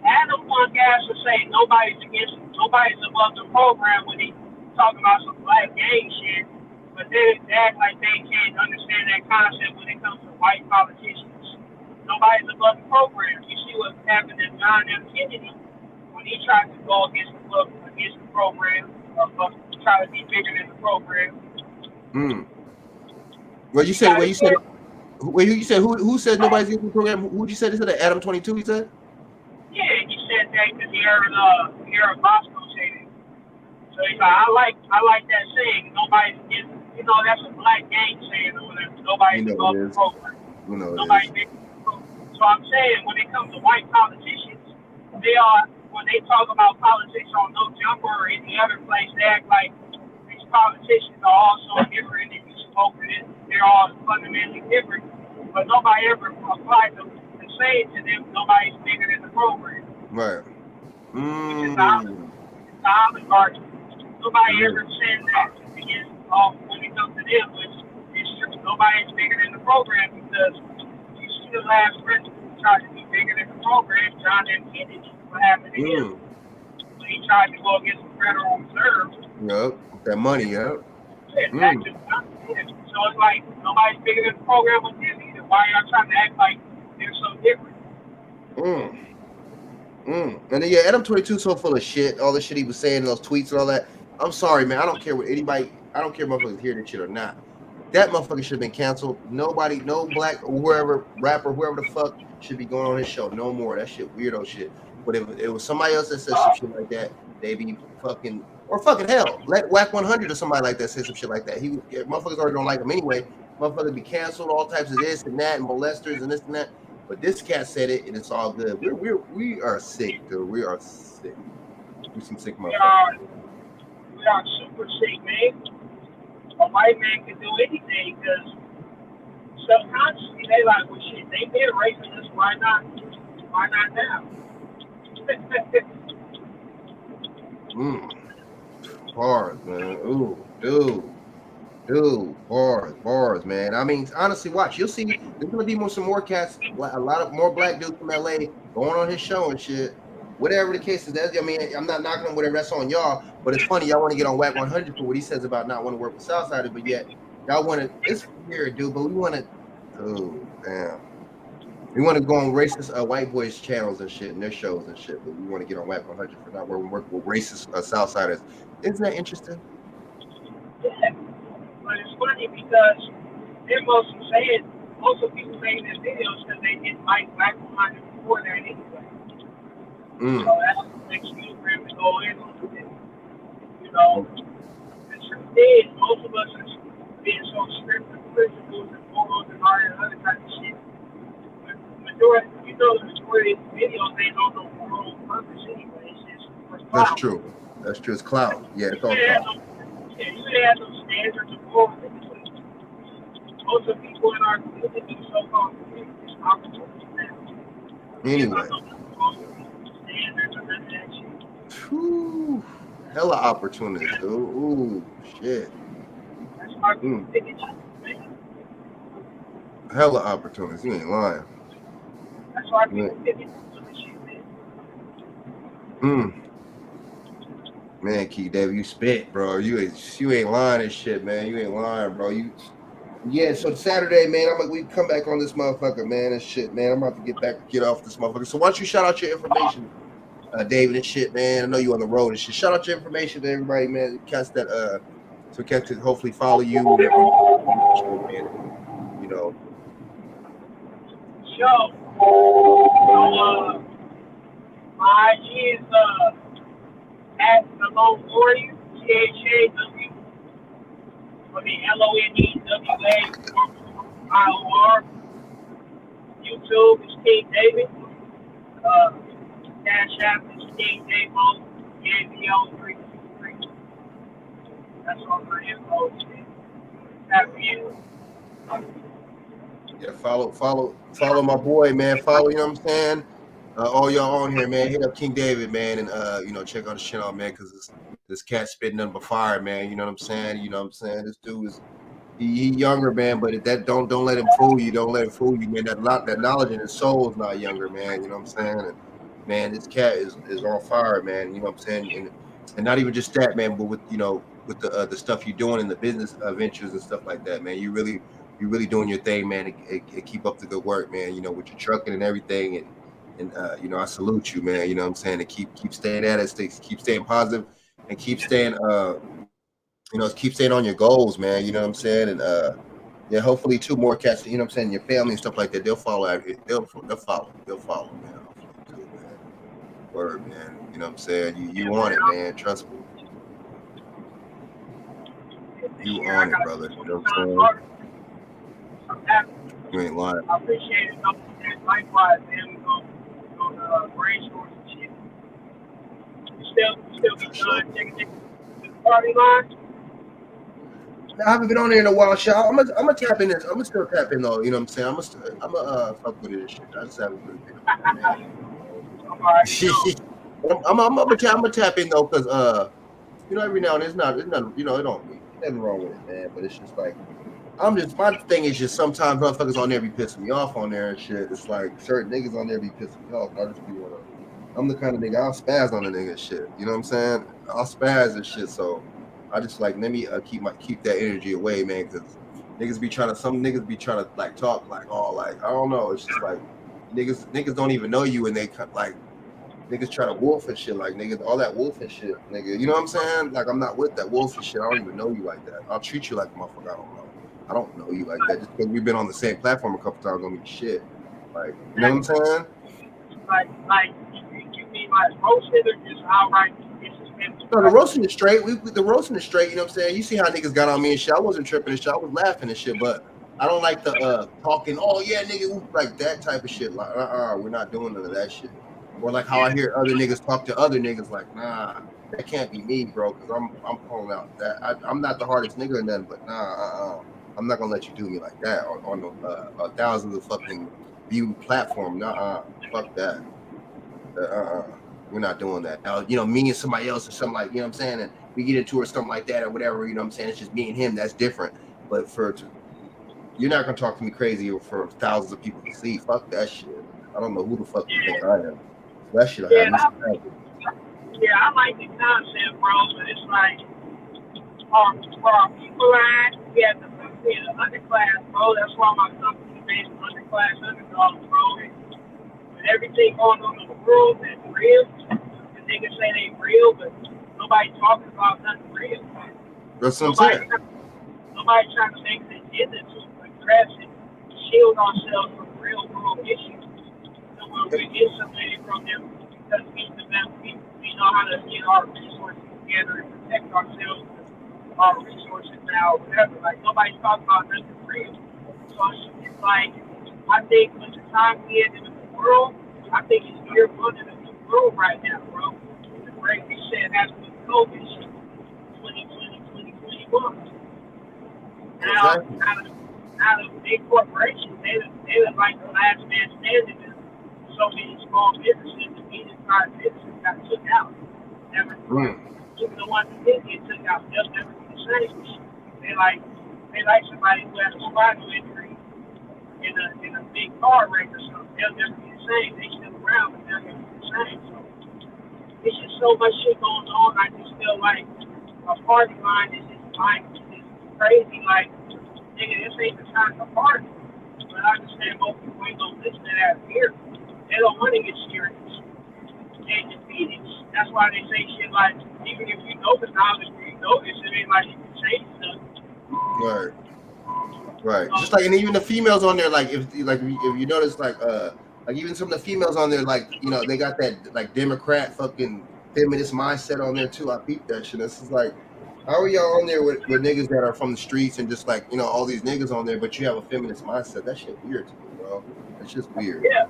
Adam Punk asked to say nobody's above the program when he talking about some black gang shit, but then they act like they can't understand that concept when it comes to white politicians. Nobody's above the program. You see what happened to John F. Kennedy when he tried to go against the program, try to be bigger than the program. Who said nobody's in the program? Who'd you say this? Adam 22, he said? Yeah, he said that because he heard Bosco say it. So he's like, I like that saying. Nobody's getting, that's a black gang saying or whatever. Nobody's above the program. So I'm saying when it comes to white politicians, when they talk about politics on No Jumper or any other place, they act like these politicians are all so different and you spoke to it. They're all fundamentally different. But nobody ever applies the saying to them nobody's bigger than the program. Right. Which is the oligarchy. Nobody ever said that against when it comes to them, which is true. Nobody's bigger than the program because you see the last president who tried to be bigger than the program, John F. Kennedy. What happened to him? When he tried to go against the Federal Reserve. Yep. That money, yep. Yeah, so it's like nobody's bigger than the program with them either. Why y'all trying to act like they're so different? And then, yeah, Adam 22 so full of shit. All the shit he was saying, those tweets and all that. I'm sorry, man. I don't care what anybody. I don't care if motherfuckers hear this shit or not. That motherfucker should have been canceled. Nobody, no black or whoever rapper, whoever the fuck should be going on his show. No more. That shit weirdo shit. But if it was somebody else that said some shit like that, they be fucking or fucking hell. Let Whack 100 or somebody like that say some shit like that. Motherfuckers already don't like him anyway. Motherfuckers be canceled, all types of this and that, and molesters and this and that. But this cat said it, and it's all good. We are sick, dude. We are sick. We some sick motherfuckers. We are super sick, man. A white man can do anything because subconsciously they like, well, shit, they been raping us. Why not? Why not now? Bars, man. Ooh, dude, bars, man. I mean, honestly, watch. You'll see. There's gonna be some more cats, a lot of more black dudes from LA going on his show and shit. Whatever the case is, I mean, I'm not knocking on whatever, that's on y'all. But it's funny, y'all want to get on Whack 100 for what he says about not wanting to work with Southsiders, but yet y'all want to. It's weird, dude. But we want to. Oh, damn. We want to go on racist white boys channels and shit and their shows and shit, but we want to get on Whack 100 for not working with racist Southsiders. Isn't that interesting? Yeah, but it's funny because they're most of people making their videos because they didn't like Whack 100 before that anyway. So that's an excuse for him to go in on it. You know, the truth is, most of us are being so strict with principles and morals and all that other type of shit. Majority, the majority of the videos, they don't know moral purpose anyway. It's just for clout. That's true. That's true. It's clout. Yeah, it's all clout. You should have some standards of morals. Most of the people in our community, so-called community, is opportunity now. Anyway. Whew. Hella opportunities, dude. Ooh, shit. Hella opportunities. You ain't lying. That's why people pick it up. Man, Key David, you spit, bro. You ain't lying and shit, man. You ain't lying, bro. So Saturday, man, we come back on this motherfucker, man, and shit, man. I'm about to get off this motherfucker. So why don't you shout out your information, David and shit, man. I know you on the road and shit. Shout out your information to everybody, man. Cats that so cats can hopefully follow you, man. You know. Sure. So, my IG is at the Lone Warrior, CHAW. LONEWAIOR. YouTube is King David. Cash App is King Davo, DAVO323. That's all my info. Tap in. Yeah, follow my boy, man. Follow, you know what I'm saying? All y'all on here, man. Hit up King David, man, and check out the shit out, man, because this cat spitting nothing but fire, man. You know what I'm saying? This dude is he younger, man, but that don't let him fool you. Don't let him fool you, man. That knowledge in his soul is not younger, man. You know what I'm saying? And man, this cat is on fire, man. You know what I'm saying? And not even just that, man, but with the stuff you're doing in the business ventures and stuff like that, man. You're really doing your thing, man, and keep up the good work, man. With your trucking and everything, and I salute you, man. You know what I'm saying? And keep staying at it, keep staying positive, and keep staying keep staying on your goals, man. You know what I'm saying? And yeah, hopefully 2 more cats, you know what I'm saying, your family and stuff like that, they'll follow, man. Hopefully too, man. Word, man. You know what I'm saying? You on it, man. Trust me. You on it, brother. You know what I'm saying? You ain't lying. I appreciate it. Likewise, man. We're gonna brainstorm some shit. We still be done taking the party line. I haven't been on there in a while, shit. I'm gonna tap in this. I'm gonna still tap in though. You know what I'm saying? I'm gonna fuck with it and shit. I just haven't really been on there, I'm already man. know. I'm gonna tap in though, cause you know, every now and then it's not, you know, it don't be nothing wrong with it, man. But it's just like my thing is just sometimes motherfuckers on there be pissing me off on there and shit. It's like certain niggas on there be pissing me off. And I just be wanna. I'm the kind of nigga I'll spaz on a nigga and shit. You know what I'm saying? I'll spaz and shit. So I just like let me keep that energy away, man. Because some niggas be trying to like talk like like I don't know. It's just like niggas don't even know you and they like niggas try to wolf and shit, like niggas, all that wolf and shit, nigga. You know what I'm saying? Like I'm not with that wolf and shit. I don't even know you like that. I'll treat you like a motherfucker I don't know. I don't know you like that. Just because we've been on the same platform a couple times don't mean shit. Like, you know what I'm saying? Like you mean like roasted or just outright disrespectful? No, the roasting is straight. The roasting is straight. You know what I'm saying? You see how niggas got on me and shit. I wasn't tripping and shit. I was laughing and shit, but I don't like the talking. Oh yeah, nigga, like that type of shit. Like, we're not doing none of that shit. Or like how I hear other niggas talk to other niggas. Like, nah, that can't be me, bro. Because I'm calling out that I'm not the hardest nigga or nothing. But nah, I'm not gonna let you do me like that on thousands of fucking view platform. Nah, fuck that. We're not doing that. Now, you know, me and somebody else or something like, you know what I'm saying? And we get into it or something like that or whatever, you know what I'm saying? It's just me and him. That's different. But you're not going to talk to me crazy for thousands of people to see. Fuck that shit. I don't know who the fuck you think I am. That shit will have me some I like the concept, bro, but it's like, for our people line, we have the underclass, bro. That's why my company is based on underclass underdogs, bro. And with everything going on in the world that's real, the niggas say they real, but nobody talking about nothing real. That's what I'm saying. Nobody trying to make an agenda to address and shield ourselves from real world issues. So when we get something from them, because we know how to get our resources together and protect ourselves with our resources now, or whatever. Like nobody's talking about nothing real. So it's like I think with the time we in the new world, I think it's year one in the new world right now, bro. The great reset happened with COVID shit, 2020, 2021. Now, out of big corporations, they look like the last man standing. And so many small businesses and medium-sized businesses got took out. Never, even the ones that did get took out, they'll never be the same. They like somebody who has a spinal injury in a big car wreck or something. They'll never be the same. They still around, but they'll never be the same. So it's just so much shit going on. I just feel like a party line is just like crazy. Like, nigga, this ain't the time to party. But I understand most people ain't gonna listen to that here. They don't want to get serious and defeated. That's why they say shit like, even if you know the knowledge, you know this, it ain't like you can say stuff. Right. Just like, and even the females on there, like if you notice, like even some of the females on there, like, you know, they got that like Democrat fucking feminist mindset on there too. I peeped that shit. This is like, how are y'all on there with niggas that are from the streets and just like, you know, all these niggas on there, but you have a feminist mindset? That shit weird to me, bro. That's just weird. Yeah.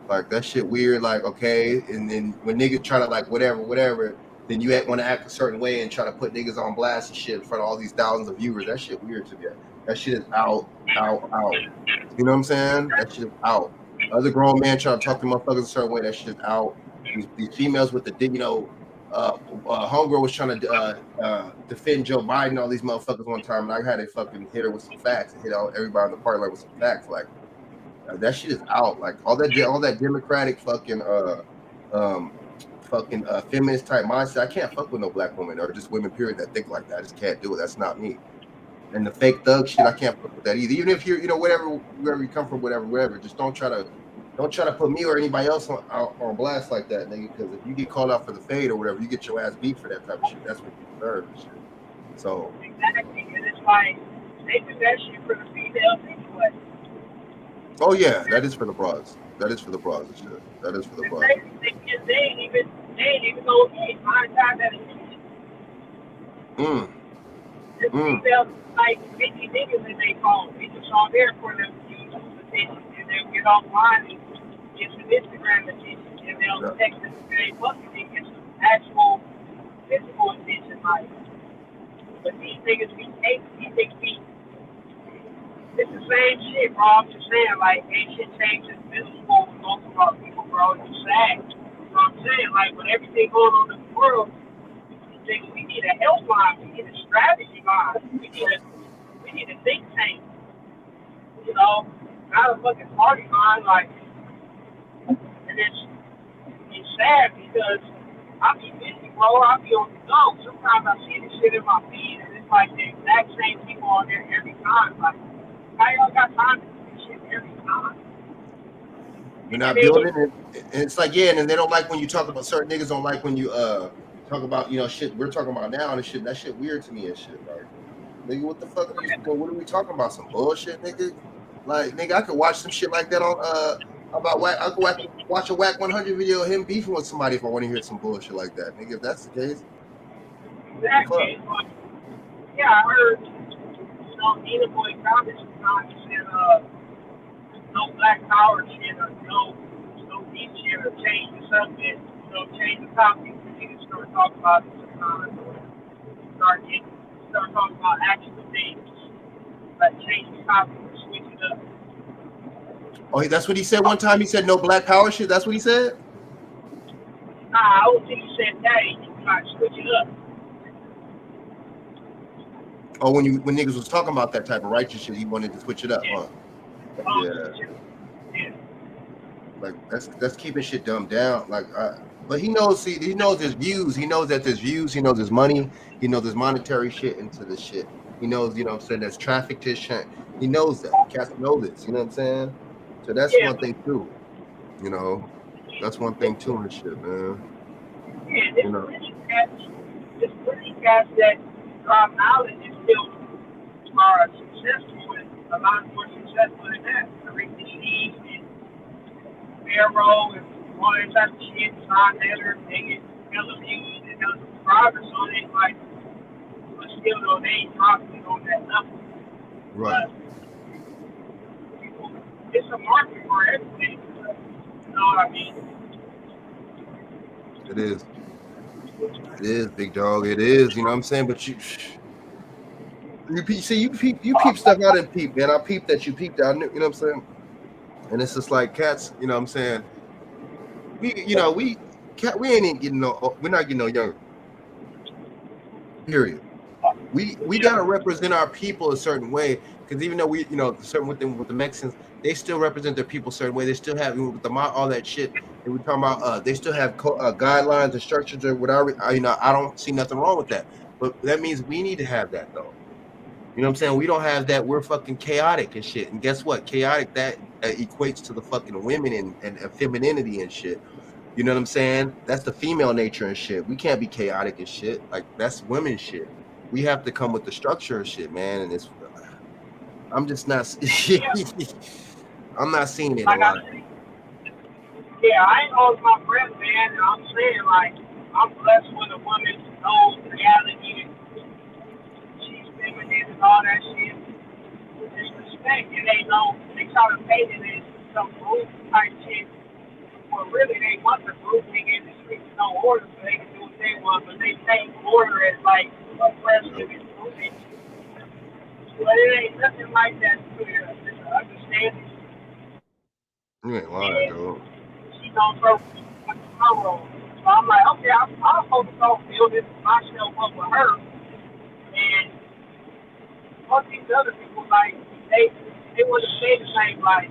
Like that shit weird. Like, okay, and then when niggas try to like whatever, then you want to act a certain way and try to put niggas on blast and shit in front of all these thousands of viewers. That shit weird to me. That shit is out. You know what I'm saying? That shit is out. Other grown man trying to talk to motherfuckers a certain way. That shit is out. These females with the, you know, homegirl was trying to defend Joe Biden, all these motherfuckers one time, and I had to fucking hit her with some facts and hit everybody in the party like with some facts. Like that shit is out. Like all that Democratic fucking feminist type mindset. I can't fuck with no black woman or just women period that think like that. I just can't do it. That's not me. And the fake thug shit, I can't fuck with that either. Even if you're, you know, wherever you come from, whatever. Just don't try to put me or anybody else on blast like that, nigga. Because if you get called out for the fade or whatever, you get your ass beat for that type of shit. That's what you deserve and shit. So exactly, and it's like they do that shit for the females anyway. Oh yeah, that is for the bras. That is for the bras and shit. That is for the bras. They ain't even know me. My time that is. The females like 50 niggas in their phone. They just on there for them YouTube attention, and they'll get offline and get some Instagram attention, and they'll text them to their fucking and get some actual physical attention. Like But these niggas be taking, these niggas be, it's the same shit, bro. I'm just saying, like, ain't shit changed since middle school when most of our people, bro. You sad. You know what I'm saying? Like, with everything going on in the world, we need a helpline. We need a strategy line. We need a think tank. You know, not a fucking party line. Like, and it's sad because I be busy, bro. I be on the go. Sometimes I see this shit in my feed, and it's like the exact same people on there every time. Like, how y'all got time to do this shit every time? You're not building it. And it's like, yeah, and then they don't like when you talk about certain niggas don't like when you talk about, you know, shit we're talking about now and shit. That shit weird to me and shit. Like, nigga, what the fuck are you, what are we talking about? Some bullshit, nigga? Like, nigga, I could watch some shit like that on about whack. I could watch a Whack 100 video of him beefing with somebody if I want to hear some bullshit like that, nigga. If that's the case, Exactly. Yeah, I heard, you know, Nina Boy comments sometimes said, no black power shit or no deep shit or change the subject, you know, change the topic. We need to start talking about it sometimes. Start talking about actual things. Like change the topic and switch it up. oh, that's what he said one time. He said no black power shit. That's what he said. Nah, I don't think he said that. He was like switch it up. Oh, when niggas was talking about that type of righteous shit, he wanted to switch it up, huh? Yeah. Like that's keeping shit dumbed down. Like, but he knows. See, he knows his views. He knows that there's views. He knows there's money. He knows there's monetary shit into this shit. He knows, you know what I'm saying, there's traffic to shit. He knows that. Cats know this. You know what I'm saying? So that's one thing too. You know, that's one thing too and shit, man. Yeah, this pretty cats that drop knowledge is still are successful and a lot more successful than that. Rick the Chief and Pharaoh and all that type of shit, Sean Header, they get hella views and hella subscribers, so they like, but still though they ain't dropping on that level. Right. But people, it's a market for everything. You know what I mean? It is. It is, big dog. It is. You know what I'm saying? But you peep stuff out and peep, man. I peeped that you peeped out. You know what I'm saying? And it's just like cats. You know what I'm saying? We ain't even getting no. We're not getting no younger. Period. We gotta represent our people a certain way, because even though we, you know, certain with the Mexicans, they still represent their people a certain way. They still have with the all that shit. And we're talking about they still have guidelines and structures or whatever. You know, I don't see nothing wrong with that, but that means we need to have that though. You know what I'm saying? We don't have that. We're fucking chaotic and shit. And guess what? Chaotic that equates to the fucking women and femininity and shit. You know what I'm saying? That's the female nature and shit. We can't be chaotic and shit. Like that's women shit. We have to come with the structure and shit, man. And it's, I'm just not. I'm not seeing it a lot. Yeah, I ain't always my friend, man. And I'm saying like I'm blessed with a woman who knows reality and she's feminine and all that shit. Just respect, and they know they try to paint it as some group type shit. Well, really, they want the group nigga in the streets no order so they can do what they want, but they take order as like oppressive and grouping. But it ain't nothing like that to just understanding. You ain't lying, dude. She don't throw my role. So I'm like, okay, I'll focus on building myself up with her. And all these other people, like, they want to say the same, like,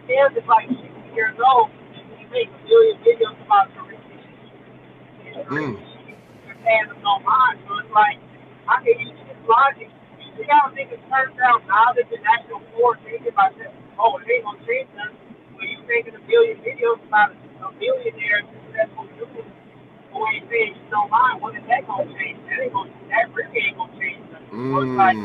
Tim is like 60 years old. He makes a million videos about the and fans don't mind. So it's like, I can use this logic. See how niggas turns out knowledge and actual core thinking about this. Oh, it ain't gonna change nothing. But you making a million videos about a millionaire successful dude who ain't saying you don't mind. What is that gonna change? That really ain't gonna change nothing. So it's like,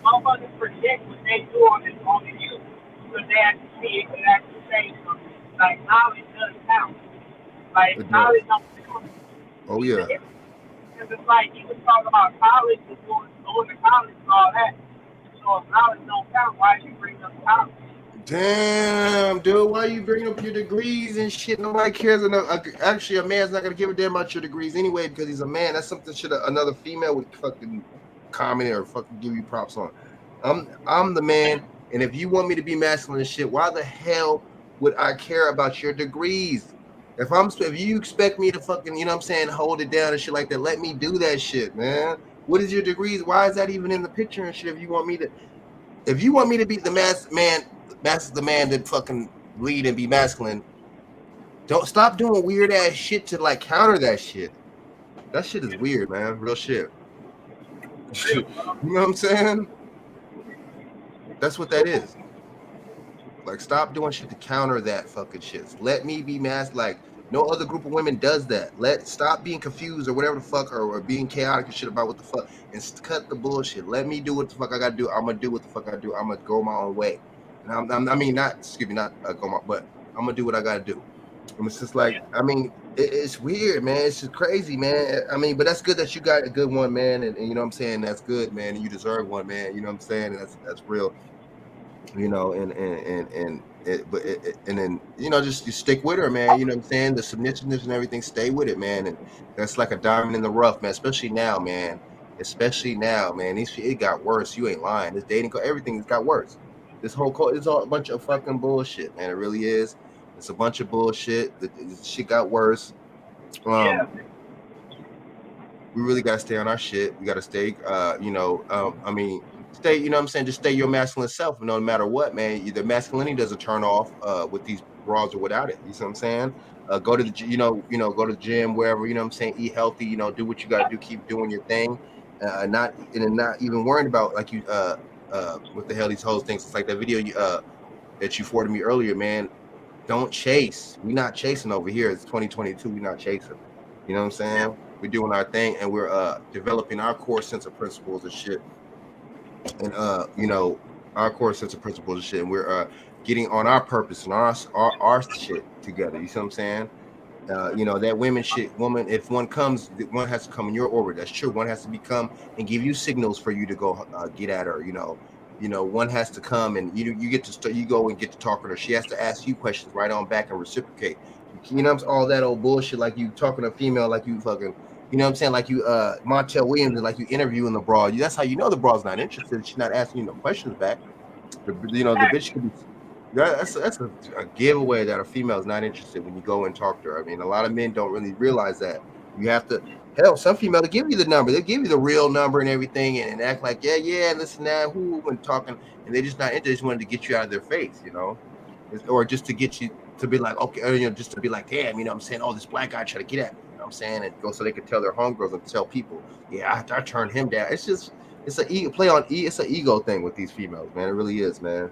motherfuckers project what they do on the youth because they actually see it and actually say something. Like, knowledge does count. Like, knowledge don't count. Oh, yeah. Because it's like, you was talking about college and going to college and all that. So if knowledge don't count, why you bring up college? Damn, dude, why you bring up your degrees and shit? Nobody cares enough. Actually, a man's not gonna give a damn about your degrees anyway because he's a man. That's something another female would fucking comment or fucking give you props on. I'm the man, and if you want me to be masculine and shit, why the hell would I care about your degrees? If you expect me to fucking, you know what I'm saying, hold it down and shit like that, let me do that shit, man. What is your degrees? Why is that even in the picture and shit? If you want me to be the the man that fucking lead and be masculine, don't stop doing weird ass shit to like counter that shit. That shit is weird, man. Real shit. You know what I'm saying? That's what that is. Like, stop doing shit to counter that fucking shit. Let me be masked. Like, no other group of women does that. Stop being confused or whatever the fuck, or being chaotic and shit about what the fuck, and cut the bullshit. Let me do what the fuck I gotta do. I'm gonna do what the fuck I do. I'm gonna go my own way. And not go my, but I'm gonna do what I gotta do. And it's just like, I mean, it's weird, man. It's just crazy, man. I mean, but that's good that you got a good one, man. And you know what I'm saying? That's good, man. And you deserve one, man. You know what I'm saying? And that's real. You know, and then, you know, just you stick with her, man. You know what I'm saying? The submissiveness and everything, stay with it, man. And that's like a diamond in the rough, man. Especially now, man. It got worse. You ain't lying. This dating, everything's got worse. It's all a bunch of fucking bullshit, man. It really is. It's a bunch of bullshit. The shit got worse. Yeah. We really gotta stay on our shit. We gotta stay, stay, you know what I'm saying? Just stay your masculine self, no matter what, man. The masculinity doesn't turn off with these bras or without it. You see what I'm saying? Go to the go to the gym, wherever, you know what I'm saying? Eat healthy, you know, do what you gotta do, keep doing your thing. Not even worrying about like you what the hell these hoes things. It's like that video that you forwarded me earlier, man. Don't chase. We're not chasing over here. It's 2022. We're not chasing. You know what I'm saying? We're doing our thing, and we're developing our core sense of principles and shit. And our core sense of principles and shit. And we're getting on our purpose and our shit together. You see what I'm saying? That woman, if one comes, one has to come in your orbit. That's true. One has to become and give you signals for you to go get at her. One has to come and you go and get to talk with her. She has to ask you questions right on back and reciprocate. You know, all that old bullshit like you talking to a female like you fucking, you know what I'm saying, like you Montel Williams, and like you interviewing the broad. That's how you know the broad's not interested. She's not asking you no questions back. The bitch can be. That's a giveaway that a female is not interested when you go and talk to her. I mean, a lot of men don't really realize that. You have to. Hell, some female, they give you the number. They give you the real number and everything, and act like, yeah, listen, that who when talking, and they just not interested. They just wanted to get you out of their face, or just to get you to be like, okay, or, just to be like, damn, you know what I'm saying? Oh, this black guy trying to get at me, you know what I'm saying? And go so they could tell their homegirls and tell people, yeah, I turned him down. It's just, it's an ego play on it's an ego thing with these females, man. It really is, man.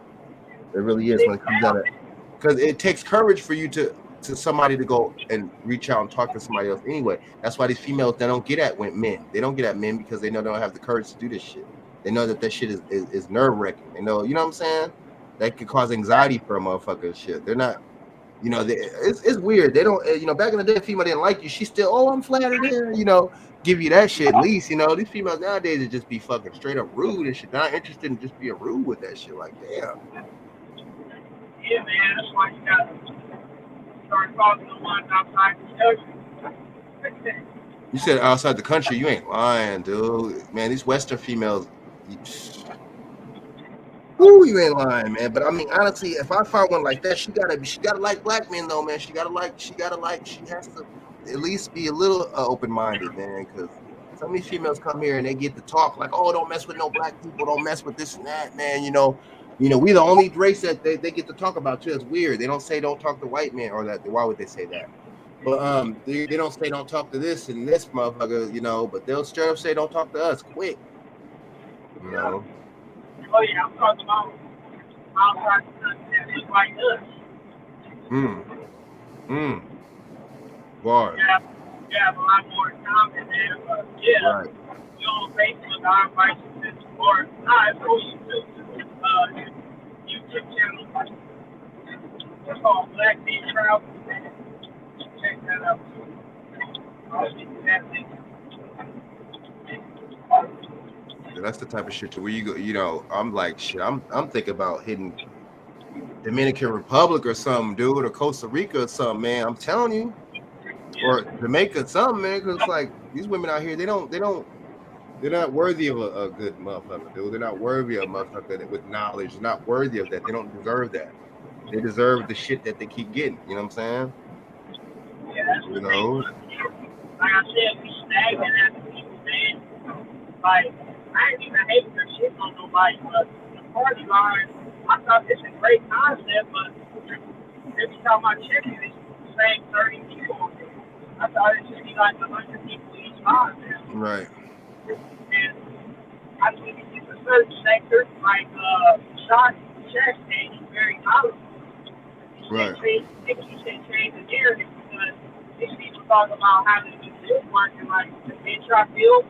It really is when it comes down to, because it takes courage for you to somebody to go and reach out and talk to somebody else anyway. That's why these females, they don't get at men. They don't get at men because they know they don't have the courage to do this shit. They know that shit is nerve-wracking. They know, you know what I'm saying? That could cause anxiety for a motherfucker and shit. They're not, it's weird. They don't, back in the day, a female didn't like you. She still, oh, I'm flattered here, give you that shit at least, These females nowadays would just be fucking straight up rude and shit. They're not interested in just being rude with that shit. Like, damn. Yeah, man, that's why you gotta start talking to ones outside the country. You said outside the country, you ain't lying, dude. Man, these Western females, you ain't lying, man. But I mean, honestly, if I find one like that, she gotta like black men, though, man. She has to at least be a little open-minded, man. Because some of these females come here and they get to talk like, oh, don't mess with no black people, don't mess with this and that, man. We the only race that they get to talk about too. It's weird. They don't say don't talk to white men or that. Why would they say that? But they don't say don't talk to this and this motherfucker, but they'll straight up say don't talk to us quick. Oh yeah, I'm talking about outside the country that look like us. Bars. Yeah, a lot more common, man. But yeah, right. Facebook, I invite you to support. I go YouTube channel. It's called Black Beat Travel. Check that out. I'll be That's the type of shit to where you go, I'm like, shit, I'm thinking about hitting Dominican Republic or something, dude, or Costa Rica or something, man. I'm telling you. Or Jamaica, something, man, because it's like these women out here, they don't They're not worthy of a good motherfucker, dude. They're not worthy of a motherfucker with knowledge. They're not worthy of that. They don't deserve that. They deserve the shit that they keep getting. You know what I'm saying? Yeah, that's You the thing. know? Like I said, we stagnant as the people, man. Like, I ain't even hating their shit on nobody, but the party line, I thought this a great concept, but every time I check it, it's the same 30 people on there. I thought it should be like 100 people each time, man. Right. And I think it's a certain sector, like Shaq said, he's very knowledgeable. Right. He said change the narrative because these people talk about how to do this work and like the try to build.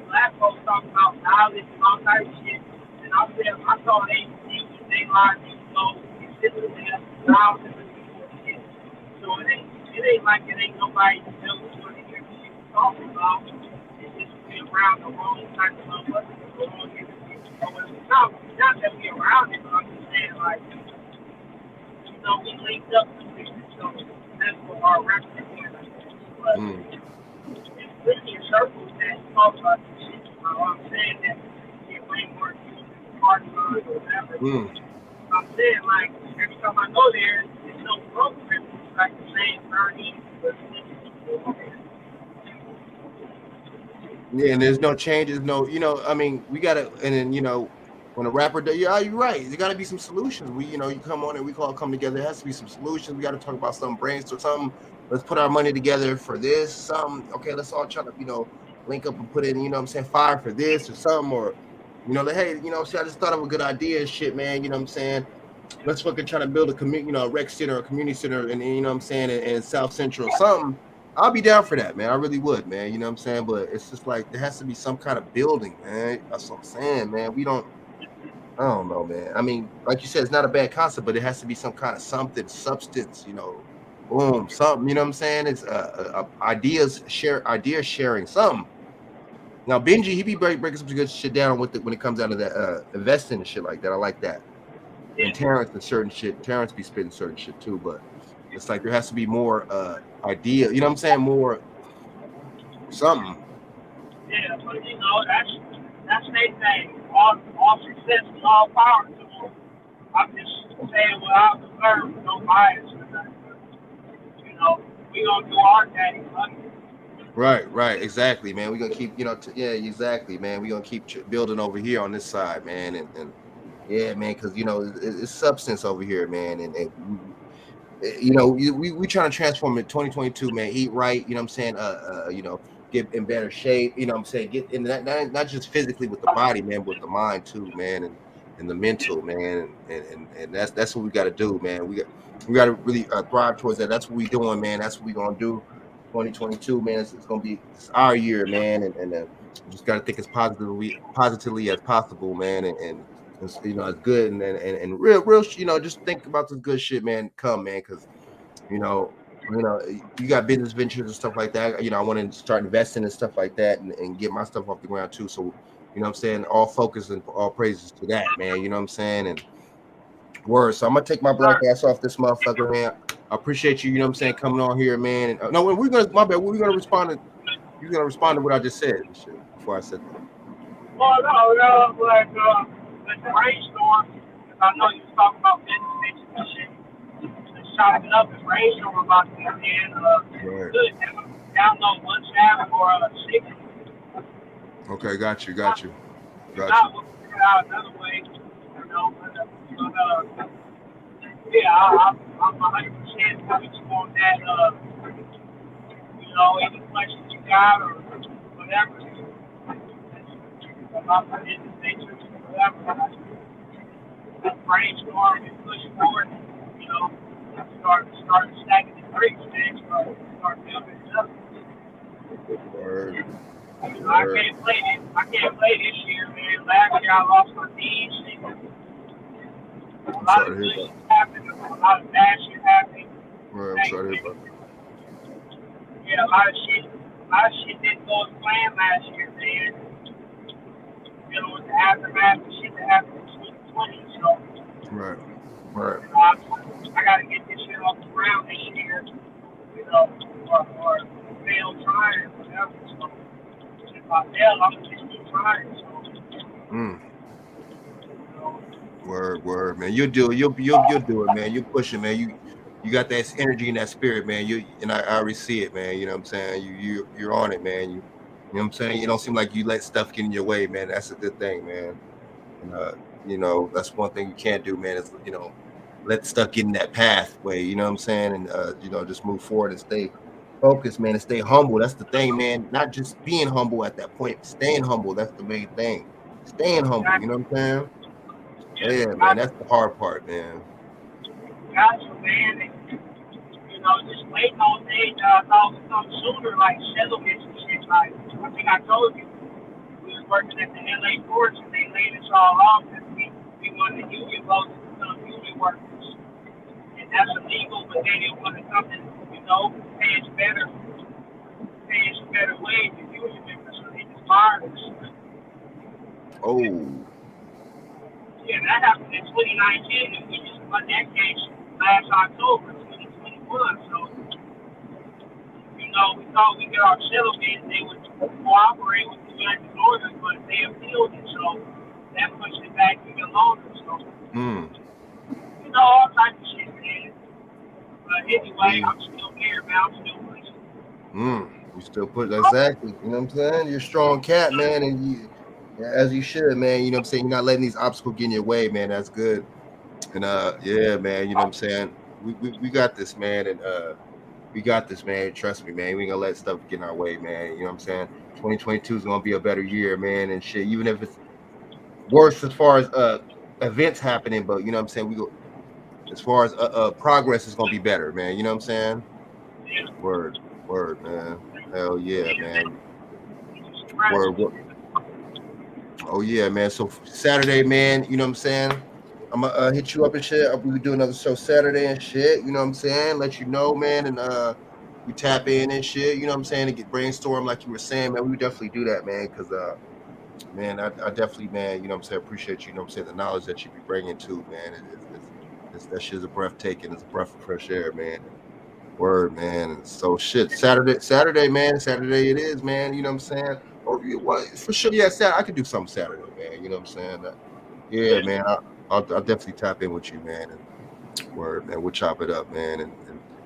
Black folks talk about knowledge and all types of shit. And I saw they use their lives to go consistently up thousands of people and shit. So it ain't like it ain't nobody else going to hear people talking about. It's just we around the wrong type of motherfuckers, the wrong individuals. So it's not that we around it, but I'm just saying like, you know, we linked up with people, so that's what our reference is. But it's really a circle that talk about this shit. You know, I'm saying that get way more views than party lines or whatever. I'm saying like every time I go there, it's no program. It's like the same 30 or 50 people over there. Yeah, and there's no changes, no, you know, I mean, we gotta, and then, you know, when a rapper does, yeah, you're right. There gotta be some solutions. We, you know, you come on and we all come together. There has to be some solutions. We gotta talk about some brainstorm, something. Let's put our money together for this. Some, okay, let's all try to, you know, link up and put in, you know what I'm saying, fire for this or something, or, you know, like, hey, you know, see, I just thought of a good idea and shit, man. You know what I'm saying? Let's fucking try to build a community, you know, a rec center, a community center, and you know what I'm saying, in South Central, something. I'll be down for that, man. I really would, man. You know what I'm saying? But it's just like there has to be some kind of building, man. That's what I'm saying, man. I don't know, man. I mean, like you said, it's not a bad concept, but it has to be some kind of something, substance, you know, boom, something. You know what I'm saying? It's ideas sharing, something. Now, Benji, he be breaking some good shit down with it when it comes out of that investing and shit like that. I like that. And Terrence and certain shit. Terrence be spitting certain shit too, but it's like there has to be more idea. You know what I'm saying? More something. Yeah, but you know, that's their thing. All success and all power to them. I'm just saying what I observed, no bias or nothing. You know, we gonna do our thing, buddy. Right, exactly, man. We're gonna keep, you know, yeah, exactly, man. We're gonna keep building over here on this side, man, and yeah, man, because you know it's substance over here, man, and you know, we trying to transform in 2022, man. Eat right, you know what I'm saying? You know, get in better shape, you know what I'm saying? Get in that not just physically with the body, man, but with the mind too, man, and the mental, man, and that's what we got to do, man. We got to really thrive towards that. That's what we doing, man. That's what we gonna do. 2022, man. It's gonna be our year, man, and just got to think as positively as possible, man, and you know, it's good and real, you know, just think about this good shit, man. Come, man, because you know, you got business ventures and stuff like that. You know, I want to start investing and stuff like that, and get my stuff off the ground too. So, you know, what I'm saying, all focus and all praises to that, man. You know what I'm saying, and word. So I'm gonna take my black Sir, ass off this motherfucker, man. I appreciate you. You know what I'm saying, coming on here, man. And, no, we're gonna my bad. We're gonna respond to. You're gonna respond to what I just said and shit before I said that. well, no, like, the brainstorm, because I know you was talking about business and shit. Let's chop it up and brainstorm about that, man. Right. Good. Download WhatsApp or six. Okay, got you. Not, we'll figure it out another way. You know, but yeah, I'm 100% with you on that. You know, any questions you got or whatever about the individuals, whatever, brainstorm and push forward. You know, start stacking the bricks, man. Start building it up. Word. You know, I can't play this year, man. Last year I lost my knees. A lot of good shit happened. A lot of bad shit happened. Right, I'm sorry about that. Yeah, a lot of shit didn't go as planned last year, man. Dealing with the aftermath of shit that happened in 2020. So, Right. I gotta get this shit off the ground this year, you know, or fail trying, whatever. So, if I fail, I'm just keep trying. mind. So, Mm. you know, Word, man. You'll do it. You'll do it, man. You push it, man. You got that energy and that spirit, man. I already see it, man. You know what I'm saying? You're on it, man. You know what I'm saying? You don't seem like you let stuff get in your way, man. That's a good thing, man. And you know, that's one thing you can't do, man, is let stuff get in that pathway, you know what I'm saying? And just move forward and stay focused, man, and stay humble. That's the thing, man. Not just being humble at that point, staying humble. That's the main thing. Staying humble, you know what I'm saying? Yeah, man, that's the hard part, man. got you, man. And, just waiting on things that I thought would come sooner, like settlements and shit. Like, I think I told you, we was working at the LA courts and they laid us all off because we wanted the union votes to become union workers. And that's illegal, but they didn't want to come and, pay us better wage than union members, so they just fired us. Oh. Yeah, that happened in 2019, and we just won that case last October, 2021. So, we thought we got our settlement, they would cooperate with the judge's orders, but they appealed it, so that pushed it back even longer. So, all types of shit, man. But anyway, I'm still here, man. I'm still pushing. You still push, exactly. You know what I'm saying? You're a strong cat, man, and as you should, man. You know what I'm saying? You're not letting these obstacles get in your way, man. That's good. And yeah, man, you know what I'm saying? We got this, man, and we got this, man. Trust me, man. We ain't gonna let stuff get in our way, man. You know what I'm saying? 2022 is gonna be a better year, man, and shit. Even if it's worse as far as events happening, but you know what I'm saying? We go as far as progress is gonna be better, man. You know what I'm saying? Word, man. Hell yeah, man. Word. Oh yeah, man. So Saturday, man, you know what I'm saying? I'm gonna hit you up and shit. We do another show Saturday and shit, you know what I'm saying? Let you know, man, and we tap in and shit, you know what I'm saying, to get brainstorm like you were saying, man. We would definitely do that, man, because man, I definitely, man, you know what I'm saying, appreciate you know what I'm saying, the knowledge that you be bringing to, man. It's that shit's a breathtaking, it's a breath of fresh air, man. Word, man. And so shit, Saturday, man. Saturday it is, man. You know what I'm saying? Or what for sure, yeah, Saturday. I could do something Saturday, man. You know what I'm saying? Yeah, man. I'll definitely tap in with you, man. And word, man. We'll chop it up, man. And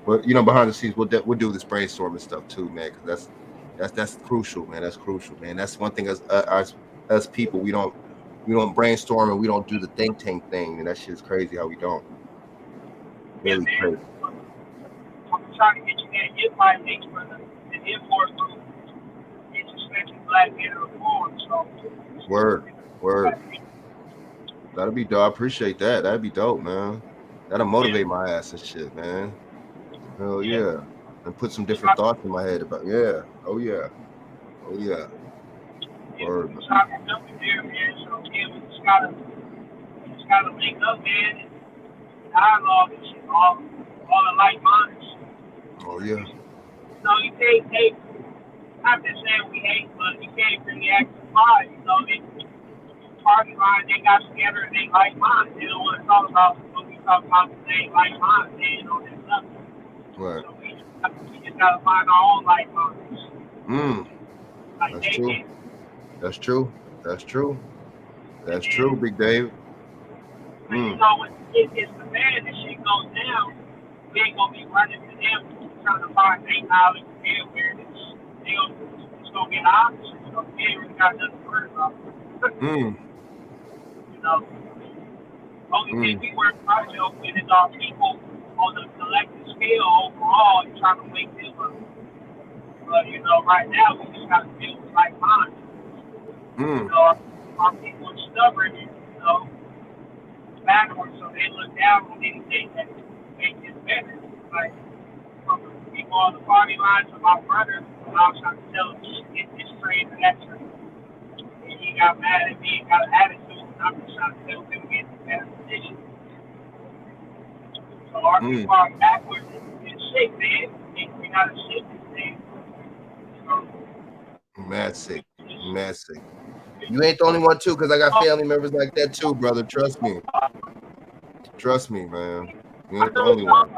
but behind the scenes, we'll do this brainstorming stuff too, man. Because that's crucial, man. That's crucial, man. That's one thing as people, we don't brainstorm and we don't do the think tank thing, and that shit is crazy how we don't. Really crazy. I'm trying to get you that invite link for the import group. Introspective Black Men Reform. So, word. That'll be dope. I appreciate that. That'd be dope, man. That'll motivate my ass and shit, man. Hell yeah. And put some different thoughts in my head about Oh yeah. Word. There, man. So we just gotta link up, man, and dialogue and shit, all the like minds. Oh yeah. So you can't take, not to say we hate, but you can't really act surprised. They party line, they got together and they like minds. They don't want to talk about what we talk about today, like minds. They know there's nothing. Right. So we just gotta find our own like minds. Like That's true. That's true, Big Dave. When it's the bad and shit goes down, we ain't gonna be running to them trying to find their knowledge and their awareness. It's gonna get opposite. So we ain't really got nothing to worry about. Only thing we work ourselves with is our people on the collective scale overall and trying to wake them up. But right now we just gotta deal with like minds. Our people are stubborn and backwards, so they look down on anything that makes it better. Like from the people on the party lines of my brother, I was trying to tell him get this trade and that trade. And he got mad at me and got an attitude, and I'm just trying to tell him to get in a better position. So our people are backwards and sick, man. We gotta shift this thing. Mad sick. You ain't the only one too, because I got family members like that too, brother. Trust me, man. You ain't the only one.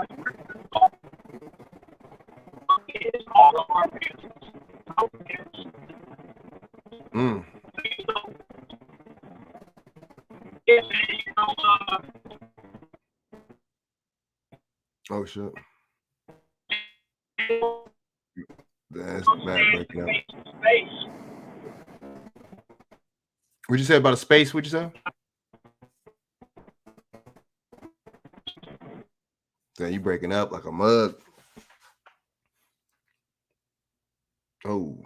shit. That's mad breaking up. What'd you say about a space? What'd you say? Damn, you breaking up like a mug. Oh.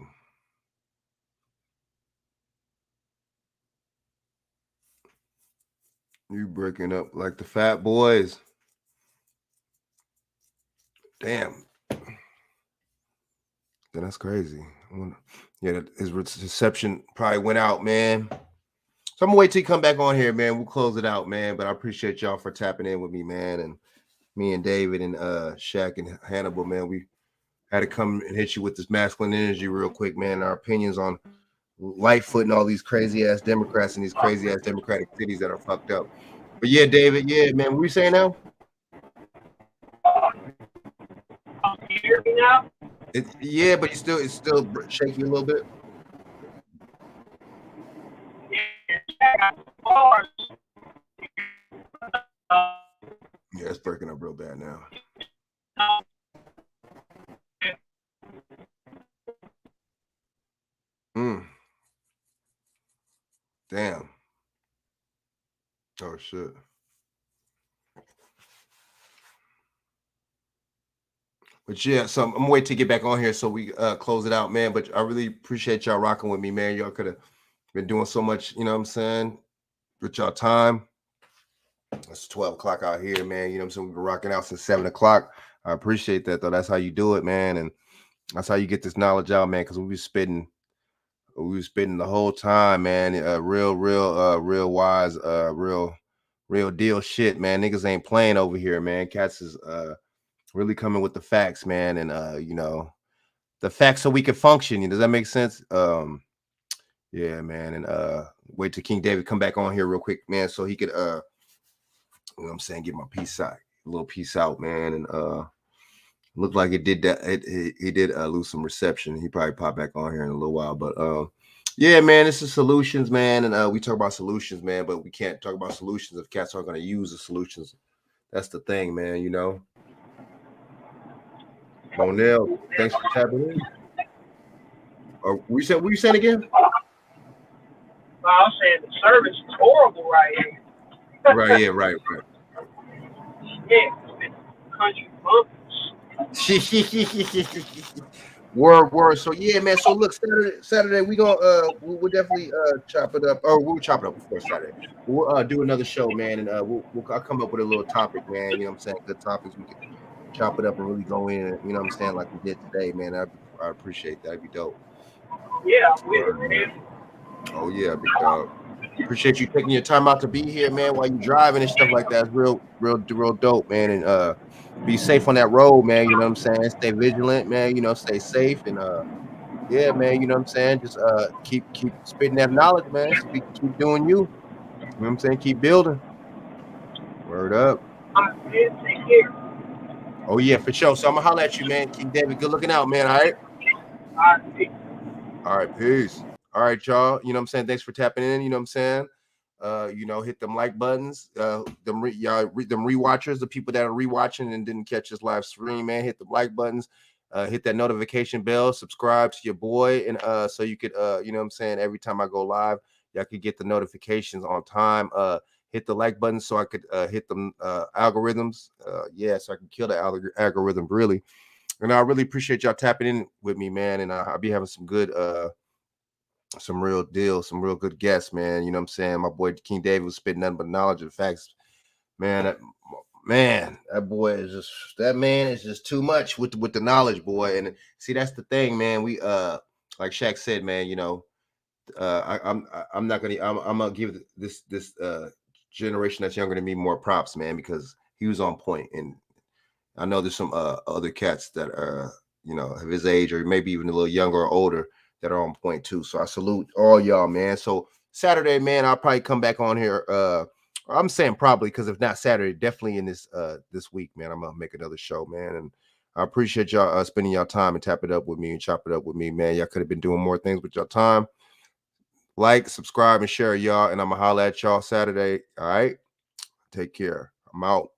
You breaking up like the fat boys. Damn. Then that's crazy. Yeah, his reception probably went out, man. So I'm gonna wait till you come back on here, man. We'll close it out, man. But I appreciate y'all for tapping in with me, man. And me and David and Shaq and Hannibal, man. We had to come and hit you with this masculine energy real quick, man. Our opinions on Lightfoot and all these crazy ass Democrats in these crazy ass Democratic cities that are fucked up. But yeah, David, yeah, man. What are you saying now? Can you hear me now? Yeah, but it's still shaky a little bit. Yeah, it's breaking up real bad now. Damn. Oh shit. But yeah, so I'm gonna wait to get back on here so we close it out, man. But I really appreciate y'all rocking with me, man. Y'all could have been doing so much, you know what I'm saying, with y'all time. It's 12 o'clock out here, man. You know what I'm saying? We've been rocking out since 7 o'clock. I appreciate that, though. That's how you do it, man. And that's how you get this knowledge out, man, because we were spitting the whole time, man. Real wise, real deal shit, man. Niggas ain't playing over here, man. Cats is really coming with the facts, man. And you know, the facts so we can function. Does that make sense? Yeah, man. And wait till King David come back on here real quick, man, so he could you know what I'm saying, get my peace out, a little peace out, man. And looked like it did that. He did lose some reception. He probably pop back on here in a little while. But yeah, man, this is solutions, man. And we talk about solutions, man, but we can't talk about solutions if cats aren't going to use the solutions. That's the thing, man, you know. Monel, thanks for tapping in. What you saying again? I'm saying the service is horrible right here. Right, yeah, right. Yeah, country bumpers. Word. So yeah, man. So look, Saturday we gonna we'll definitely chop it up. Or we'll chop it up before Saturday. We'll do another show, man, and I'll come up with a little topic, man. You know what I'm saying? Good topics. We can chop it up and really go in. You know what I'm saying? Like we did today, man. I appreciate that. That'd be dope. Yeah, I'm with it, man. Oh yeah, big dog. Appreciate you taking your time out to be here, man, while you're driving and stuff like that. It's real dope, man. And be safe on that road, man. You know what I'm saying? Stay vigilant, man. You know, stay safe. And yeah, man, you know what I'm saying? Just keep spitting that knowledge, man. Keep doing you. You know what I'm saying? Keep building. Word up. I'm here. Take care. Oh yeah, for sure. So I'm gonna holler at you, man. King David, good looking out, man. All right. All right, peace. All right, y'all. You know what I'm saying? Thanks for tapping in. You know what I'm saying? You know, hit them like buttons. Them rewatchers, the people that are rewatching and didn't catch this live stream, man, hit the like buttons. Hit that notification bell. Subscribe to your boy, and so you could, you know what I'm saying? Every time I go live, y'all could get the notifications on time. Hit the like button so I could hit them algorithms. Yeah, so I can kill the algorithm really. And I really appreciate y'all tapping in with me, man. And I'll be having some good some real deals, some real good guests, man. You know what I'm saying? My boy King David was spitting nothing but knowledge and facts. Man, that man is just too much with the knowledge, boy. And see, that's the thing, man. We like Shaq said, man, you know, I'm gonna give this generation that's younger than me more props, man, because he was on point. And I know there's some other cats that are, you know, of his age or maybe even a little younger or older that are on point too. So I salute all y'all, man. So Saturday, man, I'll probably come back on here. I'm saying probably because if not Saturday, definitely in this week, man, I'm gonna make another show, man. And I appreciate y'all spending y'all time and tap it up with me and chop it up with me, man. Y'all could have been doing more things with your time. Like, subscribe, and share, y'all. And I'm gonna holler at y'all Saturday. All right. Take care. I'm out.